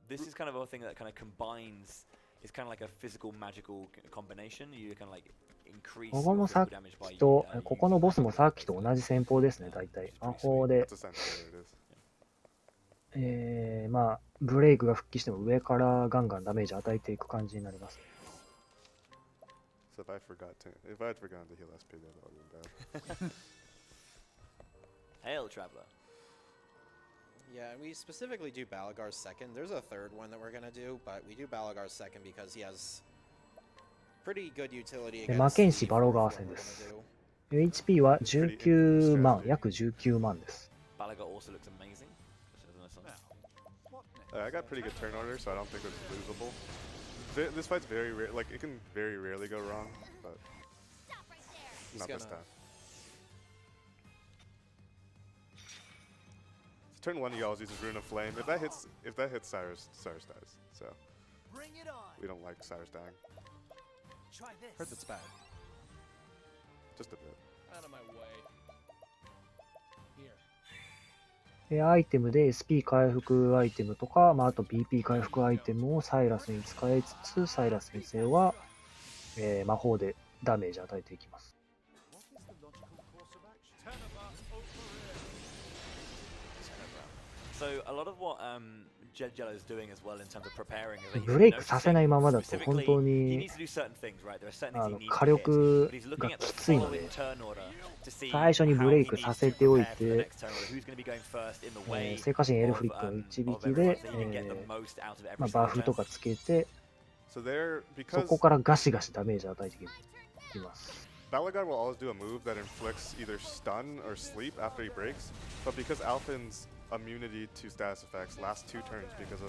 this is kind of a thing that kind of combines. It's kind of like a physical magical combination. You kind of like increase ここ your もさっ physical damage by きと、 using ここのボスもさっきと同じ戦法ですね、大体。魔法で That's、essentially what it is. まあ、ブレイクが復帰しても上からガンガンダメージ与えていく感じになります。 So if I had forgotten to heal SP, that would have been bad. Hail, Traveler. Yeah, we specifically do Balagar's second. There's a third one that we're gonna do, but we do Balagar's second because he has pretty good utility で against 魔剣士 the バロガ fourth ー one 戦 we're です。 gonna do. HP は19万、約19万です。 Balagar also looks amazing. I got pretty good turn order, so I don't think it's losable. This fight's very rare. Like, it can very rarely go wrong, but not this time. So turn 1, he always uses Rune of Flame. If that hits Cyrus dies. So Bring it on. we don't like Cyrus dying. Try this. Heard that's bad. Just a bit. Out of my way. Here. でアイテムで SP 回復アイテムとか、あと BP 回復アイテムをサイラスに使いつつ、サイラス先生は、魔法でダメージ与えていきます。 So a lot of what Jello is doing as well in terms of preparing is that he's ブレイクさせない noticing ままだと specifically 本当 he に needs to do certain things, right? There are certain things he needs 火 to hit, 力 but he's が looking at き the ついの following で、 turn order to see 最初に how ブレ he イク needs さ to せておい prepare for the て、 next turn order, who's going to be going first in the way 聖火神エルフリ of, ックの of 一撃 everyone で、 so he can get the most out of every バ single フ turn. とかつけて、 So there, そ because こからガシガシダメージ与えていきます。 Balagar will always do a move that inflicts either stun or sleep after he breaks, but because Alpin's immunity to status effects lasts 2 turns because of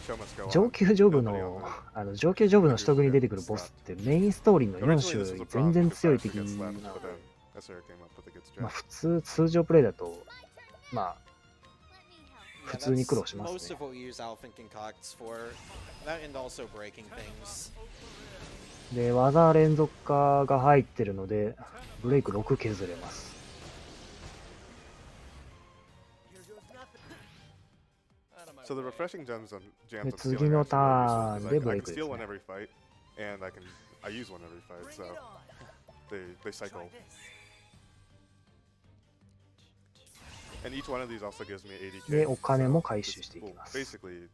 Show Must Go On. 上級ジョブ Nobody の on 上級ジョブの取得に出てくるボスってメインストーリーの Originally, 4種 this よ was a り全 problem 然 because 強い Cyrus 敵 gets な slapped, の but で、 then SR came up with the gets 通常プレイだと、Yeah, 普通に苦労 that's します most ね。 of what we use Alphen concocts for. That and also breaking things. で、技連続化が入ってるので、ブレイク6削れます。 Here goes nothing. Out of my So the way. refreshing gems on で stealing 次の are タ actually ーン really で useful ブ because レ I イ can クです steal one ね。 every fight, and I use one every fight, Bring so it on. they cycle. Try this. And each one of these also gives me 80k. で、お金も so 回収 it's- していき well, ます。 basically,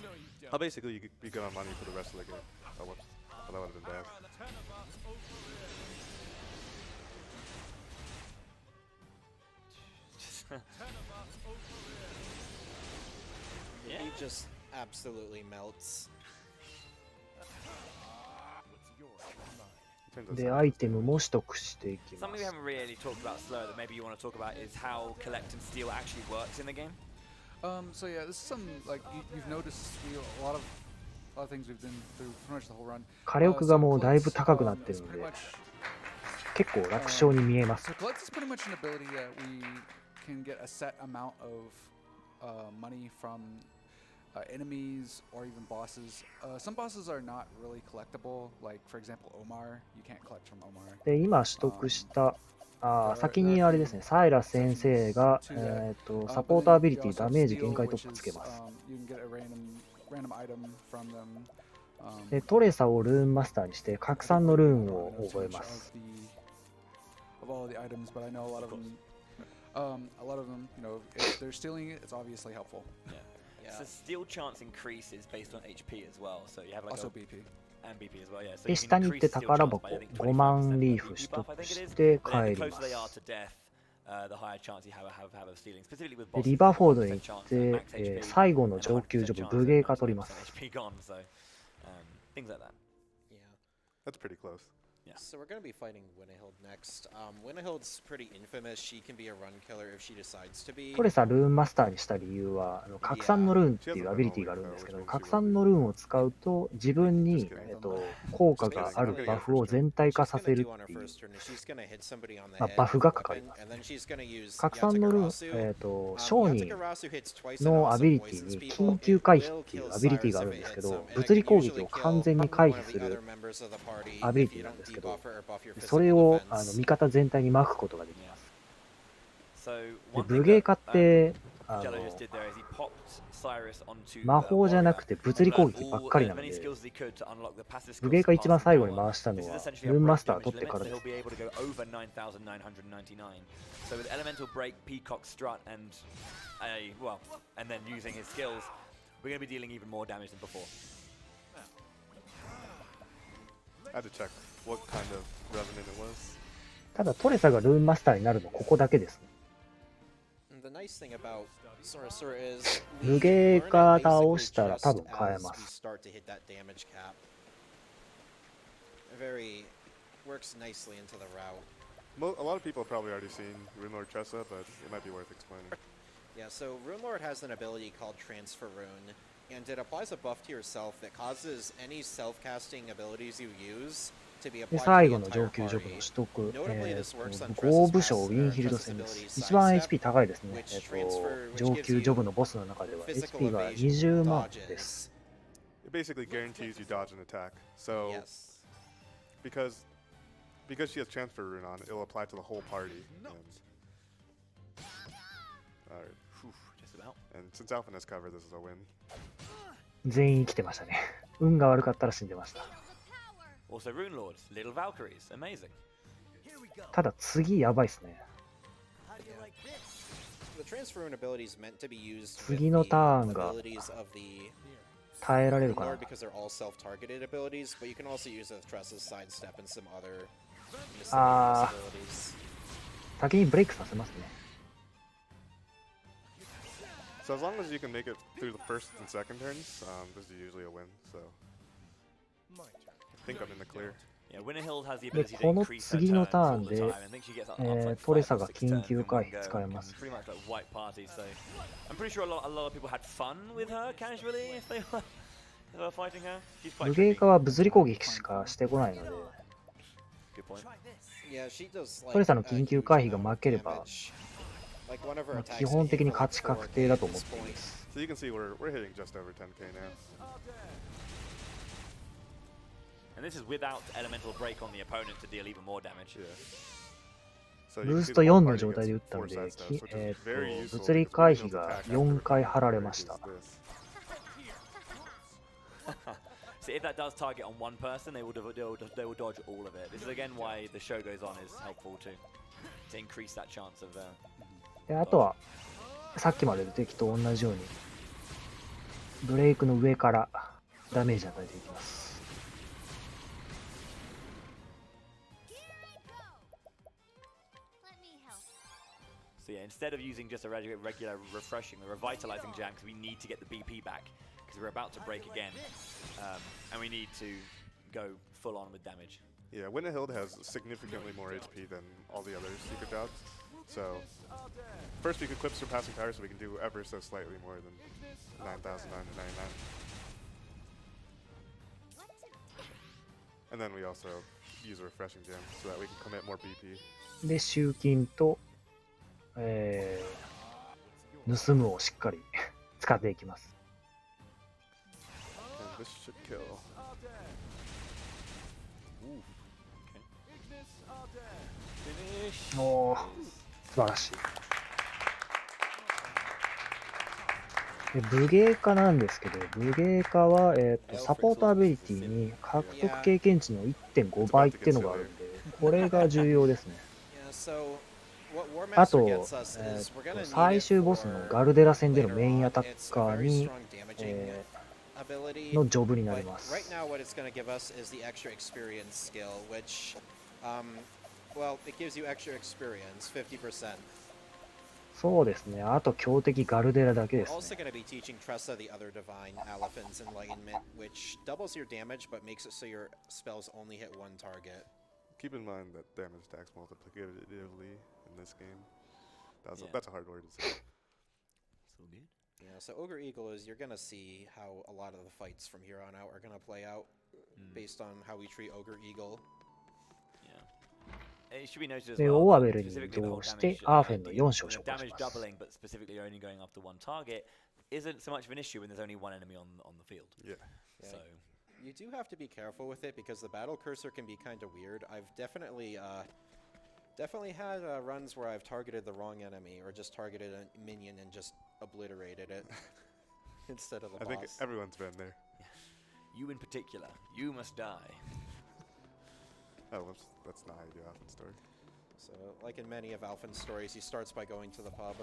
No, you I'll don't. basically be good on money for the rest of the game. Oh, whoops. Oh, that would have been bad. He just absolutely melts. Turns out で、 Cyrus アイ is テムも取得していきま Something we す。 haven't really talked about slow that maybe you want to talk about is how collect and steal actually works in the game. So yeah, this is some like you've noticed a lot of things we've been through pretty much the whole run. 火力がもうだいぶ高くなってるの It's で pretty much 結構楽勝に見えます。 So collect is pretty much an ability that we can get a set amount of money from enemies or even bosses. Some bosses are not really collectible, like for example Omar. You can't collect from Omar. で、今取得した先にあれですね、サイラス先生が、サポートアビリティダメージ限界突破つけます。で、トレサをルーンマスターにして拡散のルーンを覚えます。A lot of them, you know, if they're stealing it, it's obviously helpful. Yeah. So steal chance increases based on HP as well. So you have like also BP. And BP as well, yeah. So で、下に行って宝箱5万リーフ取得して帰ります。で、リバーフォードに行って、最後の上級ジョブ、武芸化取ります。That's pretty close. Yeah. So we're going to be fighting Winnehild next. Winnehild's pretty infamous. She can be a run killer if she decides to be. トレサルーンマスターにした理由は、拡散のルーンっていうアビリティがあるんですけど、拡散のルーンを使うと自分に、効果があるバフを全体化させるっていう、バフがかかります。拡散のルーン、商人のアビリティに緊急回避っていうアビリティがあるんですけど、物理攻撃を完全に回避するアビリティなんですけど、それを味方全体に巻くことができます。で、武芸化って魔法じゃなくて物理攻撃ばっかりなので、武芸化一番最後に回したのはルーンマスター取ってからです。I had to check what kind of revenant it was. ただトレサがルーンマスターになるのここだけですね。無芸化倒したら多分変えます。A lot of people have probably already seen Runelord Tressa, but it might be worth explaining. Yeah, so Runelord has an ability called Transfer Rune, and it applies a buff to yourself that causes any self-casting abilities you use to be で、 applied 最 to 後 the の entire 上級ジョブ party. の取得、 Notably, this works on 豪 Tressa's 武将ウ pass- ィン or ヒルド Tressa's 戦です。 abilities 一番 sidestep, HP 高いですね。 which transfer, which 上 gives 級ジョブ you のボスの中では physical HP が evasion 20 and 万です。 It basically guarantees you dodge an attack. So, Yes. because she has transfer rune on, it'll apply to the whole party. Alright. And since Alpha has covered, this is a win. 全員生きてましたね。運が悪かったら死んでました。 Also Rune Lords, Little Valkyries, amazing. ただ次やばいですね。 The transfer rune ability is meant to be used 次 with の the ターンが abilities of the 耐えられるかな。 Lord because they're all self-targeted abilities, but you can also use it with Tressa's sidestep and some other miscellaneous abilities. 先にブレイクさせますね。 So as long as you can make it through the first and second turns, this is usually a win. So I think I'm in the clear. Yeah, Winnehild has the で、 ability to この increase her 次の turns ター all ン the で、 time. I think she gets up to like トレ 5, サが 6 緊 turns 急 and 回 then 避 go. 使えます。 Pretty much like white party, so I'm pretty sure a lot of people had fun with her casually if they were fighting her. She's quite 無芸 tricky. 化は物理攻撃しかしてこないので、 Good point. Yeah, she does トレ like サの a 緊急 huge 回避が amount of 負ければ、 damage. Like one of her まあ attacks 基本 can 的 hit に for 勝 like ち 4K 確定だと at 思っ this ていま point. す。 So you can see we're hitting just over 10k now. And this is without elemental break on the opponent to deal even more damage. Yeah. So ブ you ー can ス see ト the 4 whole の party 状態で打 gets ったん 4 で、 sidesteps, which is very useful 物理 because 回 Winehild's 避が attack 4 after 回 the 貼られ break ま is した。 this. So if that does target on one person, they will dodge all of it. This is again why the show goes on is helpful to increase that chance of. で、あとは、さっきまでの敵と同じように、ブレイクの上からダメージ与えていきます。 So yeah, instead of using just a regular refreshing or revitalizing jam, because we need to get the BP back, because we're about to break again, and we need to go full on with damage. Yeah, Winnehild has significantly more HP than all the other secret jobs. So first we could clip surpassing power, so we can do ever so slightly more than 9,999. And then we also use a refreshing gem so that we can commit more BP. で、集金と、盗むをしっかり使っていきます。And this should kill. Finish. おー、素晴らしい。で武芸家なんですけど、武芸家は、サポートアビリティに獲得経験値の 1.5 倍っていうのがあるんで、これが重要ですね。あと、最終ボスのガルデラ戦でのメインアタッカーに、のジョブになります。そうですね。あと強敵ガルデラだけですね。Also going to be teaching Tressa the other divine elephant's enlightenment, which doubles your damage but makes it so your spells only hit one target. Keep in mind that damage attacks multiplicatively in this game. That's a hard word to say. So good. Yeah, so Ogre Eagle is you're going to see how a lot of the fights from here on out are going to play out based on how we treat Ogre Eagle. で、オーアベルに移動して、アーフェンの4章を紹介します。doubling, but specifically only going after one target, isn't so much of an issue when there's only one enemy on the field. Yeah. So you do have to be careful with it because the battle cursor can be kind of weird. I've definitely had runs where I've targeted the wrong enemy or just targeted a minion and just obliterated it instead of the boss. I think everyone's been there. You in particular, you must die. Oh, that's not how you do Alpha's story. So, like in many of Alpha's stories, he starts by going to the pub.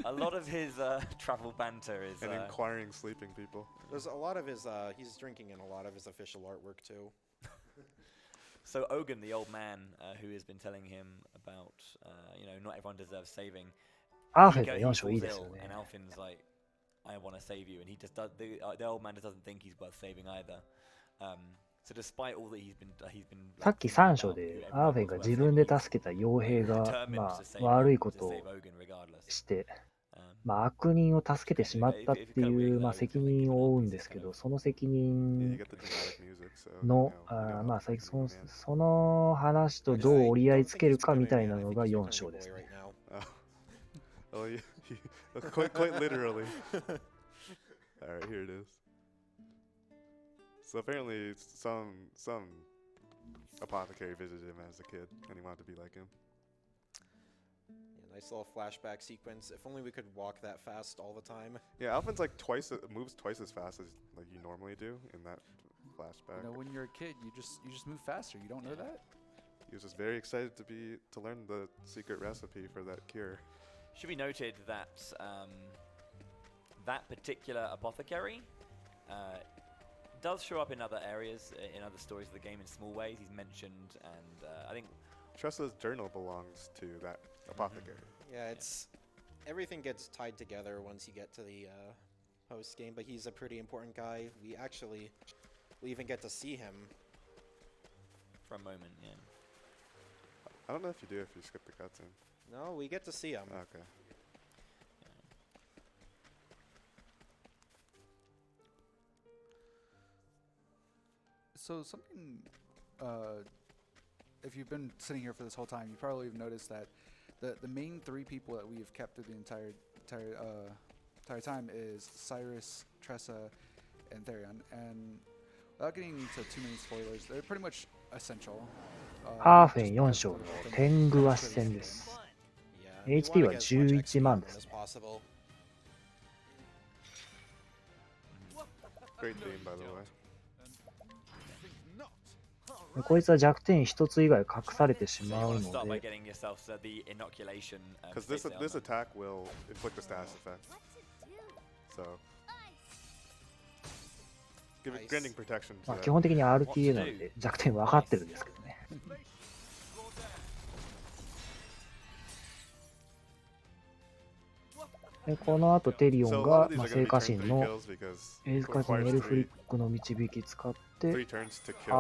A lot of his travel banter is... And inquiring sleeping people. There's a lot of his... he's drinking in a lot of his official artwork, too. So Ogun, the old man, who has been telling him about, not everyone deserves saving. アーフェンの4章いいですよね。And Alfin's like, I want to save you. And he just does, the old man just doesn't think he's worth saving either. So despite all that he's been さっき3章でアーフェンが自分で助けた傭兵が、悪いことをして、悪人を助けてしまったっていう、責任を負うんですけど、その責任の、その話とどう折り合いつけるかみたいなのが4章ですね。Quite literally. Alright, here it is. So apparently some apothecary visited him as a kid and he wanted to be like him. Yeah, nice little flashback sequence. If only we could walk that fast all the time. Yeah, Alphin's like moves twice as fast as like you normally do in that flashback. You know, when you're a kid, you just move faster. You don't know that? He was just very excited to learn the secret recipe for that cure. Should be noted that that particular apothecary does show up in other areas, in other stories of the game in small ways. He's mentioned, and I think Tressa's journal belongs to that apothecary. Yeah, everything gets tied together once you get to the post game, but he's a pretty important guy. We even get to see him for a moment. Yeah. I don't know if you do if you skip the cutscene. No, we get to see him. Okay. So something, if you've been sitting here for this whole time, you probably have noticed that the main three people that we have kept through the entire time is Cyrus, Tressa, and Therion. And without getting into too many spoilers, they're pretty much essential. アーフェン4章の天狗足戦です。HP は11万です。Great theme, by the way. こいつは弱点一つ以外隠されてしまうので、because this attack will inflict a status effect. So, granting protection. 基本的に RTA なので弱点分かってるんですけどね。でこの後テリオンが聖火神のエルフリックの導き使って、アー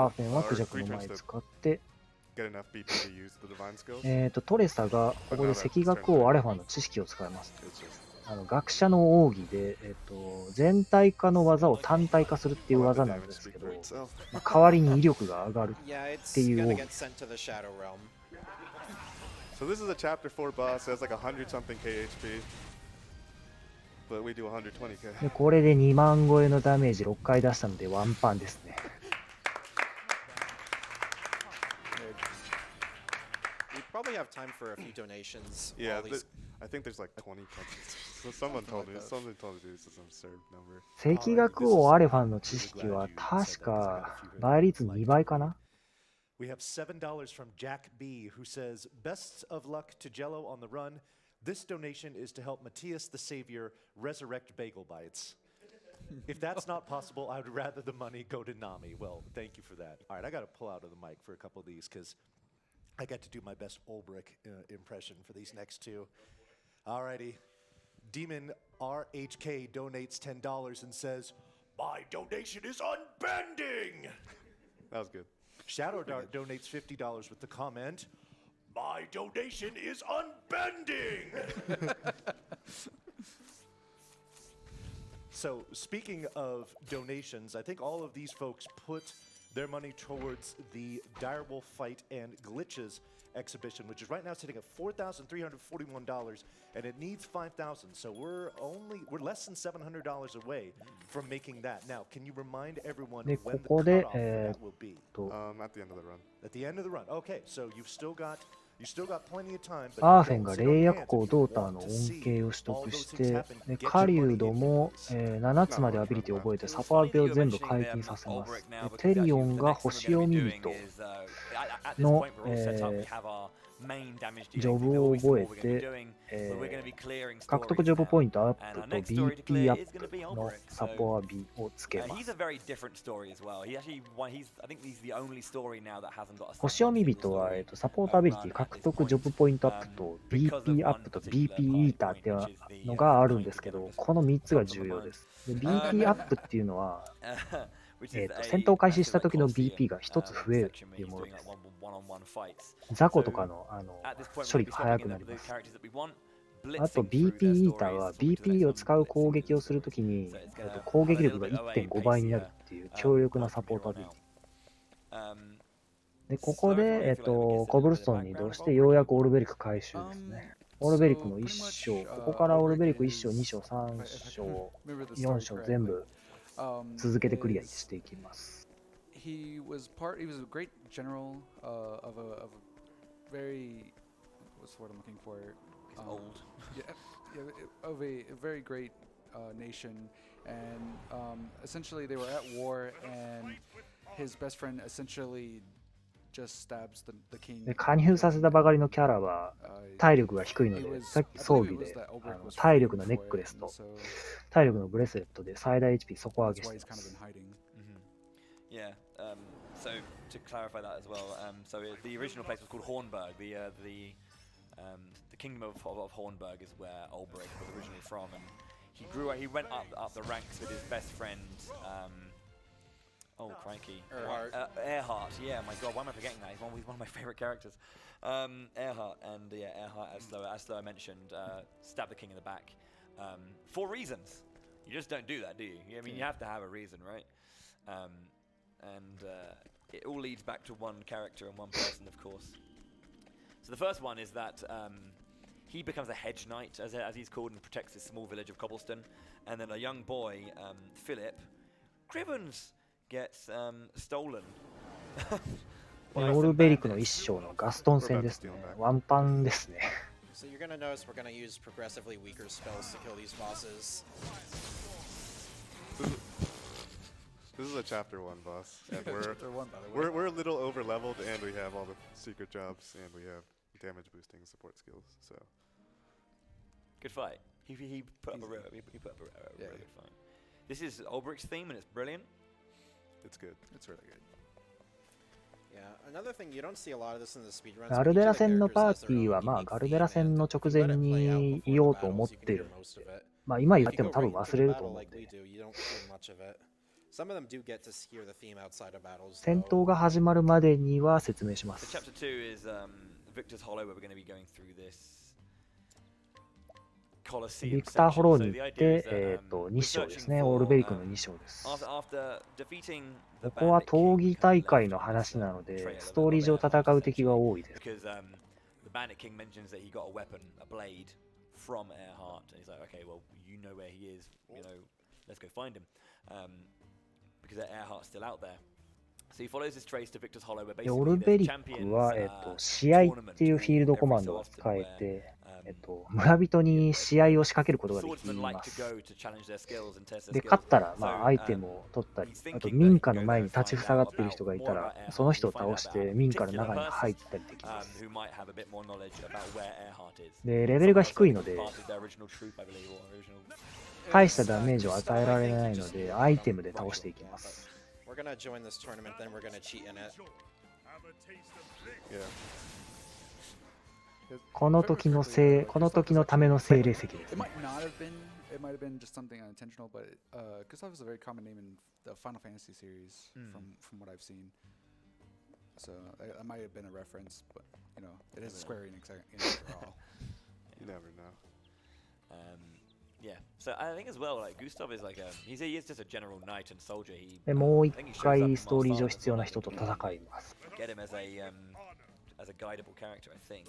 フェンはクジャクの前使って、トレサがここで赤学王アレファの知識を使います。学者の奥義で、全体化の技を単体化するっていう技なんですけど、代わりに威力が上がるっていう奥義です。So this is a chapter 4 boss, it has like 100 something KHP. But we do 120k. でこれで2万超えのダメージ6回出したのでワンパンですね。We probably have time for a few donations. Yeah, I think there's like 20 countries. So someone told me this is an absurd number. 赤学王アレファンの知識は確か倍率2倍かな。We have $7 from Jack B, who says, "Best of luck to Jello on the run. This donation is to help Matthias the Savior resurrect Bagel Bites. If that's not possible, I would rather the money go to Nami." Well, thank you for that. All right, I got to pull out of the mic for a couple of these because I got to do my best Ulbrich impression for these next two. All righty. Demon RHK donates $10 and says, "My donation is unbending." That was good. Shadow Dart donates $50 with the comment, "My donation is unbending." So, speaking of donations, I think all of these folks put their money towards the Direwolf Fight and Glitches exhibition, which is right now sitting at $4,341, and it needs $5,000. So we're less than $700 away from making that. Now, can you remind everyone when the cutoff for that will be? At the end of the run. At the end of the run. Okay, so you've still got plenty of time. アーフェンが霊薬鉱ドーターの恩恵を取得して、狩人も、7つまでアビリティを覚えてサポアビを全部解禁させます。テリオンが星読み人の、ジョブを覚えて、獲得ジョブポイントアップと BP アップのサポアビをつけます。星読み人は、サポートアビリティ獲得ジョブポイントアップと BP アップと BP イーターっていうのがあるんですけど、この3つが重要です。で BP アップっていうのは、戦闘開始した時の BP が1つ増えるっていうものです。雑魚とかの、処理が早くなります。あと BP イーターは BP を使う攻撃をするときに、攻撃力が 1.5 倍になるっていう強力なサポートアビリティ。でここで、コブルストーンに移動してようやくオルベリク回収ですね。オルベリクの1章、ここからオルベリク1章、2章、3章、4章全部続けてクリアしていきます。He was a great general of a very, what's the word I'm looking for? Old. Yeah, of a very great nation, and essentially they were at war, and his best friend essentially just stabs the king. で加入させたばかりのキャラは体力が低いので、さっき装備で体力のネックレスと体力のブレスレットで最大 HP 底上げしています。Yeah, so to clarify that as well, so the original place was called Hornburg. The kingdom of Hornburg is where Ulbrich was originally from, and he went up the ranks with his best friend. Oh crikey, Earhart. Yeah, my God, why am I forgetting that? He's one of my favorite characters. Earhart, and yeah, Earhart, as Slow mentioned, stabbed the king in the back for reasons. You just don't do that, do you? I mean, you have to have a reason, right? And it all leads back to one character and one person, of course. So the first one is that he becomes a hedge knight, as he's called, and protects this small village of Cobblestone. And then a young boy, Philip Crivens, gets stolen. オルベリクの1章のガストン戦ですね。ワンパンですね。So you're gonna notice we're gonna use progressively weaker spells to kill these bosses. This is a chapter 1 boss, and we're a little over leveled, and we have all the secret jobs, and we have damage boosting support skills. So good fight. He put up a really good fight. This is Ulbrich's theme, and it's brilliant. It's good. It's really good. Yeah, another thing you don't see a lot of this in the speedruns. ガルデラ戦のパーティーは、ガルデラ戦の直前に言おうと思ってるので、今言っても多分忘れると思うんで。戦闘が始まるまでには説明します。Chapter 2 is Victor's Hollow, where we're going to be going through this ビクターホローに行って、2章ですね。オールベリックの2章です。ここは闘技大会の話なので、ストーリー上戦う敵が多いです。でオルベリックは、試合っていうフィールドコマンドが使えて、村人に試合を仕掛けることができます。で、勝ったら、アイテムを取ったり、あと民家の前に立ちふさがっている人がいたら、その人を倒して民家の中に入ったりできます。で、レベルが低いので、大したダメージを与えられないので、アイテムで倒していきます。We're gonna join this tournament, then we're gonna cheat in it. この時のための精霊石です、ね。It might have been just something unintentional, but Gustav is a very common name in the Final Fantasy series from what I've seen. So that might have been a reference, but you know, it is Square Enix after all. You never know. Yeah, so I think as well, like Gustav is like he is just a general knight and soldier. でもう一回ストーリー上必要な人と戦います。Get him as a guidable character, I think.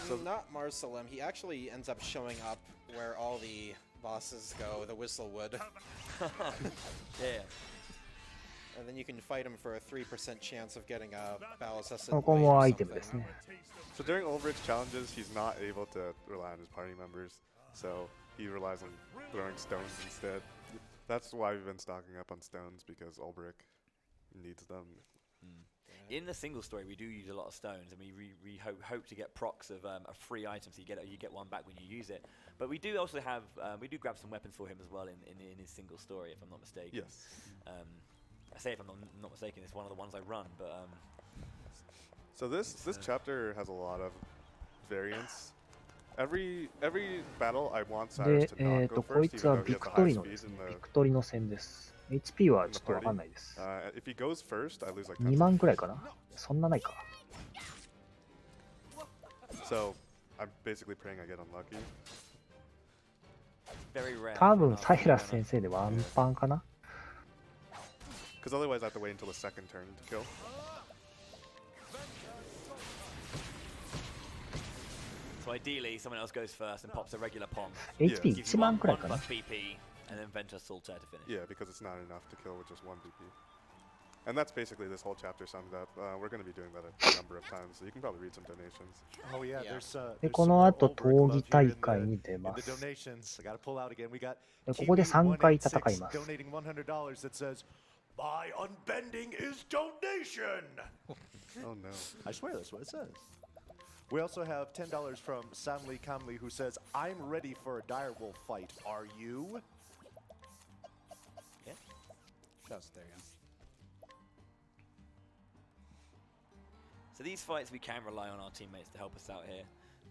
So not Marsalim, he actually ends up showing up where all the bosses go, the Whistlewood. Yeah. And then you can fight him for a 3% chance of getting a battle assassin. ここもアイテムですね。So during Ulbricht's challenges, he's not able to rely on his party members, so he relies on throwing stones instead. That's why we've been stocking up on stones, because Ulbricht needs them. In the single story, we do use a lot of stones, and we hope to get procs of a free item, so you get one back when you use it. But we do also have we do grab some weapons for him as well in his single story, if I'm not mistaken. Yes. I say if I'm not mistaken, it's one of the ones I run, but. So this chapter has a lot of variants. Every battle I want Cyrus to not go こい first, つは even though he ビ has the クトリ highest の speed ですね in ビ the クトリの戦です。HP はちょっとわかんないです。 if he goes first, I lose like 2万くらいかな。そんなないか。So I'm basically praying I get unlucky. 多分サイラス先生でワンパンかな。 Because otherwise I have to wait until the second turn to kill. So ideally, someone else goes first and pops a regular pom. HP 1万くらいかな。 PP and then Ventus Salter to finish. Yeah, because it's not enough to kill with just one PP. And that's basically this whole chapter summed up. We're going to be doing that a number of times, so you can probably read some donations. Oh yeah, there's でこの後闘技大会に出ます。でここで3回戦います。 donating $100 that says, "My unbending is donation." Oh no. I swear that's what it says. We also have $10 from Samli Kamli, who says, "I'm ready for a direwolf fight. Are you?" Yeah. Just there, yeah. So these fights, we can rely on our teammates to help us out here.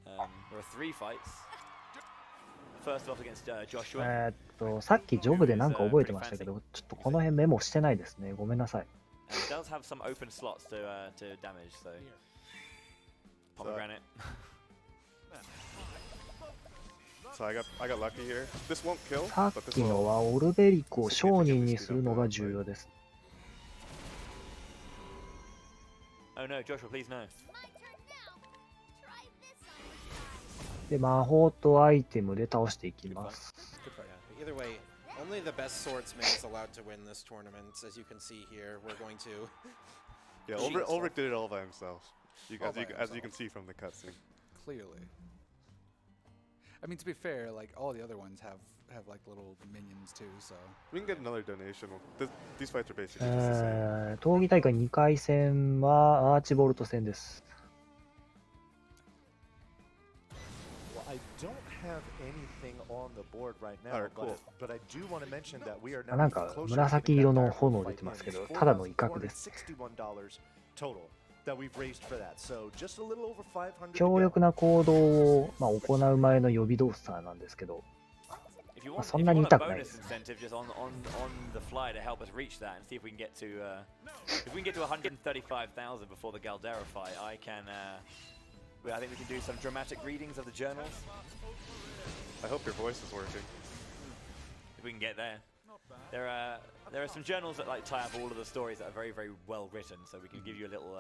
There are 3 fights. First off against Joshua. さっきジョブでなんか覚えてましたけど、ちょっとこの辺メモしてないですね。ごめんなさい。And it does have some open slots to damage, so pomegranate. So I got lucky here. This won't kill, さ but っ this きの will. はオルベリクを商人にするのが重要です。 Oh no, Joshua, please no. で、魔法とアイテムで倒していきます。 Either way, only the best swordsman is allowed to win this tournament. As you can see here, we're going to. Yeah, Ulrich did it all by himself. As you can see from the cutscene. Clearly. I mean, to be fair, like all the other ones have like little minions too, so. We can get another donation. These fights are basically just the same. 闘技大会2回戦はアーチボルト戦です。 I don't have anything on the board right now, Alright, cool. but I do want to mention that we are な now んか closer to 紫 getting 色 that の direwolf 炎 fight 出てますけ in. ど、ただの威嚇です $461 total that we've raised for that. So just a little over 500. 強力な行動を、行う前の予備動作なんですけど、そんなに痛くないです。 Incentive just on the fly to help us reach that and see if we can get to if we can get to 135,000 before the Galdera fight. I think we can do some dramatic readings of the journals. I hope your voice is working. If we can get there. There are some journals that like tie up all of the stories that are very, very well written, so we can give you a little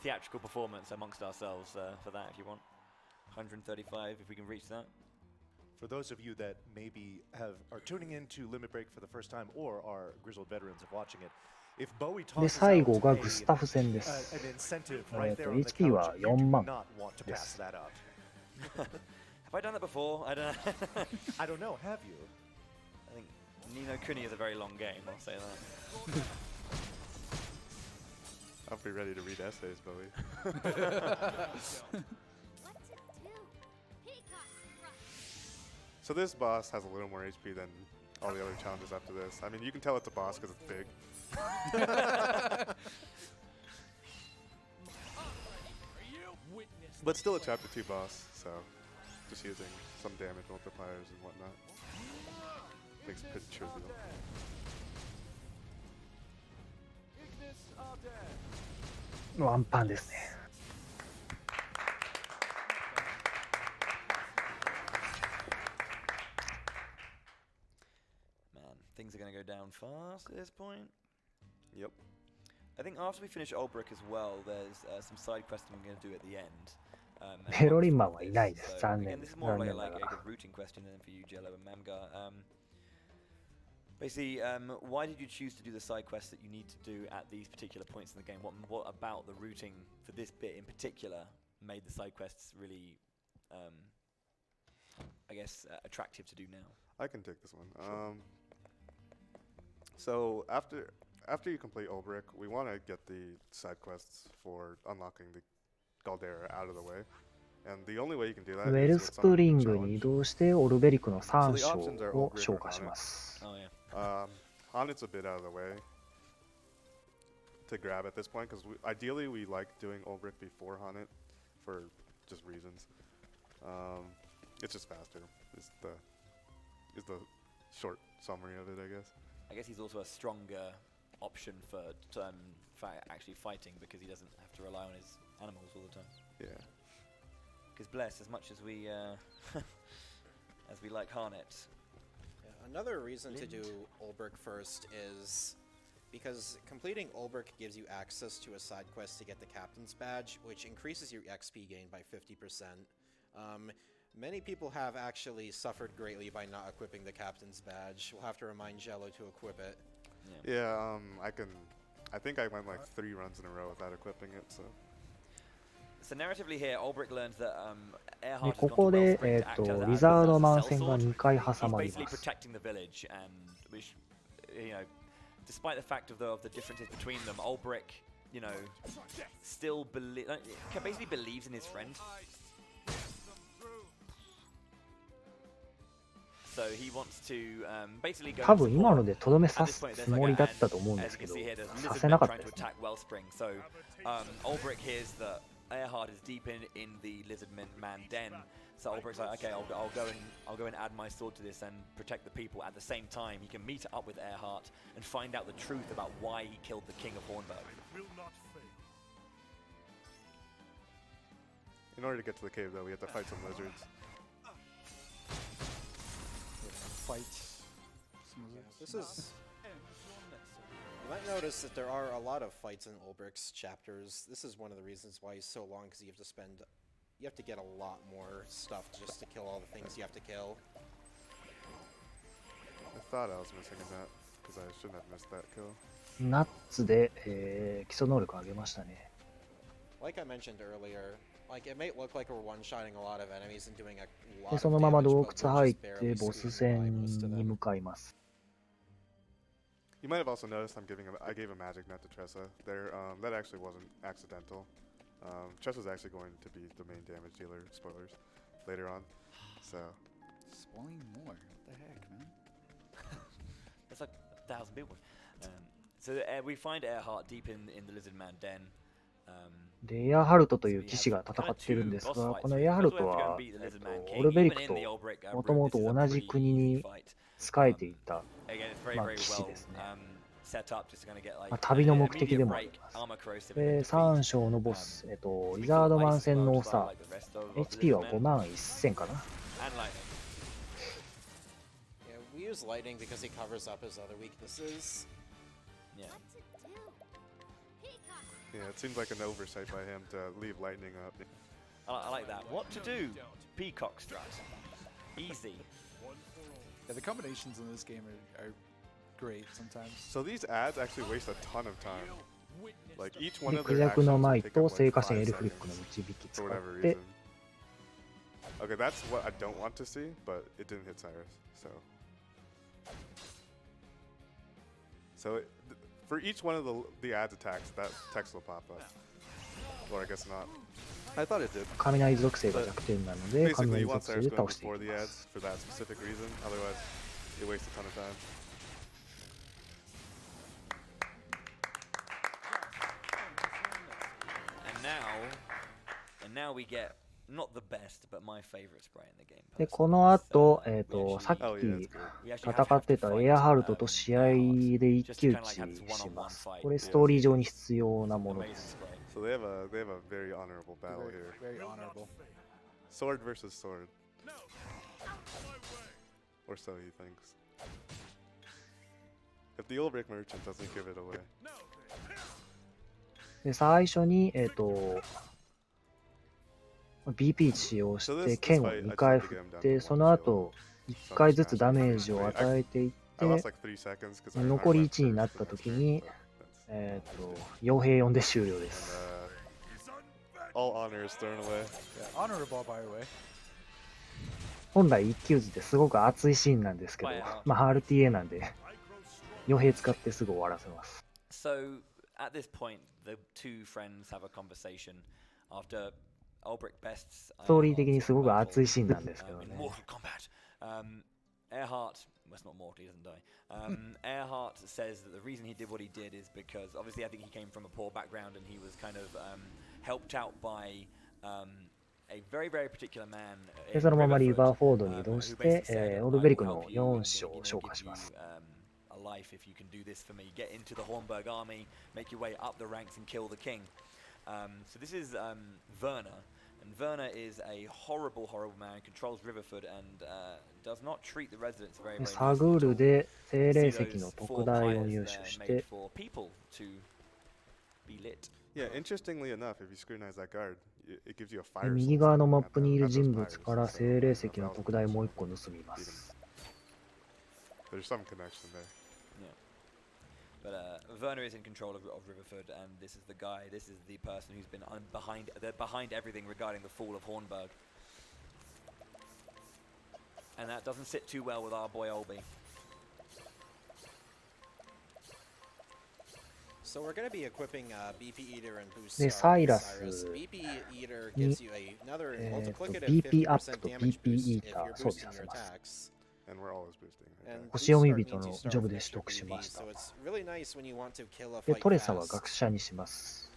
theatrical performance amongst ourselves for that if you want. 135 if we can reach that. For those of you that maybe are tuning into Limit Break for the first time or are grizzled veterans of watching it, if Bowie で、 tosses 最 out 後が a, グスタフ戦で an す。 incentive right there on the HP は couch, you 4 do 万 not want to で pass す。 that up. Have I done that before? I don't know. I don't know, have you? I think Nino Kuni is a very long game, I'll say that. I'll be ready to read essays, Bowie. What to do? Peacock's rush. So this boss has a little more HP than all the other challenges after this. I mean, you can tell it's a boss because it's big. But still a chapter 2 boss, so just using some damage multipliers and whatnot makes it pretty trivial. Ignis of Death. ワンパンですね。Man, things are going to go down fast at this point. Yep. I think after we finish Olbrich as well, there's some side questing we're going to do at the end. And ペロリンマン on はい this. ないです。 So 残 again, 念 this で is す。 more 残 like 念な a がら。 routing question than for you, Jello and Mamgar. Basically, why did you choose to do the side quests that you need to do at these particular points in the game? What about the routing for this bit in particular made the side quests really, I guess, attractive to do now? I can take this one. So after you complete Olbrich, we want to get the side quests for unlocking the Galdera out of the way. And the only way you can do that ウェル is ス with プ some リング challenge. に移動してオルベリクの So 3 the 章 options are を Olbrich 消 or 化し Haunted. ます。 Oh yeah. Haunted's a bit out of the way to grab at this point because ideally we like doing Olbrich before Haunted for just reasons. It's just faster. Is the short summary of it, I guess. I guess he's also a stronger option for actually fighting because he doesn't have to rely on his animals all the time. Yeah. Because bless, as much as we as we like Harnett, Another reason to do Olbrich first is because completing Olbrich gives you access to a side quest to get the Captain's Badge, which increases your XP gain by 50%. Many people have actually suffered greatly by not equipping the Captain's Badge. We'll have to remind Jello to equip it. Yeah, I think I went like 3 runs in a row without equipping it, so. So narratively here, Olbrich learns that で Earhart has こ gone こ to で、 Wellspring to act as a リザード as a マン cell 戦が sword. 2回挟 He's まり basically ます。 protecting the village, and which, you know, despite the fact of the differences between them, Olbrich, you know, still basically believes in his friend. So he wants to basically go 多 and 分今 support. のでとどめ At 刺 this す point, there's つ like も a, りだったと思うん and で as す you け can ど、 see here, there's 刺せなか Lizardmen った trying で to すね。 attack Wellspring. So Olbrich hears that Earhart is deep in the Lizardman den. So Olbrich's like, okay, I'll go and add my sword to this and protect the people. At the same time, he can meet up with Earhart and find out the truth about why he killed the King of Hornburg. In order to get to the cave, though, we have to fight some lizards. Fights. This is... You might notice that there are a lot of fights in Olbrich's chapters. This is one of the reasons why he's so long, because you have to get a lot more stuff just to kill all the things you have to kill. I thought I was missing a nut, because I shouldn't have missed that kill. ナッツで、基礎能力上げましたね。 Like I mentioned earlier, like it may look like we're one-shotting a lot of enemies and doing a lot で、 of そのまま damage, 洞 but 窟 we're 入っ just て barely ボス squeezing by 戦 most of に them. 向かいます。 You might have also noticed I gave a magic nut to Tressa. That actually wasn't accidental. Tressa's actually going to be the main damage dealer, spoilers, later on. So. Spoiling more. What the heck, man? That's like 1,000 people. So we find Earhart deep in the Lizardman den. で、エアハルトという騎士が戦っているんですが、このエアハルトは、オルベリクともともと同じ国に仕えていた、騎士ですね。旅の目的でもあります。で、3章のボス、リザードマン戦の長、HP は5万1000かな。We use lightning because he covers up his other weaknesses. Yeah. What to do? Peacock. Yeah, it seems like an oversight by him to leave lightning up. I like that. What to do? Peacock strut. Easy. Yeah, the combinations in this game are great sometimes. So these ads actually waste a ton of time. Like each one で、 of ク their ジャクの actions 舞 take と up 聖 like 火線 5 エルフリックの seconds 導き for 使 whatever って reason. Okay, that's what I don't want to see, but it didn't hit Cyrus, so. So for each one of the ads attacks, that text will pop up. Or I guess not. I thought it did. 雷属性が弱点なので Basically, 雷 you want 属性 Cyrus で going 倒してい before き the ま ads す。 for that specific reason. Otherwise, it wastes a ton of time. And now we get not the best, but my favorite spray in the game. で、この後、 personally. さっ Oh, き yeah, it's good. We actually 戦ってた have to エア fight, ハルトと試合で Earhart, 一 just 騎 to 打 kinda ち like have this し one-on-one ます fight. これストーリー上に必要なもので Amazing す。 spray. So they have a very honorable battle here. Very honorable. Sword versus sword. Or so he thinks. If the old brick merchant doesn't give it away. で、最初に、BP 値使用して剣を2回振って、その後1回ずつダメージを与えていっ I て、 lost like 3 seconds because 残り1になった時に、傭兵4で終了です。 all honor is thrown away. Yeah, honorable by the way. 本来一騎打ちってすごく熱いシーンなんですけど、まあ RTA なんで、傭兵使ってすぐ終わらせます。So at this point, the two friends have a conversation after Ulbrich bests. ストーリー的にすごく熱いシーンなんですけど in ね。 Mortal Kombat. Earhart, well, it's not mortal, he doesn't die. Earhart says that the reason he did what he did is because obviously I think he came from a poor background and he was kind of helped out by a very, very particular man. で、そのままリバーフォードに移動して、オルベリクの4章を消化します。A life if you can do this for me. Get into the Hornburg army, make your way up the ranks and kill the king. So this is Werner. And Werner is a horrible, horrible man, controls Riverford and does not treat the residents very, very で、サグールで精霊石の特大を入手して、 for people to be lit. Yeah, interestingly enough, if you scrutinize that guard, it gives you a で fire 右側のマップにいる人物から精霊石の特大をもう1個盗みます。 There's some connection there. Yeah. But Werner is in control of Riverford, and this is the guy, this is the person who's been behind everything regarding the fall of Hornburg. And that doesn't sit too well with our boy Olby. So we're going to be equipping BP Eater and Boost で、 Cyrus. サイラス BP Eater に gives you another multiplicative BP アッ 50% プと damage BP boost イ if ータ you're ー装備 boosting させ your ます。 attacks. And we're always boosting. And Okay. 星 boost 読 start み人 means の you start ジョブ with で extra 取得しま BB, した。 so it's really nice when you want to kill a で、 fight トレサは fast. 学者にします。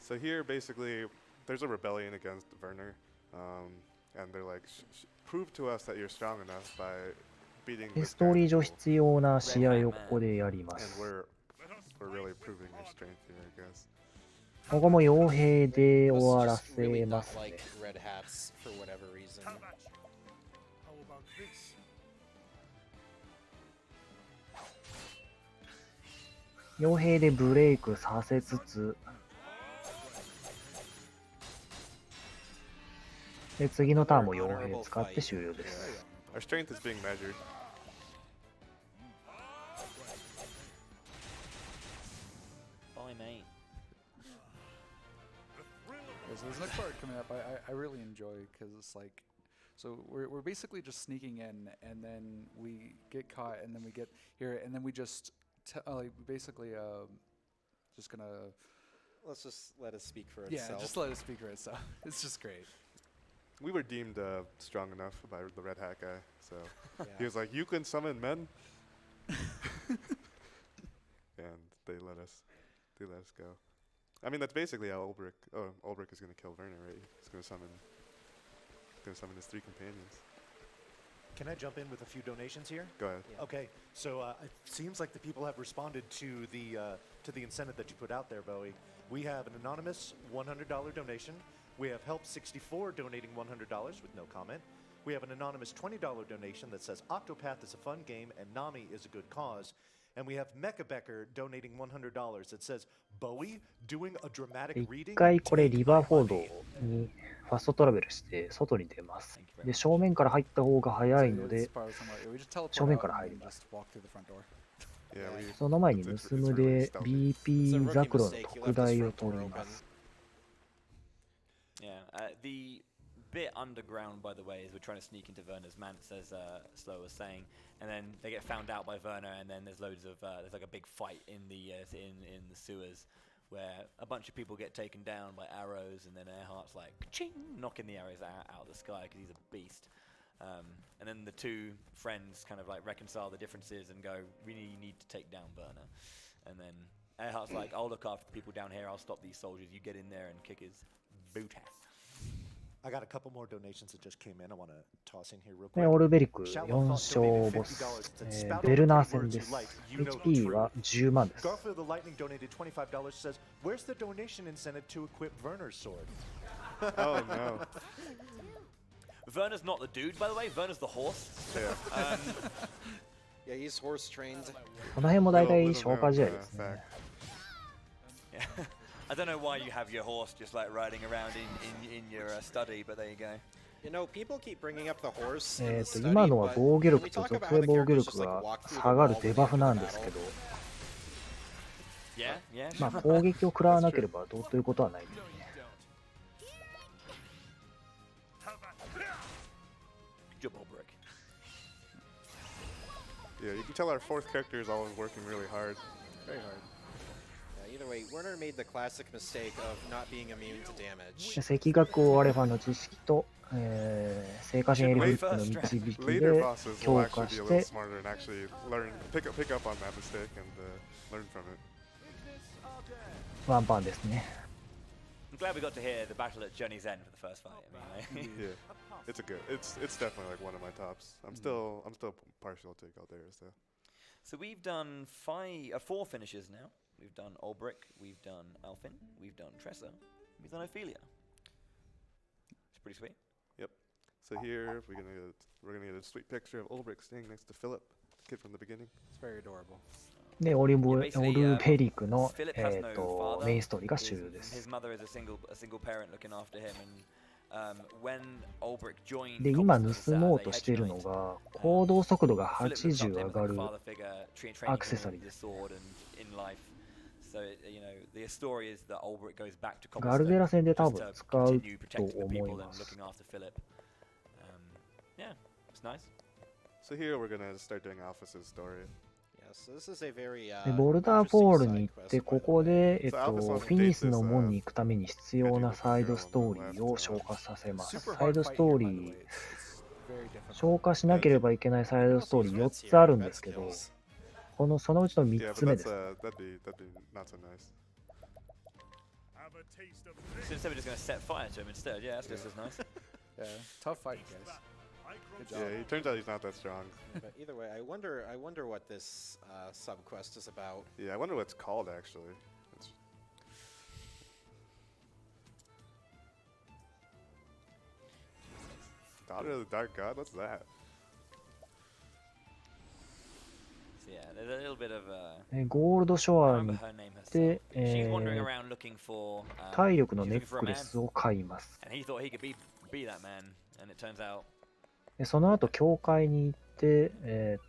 So here, basically, there's a rebellion against Werner, and they're like, prove to us that you're strong enough by beating で、 this ストーリー guy. 上必要な試合をここでやりま And す。 we're really proving your strength here, I guess. ここも傭兵で This 終わら just せ really ま not すね。 like red hats for whatever reason. How about this? 傭兵でブレイクさせつつ、で、次のターンも傭兵使って終了です。 Our strength is being measured. Bye, mate. So this next part coming up, I really enjoy because it's like, so we're basically just sneaking in, and then we get caught, and then we get here, and then we just like basically just gonna Let's just let it speak for yeah, itself. just let it speak for itself. It's just great. We were deemed strong enough by the red hat guy, so Yeah. he was like, "You can summon men," and they let us go. I mean, that's basically how Ulbrich is going to kill Werner, right? He's going to summon his 3 companions. Can I jump in with a few donations here? Go ahead. Yeah. Okay, so it seems like the people have responded to the incentive that you put out there, Bowie. We have an anonymous $100 donation. We have Help64 donating $100 with no comment. We have an anonymous $20 donation that says Octopath is a fun game and Nami is a good cause. And we have Mecha Becker donating $100 that says Bowie doing a dramatic 一 reading. 回これリバーフォードにファストトラベルして外に出ます。で、正面から入った方が早いので、正面から入ります。その前に盗むで BP ザクロの特大を取ります。The bit underground, by the way, is we're trying to sneak into Werner's manse, as Slow was saying, and then they get found out by Werner, and then there's loads of there's like a big fight in the sewers, where a bunch of people get taken down by arrows, and then Earhart's like ka-ching, knocking the arrows out of the sky because he's a beast. And then the two friends kind of like reconcile the differences and go, we need to take down Werner. And then Earhart's like, I'll look after the people down here, I'll stop these soldiers, you get in there and kick his boot ass. I got a couple more donations that just came in. I want to toss in here real で、 quick. オルベリク4勝ボス、ベルナー戦です。HP は10万です。Garfield the Lightning donated $25. Says, "Where's the donation incentive to equip Werner's sword?" Oh no. Werner's not the dude, by the way. Werner's the horse. Yeah. Yeah, he's horse trained. この辺も大体消化試合ですね。Yeah. I don't know why you have your horse just like riding around in your study, but there you go. You know, people keep bringing up the horse in the study, 今のは but 防御 when 力 we と talk 属 about 性 how the 防御 characters 力 just like が walk through the 下がる wall デ when バ they フ enter なん battle. ですけど、 Yeah, yeah. まあ攻撃を食らわなければどうということはないですね。Good job, Ulbrich. Yeah, you can tell our fourth character is always working really hard. Very hard. Yeah, either way, Werner made the classic mistake of not being immune to damage. 赤学をアレファの知識と、聖火神エリフリップの導き Later で bosses 強 will 化 actually be し a little て、 smarter and actually pick up on that mistake and learn from it. ワンパンですね。I'm glad we got to hear the battle at Journey's End for the first fight. I mean, Yeah, it's definitely like one of my tops. I'm still partial to Galdera though. So we've done 4 finishes now. We've done Ulbrich, we've done Alfin, we've done Tressa, we've done Ophelia. It's pretty sweet. Yep. So here we're gonna get a sweet picture of Ulbrich standing next to Philip, the kid from the beginning. It's very adorable. で、オルベリクの、メインストーリーが終了で His す。 mother is a single parent looking after him, and when Ulbrich joined で、今盗もうとしているのが、行動速度が80上がるアクセサリーです。ガルデラ戦で多分使うと思います。So here we're gonna start doing Alphys' story. So this is a very, で、ボルダーフォールに行って、ここで、フィニスの門に行くために必要なサイドストーリーを消化させます。サイドストーリー、消化しなければいけないサイドストーリー4つあるんですけど、そのうちの3 Yeah, つ but 目です。that'd be not so nice. So instead we're just going to set fire to him instead. Yeah, that's just as nice. Yeah, tough fight, guys. Good job. Yeah, it turns out he's not that strong. But either way, I wonder what this subquest is about. Yeah, I wonder what it's called actually. Daughter of the Dark God? What's that? So yeah, there's a little bit of ゴールドショ I アに remember 行 her っ name herself. て、 She's wandering around looking for 体力の she's ネ looking ッ for ク a レ man, スを買います。 and he thought he could be that man, and it turns out で、その後、教会に行って、So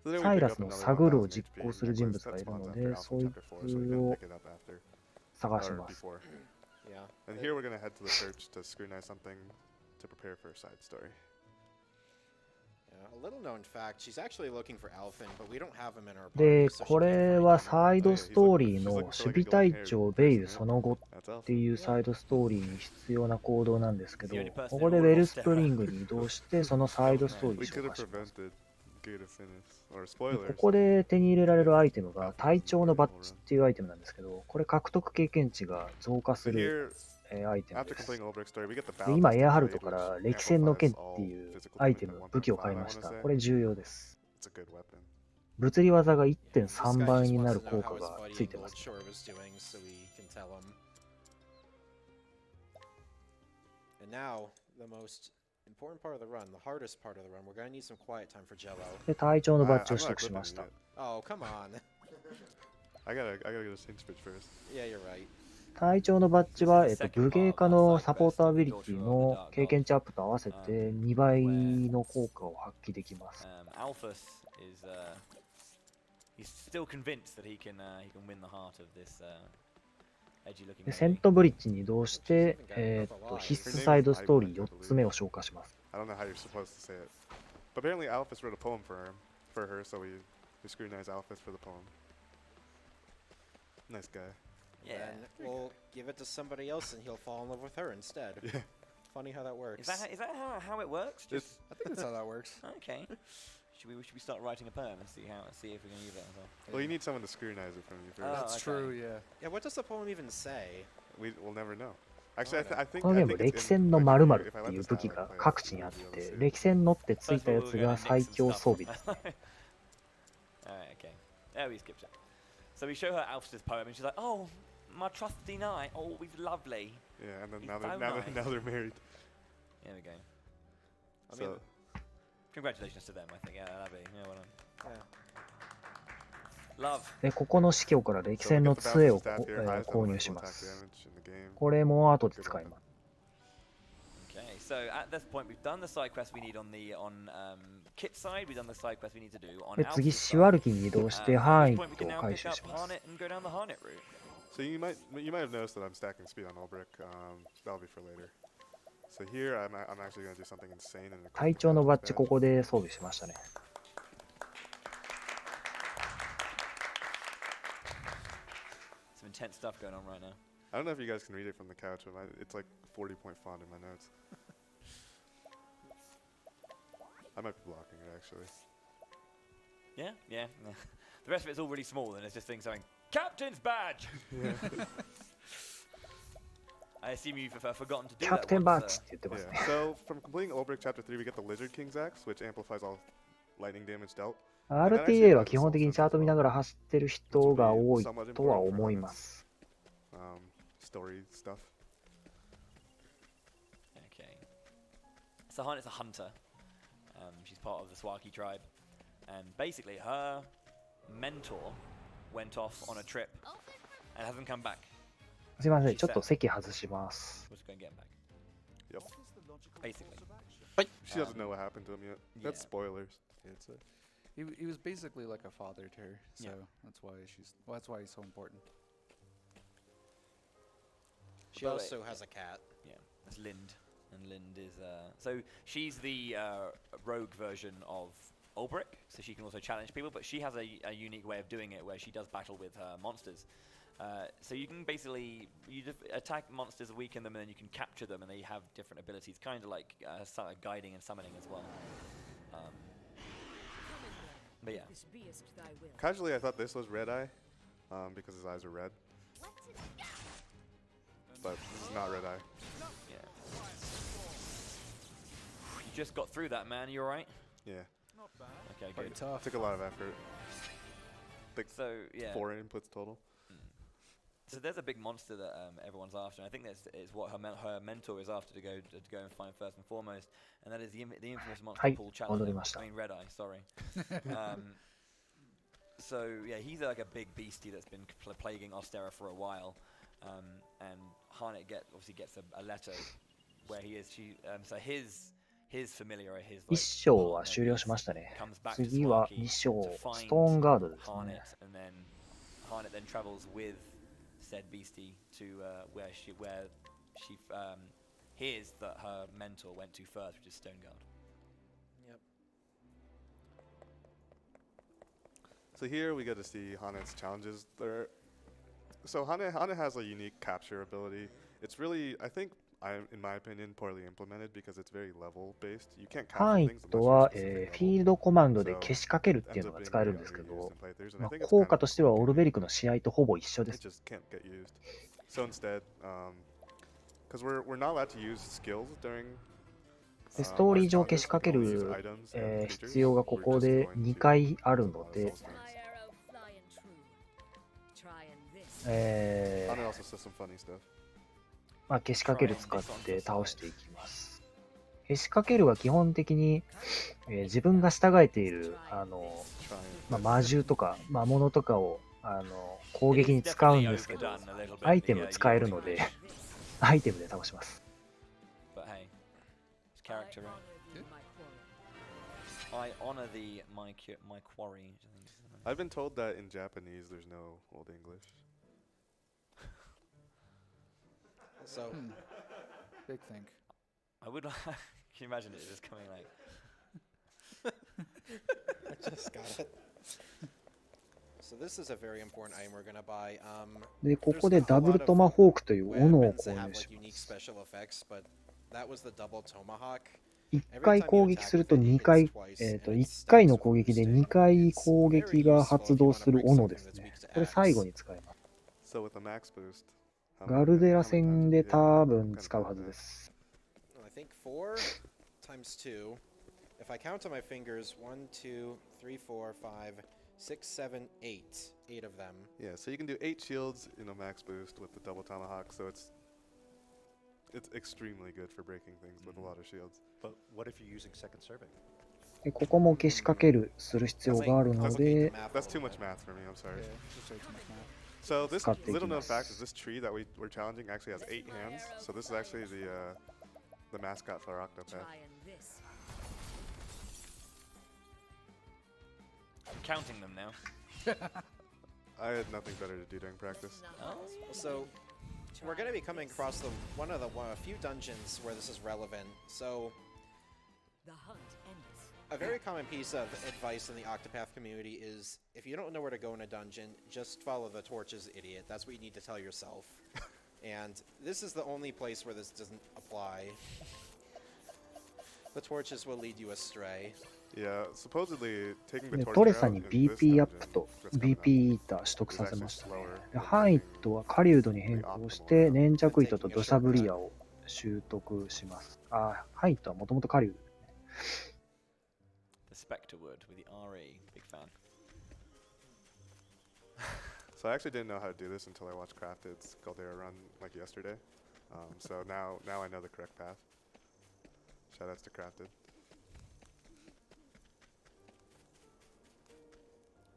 then we サイ pick ラ up スの another サグルを 1000実 HP 行する quest 人物 that がいる spawns の after で、 Alpha そい Chapter 4, つ so we're gonna を pick it up after. 探し Or ます。 before. Yeah. And here we're gonna head to the church to scrutinize something to prepare for a side story. A little known fact, she's actually looking for Alfin, but we don't have him in our で、 party, so she こ can't れ find は him. サイドストーリーの守備隊長ベイルその後 That's ってい Alpha. うサイドストーリーに必要な行動なんですけど、ここでウェルスプリングに移動して、そのサイドストーリー We を could 紹 have 介します。 prevented Gate of Finis or で spoilers. ここで手に入れられるアイテムが隊長のバッジっていうアイテムなんですけど、これ獲得経験値が増加 So する here, アイテム after です。 completing Ulbrich's story, we get the で balance 今、エアハル blade, トから which 歴戦の剣 amplifies っていう all physical アイテ damage ム、 by 武器を 1.5, 買い I まし wanna た。 say. これ重要です。It's a good weapon. 物理技が This guy 1.3 just 倍に wants な to る know 効 how 果 his が buddy ついてます。 Goldshore was doing, so we can tell him. And now, the most Important part of the run, the hardest part of the run. We're gonna need some quiet time for Jello. で、隊長のバッジを I'm 取 not 得しま equipping した。 it yet. Oh, come on. I gotta go to Saints Bridge first. Yeah, you're right. 隊長のバッジは、武芸家のサポートアビリティの経験値アップと合わせて2倍の効果を発揮できます。Alphas is he's still convinced that he can win the heart of this edgy looking. で、セントブリッジに移動して、必須サイドストーリー4つ目を消化します。I don't know how you're supposed to say it. But apparently Alphys wrote a poem for her, so we scrutinized Alphys for the poem. Nice guy. Yeah. Then we'll give it to somebody else and he'll fall in love with her instead. Yeah. Funny how that works. Is that how it works? Just I think that's how that works. okay. Should we start writing a poem and see if we can use it as well? Well, you need someone to scrutinize it from you first. That's okay. true, yeah. Yeah, what does the poem even say? We'll never know. Actually, I think このゲーム、歴戦の〇〇っていう武器が各地にあって、歴戦のってついたやつが最強装備です。Alright, okay. There we skipped it. So we show her Alphys' poem and she's like, oh, my trusty knight, oh, he's lovely. Yeah, and then He's now so they're nice. married. There we go. I So mean, congratulations to them, I think. Yeah, that'd be, well done. Yeah. Love. で、ここの司教から歴戦の杖を購入します。これも後で使います。Okay, so at this point we've done the side quest we need on Kit side, we've done the side quest we need to do on で、次、 Alphys シワルキに移動してハーイ at this point we ット can を now 回 pick 収 up します。 Harnett and go down the Harnett route. So you might have noticed that I'm stacking speed on Ulbrich. That'll be for later. So here I'm actually going to do something insane. 隊長のバッジここで装備しましたね。Some intense stuff going on right now. I don't know if you guys can read it from the couch, but it's like 40-point font in my notes. I might be blocking it actually. Yeah, yeah. The rest of it's all really small and it's just things saying, Captain's badge! I assume you've forgotten to do キャプテン that バッ once, ジって言ってますね。 Yeah. So from completing Ulbrich Chapter 3, we get the Lizard King's Axe, which amplifies all lightning damage dealt. RTA は基本的にチャート見ながら走ってる人が多いとは思います。Story stuff. Okay. So Harnett's a hunter. She's part of the Swaki tribe. And basically her mentor went off on a trip and hasn't come back. すいません、ちょっと席外します。 We're just going to get him back. Yep. Basically. She doesn't know what happened to him yet. That's Yeah. spoilers. I'd say. He was basically like a father to her, so Yeah. that's why he's so important. She also has a cat. Yeah, that's Lind. And Lind is... so she's the rogue version of Ulbrich, so she can also challenge people, but she has a unique way of doing it where she does battle with monsters. So you can basically attack monsters, weaken them, and then you can capture them, and they have different abilities, kind of like guiding and summoning as well. But yeah. Casually, I thought this was Red Eye, because his eyes are red. But this is not Red Eye. Yeah. You just got through that, man. You alright? Yeah. Okay, Pretty good. tough. Took a lot of effort. Like So yeah. 4 inputs total. So there's a big monster that everyone's after, and I think that's is what her mentor is after to go and find first and foremost, and that is the infamous monster Paul Challenger. I mean Red Eye, sorry. So yeah, he's like a big beastie that's been plaguing Ostera for a while, and Harnett obviously gets a letter where he is. So his familiar, his 1章は終了しましたね。次は2章、ストーンガードですね。And then Harnett then travels with said beastie to where she hears that her mentor went to first, which is Stoneguard. Yep. So here we get to see Hanett's challenges. So Hanett has a unique capture ability. It's really, I think, in my opinion, poorly implemented because it's very level based. You can't ハーイ capture ッ things ト unless は、 you're specific フィー level. ルドコマンドで So 消しかけるっていう ends の up が being 使えるん very ですけ underused ど、 in playthroughs, and I think it's 効 kind 果 of としてはオルベリクの試合とほぼ一緒で it す。 just can't get used. So instead, because we're not allowed to use skills during でストーリー上消しかける、必要がここで2回あるので、Hanett also says some funny stuff. まあ、消しかける使って倒していきます。けしかけるは基本的に、自分が従えている魔獣とか魔物とかを攻撃に使うんですけど、アイテム使えるのでアイテムで倒します。I've been told that in Japanese there's no Old English. So, big thing. I would. Can you imagine it just coming like? I just got it. So this is a very important item we're gonna buy. で、ここでダブルトマホークという斧を weapons 購 that have 入し like ま unique す。 special effects, but that was the double tomahawk. 1回攻撃すると2回、1回の攻撃で2回攻撃が発動する斧ですね。これ最後に使います。So with the max boost, ガルデラ戦で多分使うはずです。I think 4 times 2. If I count on my fingers, 1, 2, 3, 4, 5, 6, 7, 8. 8 of them. Yeah, so you can do 8 shields in a max boost with the double tomahawk, so it's extremely good for breaking things with a lot of shields. But what if you're using second serving? でここもけしかけるする必要があるので、 That's too much math for me, I'm sorry. So this little known fact is this tree that we're challenging actually has 8 hands. So this is actually the mascot for Octopath. I'm counting them now. I had nothing better to do during practice. So we're going to be coming across one of a few dungeons where this is relevant. So a very common piece of advice in the Octopath community is if you don't know where to go in a dungeon, just follow the torches, idiot. That's what you need to tell yourself. And this is the only place where this doesn't apply. The torches will lead you astray. Yeah, supposedly taking the で torch トレサ out に in this BP アッ dungeon プと that's coming up BP イーター取得 is させ actually ましたね。 slower で than ハイ using トは狩人に変更して粘着糸と土砂降り矢を習得します。ハイトはもともと狩人ですね。The Spectre wood with the RE, big fan. So I actually didn't know how to do this until I watched Crafted's Galdera run like yesterday. So now I know the correct path. Shoutouts to Crafted.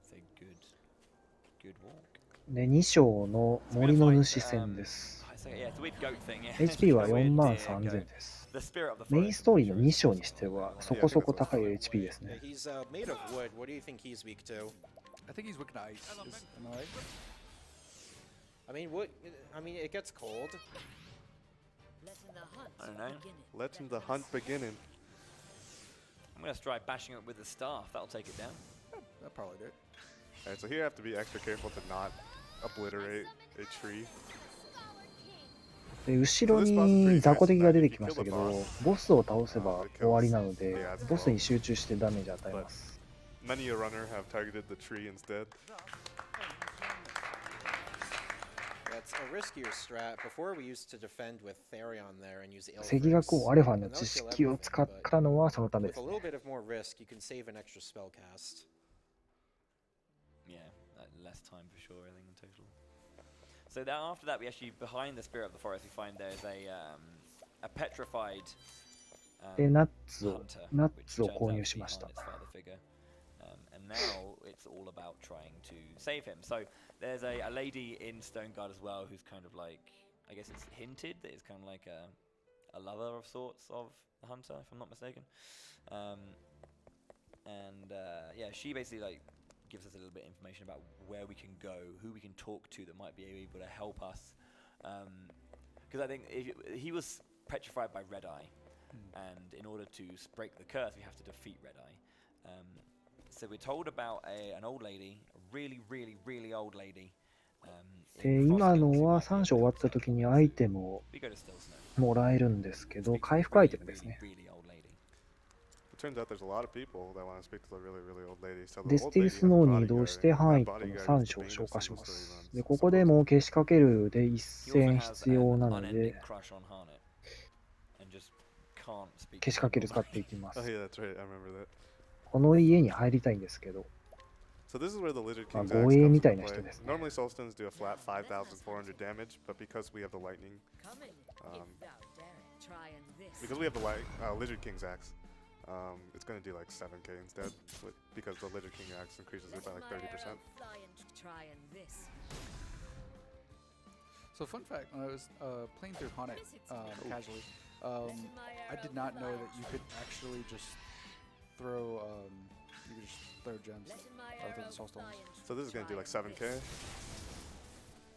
It's a good walk. で2章の森の主戦です。Yeah, it's a weird goat thing, yeah. HP は It's a weird 43,000 goat. です。 The spirit of the メイン forest ストーリー is の for 2 sure. 章にしてはそこそこ高い HP ですね。 He's made of wood. What do you think he's weak to? I think he's weak to ice. Am I right? I mean, it gets cold. I don't know. Letting the hunt beginning. I'm going to try bashing it with the staff. That'll take it down. That probably did. Alright, so here I have to be extra careful to not obliterate a tree. で後ろに雑魚敵が出てきましたけど、ボスを倒せば終わりなので、ボスに集中してダメージ与えます。 Many a runner have targeted the tree instead. That's a riskier strat. Before we used to defend with Therion there and use 赤学王アレファの知識を使ったのはそのためで With す a ね。 little bit of more risk, you can save an extra spell cast. Yeah, less time for sure, I think, in total. So then after that, we actually, behind the spirit of the forest, we find there's a petrified で、ナッツ hunter, を購入しました which turns out to be behind its father figure. And now it's all about trying to save him. So there's a lady in Stoneguard as well who's kind of like, I guess it's hinted that it's kind of like a lover of sorts of the hunter, if I'm not mistaken. Yeah, she basically like gives us a little bit of information about where we can go, who we can talk to that might be able to help us. Because I think he was petrified by Red Eye, and in order to break the curse, we have to defeat Red Eye. So we're told about an old lady, a really old lady. で、今のは3章終わった時にアイテムをもらえるんですけど、回復アイテムですね。 Turns out there's a lot of people that want to speak to the really old lady. So で、スティルスノーに移動してハイトの3章を消化します。で、ここでもけしかけるで一戦必要なので、けしかける使っていきます。 Oh yeah, that's right. I remember that. この家に入りたいんですけど、 So this is where the Lizard まあ King's Axe 護衛 comes み into たいな play. 人ですね。 Normally Soulstones do a flat 5,400 damage, but because we have the lightning, because we have the Lizard King's axe, it's going to do like 7k instead, because the Lizard King axe increases it by like 30%. So fun fact, when I was playing through Haunted casually, I did not know that you could actually just throw gems or throw the soul stones. So this is going to do like 7k.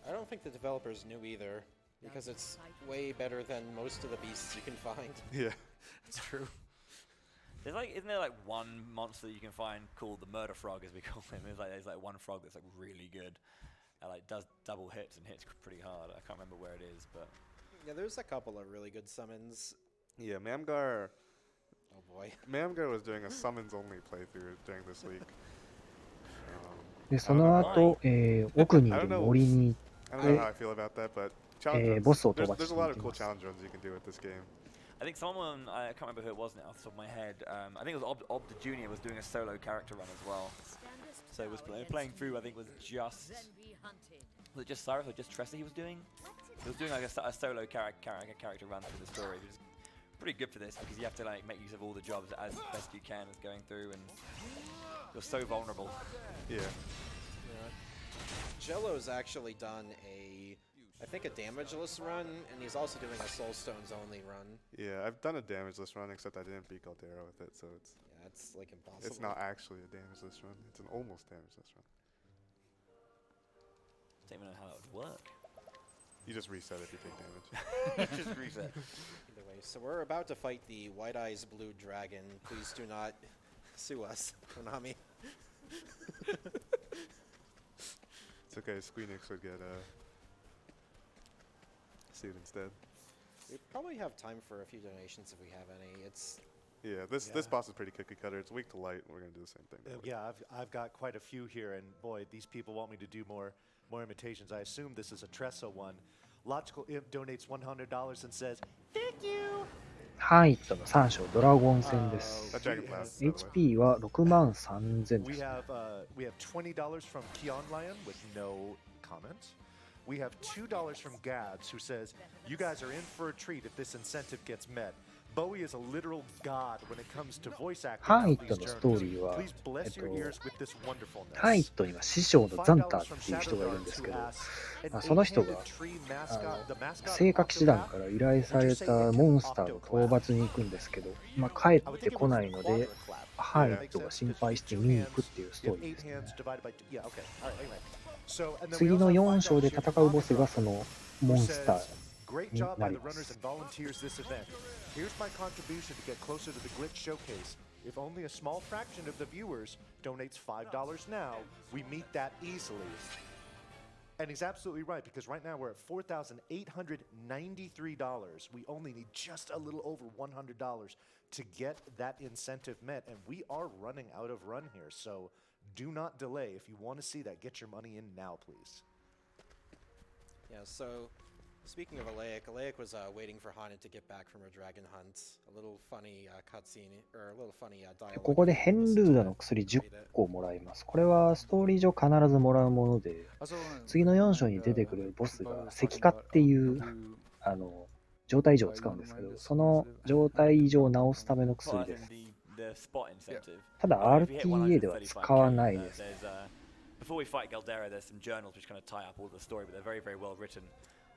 I don't think the developers knew either, because it's way better than most of the beasts you can find. Yeah. It's true. Isn't there like one monster that you can find called the Murder Frog, as we call him? There's like one frog that's like really good, like does double hits and hits pretty hard. I can't remember where it is, but Yeah, there's a couple of really good summons. Yeah, Mamgar. Oh boy. Mamgar was doing a summons only playthrough during this week. で、その後、奥にい I る don't know. 森に I don't know how I feel about that, but challenge runs, ボスを飛 there's, ばし there's て a い lot of き cool ます。 challenge runs you can do with this game. I think someone, I can't remember who it was now off the top of my head, I think it was Ob the Junior was doing a solo character run as well. So it was playing through, I think was just Cyrus or just Tressa he was doing? He was doing like a solo character run through the story, which is pretty good for this because you have to like make use of all the jobs as best you can as going through, and you're so vulnerable. Yeah. Jello's actually done I think a damageless run, and he's also doing a Soul Stones only run. Yeah, I've done a damageless run, except I didn't beat Galdera with it, so it's... Yeah, it's like impossible. It's not actually a damageless run. It's an almost damageless run. Don't even know how that would work. You just reset if you take damage. You just reset. Either way, so we're about to fight the White Eyes Blue Dragon. Please do not sue us, Konami. It's okay, Squeenix would get sued instead. We probably have time for a few donations if we have any. Yeah, this boss is pretty cookie cutter. It's weak to light, and we're gonna do the same thing. Yeah, I've got quite a few here, and boy, these people want me to do more imitations. I assume this is a Tressa one. Logical Imp donates $100 and says, "Thank you." ハイトの3章ドラゴン戦です。 HP は63000 We です。 have $20 from Keon Lion with no comment. We have $2 from Gabs, who says, "You guys are in for a treat if this incentive gets met. Bowie is a literal god when it comes to voice acting. ハイトのストーリーは、 Please bless your ears with this wonderfulness." ハイトには師匠のザンターっていう人がいるんですけど、その人が聖火騎士団から依頼されたモンスターの討伐に行くんですけど、帰ってこないので、ハイトが心配して見に行くっていうストーリーですね。次の4章で戦うボスがそのモンスター Great job by the runners and volunteers this event. Here's my contribution to get closer to the Glitch Showcase. If only a small fraction of the viewers donates $5 now, we meet that easily. And he's absolutely right, because right now we're at $4,893. We only need just a little over $100 to get that incentive met, and we are running out of run here, so do not delay. If you want to see that, get your money in now, please. Yeah, so speaking of Alaic was waiting for Haunted to get back from her dragon hunt. A little funny cutscene, or a little funny dialogue. ここでヘンルーダの薬10個もらいます。これはストーリー上必ずもらうもので、次の4章に出てくるボスが石化っていう状態異常を使うんですけど、その状態異常を治すための薬です。ただ RTA では使わないです。Before we fight Galdera, there's some journals which kind of tie up all the story, but they're very, very well written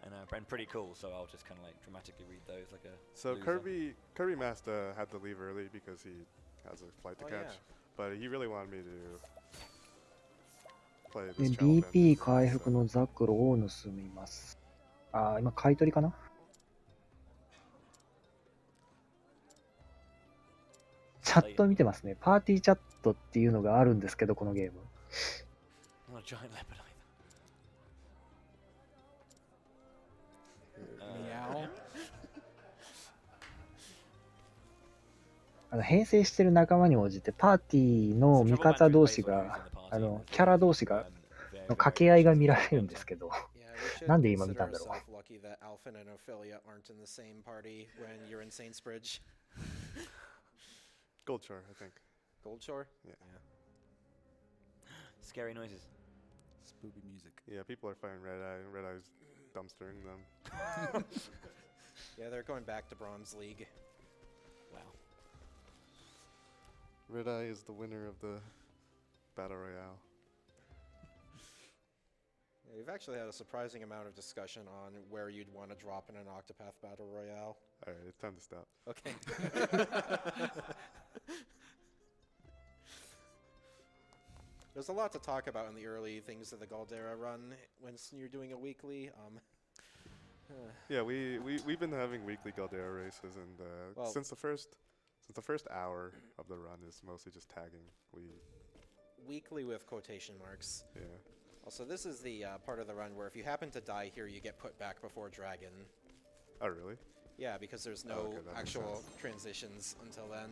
and pretty cool. So I'll just kind of like dramatically read those like a. So loser. Kirby Master had to leave early because he has a flight to catch, but he really wanted me to play this channel. BP 回復のザクロを盗みます。今買い取りかな？チャット見てますね。パーティーチャットっていうのがあるんですけど、このゲーム。編成してる仲間に応じてパーティーの味方同士がキャラ同士がの掛け合いが見られるんですけど、なんで今見たんだろう。Goldshore, I think. Goldshore? Yeah. Scary noises. Spooky music. Yeah, people are fighting Red Eye. Red Eye's dumpstering them. Yeah, they're going back to Bronze League. Red Eye is the winner of the Battle Royale. We've actually had a surprising amount of discussion on where you'd want to drop in an Octopath Battle Royale. Alright, it's time to stop. Okay. There's a lot to talk about in the early things of the Galdera run when you're doing a weekly. Yeah, we've been having weekly Galdera races, and Well, since the first hour of the run is mostly just tagging. weekly with quotation marks. Yeah. Also, this is the part of the run where if you happen to die here, you get put back before Dragon. Oh really? Yeah, because there's no Okay, that makes actual sense. transitions until then.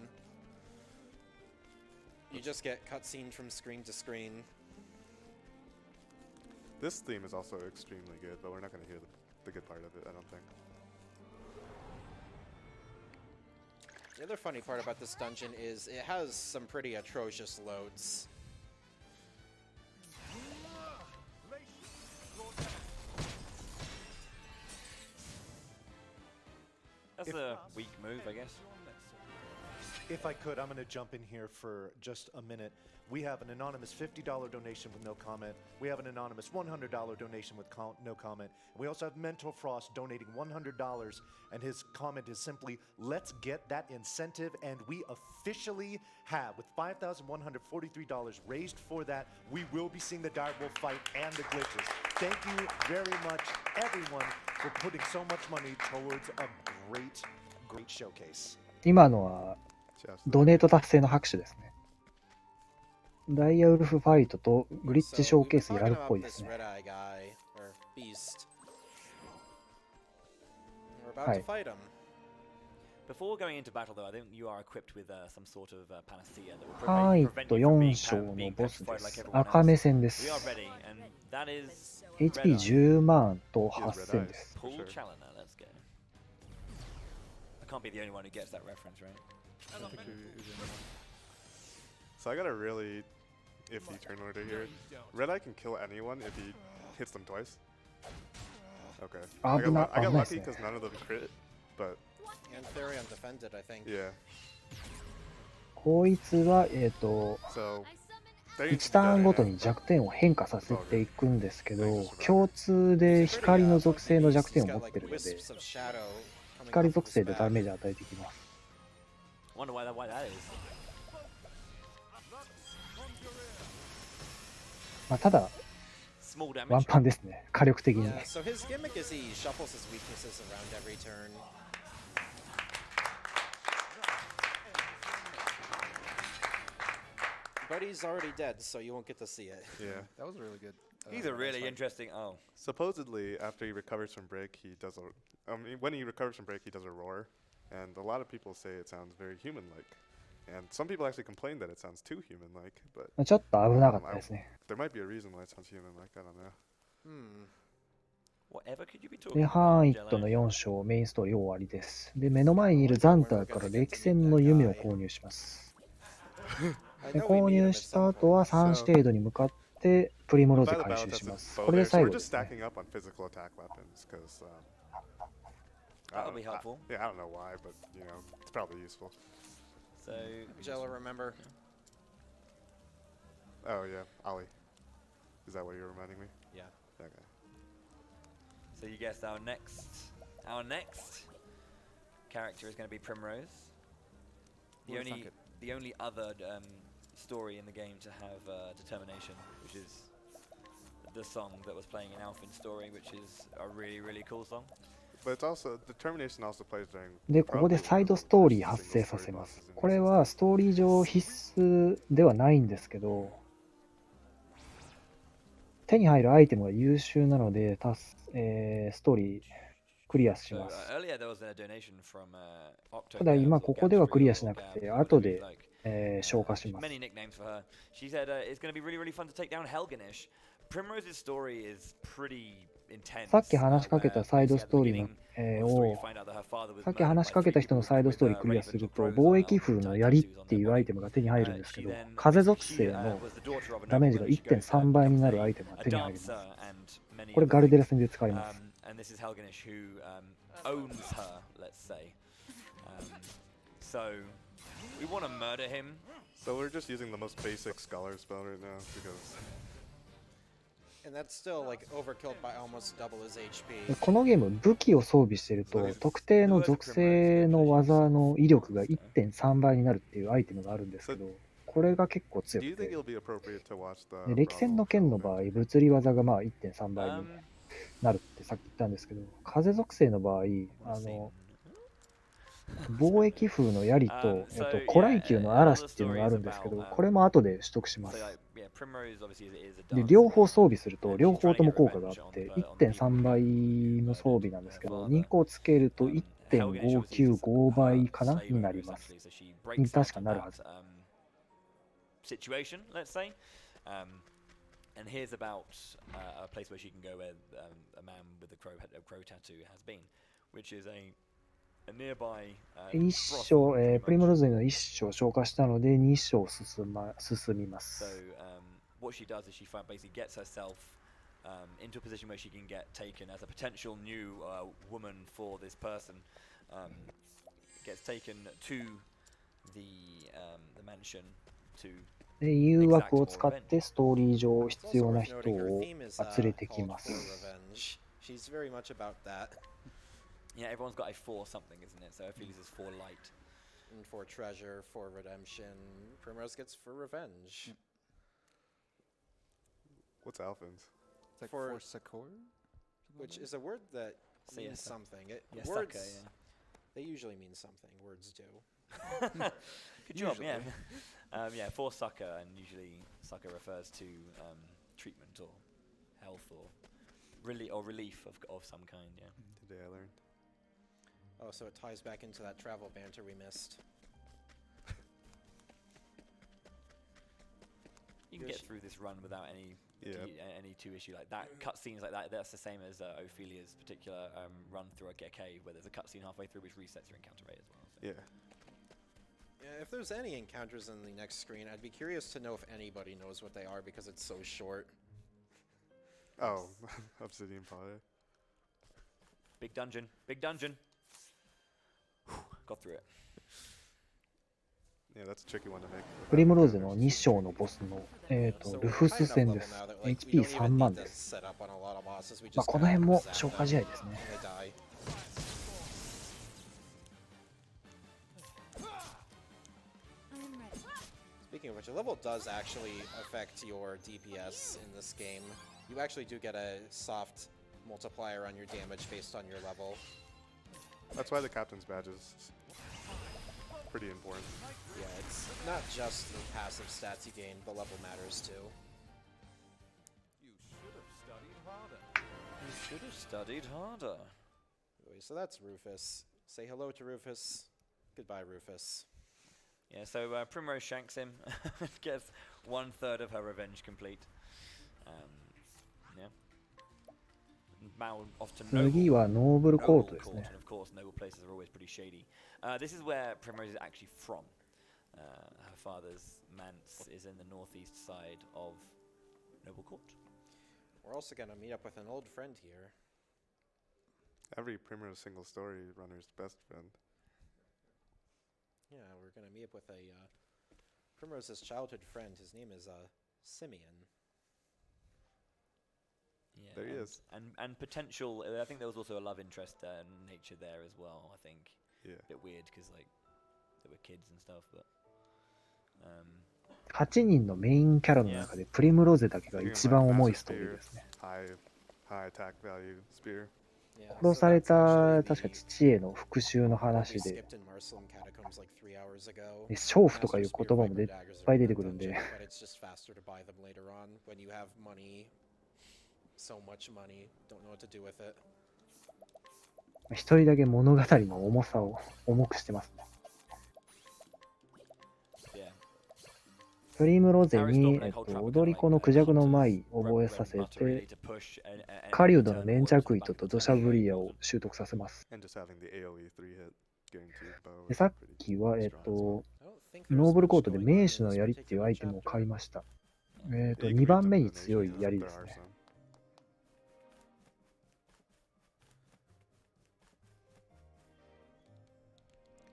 You just get cutscene from screen to screen. This theme is also extremely good, but we're not going to hear the good part of it, I don't think. The other funny part about this dungeon is it has some pretty atrocious loads. That's a weak move, I guess. If I could, I'm going to jump in here for just a minute. We have an anonymous $50 donation with no comment. We have an anonymous $100 donation with no comment. And we also have Mental Frost donating $100, and his comment is simply, let's get that incentive, and we officially have, with $5,143 raised for that, we will be seeing the direwolf fight and the glitches. Thank you very much, everyone, for putting so much money towards a great, great showcase. 今のは Just ドネート達成の拍手ですね。ダイヤウルフファイトとグリッチショーケースやるっぽいですね。 Red Eye guy, or beast. We're about は to い。 fight him. Before going into battle, though, I think you are equipped with some sort of panacea that will ファイ prevent ト you from 4 being 章の being ボスで petrified like す。 everyone 赤目 else. 線で We す。 are ready, and that is HP 10万と8000です。 Paul For sure. Challoner. Let's go. I can't be the only one who gets that reference, right? I don't think you're So I got a really iffy turn order here. Red Eye can kill anyone if he hits them twice. Okay. I got, I got lucky because none of them crit, but And Therion defended, I think. yeah. こいつは、So 1ターンごとに弱点を変化させていくんですけど、共通で光の属性の弱点を持ってるので、 Wisps of shadow coming 光 off of 属 his 性で back. ダメージ与えてきます。 Wonder why that is. まあ、ただ、 Small ワン damage. パンですね、火力的に。 Yeah, so his gimmick is he shuffles his weaknesses around every turn. But he's already dead, so you won't get to see it. Yeah. That was really good. He's a really interesting. Oh, Supposedly, after he recovers from break, he does a. When he recovers from break, he does a roar, and a lot of people say it sounds very human-like, and some people actually complain that it sounds too human-like. But まあちょっと危なかったですね。 there might be a reason why it sounds human-like. I don't know. whatever could you be talking で、 about? ハーンイット Jello? の4章、メインストーリー終わりです。で、目の前にいるザンターから歴戦の弓を購入します。 I で know we 購 meet him 入 at し some た後は point. 3シェードに向かってプリモローゼ By the 回 balance, 収し that's ま a す。 bow これで there, so 最 we're 後で just すね。 stacking up on physical attack weapons because. That'll be helpful. Yeah, I don't know why, but you know, it's probably useful. So Jello, remember? Oh yeah, Ollie. Is that what you're reminding me? Yeah. Okay. So you guessed our next character is going to be Primrose. Who would've thunk it? The only other story in the game to have determination, which is the song that was playing in Alfin's story, which is a really, really cool song. But it's also determination also plays during. で、ここでサイドストーリー発生させます。これはストーリー上必須ではないんですけど、手に入るアイテムが優秀なので、ストーリークリアし So ます。 earlier there was a donation from Octo. ただ今ここではクリアしなくて、後で、消化します。 Many nicknames for her. She said it's going to be really, really fun to take down Helganish. Primrose's story is pretty intense. さっき話しかけたサイドストーリーの、さっき話しかけた人のサイドストーリークリアすると、貿易風の槍っていうアイテムが手に入るんですけど、風属性のダメージが 1.3 倍になるアイテムが手に入ります。これガルデラ戦で使います。And this is Helganish who owns her, let's say. So we want to murder him So we're just using the most basic scholar spell right now because And that's still like overkilled by almost double his で HP. このゲーム、武器を装備してると、特定の属性の技の威力が 1.3 倍になるっていうアイテムがあるんですけど、これが結構強 do you く think て、 it'll be appropriate to watch the で歴戦の剣の場合、物理技がまあ 1.3 倍になるってさっき言ったんですけど、風属性の場合、貿易風の槍と、古来級の嵐っていうのがあるんですけど、これも後で取得します。で、両方装備すると、両方とも効果があって、1.3 倍の装備なんですけど、2個つけると 1.595 倍かなになります。に確かなるはず。Situation, let's say. And here's about a place where she can go where a man with a crow tattoo has been, which is a nearby 一章、プリムローズの一章を消化したので、2章進みます。So what she does is she basically gets herself into a position where she can get taken as a potential new woman for this person. Gets taken to the mansion to で、誘惑を使ってストーリー上必要な人を連れてきます。She's very much about that. Yeah, everyone's got a for something, isn't it? So Ophelia is for light. And for treasure, for redemption. Primrose gets for revenge. what's Alphins? It's like For- Sakor? Which is a word that So means yes, something. yeah, Words, sucker, yeah. they usually mean something. Words do. Good job, Usually. yeah. Yeah, for sucker, and usually sucker refers to treatment or health or relief of some kind, yeah. Today I learned. Oh, so it ties back into that travel banter we missed. You can get through this run without any two issue like that. Cutscenes like that, that's the same as Ophelia's particular run through a cave, where there's a cutscene halfway through which resets your encounter rate as well. So. Yeah. Yeah, if there's any encounters in the next screen, I'd be curious to know if anybody knows what they are because it's so short. Oh, Obsidian Potter. Big dungeon, big dungeon. Got through it. Yeah, that's a tricky one to make. プリムローズの2章のボスの、 So ル we're フ high ス enough 戦 level です。now that, like, we don't HP3 even 万 need で to す。 set up on a lot of bosses. We まあ just この辺 kinda も zap 消化 them 試合ですね。 and they die. I'm ready. Speaking of which, a level does actually affect your DPS in this game. You actually do get a soft multiplier on your damage based on your level. That's why the captain's badge is pretty important. Yeah, it's not just the passive stats you gain, the level matters too. You should have studied harder. You should have studied harder. Anyway, so that's Rufus. Say hello to Rufus. Goodbye, Rufus. Yeah, so Primrose shanks him, gets 1/3 of her revenge complete. Yeah. Mal off to 次はノーブルコートですね。 and of course, noble places are always pretty shady. This is where Primrose is actually from. Her father's manse is in the northeast side of Noble Court. We're also gonna meet up with an old friend here. Every Primrose single story runner's best friend. Yeah, we're gonna meet up with a Primrose's childhood friend. His name is Simeon. Yeah, There he is. And potential. I think there was also a love interest nature there as well. I think. Yeah. A bit weird because like there were kids and stuff, but. 8人のメインキャラの中でプリムローゼだけが一番重いストーリーですね。 High attack value spear. Yeah, 殺され that's た actually 確か the 父への復讐の what 話 we で、 skipped in Marceline Catacombs like 3 hours ago. で娼婦とかいう Master 言葉 Spear も Viper いっ daggers ぱ are い出 in て that くるんで、 dungeon, but it's just faster to buy them later on when you have money. So much money, don't know what to do with it. 一人だけ物語の重さを重くしてますね。 Yeah. プリムローゼに、踊り子のクジャクの舞を覚えさせて、狩人の粘着糸と土砂降り矢を習得させます。 And just having the AoE 3-hit guaranteed bow. で is さっ pretty きは、 strong. I don't think ノー there's ブルコー much トで going 名 on 手 in の this 槍っていう particular アイテムを chapter. 買いました。 Yeah, you can 2 read 番 the 目に強い donations, 槍 there です are ね。 some.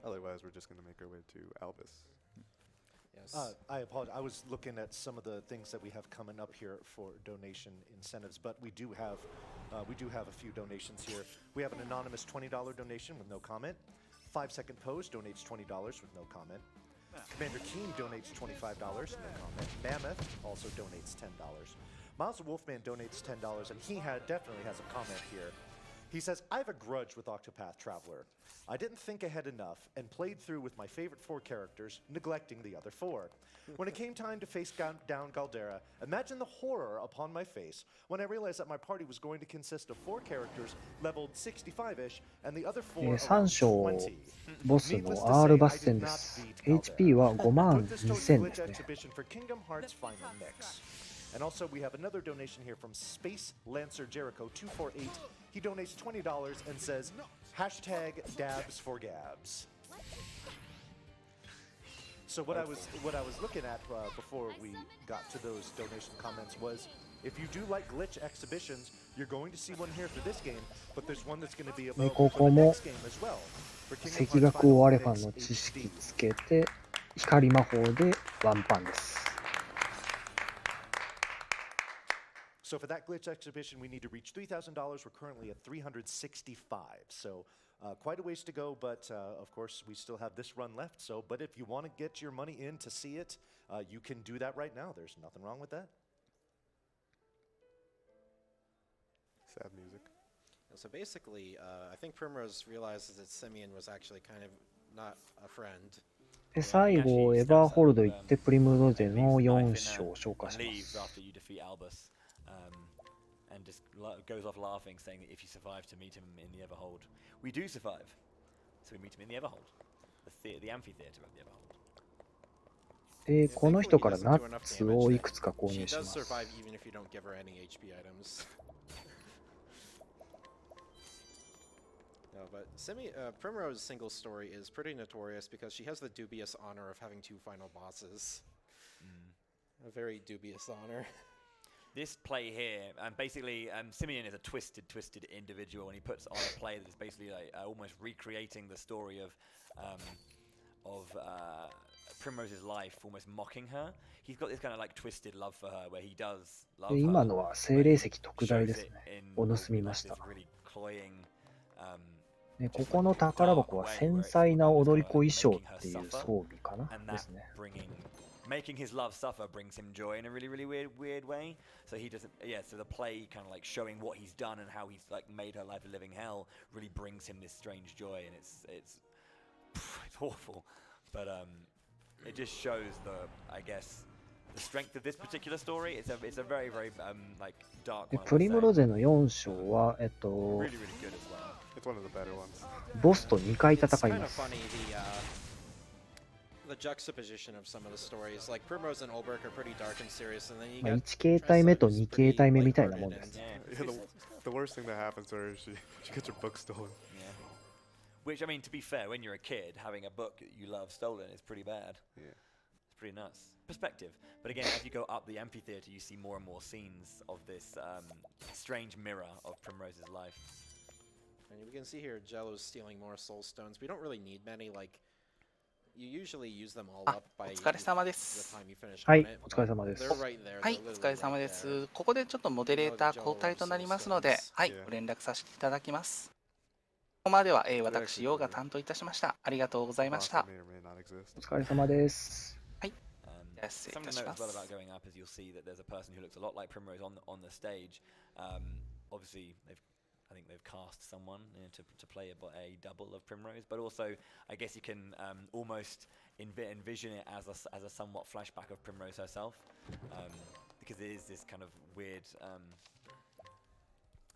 Otherwise, we're just going to make our way to Albus. Yes. I apologize. I was looking at some of the things that we have coming up here for donation incentives, but we do have a few donations here. We have an anonymous $20 donation with no comment. 5-second pose donates $20 with no comment. Commander Keen donates $25, no comment. Mammoth also donates $10. Miles the Wolfman donates $10, and he definitely has a comment here. He says, I have a grudge with Octopath Traveler. I didn't think ahead enough and played through with my favorite 4 characters, neglecting the other 4. When it came time to face down Galdera, imagine the horror upon my face when I realized that my party was going to consist of 4 characters leveled 65-ish and the other 4 3 around 章 20. ボス Needless の to say, R バ I ス戦 did で not す。 beat HP は Galdera. 5万 Put this towards 2000 the で glitch すね。 exhibition for Kingdom Hearts Final Mix. And also, we have another donation here from Space Lancer Jericho 248. He donates $20 and says, hashtag dabs for gabs. So what I was looking at before we got to those donation comments was, if you do like glitch exhibitions, you're going to see one here for this game, but there's one that's going to be available for the next game as well. For Kingdom 赤 Hearts 学王 Final アレファン Mix の知識 HD. つけて光魔法でワンパンです。So for that glitch exhibition, we need to reach $3,000. We're currently at 365. So quite a ways to go, but of course we still have this run left. So, but if you want to get your money in to see it, you can do that right now. There's nothing wrong with that. Sad music. So basically, I think Primrose realizes that Simeon was actually kind of not a friend. で最後エバーホールド行ってプリムロゼの4章を紹介します。 And just goes off laughing, saying that if you survive to meet him in the Everhold, we do survive. So we meet him in the Everhold, the amphitheater of the Everhold. でこの人からナッツをいくつか購入します。 survive even if you don't give her any HP items. No, but Primrose's single story is pretty notorious because she has the dubious honor of having 2 final bosses. A very dubious honor. This play here, basically, Simeon is a twisted individual, and he puts on a play that's basically like almost recreating the story of Primrose's life, almost mocking her. He's got this kind of like twisted love for her, where he does love her. で今のは精霊石特大ですね。を盗みました。 でここの宝箱は繊細な踊り子衣装っていう装備かなですね。 Making his love suffer brings him joy in a really weird way. So he doesn't, so the play kind of like showing what he's done and how he's like made her life a living hell really brings him this strange joy, and it's awful, but it just shows I guess the strength of this particular story. It's a very like dark で one. プリムロゼの4章はreally good as well. It's one of the better ones. ボスと2回戦 It's い kind ま of す。 funny the juxtaposition of some of the stories. Like Primrose and Olberg are pretty dark and serious, and then you まあ got 1形態目と2形態目みたいなもんです。 Yeah, the worst thing that happens to her is she gets her book stolen. Yeah. Which, I mean, to be fair, when you're a kid, having a book that you love stolen is pretty bad. Yeah. It's pretty nuts. Perspective. But again, as you go up the amphitheater, you see more and more scenes of this strange mirror of Primrose's life. And we can see here Jello's stealing more soul stones. We don't really need many, like you usually use them all up by お疲れ様で the す。 time you finish は on い it. お疲れ様です。 They're right there. はい They're お literally 疲れ様 right で there. す。ここでちょっとモデレーター交代となりますので、はい Yeah. ご連絡させていただきます。ここまでは、私ヨウが担当いたしました ありがとうございました。 Boss that may or may not exist. お疲れ様です。 失礼い Something た to し note ま as well す。 about going up is you'll see that there's a person who looks a lot like Primrose on the stage. Obviously, I think they've cast someone to play a double of Primrose, but also I guess you can almost envision it as a somewhat flashback of Primrose herself, because it is this kind of weird,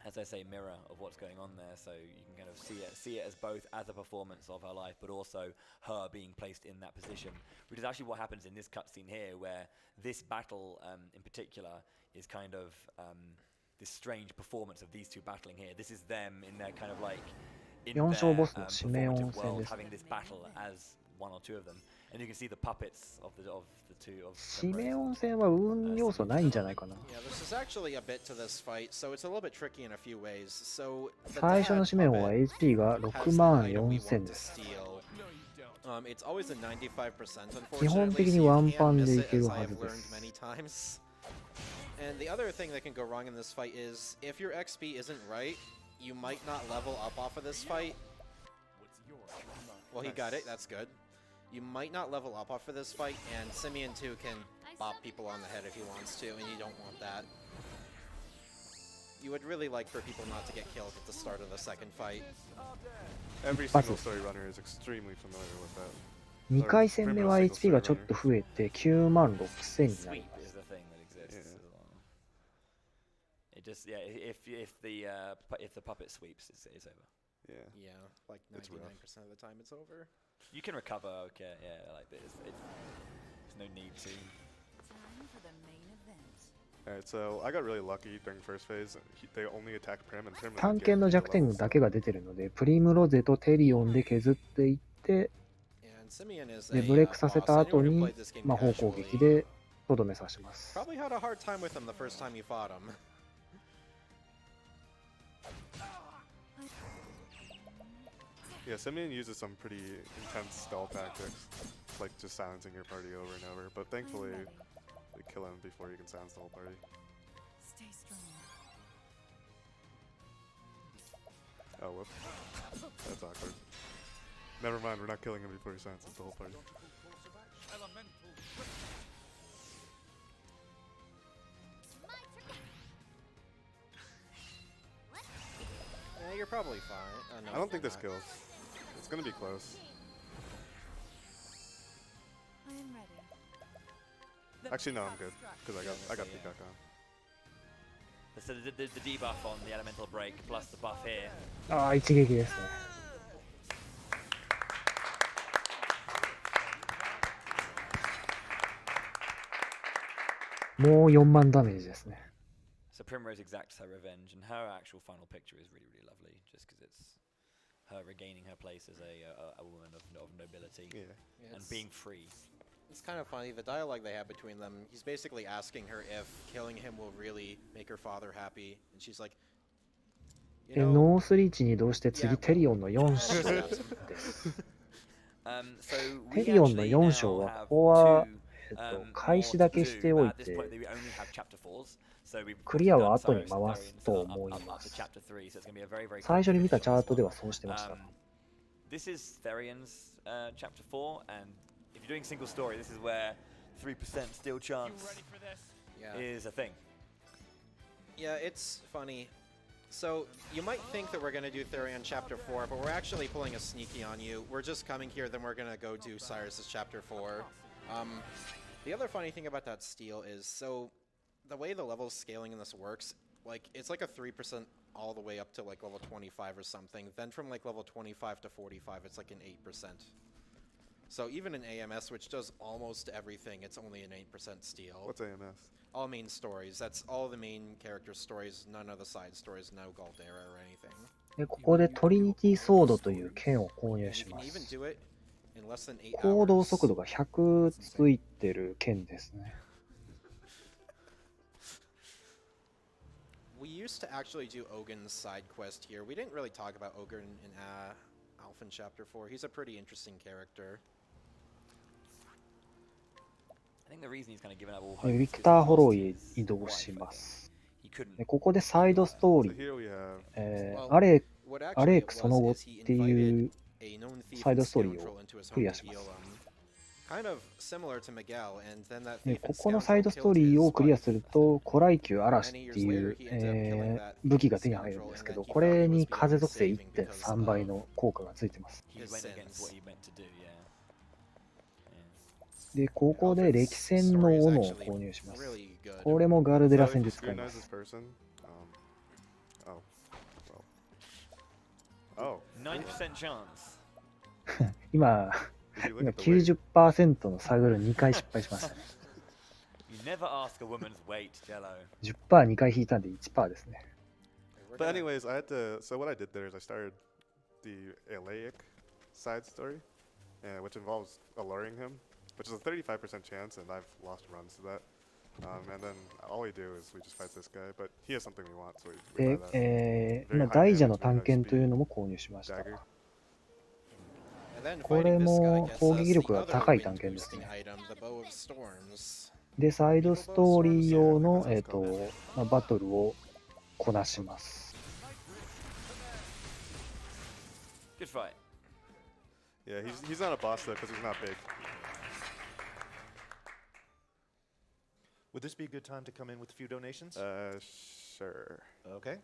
as I say, mirror of what's going on there. So you can kind of see it as both as a performance of her life, but also her being placed in that position, which is actually what happens in this cutscene here, where this battle in particular is kind of this strange performance of these two battling here. This is them in their kind of like in their 4章ボスの指名温 performative 泉 world です。 having this battle as one or two of them, and you can see the puppets of the two of 指名 Primrose. 温泉は運要素ないんじゃないかな。 Yeah, this is actually a bit to this fight, so it's a little bit tricky in a few ways. So the 最初の dad 指名音は puppet HP が has the 6万 item we 4000 want で to す。 steal. It's always a 95%, 基本 unfortunately, 的 so に you ワン can パン miss でい it, け as るは I've ずで learned す。 many times. And the other thing that can go wrong in this fight is, if your XP isn't right, you might not level up off of this fight. Well, he got it, that's good. You might not level up off of this fight, and Simeon too can bop people on the head if he wants to, and you don't want that. You would really like for people not to get killed at the start of the second fight. Every single story runner is extremely familiar with that. 2回戦目は HP がちょっと増えて9万6000になり Sweep ま is す。 the thing that exists as well. It just if the puppet sweeps, it's over. Yeah. Yeah, like It's 99% rough. of the time it's over. You can recover, okay, yeah, like this. There's no need to. Time for the main event. Alright, so I got really lucky during first phase. They only attack Prim, and Prim was 探検の弱点だけが出てるので、プリムロゼとテリオンで削っていって、 And Simeon is で a ブレイクさせ boss. た後 Anyone who に played this game 魔法攻撃 casually でとどめさせます。 probably had a hard time with him the first time you fought him. Yeah, Simeon uses some pretty intense stall tactics, like just silencing your party over and over. But thankfully, they kill him before you can silence the whole party. Stay strong. Oh, whoops. That's awkward. Never mind, we're not killing him before he silences the whole party. Yeah, you're probably fine. No, I don't think you're this not. kills. It's gonna be close. I am ready. Actually, no, I'm good because I got Peacock on. So the debuff on the elemental break plus the buff here. ああ、一撃ですね。もう4万ダメージですね。 So Primrose exacts her revenge, and her actual final picture is really, really lovely, just because it's her regaining her place as a woman of nobility and being free. It's kind of funny, the dialogue they have between them. He's basically asking her if killing him will really make her father happy, and she's like, で、ノースリーチに移動して次テリオンの4章です。 So テリオンの4章はここは、開始だけしておいて、クリアは後に回すと思います。最初に見たチャートではそうしてました。This is Therian's chapter 4, and if you're doing single story, this is where 3% steal chance is a thing. Yeah, it's funny. So, you might think that we're going to do Therian chapter 4, but we're actually pulling a sneaky on you. We're just coming here, then we're going to go do Cyrus's chapter 4. The other funny thing about that steal is, so the way the level scaling in this works, like, it's like a 3% all the way up to like level 25 or something. Then from like level 25 to 45, it's like an 8%. So even in AMS, which does almost everything, it's only an 8% steal. What's AMS? All main stories. That's all the main character stories, none of the side stories, no Galdera or anything. で、ここでトリニティソードという剣を購入 And し you ま can even す。 do it in less than 8行動 hours. 速度が100ついてる剣ですね。 We used to actually do Ogun's side quest here. We didn't really talk about Ogun in Alphen Chapter 4. He's a pretty interesting character. I think the reason he's kind of given up all で hope ビ is ク because ター・ the ホロ boss イへ is 移動 wife, し I ま think. す。 He couldn't. でここでサイドストーリ So ー、 here we have アレ What ア actually レー it クその後 was っ is he ていう invited a known thief サイ and ドストーリー scoundrel を into his クリ home ア to しま heal す。 him. Kind of similar to Miguel, and then that で thief こ and このサイ scoundrel ドストー killed リーを his クリア wife. すると、古来級嵐ってい Many years later, う、 he ended up killing that 武器 thief が and 手に入るん scoundrel, です and け then ど、 he こ thought he れ was に beyond 風属性 saving because 1.3 倍の効果がついてます。 He his went against sins. what he meant to do, yeah. で、ここで歴戦の Story is 斧を actually 購入します。 really good. これもガルデ so ラ if 戦 you で使いま scrutinize す。 this person. Oh. 90% chance. If 今、you look 今 at the weight, 90% のサグル2回失敗しましたね。 You never ask a woman's weight, Jello. 10%2 回引いたんで 1% ですね。 We're But gonna- anyways, I had to. So what I did there is I started the Alaic side story, which involves alluring him, which is a 35% chance, and I've lost runs to that. And then all we do is we just fight this guy, but he has something we want, so we で buy that. 今、大蛇の探検というのも購入しました。 Dagger. And then こ fighting れ this guy も gets 攻 us 撃 the 力が other 高い wind 探検です boosting ね。 item, the Bow of Storms. で、サイドストーリー用の、 Yeah, I think that's called. バトルをこなします。 Good fight. Yeah, he's not a boss though because he's not big. Would this be a good time to come in with a few donations? Sure. Okay.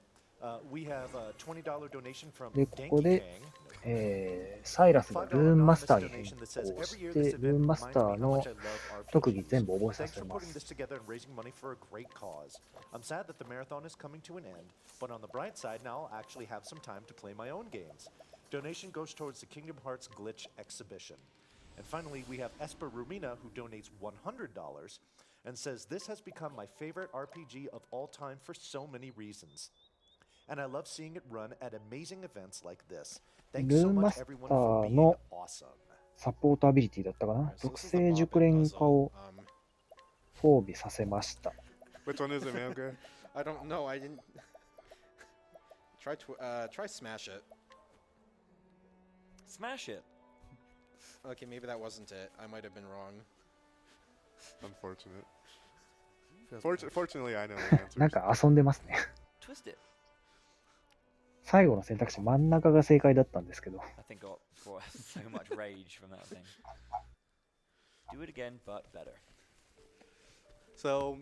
We have a $20 donation from で、こ Danky こで Kang. サイラスがルーンマスターに $5 変 donation that 更 says し every year て、 this ルー event ンマス reminds タ me ー how の much I love 特技 RPGs. 全部覚えさ Thanks せ for ま putting す。 this together and raising money for a great cause. I'm sad that the marathon is coming to an end, but on the bright side, now I'll actually have some time to play my own games. Donation goes towards the Kingdom Hearts Glitch exhibition. And finally, we have Esper Rumina, who donates $100 and says, "This has become my favorite RPG of all time for so many reasons. And I love seeing it run at amazing events like this. Thanks so much, everyone, for being awesome." サポートアビリティだったかな。 Alright, so 属 this is the 性 Bobbin 熟練化 puzzle. を装備させました。 Which one is it, man? Okay. I don't know. I didn't try smash it. Smash it. Okay, maybe that wasn't it. I might have been wrong. Unfortunate. Feels Fortunately, I know the なん answers. か遊んでますね。 Twist it. 最後の選択肢真ん中が正解だったんですけど。 I think got brought so much rage from that thing. Do it again, but better. So,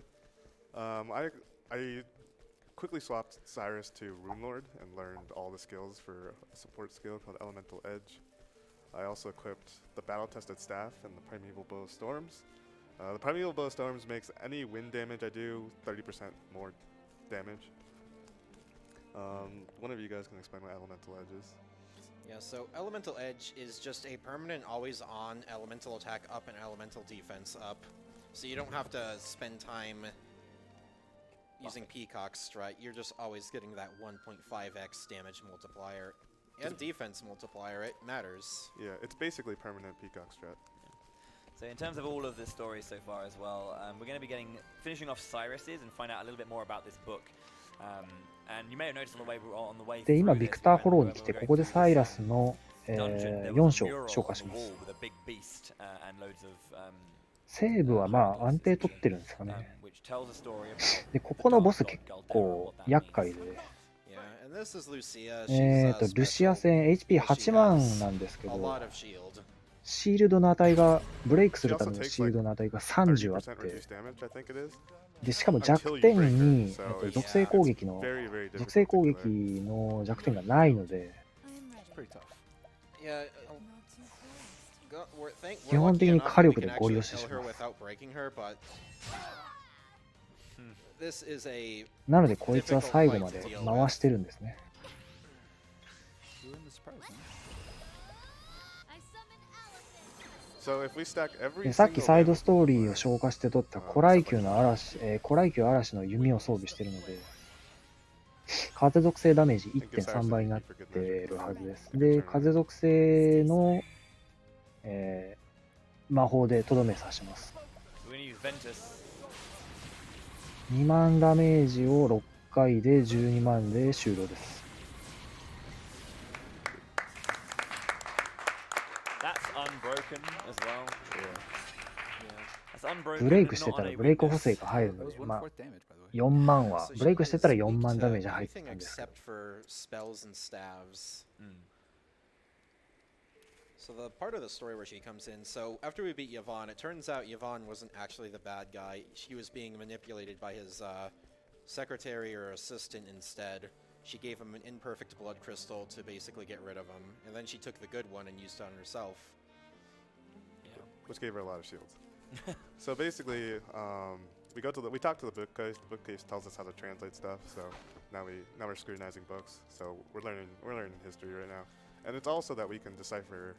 I quickly swapped Cyrus to Rune Lord and learned all the skills for a support skill called Elemental Edge. I also equipped the battle-tested staff and the Primeval Bow of Storms. The Primeval Bow of Storms makes any wind damage I do 30% more damage. One of you guys can explain what Elemental Edge is. Yeah, so Elemental Edge is just a permanent, always-on elemental attack up and elemental defense up. So you don't have to spend time using Peacock Strut. You're just always getting that 1.5x damage multiplier. And defense multiplier, it matters. Yeah, it's basically permanent Peacock Strat. So in terms of all of the stories so far as well, we're going to be finishing off Cyrus's and find out a little bit more about this book. And you may have noticed on the way で、今、 through ビ this, クター・ホローに when 来 we て、 were こ going こで through サイラ this, スの、 dungeon, there 4 was 章 a mural 紹 on 介 the しま wall す。 with a big beast and loads of セーブはまあ安定取ってるんですかね。 which tells a story about で、ここのボス結構厄介で、 Yeah, and this is Lucia. She's ルシア special 戦 HP8 万なんですけ a ど、 lot of shield. シールドの値が、ブレイクす She るた also めの takes シール like ドの値が30あっ 30% て、 reduced damage, I think it is. で、しかも弱点に、属性攻撃の、属性攻撃の弱点がないので、 pretty tough. Yeah. We're 基本的に lucky enough 火 that we 力 can でゴリ actually 押し kill し her ます without breaking her, but this is a なのでこいつは最後まで回してるんですね。 Doing the surprise, huh? I summon Allison. So if we stack every でさっき single サイド damage ストーリーを消化して取った古来級の嵐、古来級嵐の弓を装備しているので、風属性ダメージ 1.3 倍になってるはずです。で、風属性の、魔法でとどめ刺します。 we're going to use Ventus. 2万ダメージを6回で12万で終了です。 That's unbroken as well. That's unbroken, ブレイク but して not た on ら a ブレイク補 weakness. 正が入る That の was で、 1/4 まあ damage, by the way. 4万は so ブレイクしてたら she's 4万 immune ダ to メージ入ってた anything んですけど、 except for spells and staves. So the part of the story where she comes in, so after we beat Yvonne, it turns out Yvonne wasn't actually the bad guy. She was being manipulated by his secretary or assistant instead. She gave him an imperfect blood crystal to basically get rid of him, and then she took the good one and used it on herself. which gave her a lot of shields. So basically, we talked to the bookcase. The bookcase tells us how to translate stuff. So now we're scrutinizing books. So we're learning history right now, and it's also that we can decipher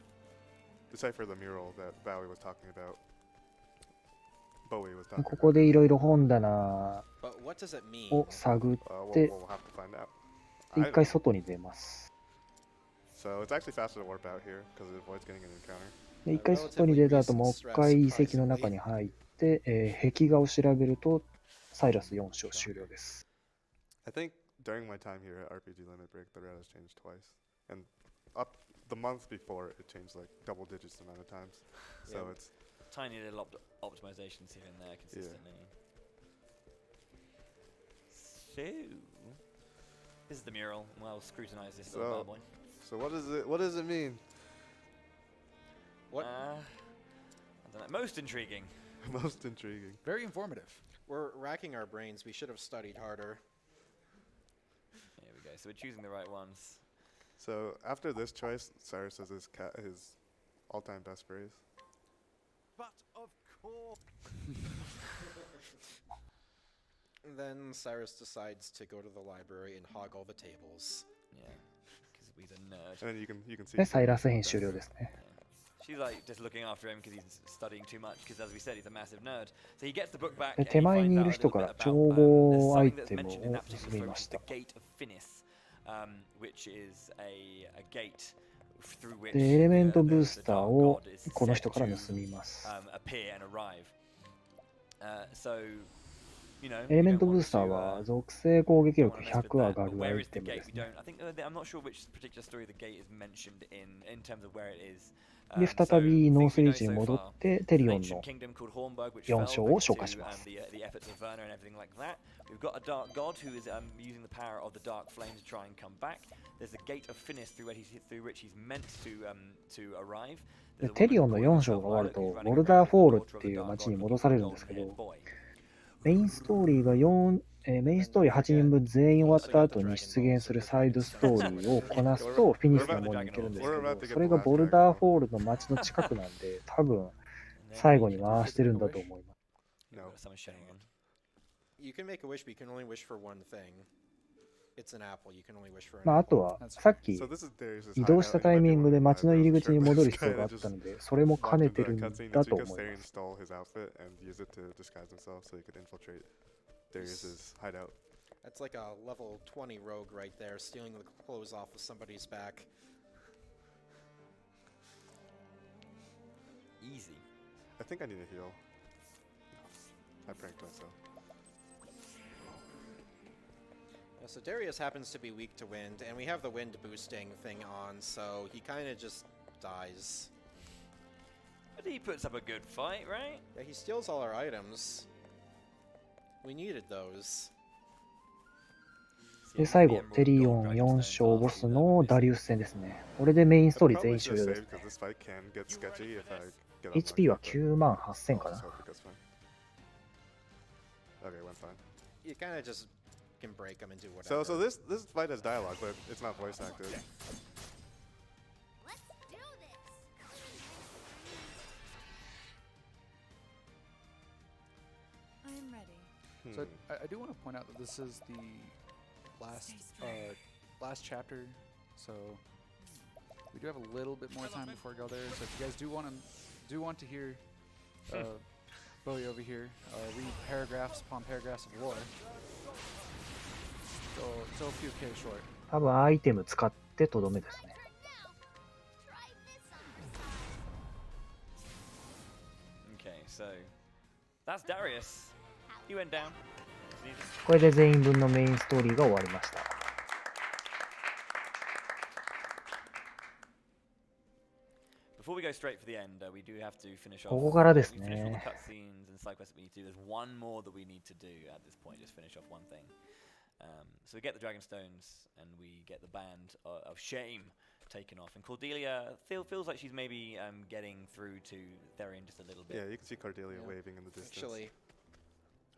the mural that Bowie was talking about. ここでいろいろ本棚 But what does it mean? を探っ We'll て、 have to find out. で一回外に出ます。 So it's actually faster to warp out here because it avoids getting an encounter. で一回外に出た後、もう一回遺跡の中に入って、壁画を調べると、サイラス4章終了です。 I think during my time here at RPG Limit Break, the route has changed twice, and the month before it changed like double digits amount of times. So Yeah. it's Tiny little optimizations here and there consistently. So, this is the mural. Well, scrutinize this little bad boy. so what does it mean? What? I don't know. Most intriguing. Most intriguing. Very informative. We're racking our brains. We should have studied harder. There we go. So we're choosing the right ones. So after this choice, Cyrus says his all-time best phrase. But of course. And then Cyrus decides to go to the library and hog all the tables. Yeah, because he's a nerd. And then you can see. で、サイラス編終了ですね。 She's like just looking after him because he's studying too much. Because as we said, he's a massive nerd. So he gets the book back. で、 and he 手前 finds にい out る a 人 little か bit ら about, 調 there's 合アイ something that's テム mentioned in を that particular 盗み story, ま which し is た the。Gate of Finis, which is a gate through which で、エレメントブー the スター dark を god is この said 人から to 盗みます。 appear and arrive. So, you know, エレ we メン don't トブー want スター to, は属性攻撃 don't 力 wanna mess with 100 that. 上が But る where アイ is テ the ムで gate? す We ね。 don't. I think I'm not sure which particular story the gate is mentioned in terms of where it is. で、 So 再びノー things ス we リ know ーチに so 戻 far. ってテリ An オン ancient の kingdom called Hornburg, which 4 fell 章を thanks 紹 to 介します。 the efforts of Werner and everything like that. We've got a dark god who is using the power of the dark flame to try and come back. There's a gate of Finis through which he's meant to arrive. で、 There's a テリ woman オンの calling 4章 herself が終わる Violet と who's running ボルダー around フォー with ル the っ daughter of て the いう dark 街 god に looking 戻 for さ a れるんですけ golden-haired ど、 boy. メインストーリーがメインストーリー8人分全員終わった後に出現するサイドストーリーをこなすとフィニスの門に行けるんですけど、それがボルダーフォールの街の近くなんで、多分最後に回してるんだと思います。 No. Someone's showing one. You can make a wish, but you can only wish for one thing. It's an apple. You can only wish for an まあ、あ apple. とはさっき So this is Darius's 移動した hideout. タイ He might ミ be ングで wondering why 街の入り the 口に戻る shirtless 必要 guy があ that った just ので、それも walked 兼ね into て that るん cutscene. だ It's と because 思いま Therian す。 stole his outfit and used it to disguise himself so he could infiltrate Darius's hideout. That's like a level 20 rogue right there, stealing the clothes off of somebody's back. Easy. I think I need a heal. I pranked myself. Yeah, so Darius happens to be weak to wind, and we have the wind boosting thing on, so he kind of just dies. But he puts up a good fight, right? Yeah, he steals all our items. We needed those. で、最後、テリオン4章ボスのダリウス戦ですね。これでメインストーリー I 全員 probably 終 should 了です save ね。 because this fight can get sketchy if I get up HP は lucky, but 9万8000 I'll か just な。 hope it goes fine. Okay, went fine. You kind of just can break them and do whatever. So this fight has dialogue, but it's not voice acted. Let's do this. I'm ready. So I do want to point out that this is the last chapter, so we do have a little bit more time before Galdera. So if you guys do want to hear Bowie over here read paragraphs upon paragraphs of lore, still a few K short. 多分アイテム使ってとどめですね。 Okay, so that's Darius. He went down. It's easy. これで全員分のメインストーリーが終わりました。 Before we go straight for the end, we do have to finish off. ここからですね。 We finished all the cutscenes and side quests that we need to do. There's one more that we need to do at this point. Just finish off one thing. So we get the Dragon Stones and we get the band of shame taken off. And Cordelia feels like she's maybe getting through to Therian just a little bit. Yeah, you can see Cordelia Yeah. waving in the distance. Actually,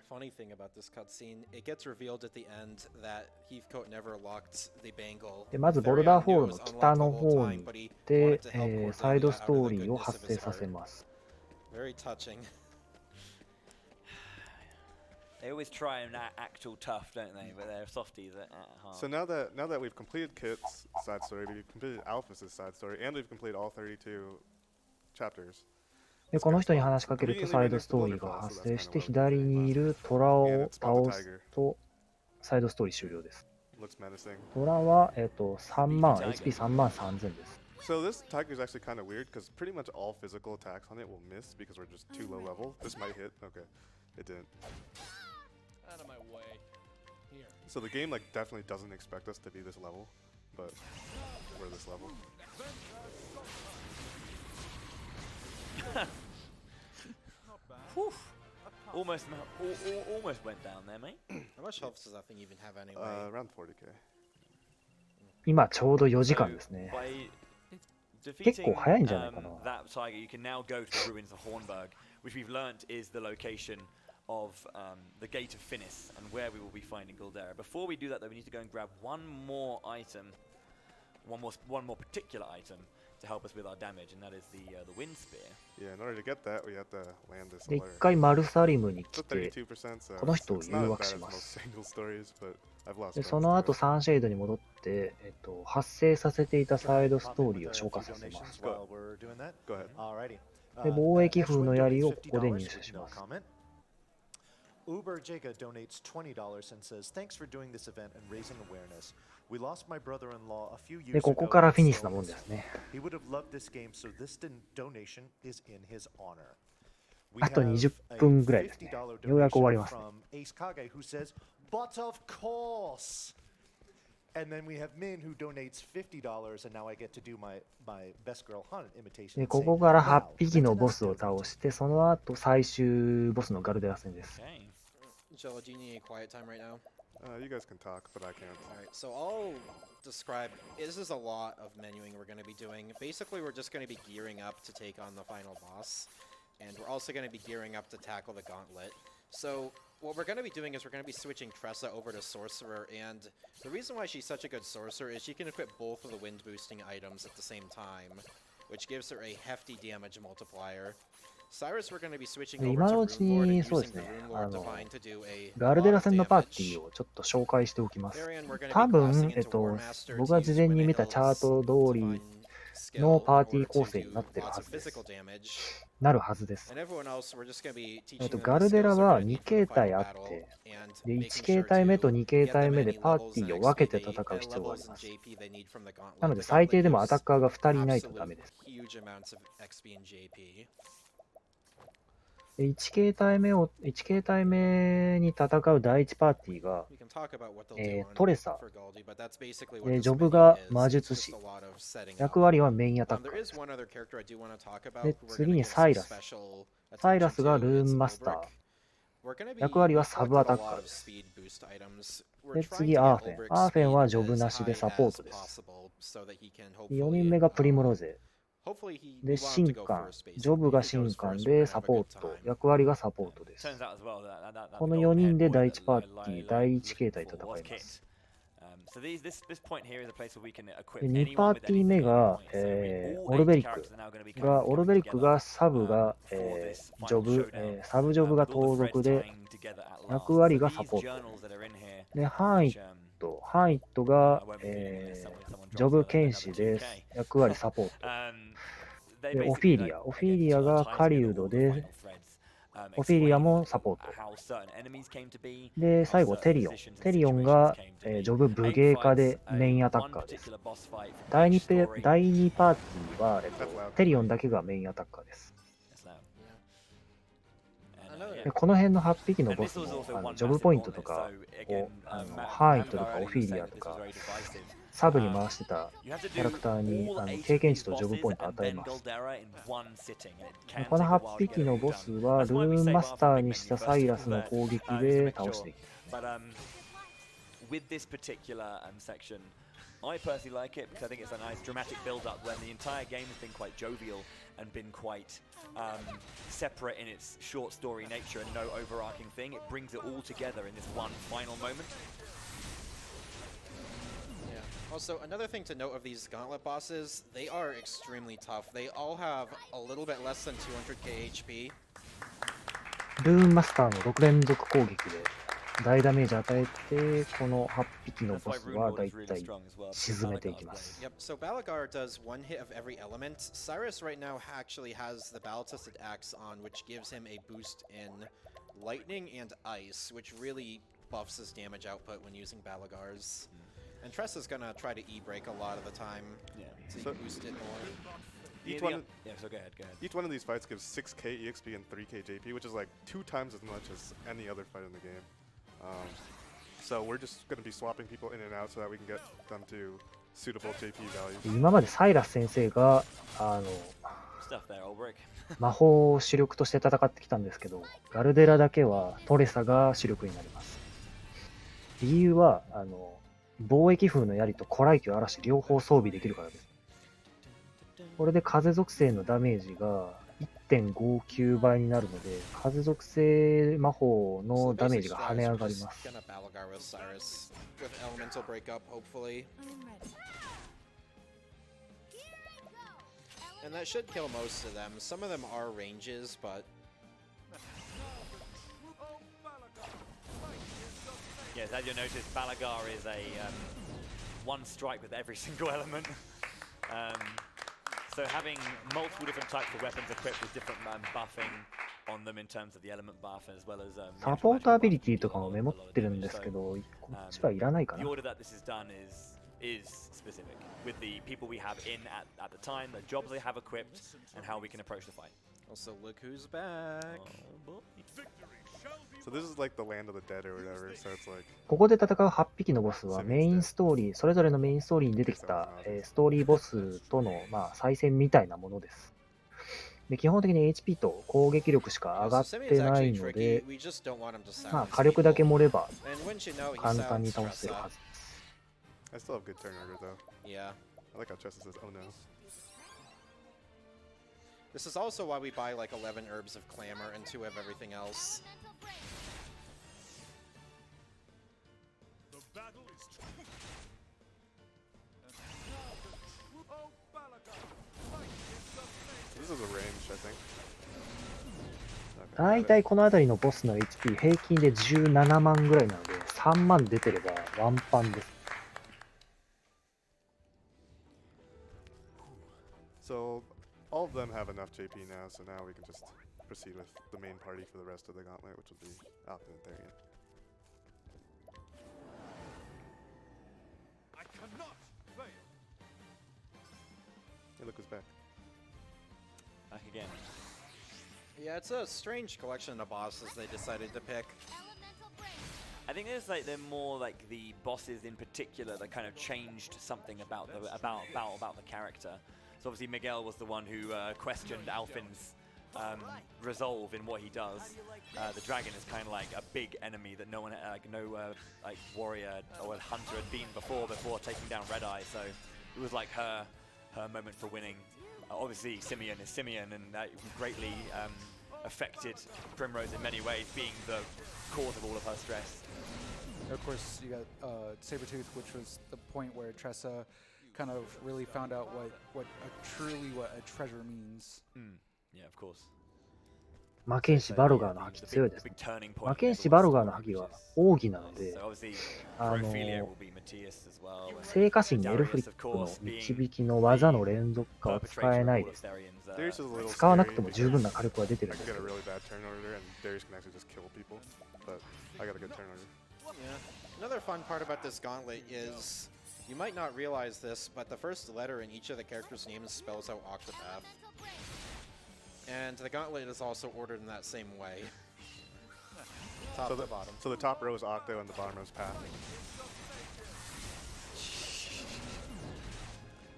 funny thing about this cutscene, it gets revealed at the end that Heathcote never locked the bangle. でまずボルダーフォールの北の方に行って、サイドストーリーを発生させます。 Very touching. They always try and act all tough, don't they? But they're softies at heart. So now that we've completed Kit's side story, we've completed Alphys's side story, and we've completed all 32 chapters. でこの人に話しかけるとサイドストーリーが発生して、左にいるトラを倒すとサイドストーリー終了です。 Looks menacing. トラは、3万、HP 3万3000です。 So this tiger is actually kind of weird because pretty much all physical attacks on it will miss because we're just too low level. This might hit. Okay, it didn't. Out of my way. Here. So the game like definitely doesn't expect us to be this level, but we're this level. Whew. Almost went down there, mate. How much health does that thing even have anyway? Around 40k. 今ちょうど4時間ですね。 結構早いんじゃないかな。 That tiger, you can now go to the ruins of Hornburg, which we've learnt is the location of the Gate of Finis and where we will be finding Galdera. Before we do that, though, we need to go and grab one more item, one more particular item to help us with our damage, and that is the wind spear. Yeah, in order to get that, we have to land this で、一 alert. 回マルサリムに It's 来て、 32%, so この人を it's 誘 not as 惑 bad し as ま most す。 single stories, but I've lost で、 friends その through 後 it. サンシェードに戻って、発生させていたサイドストーリーを消化させます。 While we're doing that. Go ahead. Alrighty. で、貿易風の槍をここで入手し no ます。 comment. Uber Jaga donates $20 and says, "Thanks for doing this event and raising awareness. We lost my brother-in-law a few で、 years ここ ago から in フィニスなもん stillness. ですね。 He would have loved this game, so this donation is in his honor." We あと have 20 a 分ぐらいですね。 $50ようやく終わり donation ますね。 from Ace Kage who says, "But of course." And then we have Min who donates $50, and now I get to do my best girl hunt imitation. で、 and こ say, こから "Wow, 8匹の that's ボスを倒して、その後最終ボスのガルデラ戦です。 Okay. Jello, do you need any quiet time right now? You guys can talk, but I can't. Alright, so I'll describe. This is a lot of menuing we're going to be doing. Basically, we're just going to be gearing up to take on the final boss. And we're also going to be gearing up to tackle the gauntlet. So what we're going to be doing is we're going to be switching Tressa over to Sorcerer. And the reason why she's such a good Sorcerer is she can equip both of the wind boosting items at the same time, which gives her a hefty damage multiplier. Cyrus, we're going to be switching で、 over 今 to のうち Rune Lord に and そう using です the ね、 Rune Lord Divine to do a ガルデラ lot 戦 of のパーテ damage. ィーをちょっと紹介しておきます。 Therein, we're gonna be 多分、 crossing into Warmaster 僕 to が事 use 前に Winna 見たチャー Hill's ト通り divine の skill パー in ティー order 構 to 成になって do るは lots of ずです。 physical damage. なるはずです。 And everyone else, we're just gonna be teaching them ガ the ルデ skills ラ they're は gonna 2 need 形 for the 態 final あっ battle て、 and で、1 making 形 sure 態目と to 2形 get 態 them 目で any パー levels ティ and ーを分け XP て戦 they う必要があ levels り and ます。 JP they need from the な gauntlet. の The で最 gauntlet 低でもアタッ gives カーが2人いないとダ absolute メです。 huge amounts of XP and JP. で、1形態目に戦う第1パーティーが、 We can talk about what they'll do on トレサ for Galdi, but that's basically what で、 this ジョブ menu が is. 魔 It's 術 just 師 a lot of setting up. 役割はメインアタッカ There ーで is す。 one other character I do want to talk about で、 who we're 次 going to に give サ some イラス。 special サイラ attention スが to. ルー It's ンマスタ Ulbrich. ー。 We're going to be 役割 we はサ talked ブア about タ a ッカ lot ー of です。 speed boost items. で、 We're trying 次、 to アー get フェン。 Ulbrich's アーフェン speed はジョ as ブなしで high サポー as トです。 possible so that he can 4人 hopefully 目がプリモロゼ。 hopefully he で、 we want him 新 to go 官。 first ジョブ basically. が If he 新 goes 官 first, で we're gonna サ have a ポ good ート。 time. 役割がサポートです。 Turns out as well that この the 4 golden 人 haired で boy 第 that 1パーティー、第1形態 looking 戦 for い was ます kicked. So this point here is a place where we can equip で、2 anyone パー with ティー anything 目 at が、 any point. So all オルベリッ 8ク characters are now going to be が、 coming オルベリック together がサブ for が、 this ジョ final ブ、 showdown. サブジョブが With all 盗 the 賊 threads で、 tying together at 役 last. 割 So が these サポート。 journals that are in here, で、ハイ which ハイットが、 I won't be reading unless someone ジョ drops ブ another 剣士です。 2K. 役割サポート。 They で、オフ basically ィリア。 like オフィ again リア tie が together 狩 all 人 the で、 final threads, オフィリア explaining もサポート。 how certain enemies came to be, で、 how 最後、 certain テリオン。 positions and テリオン situations が、 came to be. ジョブ武 8芸家 fights, でメインアタッ one カーです。 particular boss fight from 第 each 2 story. 第2パーティーは、テリオンだけがメインアタッカーです。 Yes, now.で、この辺の8匹のボスもジョブポイントとかをハイトとかオフィリアとかサブに回してたキャラクターに経験値とジョブポイントを与えます。で、この8匹のボスはルーンマスターにしたサイラスの攻撃で倒していきます。With this particular section, I personally like it because I think it's a nice dramatic build-up when the entire game has been quite jovial and been quite separate in its short story nature and no overarching thing. It brings it all together in this one final moment. Yeah. Also, another thing to note of these gauntlet bosses, they are extremely tough. They all have a little bit less than 200k HP. ルーンマスターの6連続攻撃で大ダメージ与えて、この8匹のボスはだいたい沈めていきます。 Yep, so Balagar does one hit of every element. Cyrus right now actually has the battle-tested axe on, which gives him a boost in lightning and ice, which really buffs his damage output when using Balagars. And Tressa's gonna try to E-break a lot of the time to boost it more. Each one, so go ahead. Each one of these fights gives 6k EXP and 3k JP, which is like 2 times as much as any other fight in the game. So we're just going to be swapping people in and out so that we can get them to suitable JP values. 今までサイラス先生が stuff there, old brick. 魔法を主力として戦ってきたんですけど、ガルデラだけはトレサが主力になります。理由は、貿易風の槍と古来球嵐両方装備できるからです。これで風属性のダメージが 1.59 倍になるので、風属性魔法のダメージが跳ね上がります。And that should kill most of them. Some of them are ranges, but... Yes, as you'll notice, Balagar is a one strike with every single element. So having multiple different types of weapons equipped with different buffing on them in terms of the element buff as well as サポートアビリティとかもメモってるんですけど、こっちはいらないかな。The order that this is done is specific with the people we have in at the time, the jobs they have equipped, and how we can approach the fight. Also, look who's back. So this is like the land of the dead or whatever, so it's like... ここで戦う8匹のボスはメインストーリー、それぞれのメインストーリーに出てきた、ストーリーボスとの、再戦みたいなものです。で、基本的に HP と攻撃力しか上がってないので、火力だけ盛れば簡単に倒せるはずです。I still have good turn order though. Yeah. I like how Chester says, oh no. This is also why we buy like 11 herbs of clamor and 2 of everything else. This is a range, I think. だいたいこの辺りのボスの HP 平均で17万ぐらいなので、3万出てればワンパンです。So all of them have enough JP now, so now we can just proceed with the main party for the rest of the gauntlet, which will be Alpha and Therian. I cannot fail. Hey, look who's back. Back again. Yeah, it's a strange collection of bosses they decided to pick. I think there's like they're more like the bosses in particular that kind of changed something about the character. So obviously Miguel was the one who questioned Alfin's resolve in what he does. The dragon is kind of like a big enemy that no one, like warrior or hunter had been before taking down Red Eye. So it was like her moment for winning. Obviously Simeon is Simeon, and that greatly affected Primrose in many ways, being the cause of all of her stress. Of course, you got Sabretooth, which was the point where Tressa kind of really found out what a treasure means. Yeah, of course. 魔剣士バルガーの覇気強いですね。魔剣士バルガーの覇気は奥義なので、聖火神エルフリックの導きの技の連続化は使えないです。使わなくても十分な火力は出てるんですけど。Another fun part about this gauntlet is you might not realize this, but the first letter in each of the characters' names spells out Octopath. And the gauntlet is also ordered in that same way. Top to bottom. So the top row is Octo and the bottom row is Path.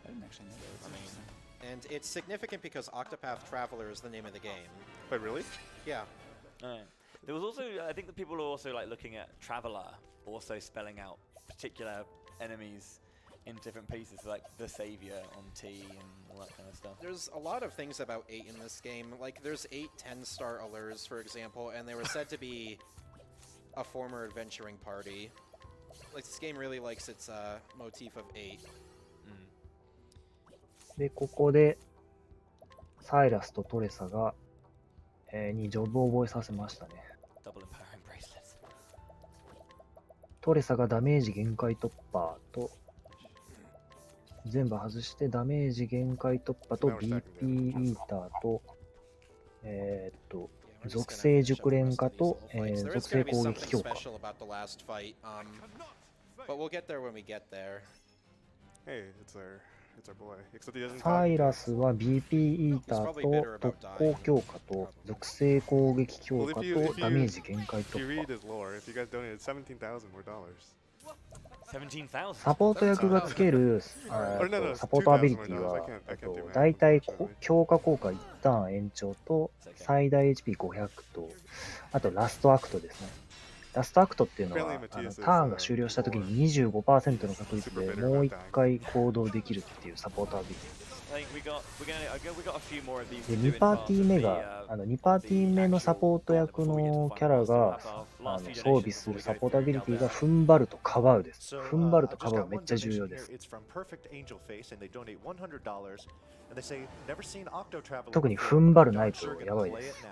I didn't actually know that. And it's significant because Octopath Traveler is the name of the game. Wait, really? Yeah. There was also, I think that people are also like looking at Traveler, also spelling out particular enemies in different pieces, like the Savior on T and all that kind of stuff. There's a lot of things about 8 in this game. Like, there's 8 10-star allures, for example, and they were said to be a former adventuring party. Like, this game really likes its motif of 8. で、ここでサイラスとトレサが、にジョブを覚えさせましたね。トレサがダメージ限界突破と全部外してダメージ限界突破と DP イーターと属性熟練化と、属性攻撃強化。サイラスは BP イーターと特攻強化と属性攻撃強化とダメージ限界突破。17,000. サポート役がつけるサポートアビリティは、だいたい強化効果1ターン延長と最大 HP500 と、あとラストアクトですね。ラストアクトっていうのはターンが終了した時に 25% の確率でもう1回行動できるっていうサポートアビリティです。で2パーティー目が2パーティー目のサポート役のキャラが装備するサポートアビリティが踏ん張るとかばうです。踏ん張るとかばうめっちゃ重要です。特に踏ん張るないとやばいです。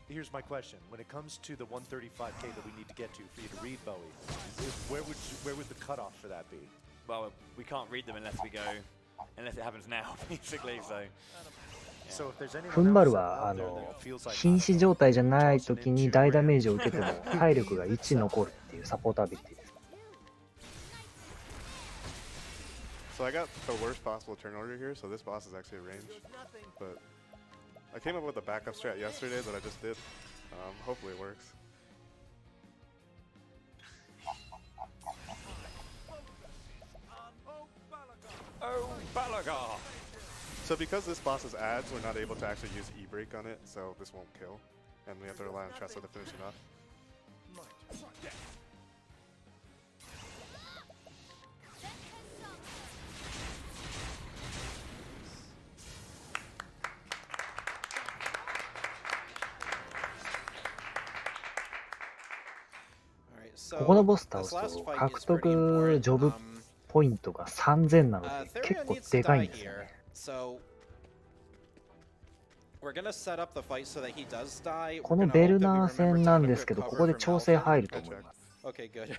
Here's my question. When it comes to the 135k that we need to get to for you to read Bowie, where would the cutoff for that be? Well, we can't read them unless it happens now, basically. So. 踏ん張るは瀕死状態じゃない時に大ダメージを受けても体力が1残るっていうサポートアビリティです。So I got the worst possible turn order here, so this boss is actually a range. But I came up with a backup strat yesterday that I just did. Hopefully it works. Oh, Balagar! So because this boss is ads, we're not able to actually use E-break on it, so this won't kill. And we have to rely on Tressa to finish it off. Alright, ここの so ボス倒 this す last と fight 獲 is pretty 得 important. ジョブポイントが3000なので Therion 結構 needs to でかい die んですよ here. ね。 So we're gonna set up the fight so that he does die. こ We're の gonna ベ hope ル that we ナー remember 戦 to なん put ですけど、 recover ここで from 調整 Alpha. 入ると思います。 Okay, good.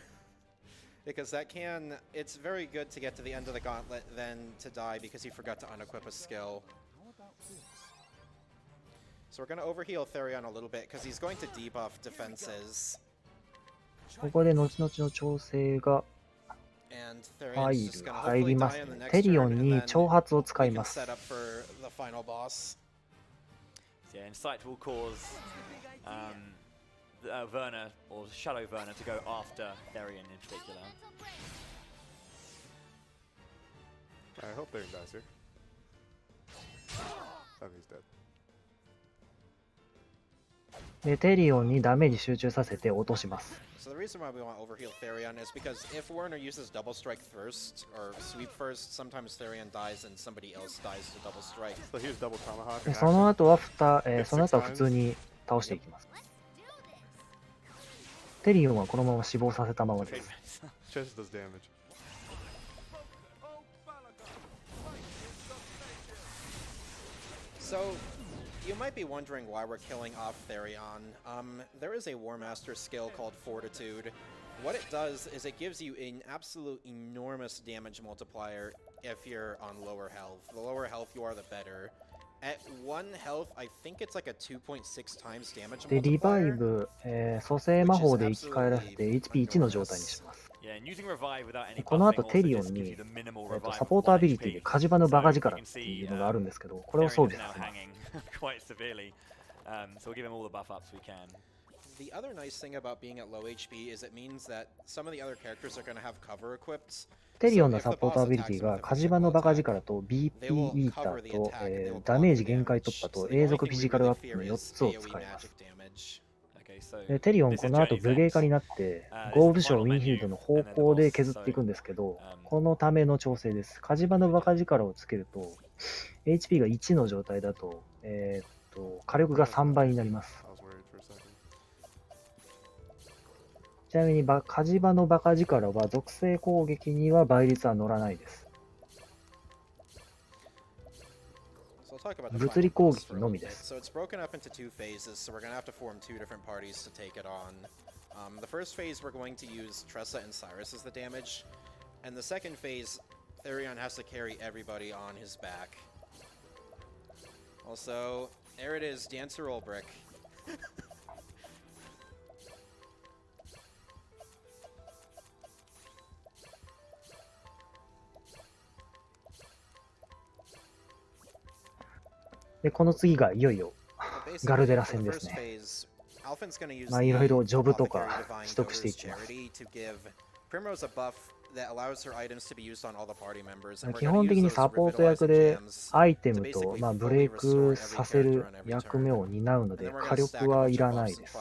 Because that can, it's very good to get to the end of the gauntlet than to die because you forgot to unequip a skill. So we're gonna overheal Therion a little bit because he's going to debuff defenses. ここで後々の調整が And Therion's just gonna 入 hopefully りま die す in the ね。 next テリオ turn ン and に then 挑発を使 we い can ます。 set up for the final boss. Yeah, Insight will cause Verna or Shadow Verna to go after Therion in particular. I hope Therion dies here. Oh, he's dead. でテリオンにダメージ集中させて落とします。 So the reason why we want to overheal Therion is because if Werner uses double strike first or sweep first, sometimes Therion dies and somebody else dies to double strike. So here's double tomahawk. で in その action. 後はその後は普通に倒していきます。テリオンはこのまま死亡させたままです。 Just does damage. So you might be wondering why we're killing off Therion. There is a War Master skill called Fortitude. What it does is it gives you an absolute enormous damage multiplier if you're on lower health. The lower health you are, the better. At 1 health, I think it's like a 2.6 times damage でリバイ multiplier. ブ、蘇生魔法で生き返らせて HP1 の状態にします。 Yeah, and using revive without any この buffing 後テ also リオン just gives に you the minimal revive サポー of トア 1 ビリティで HP. 火事場のバカ So 力 you っ can て see いうのがあるんですけど、これを Therion 装 is 備 now させます。 hanging quite severely. So we'll give him all the buff ups we can. The other nice thing about being at low HP is it means that some of the other characters are going to have cover equipped. テリオンのサポートアビリティが火事場のバカ力と BP イーターと、ダメージ限界突破と永続フィジカルアップの4つを使います。 Okay, so でテリオンこの後武芸家になってゴールドウィンヒールドの方向で削っていくんですけど、このための調整です。火事場のバカ力をつけると HP が1の状態だと、火力が3倍になります。 I was worried for a second. ちなみに火事場のバカ力は属性攻撃には倍率は乗らないです。 So we'll talk about the 物理 final 攻 boss 撃 for a の little みで bit. す。 So it's broken up into 2 phases, so we're going to have to form 2 different parties to take it on. The first phase, we're going to use Tressa and Cyrus as the damage. And the second phase, Therion has to carry everybody on his back. Also, there it is, Dancer Olbrick. でこの次がいよいよ But basically,ガルデラ for the 戦です first ね。 phase, Alphin's going to use まあいろいろジョブとか取得していきます。 to give Primrose a buff that allows her items to be used on all the party members. 基本的にサポート役でアイテムと、まあ、ブレイクさせる役目を担うので火力はいらないです。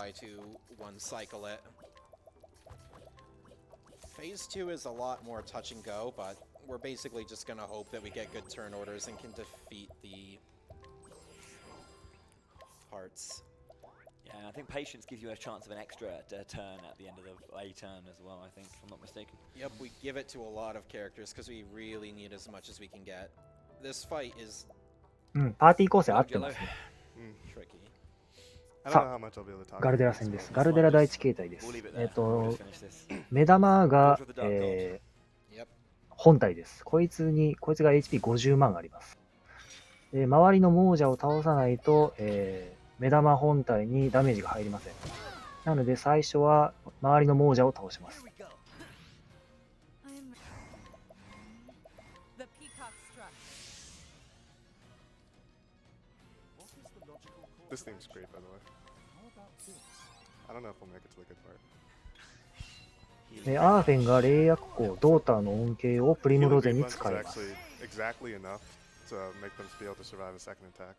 Phase 2 is a lot more touch and go, but we're basically just going to hope that we get good turn orders and can defeat the parts. Yeah, I think patience gives you a chance of an extra turn at the end of a turn as well, I think, if I'm not mistaken. Yep, we give it to a lot of characters because we really need as much as we can get. This fight is パーティー構成合ってますね。 tricky. さあ、ガルデラ戦です。ガルデラ第一形態です。目玉が、本体です。こいつが HP50 万あります。周りの亡者を倒さないと、目玉本体にダメージが入りません。なので最初は周りの亡者を倒します。This theme's great, by the way. I don't know if we'll make it to the good part. アーフェンが霊薬庫ドーターの恩恵をプリムロゼに使います。Exactly enough to make them be able to survive a second attack.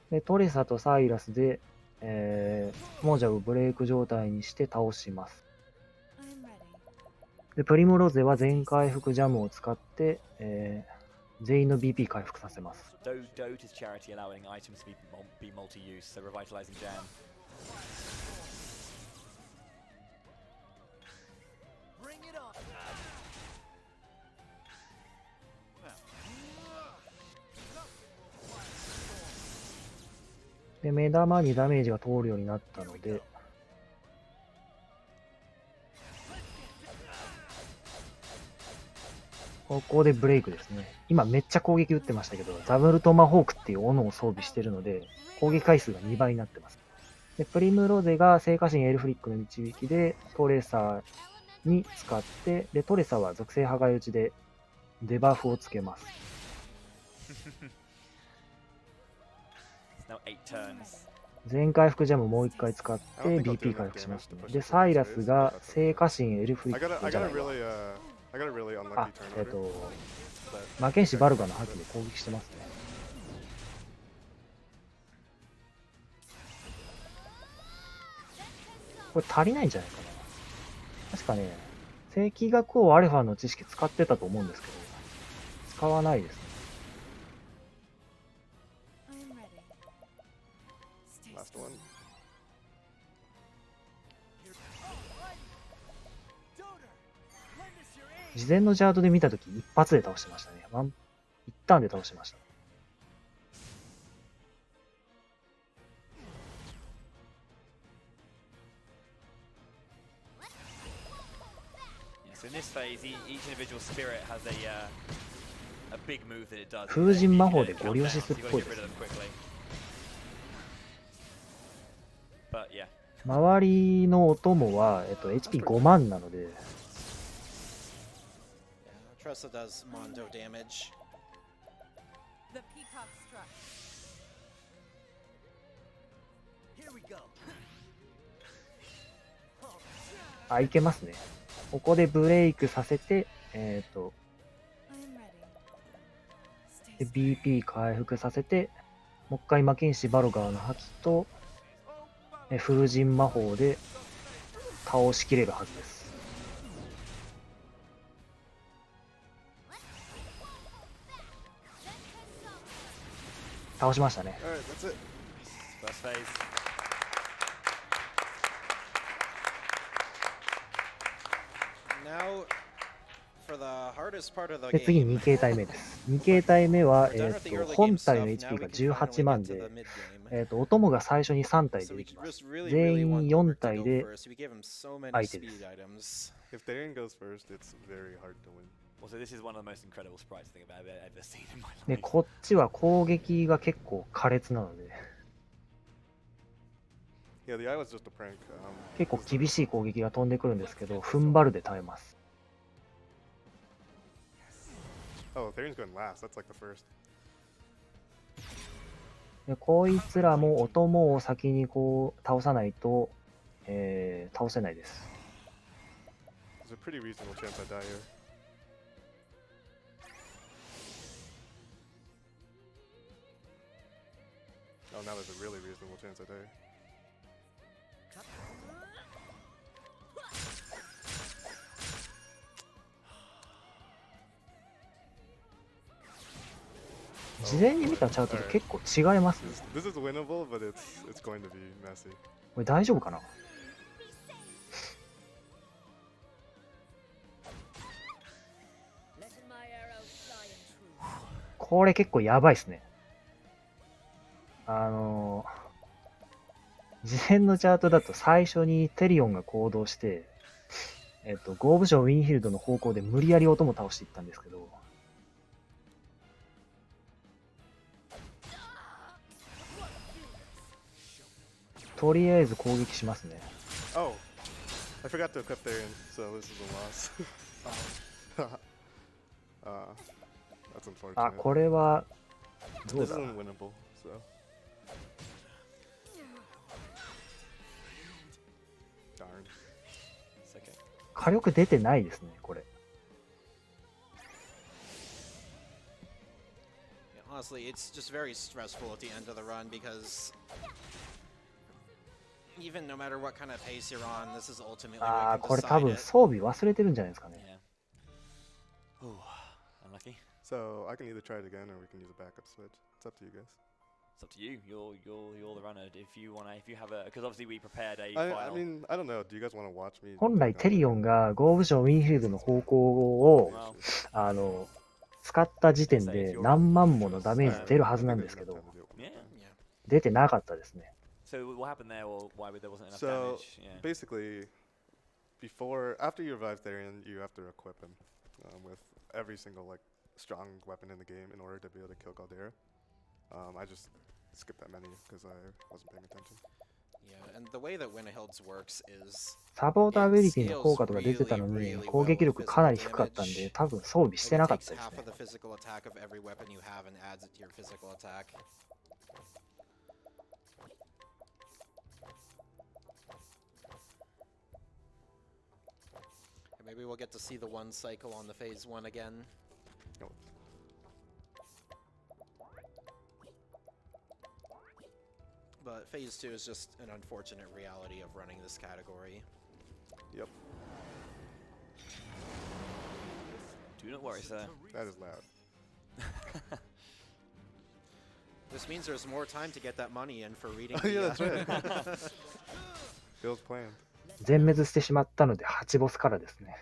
でトレサとサイラスで、亡者をブレイク状態にして倒します。でプリムロゼは全回復ジャムを使って、全員の BP 回復させます。Dote is charity allowing items to be multi-use, so revitalizing jam. Bring it on. で目玉にダメージが通るようになったので、ここでブレイクですね。今めっちゃ攻撃打ってましたけど、ダブルトマホークっていう斧を装備してるので、攻撃回数が2倍になってます。でプリムロゼが聖火神エルフリックの導きでトレサに使って、でトレサは属性破壊打ちでデバフをつけます。全回復ジャムをもう一回使って BP 回復しましたね。でサイラスが聖火神エルフリックじゃないか。魔剣士バルガの覇気で攻撃してますね。これ足りないんじゃないかな。確かね、正規学王アルファの知識使ってたと思うんですけど、使わないですね。事前のジャードで見たとき一発で倒してましたね。一ターンで倒してました。風神魔法でゴリ押しするっぽいですね。周りのお供は、HP5 万なので、Tressa does Mondo damage. いけますね。ここでブレイクさせて、で BP 回復させて、もう一回魔剣士バルガーの覇気と、風神魔法で倒しきれるはずです。倒しましたね。で次2形態目です。2形態目は、本体の HP が18万で、お供が最初に3体出てきます。全員4体で相手です。でこっちは攻撃が結構苛烈なので、結構厳しい攻撃が飛んでくるんですけど、踏ん張るで耐えます。でこいつらもお供を先にこう倒さないと、倒せないです。There's a pretty reasonable chance I die here. Oh, now there's a really reasonable chance I die. Oh, 事前に見たチャートと結構違いますね。This is winnable, but it's going to be messy. これ大丈夫かな？これ結構やばいですね。事前のチャートだと最初にテリオンが行動して、ゴーブ城ウィンヒルドの方向で無理やり音も倒していったんですけど、とりあえず攻撃しますね。Oh, I forgot to equip Therian, so this is a loss. That's unfortunate. あ、これはどう This だ？ isn't winnable, so. Darn. It's okay. 火力出てないですね、これ。Yeah, honestly, it's just very stressful at the end of the run because even no matter what kind of pace you're on, this is ultimately ああ、 what こ can れ多 decide 分 it. 装備忘れてるんじゃないですかね。 Yeah. Ooh, unlucky. So I can either try it again or we can use a backup switch. It's up to you guys. It's up to you. You're the runner. If you have a, because obviously we prepared a I final. mean, I don't know. Do you guys want to watch me? 本来テリオンがゴーブ城ウィンヒルドの方向を Well, 使った時点で何万ものダメージ出るはずなんですけど、 yeah. Yeah. 出てなかったですね。 So what happened there, or why there wasn't enough So damage? Yeah. basically, after you revive Therian, you have to equip him with every single like strong weapon in the game in order to be able to kill Galdera. I just skipped that menu because I wasn't paying attention. Yeah, and the way that Winnehild's works is サポーターアビリティの効果とか出てたのに攻撃力かなり低かったんで、多分装備し like て it なかっ takes たです half ね of。the physical attack of every weapon you have and adds it to your physical attack. And maybe we'll get to see the one cycle on the phase 1 again. Oh. But phase 2 is just an unfortunate reality of running this category. Yep, Do not worry, sir. that is loud. This means there's more time to get that money in for reading. Oh, yeah, the, that's right. Bill's planned. 全滅してしまったので8ボスからですね。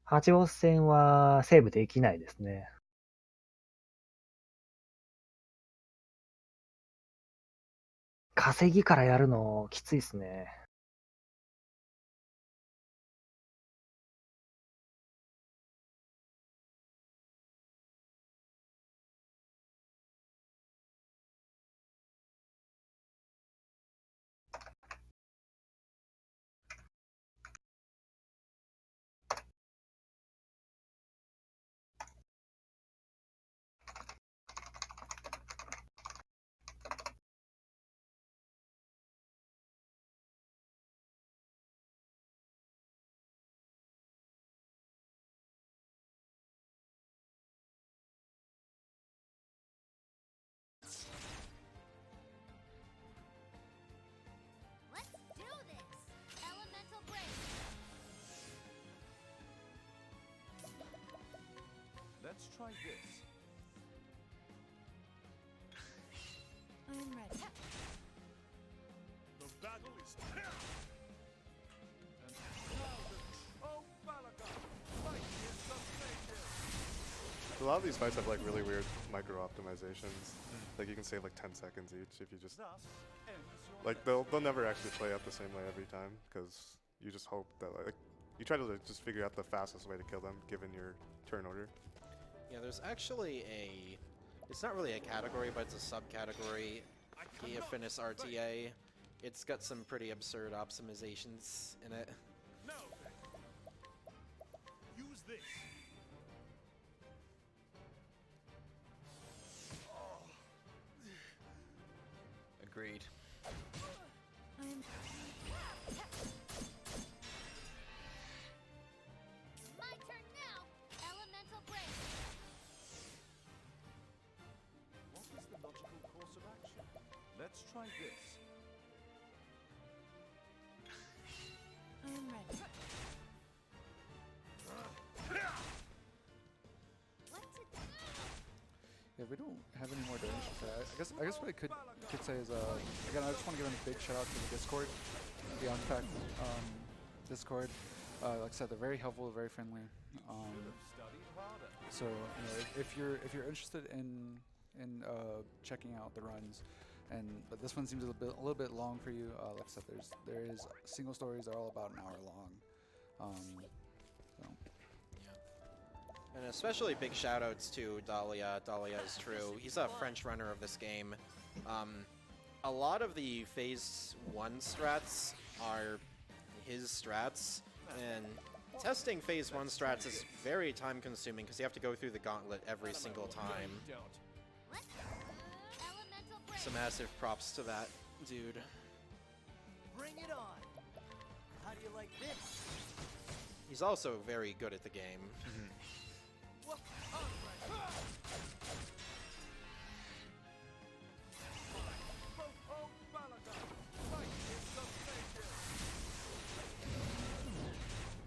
8ボス戦はセーブできないですね。稼ぎからやるのきついですね。Let's do this! Elemental break! Let's try this. I'm ready. The battle is here! And now the Oh Balaga! Fight is the maker! A lot of these fights have like really weird micro optimizations. Like you can save like 10 seconds each if you just. Thus ends your Like they'll never actually play out the same way every time because you just hope that like you try to just figure out the fastest way to kill them given your turn order. Yeah, there's actually a. It's not really a category, but it's a subcategory. Geofinis RTA. It's got some pretty absurd optimizations in it. No. Use this. Agreed. My turn now. Elemental break. What is the logical course of action? Let's try this. I am ready. What to do? Yeah, we don't have any more donations for that. I guess what I could say is again, I just want to give a big shout out to the Discord, the Unpack Discord. Like I said, they're very helpful, very friendly. Studied harder. So if you're interested in checking out the runs, but this one seems a little bit long for you. Like I said, there is single stories that are all about an hour long. So. And especially big shoutouts to Dahlia. Dahlia is true. He's a French runner of this game. A lot of the Phase 1 strats are his strats, and testing Phase 1 strats is very time consuming because you have to go through the gauntlet every single time. Don't. Elemental break. So massive props to that dude. Bring it on. How do you like this? He's also very good at the game. Whoa, all right.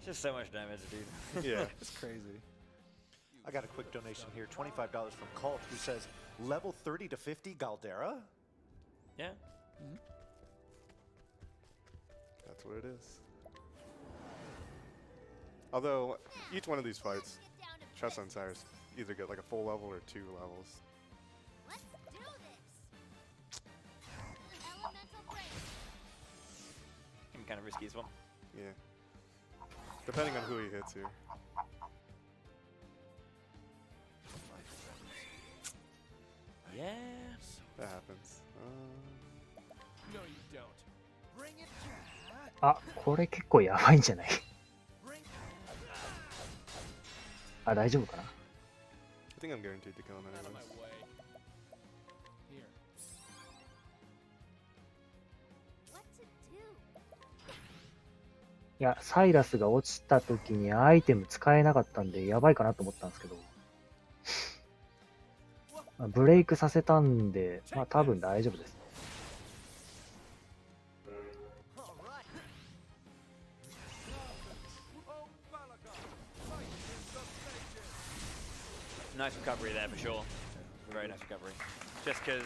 Just so much damage, dude. Yeah. It's crazy. I got a quick donation here, $25 from Colt, who says, level 30 to 50 Galdera? Yeah. That's what it is. Although each one of these fights, Tressa and Cyrus either get like a full level or 2 levels. Let's do this. Elemental break. Can be kind of risky as well. Yeah. Depending on who he hits here. Yeah. That happens. No, you don't. Bring it to あ、これ結構やばいんじゃない？ bring あ、大丈夫かな？ I think I'm guaranteed to kill him Out of my anyways. way. Here. What to do? いや、サイラスが落ちた時にアイテム使えなかったんでやばいかなと思ったんですけど、まあブレイクさせたんで、まあ多分大丈夫ですね。 all right. Nice recovery there for sure. Very nice recovery. Just because.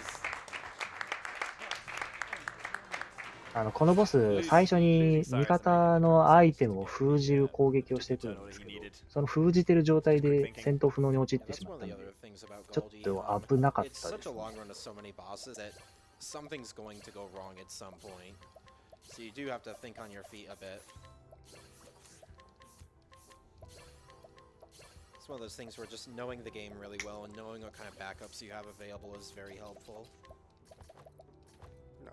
このボス、最初に味方のアイテムを封じる攻撃をしてくるんですけど、その封じてる状態で戦闘不能に陥ってしまったので、ちょっと危なかっ It's たで such す a ね。 long run to so many bosses that something's going to go wrong at some point. So you do have to think on your feet a bit. It's one of those things where just knowing the game really well and knowing what kind of backups you have available is very helpful. No.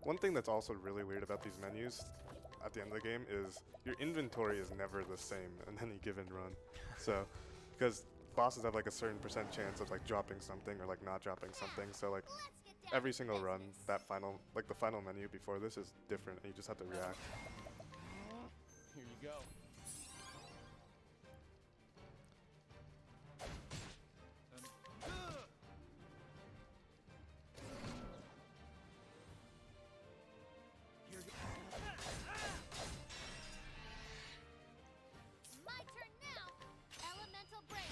One thing that's also really weird about these menus at the end of the game is your inventory is never the same in any given run. So, because bosses have like a certain % chance of like dropping something or like not dropping something. So like Let's get down every to single run, business. that final, like the final menu before this is different and you just have to react. Here you go. My turn now. Elemental break.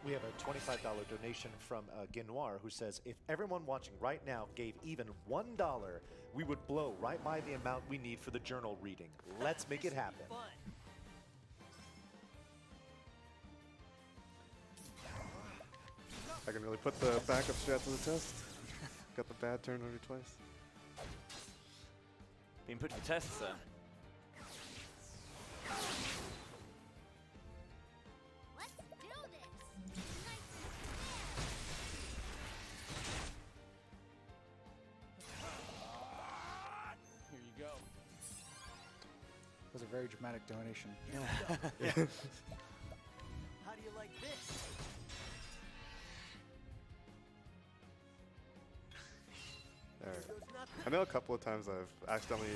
We have a $25 donation from Guinoir who says, if everyone watching right now gave even $1, we would blow right by the amount we need for the journal reading. Let's make it happen. I can really put the backup strat to the test. Got the bad turn already twice. Being put to the test, sir. Let's do this. Nice Here you go. That was a very dramatic donation. How do you like this? Alright. I know a couple of times I've accidentally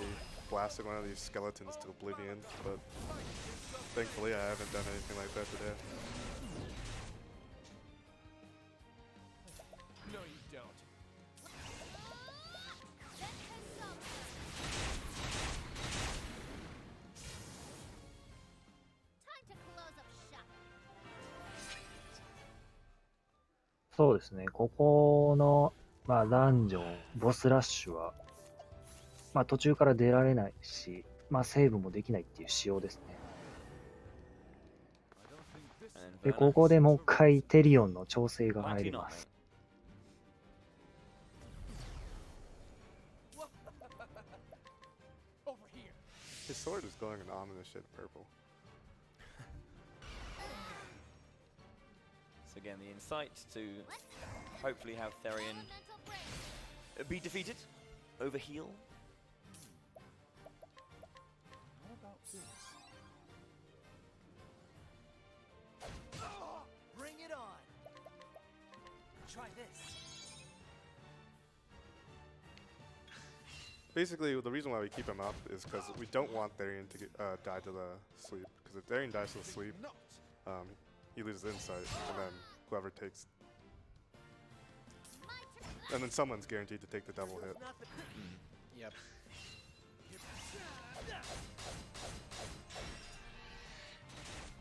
blasted one of these skeletons to oblivion, but thankfully I haven't done anything like that today. No, you don't. Time to close up shop. そうですね、ここの、まあ、ダンジョン、ボスラッシュは、まあ、途中から出られないし、まあ、セーブもできないっていう仕様ですね。で、ここでもう一回テリオンの調整が入ります。Over here. His sword is glowing an ominous shade of purple. So again, the insight to hopefully have Therion Elemental break. be defeated, overheal. How about this? Bring it on. Try this. Basically, the reason why we keep him up is because we don't want Therion to die to the sleep. Because if Therion dies to the sleep, he loses insight, and then whoever takes, and then someone's guaranteed to take the double hit. Yep.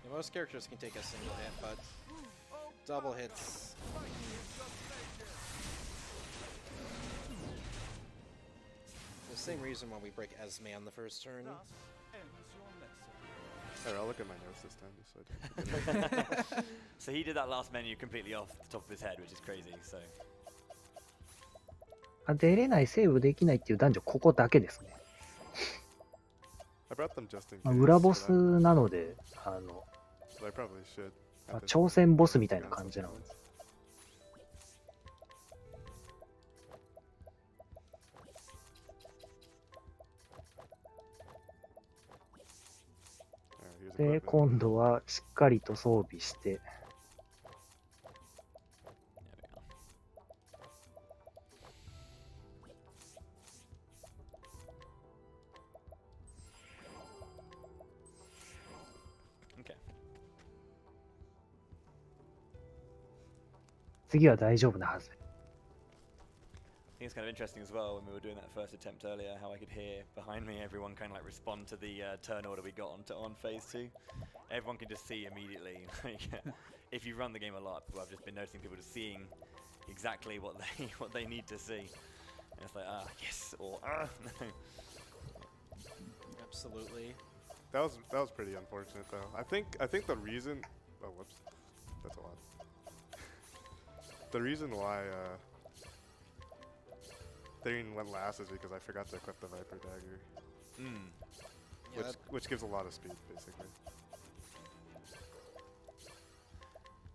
Yeah, most characters can take a single hit, but double hits. The same reason why we break Esme on the first turn. Alright, I'll look at my notes this time just so I don't forget. So he did that last menu completely off the top of his head, which is crazy. So 出れない、セーブできないっていうダンジョン、ここだけですね。I brought them just in まあ、 case. 裏ボスなので、But I probably should. まあ、挑戦ボスみたいな感じなので。で、今度はしっかりと装備して、okay. 次は大丈夫なはず。I think it's kind of interesting as well when we were doing that first attempt earlier, how I could hear behind me everyone kind of like respond to the turn order we got on phase 2. Everyone can just see immediately. Like, if you run the game a lot, I've just been noticing people just seeing exactly what they need to see. And it's like, yes, or no. Absolutely. That was pretty unfortunate though. I think the reason, oh whoops, that's a lot. The reason why Therion went last is because I forgot to equip the Viper Dagger. Yeah, Which gives a lot of speed, basically.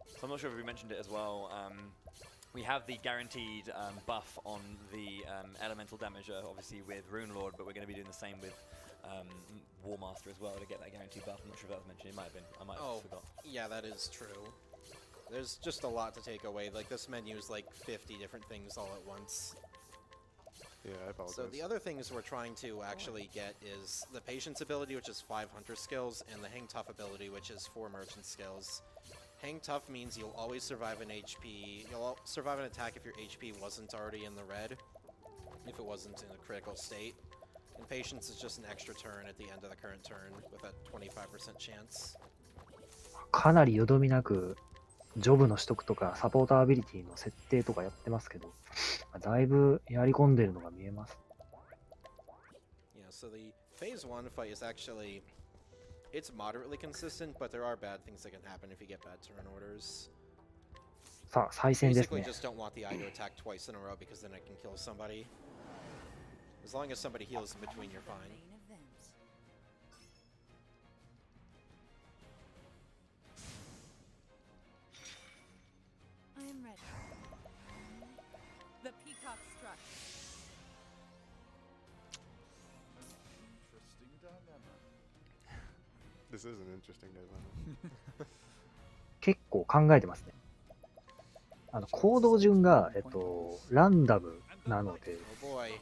So I'm not sure if we mentioned it as well. We have the guaranteed buff on the elemental damager, obviously with Rune Lord, but we're going to be doing the same with War Master as well to get that guaranteed buff. I'm not sure if that was mentioned. It might have been. I might have forgot. Yeah, that is true. There's just a lot to take away. Like, this menu is like 50 different things all at once. Yeah, I apologize. So the other things we're trying to actually get is the Patience ability, which is 5 Hunter skills, and the Hang Tough ability, which is 4 Merchant skills. Hang Tough means you'll always survive an HP. You'll survive an attack if your HP wasn't already in the red, if it wasn't in a critical state. And Patience is just an extra turn at the end of the current turn with a 25% chance. かなりよどみなくジョブの取得とかサポーターアビリティの設定とかやってますけど、だいぶやり込んでるのが見えます。Yeah, so the phase 1 fight is actually, it's moderately consistent, but there are bad things that can happen if you get bad turn orders. さあ、再戦です Basically, ね。 just don't want the eye to attack twice in a row because then it can kill somebody. As long as somebody heals in between, you're fine. I am ready. The peacock struck. Interesting dilemma. This is an interesting dilemma. 結構考えてますね。行動順が、ランダムなので、 Oh boy.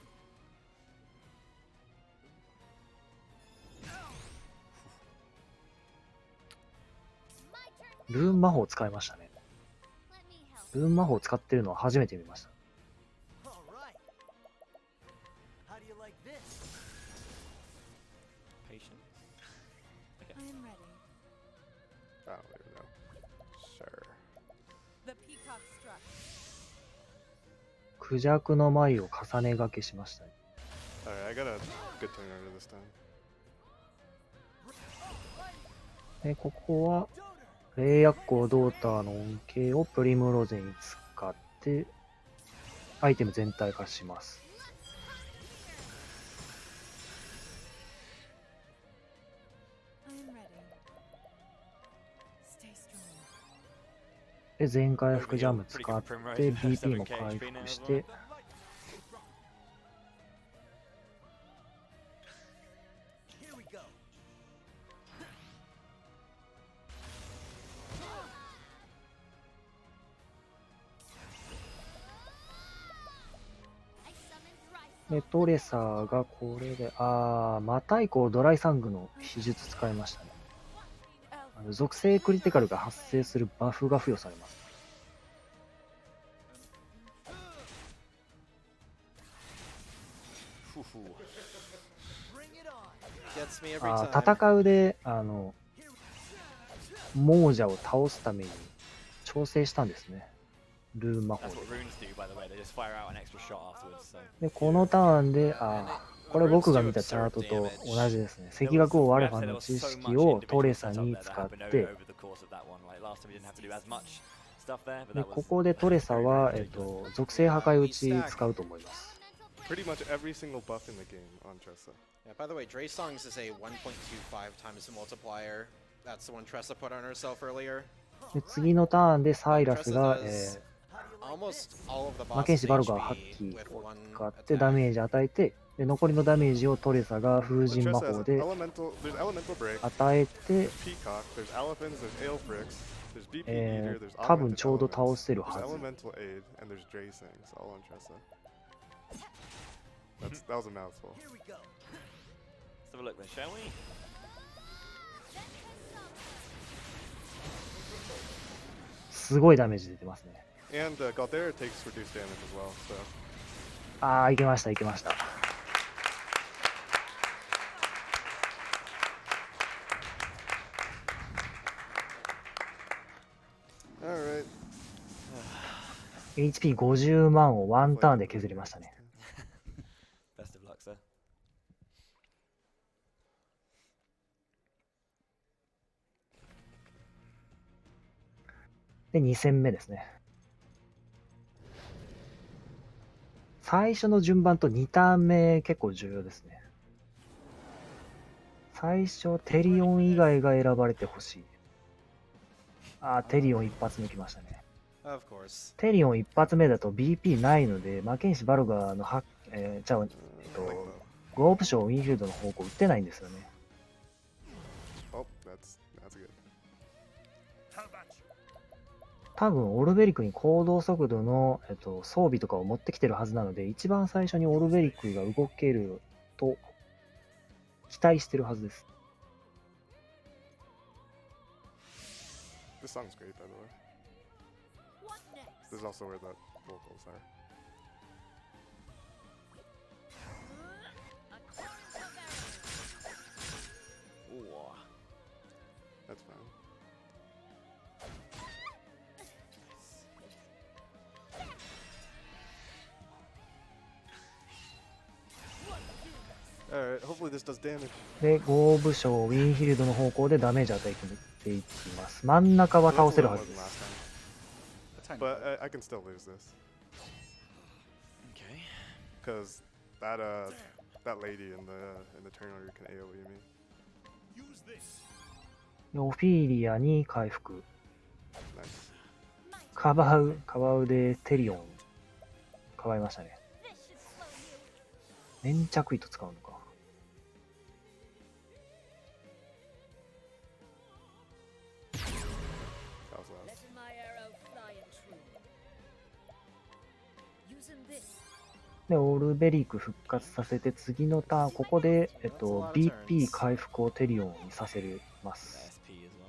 ルーン魔法を使いましたね。ルーン魔法を使ってるのは初めて見ました。 All right. How do you like this? Patient. I am ready. I don't even know. Sure. The peacock struck. クジャクの舞を重ねがけしましたね。 Alright, I got a good turn order this time. でここは霊薬光ドーターの恩恵をプリムロゼに使ってアイテム全体化します。 I am ready. Stay strong. で全回復ジャム使って BP も回復して、 Here we go. でトレサーがこれでまた以降ドライサングの秘術使いましたね。属性クリティカルが発生するバフが付与されます。 Bring it on. Gets me every time. 戦うで亡者を倒すために調整したんですね。ルーン魔法 That's what runes do, by the way. They just fire out an extra shot afterwards. So. でこのターンでこれ僕が見たチャートと同じですね。赤学王アルファの知識をトレサに使って、でここでトレサは、属性破壊打ち使うと思います。 Pretty much every single buff in the game on Tressa. Yeah, by the way, Dre Songs is a 1.25 times the multiplier. That's the one Tressa put on herself earlier. で次のターンでサイラスが、 Almost all of the 魔 boss 剣士バルガー HP 8機 with を one 使ってダメージ与えて、で残りのダメージをトレサが風 But 神魔 Tressa 法 has で there's elemental break, 与えて、 Peacock, there's elephants, there's Aelfrix, there's BP Eater, there's 多分 augmented ちょうど elements, 倒せる there's はず。 elemental aid, and there's Dre Sings, all on Tressa. That was a mouthful. Here we go. Let's have a look then, shall we? すごいダメージ出てますね。 And Galdera takes reduced damage as well, so. いけました、いけました。 Alright. HP50 万をワンターンで削りましたね。 Best of luck, sir. で、2戦目ですね。最初の順番と2ターン目結構重要ですね。最初、テリオン以外が選ばれてほしい。テリオン一発目きましたね。 Of course. テリオン一発目だと BP ないので、魔剣士バルガーのゴープションウィンフィールドの方向打ってないんですよね。 Oh, that's good. 多分オルベリクに行動速度の、装備とかを持ってきてるはずなので、一番最初にオルベリクが動けると期待してるはずです。 This song's great, by the way. This is also where the vocals are. Ooh. That's fine. Hopefully this does damage. で、豪武将ウィンヒルドの方向でダメージ与えていきます。真ん中は So that's 倒せる a は little ず more で than す。 last time. But I can still lose this. Okay. Because that lady in the tournament can AoE me. でオフィリアに回復。 Nice. カバウでテリオン。かばいましたね。粘着糸使うのか。That was last. Letting my arrow fly and true. Using this. で、オルベリーク復活させて、次のターン、ここで、BP 回復をテリオンにさせます。 SP as well.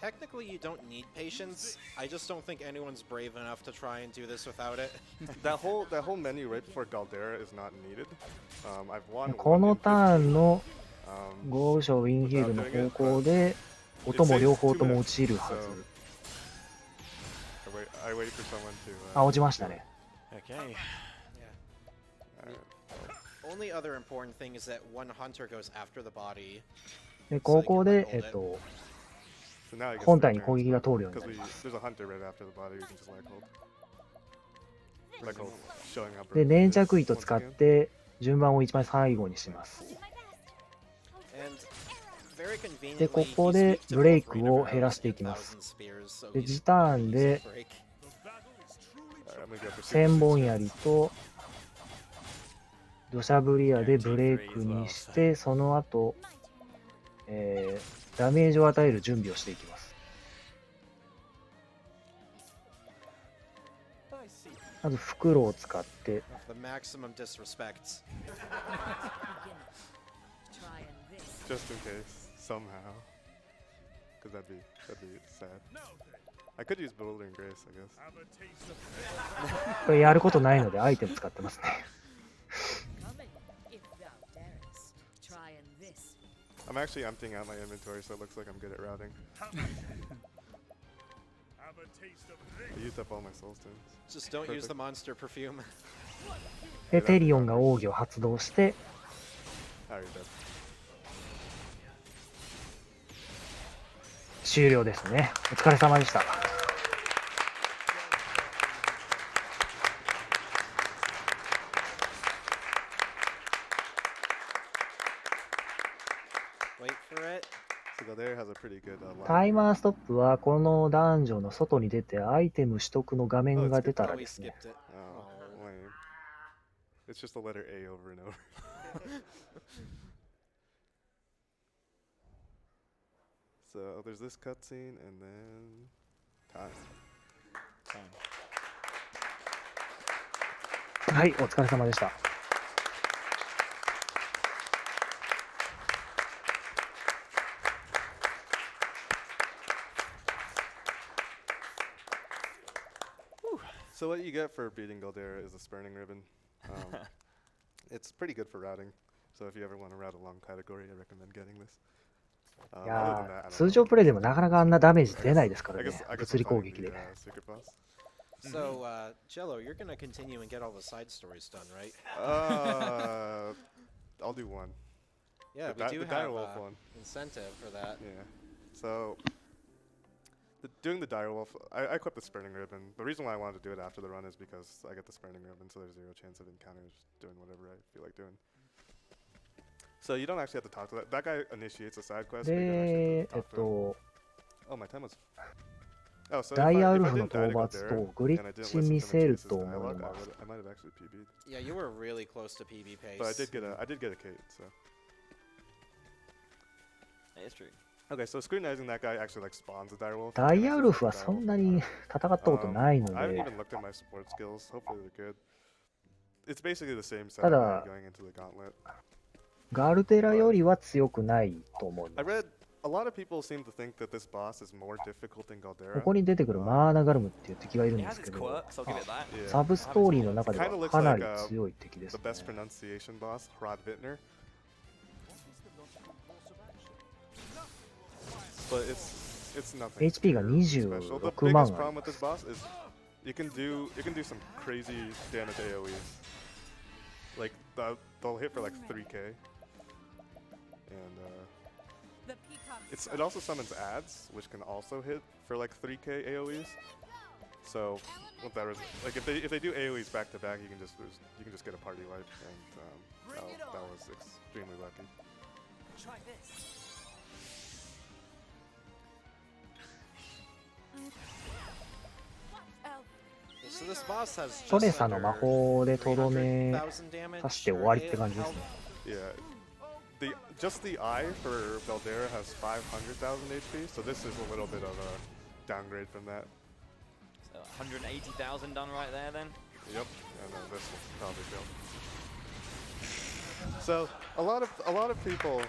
Technically, you don't need patience. I just don't think anyone's brave enough to try and do this without it. That whole menu right before Galdera is not needed. I've won こ one の in ターン 15. の Um, 豪武将ウィンヒールの方向で、音も両方とも落ちるはず。 I wait for someone to. あ、落ちましたね。 Okay. Yeah. Alright. Only other important thing is that one hunter goes after the body. で、ここで、 So now I guess 本 the 体に turns 攻撃が通るように because なります。 there's a hunter right after the body. We can just like hold showing how で、 broken 粘 it is 着糸 once 使っ again. て、順番を一番最後にします。 And very で、 conveniently, ここ he's で weak to ブレイ both ク rain を of 減ら arrows してい and きます thousand spears, so で、 he's 時ターン easy で to break. Alright, I'm gonna go for 千 super 本 six. 槍と土砂降り矢でブレイクにして、その後、ダメージを与える準備をしていきます。まず袋を使って、 The maximum disrespect. Try and this. Just in case, somehow. Because that'd be sad. I could use Bewildering Grace, I guess. これやることないのでアイテム使ってますね。 Coming, if thou darest. Try and this. I'm actually emptying out my inventory, so it looks like I'm good at routing. I used up all my soul stones. Just don't use the monster perfume. で、テリオンが奥義を発動して、 Alright, dead. 終了ですね。お疲れ様でした。 Wait for it. So Galdera has a pretty good line. タイマーストップはこのダンジョンの外に出てアイテム取得の画面が出た Oh, ら we ですね。 skipped it. Oh, lame. It's just the letter A over and over. So there's this cutscene and then time. はい、お疲れ様でした。 So what you get for beating Galdera is a spurning ribbon. It's pretty good for routing. So if you ever want to route a long category, I recommend getting this. い Other や than that, I ー、 don't 通 know. 常プレイでもなかなかあんなダメージ出ないですから I ね。 guess 物理 I'm 攻 fighting 撃で。 secret boss. So, Jello, you're gonna continue and get all the side stories done, right? I'll do one. Yeah, The we di- do the have direwolf one. incentive for that. Yeah. So, doing the direwolf, I equipped the spurning ribbon. The reason why I wanted to do it after the run is because I get the spurning ribbon, so there's 0 chance of encounters doing whatever I feel like doing. So you don't actually have to talk to that. That guy initiates a side quest. But you don't で、 actually have to talk to him. Oh, my time was. Oh, so ダイアウル if フ I の didn't die 討 to 伐 Galdera とグリ and I ッ didn't チ listen 見 to せる Machias's と思い dialogue, ます I might have actually PB'd. Yeah, you were really close to PB pace. But I did get a Kate, so. It's true. Okay, so scrutinizing that guy actually like spawns a direwolf. ダイアウルフはそんなに戦ったことないの I haven't で、 even looked at my support skills. Hopefully they're good. It's basically the same た setup だ going into the gauntlet. ガルテラよりは強くないと思い I ます。 read a lot of people seem to think that this boss is more difficult than こ Galdera. こに出てくるマーナガルムっていう敵がいるん It で has すけ its ど、 quirks, I'll give it that. Yeah. サブストーリーの中で Kinda は looks かな like り強い敵です the ね。 best pronunciation boss, Hrod Vintner. But it's nothing. HP が special. The 26万 biggest あ problem りま with this す。 boss is you can do some crazy damage AoEs. Like they'll hit for like 3k, and it also summons ads, which can also hit for like 3k AOE's. So what that is, like if they do AOE's back to back, you can just get a party life, and that was extremely lucky. Try this. So this boss has トレ just サの魔 under 法でとどめ 300,000 damage. 刺して終わりって感じですね。 Yeah, just the eye for Galdera has 500,000 HP, so this is a little bit of a downgrade from that. So 180,000 done right there then. Yep, and then this will probably go. So a lot of people.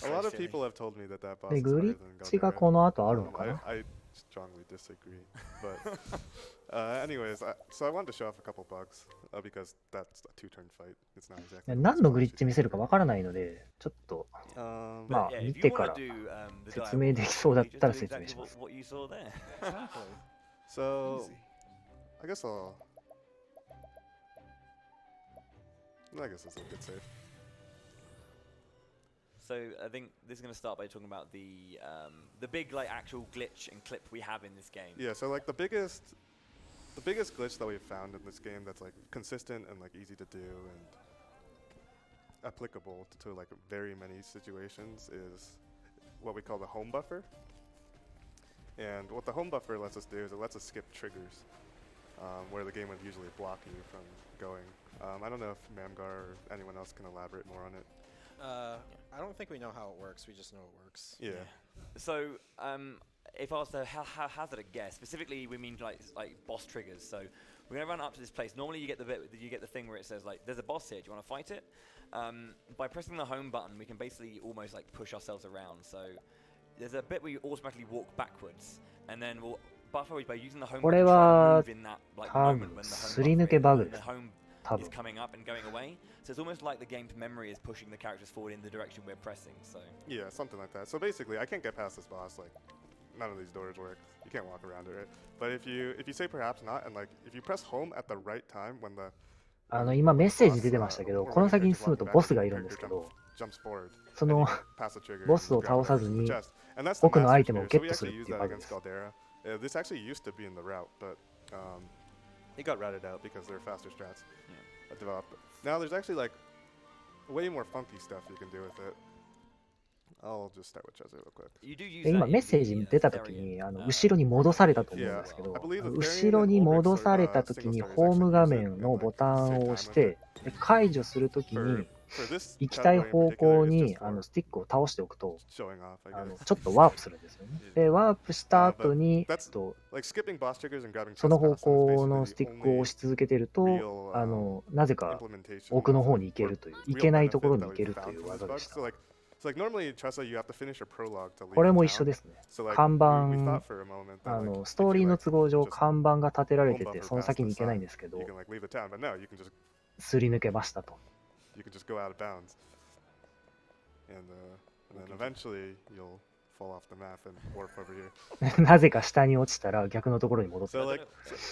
A lot of people have told me that boss で、 is グ harder リ than ッチが Galdera. この後あるのかな？ I strongly disagree, but anyways, so I wanted to show off a couple bugs because that's a two-turn fight. It's not い exactly. や何のグリッチ見せるかわからないので、ちょっと まあ Yeah, 見 if て you か wanna ら do the 説明できそうだったら説明します。 what you saw there. So I guess it's a good save. So I think this is going to start by talking about the big like actual glitch and clip we have in this game. Yeah, so like the biggest glitch that we've found in this game that's like consistent and like easy to do and applicable to like very many situations is what we call the home buffer. And what the home buffer lets us do is it lets us skip triggers, where the game would usually block you from going. I don't know if Mamgar or anyone else can elaborate more on it. I don't think we know how it works. We just know it works. Yeah. So if I was to hazard a guess, specifically we mean like boss triggers. So we're gonna run up to this place. Normally you get the thing where it says like there's a boss here. Do you want to fight it? By pressing the home button, we can basically almost like push ourselves around. So there's a bit where you automatically walk backwards, and then we'll buffer by using the home これ button to try は and move in that like 多 moment 分 when the す home り抜けバグ buffer です。 the home 多 is 分。 coming up and going away. So it's almost like the game's memory is pushing the characters forward in the direction we're pressing. So Yeah, something like that. So basically, I can't get past this boss. Like, none of these doors work. You can't walk around it, right? But if you say perhaps not, and like if you press home at the right time when the 今メッセージ出てましたけど、この先に進むとボスがいるんですけど、そのボスを倒さずに奥のアイテムをゲットするっていうバグです。 This actually used to be in the route, but it got routed out because there are faster strats developed. Now there's actually like way more funky stuff you can do with it. I'll just start with Chezzy real quick. で今メッセージ出た時に後ろに戻されたと思うんですけど、後ろに戻された時にホーム画面のボタンを押して解除する時に行きたい方向にスティックを倒しておくとちょっとワープするんですよね。でワープした後にその方向のスティックを押し続けてるとなぜか奥の方に行けるという行けないところに行けるという技でした。これも一緒ですね。看板ストーリーの都合上看板が立てられててその先に行けないんですけどすり抜けましたと。You can just go out of bounds, and then eventually you'll fall off the map and warp over here. なぜか下に落ちたら逆のところに戻ってくる。So like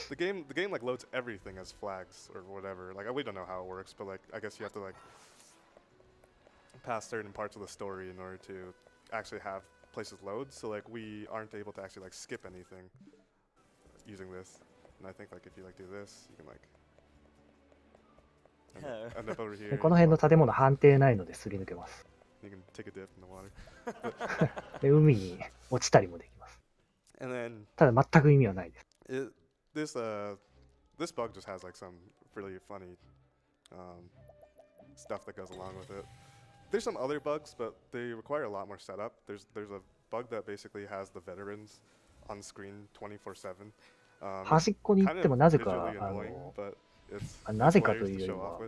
the game like loads everything as flags or whatever. Like we don't know how it works, but like I guess you have to like pass certain parts of the story in order to actually have places load. So like we aren't able to actually like skip anything using this. And I think like if you like do this, you can like. この辺の建物判定ないのですり抜けます。で海に落ちたりもできます。ただ全く意味はないです。This bug just has like some really funny stuff that goes along with it. There's some other bugs, but they require a lot more setup. There's a bug that basically has the veterans on screen 24/7. 端っこに行ってもなぜかなぜかというよりは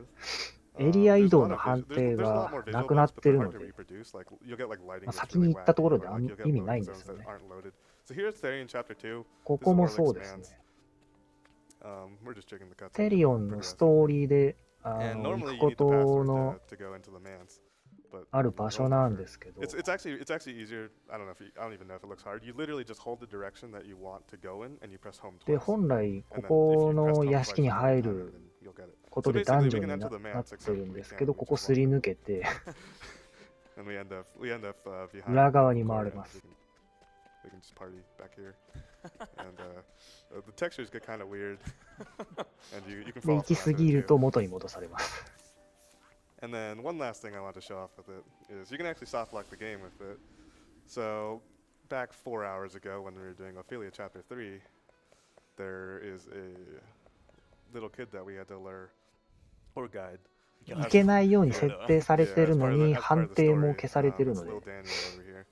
エリア移動の判定がなくなってるので、先に行ったところで意味ないんですよね。ここもそうですね。テリオンのストーリーで And 行 normally く you こ need the と password の to go into the manse, but ある場所なんですけど、 it's actually easier. I don't even know if it looks hard. You literally just hold the direction that you want to go in, and you press home で、 twice. 本来こ And then こ if you press の home 屋 twice, 敷に you 入 get the る time, and then you'll get it. ことで So ダン basically, ジ we ョン can に enter the なっ manse, て except るん we ですけ can't ど、 reach こ the こすり wall. 抜けて、 And we end up behind 裏側に the 回れ court, ま and す。 we can just party back here. And the textures get kind of weird, and you can で、 fall 行き off 過 the ぎ map る too. と元に戻されます。And then one last thing I want to show off with it is you can actually soft lock the game with it. So back 4 hours ago when we were doing Ophelia Chapter 3, there is a little kid that we had to lure or guide. いけないように設定されてるのに、 as part 判 of the 定も story, 消されてる it's ので、 little Daniel over here.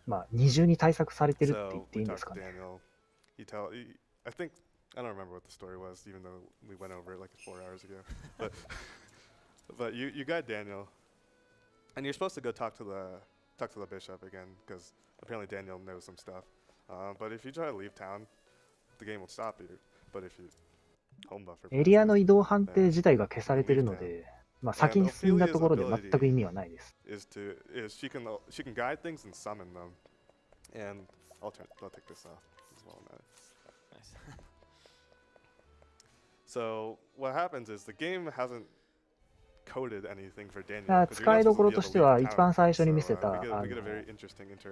まあ、二重に対策されてるって言 So っていい we んで talked すか to ね。 Daniel. I think I don't remember what the story was, even though we went over it like 4 hours ago. But you guide Daniel, and you're supposed to go talk to the bishop again because apparently Daniel knows some stuff. But if you try to leave town, the game will stop you. But if you home buffer, エリアの移動判定自体が消されてるので、まあ、先に進んだところで全く意味はないです。is she can guide things and summon them, and I'll take this off as well now. Nice. So what happens is the game hasn't coded anything for Daniel. 使いどころとしては、一番最初に見せた、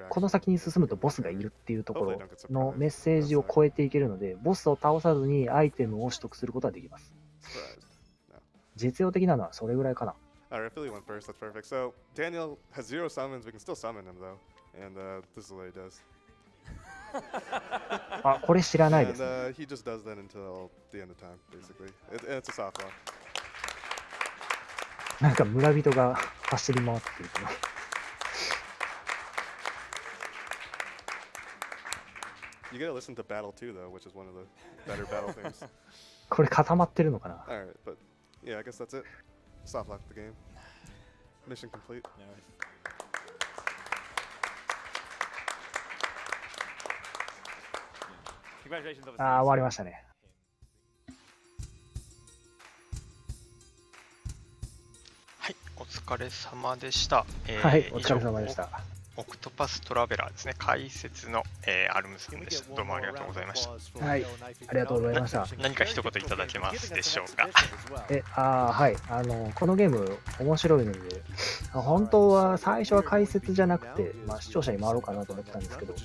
この先に進むとボスがいるっていうところのメッセージを超えていけるので、ボスを倒さずにアイテムを取得することができます。実用的なのはそれぐらいかな。Alright, Philly went first. That's perfect. So Daniel has 0 summons. We can still summon him though, and this is what he does. あ、これ知らないです、ね。 And he just does that until the end of time, basically. And it's a soft lock. なんか村人が走り回っているかな。You gotta listen to Battle 2 though, which is one of the better battle themes. これ固まってるのかな。 Alright, but yeah, I guess that's it. Soft lock the game. Mission complete. No worries. あ、終わりましたね。はい、お疲れ様でした。はい、お疲れ様でした。オクトパストラベラーですね。解説の、アルムス君でした。どうもありがとうございました。はい、ありがとうございました。何か一言いただけますでしょうか。はい、このゲーム面白いので、本当は最初は解説じゃなくて、まあ、視聴者に回ろうかなと思ったんですけど、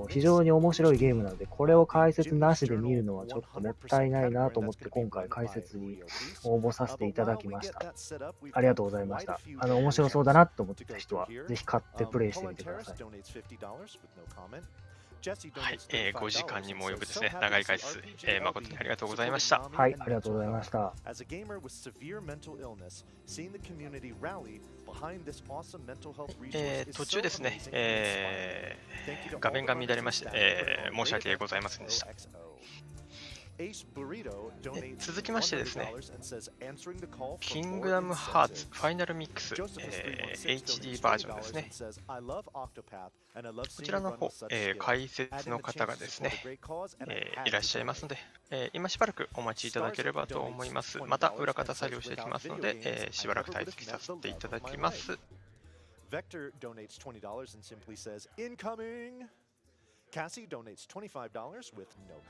非常に面白いゲームなので、これを解説なしで見るのはちょっともったいないなと思って、今回解説に応募させていただきました。ありがとうございました。面白そうだなと思ってた人は、ぜひ買ってプレイしてみてください。はい、5時間にも及ぶですね、長い解説、誠にありがとうございました。はい、ありがとうございました。途中ですね、画面が乱れまして、申し訳ございませんでした。続きましてですね、キングダムハーツファイナルミックス、HD バージョンですね。こちらの方、解説の方がですね、いらっしゃいますので、今しばらくお待ちいただければと思います。また裏方作業していきますので、しばらく待機させていただきます。Vector donates $20 and simply says, incoming! Cassie donates $25 with no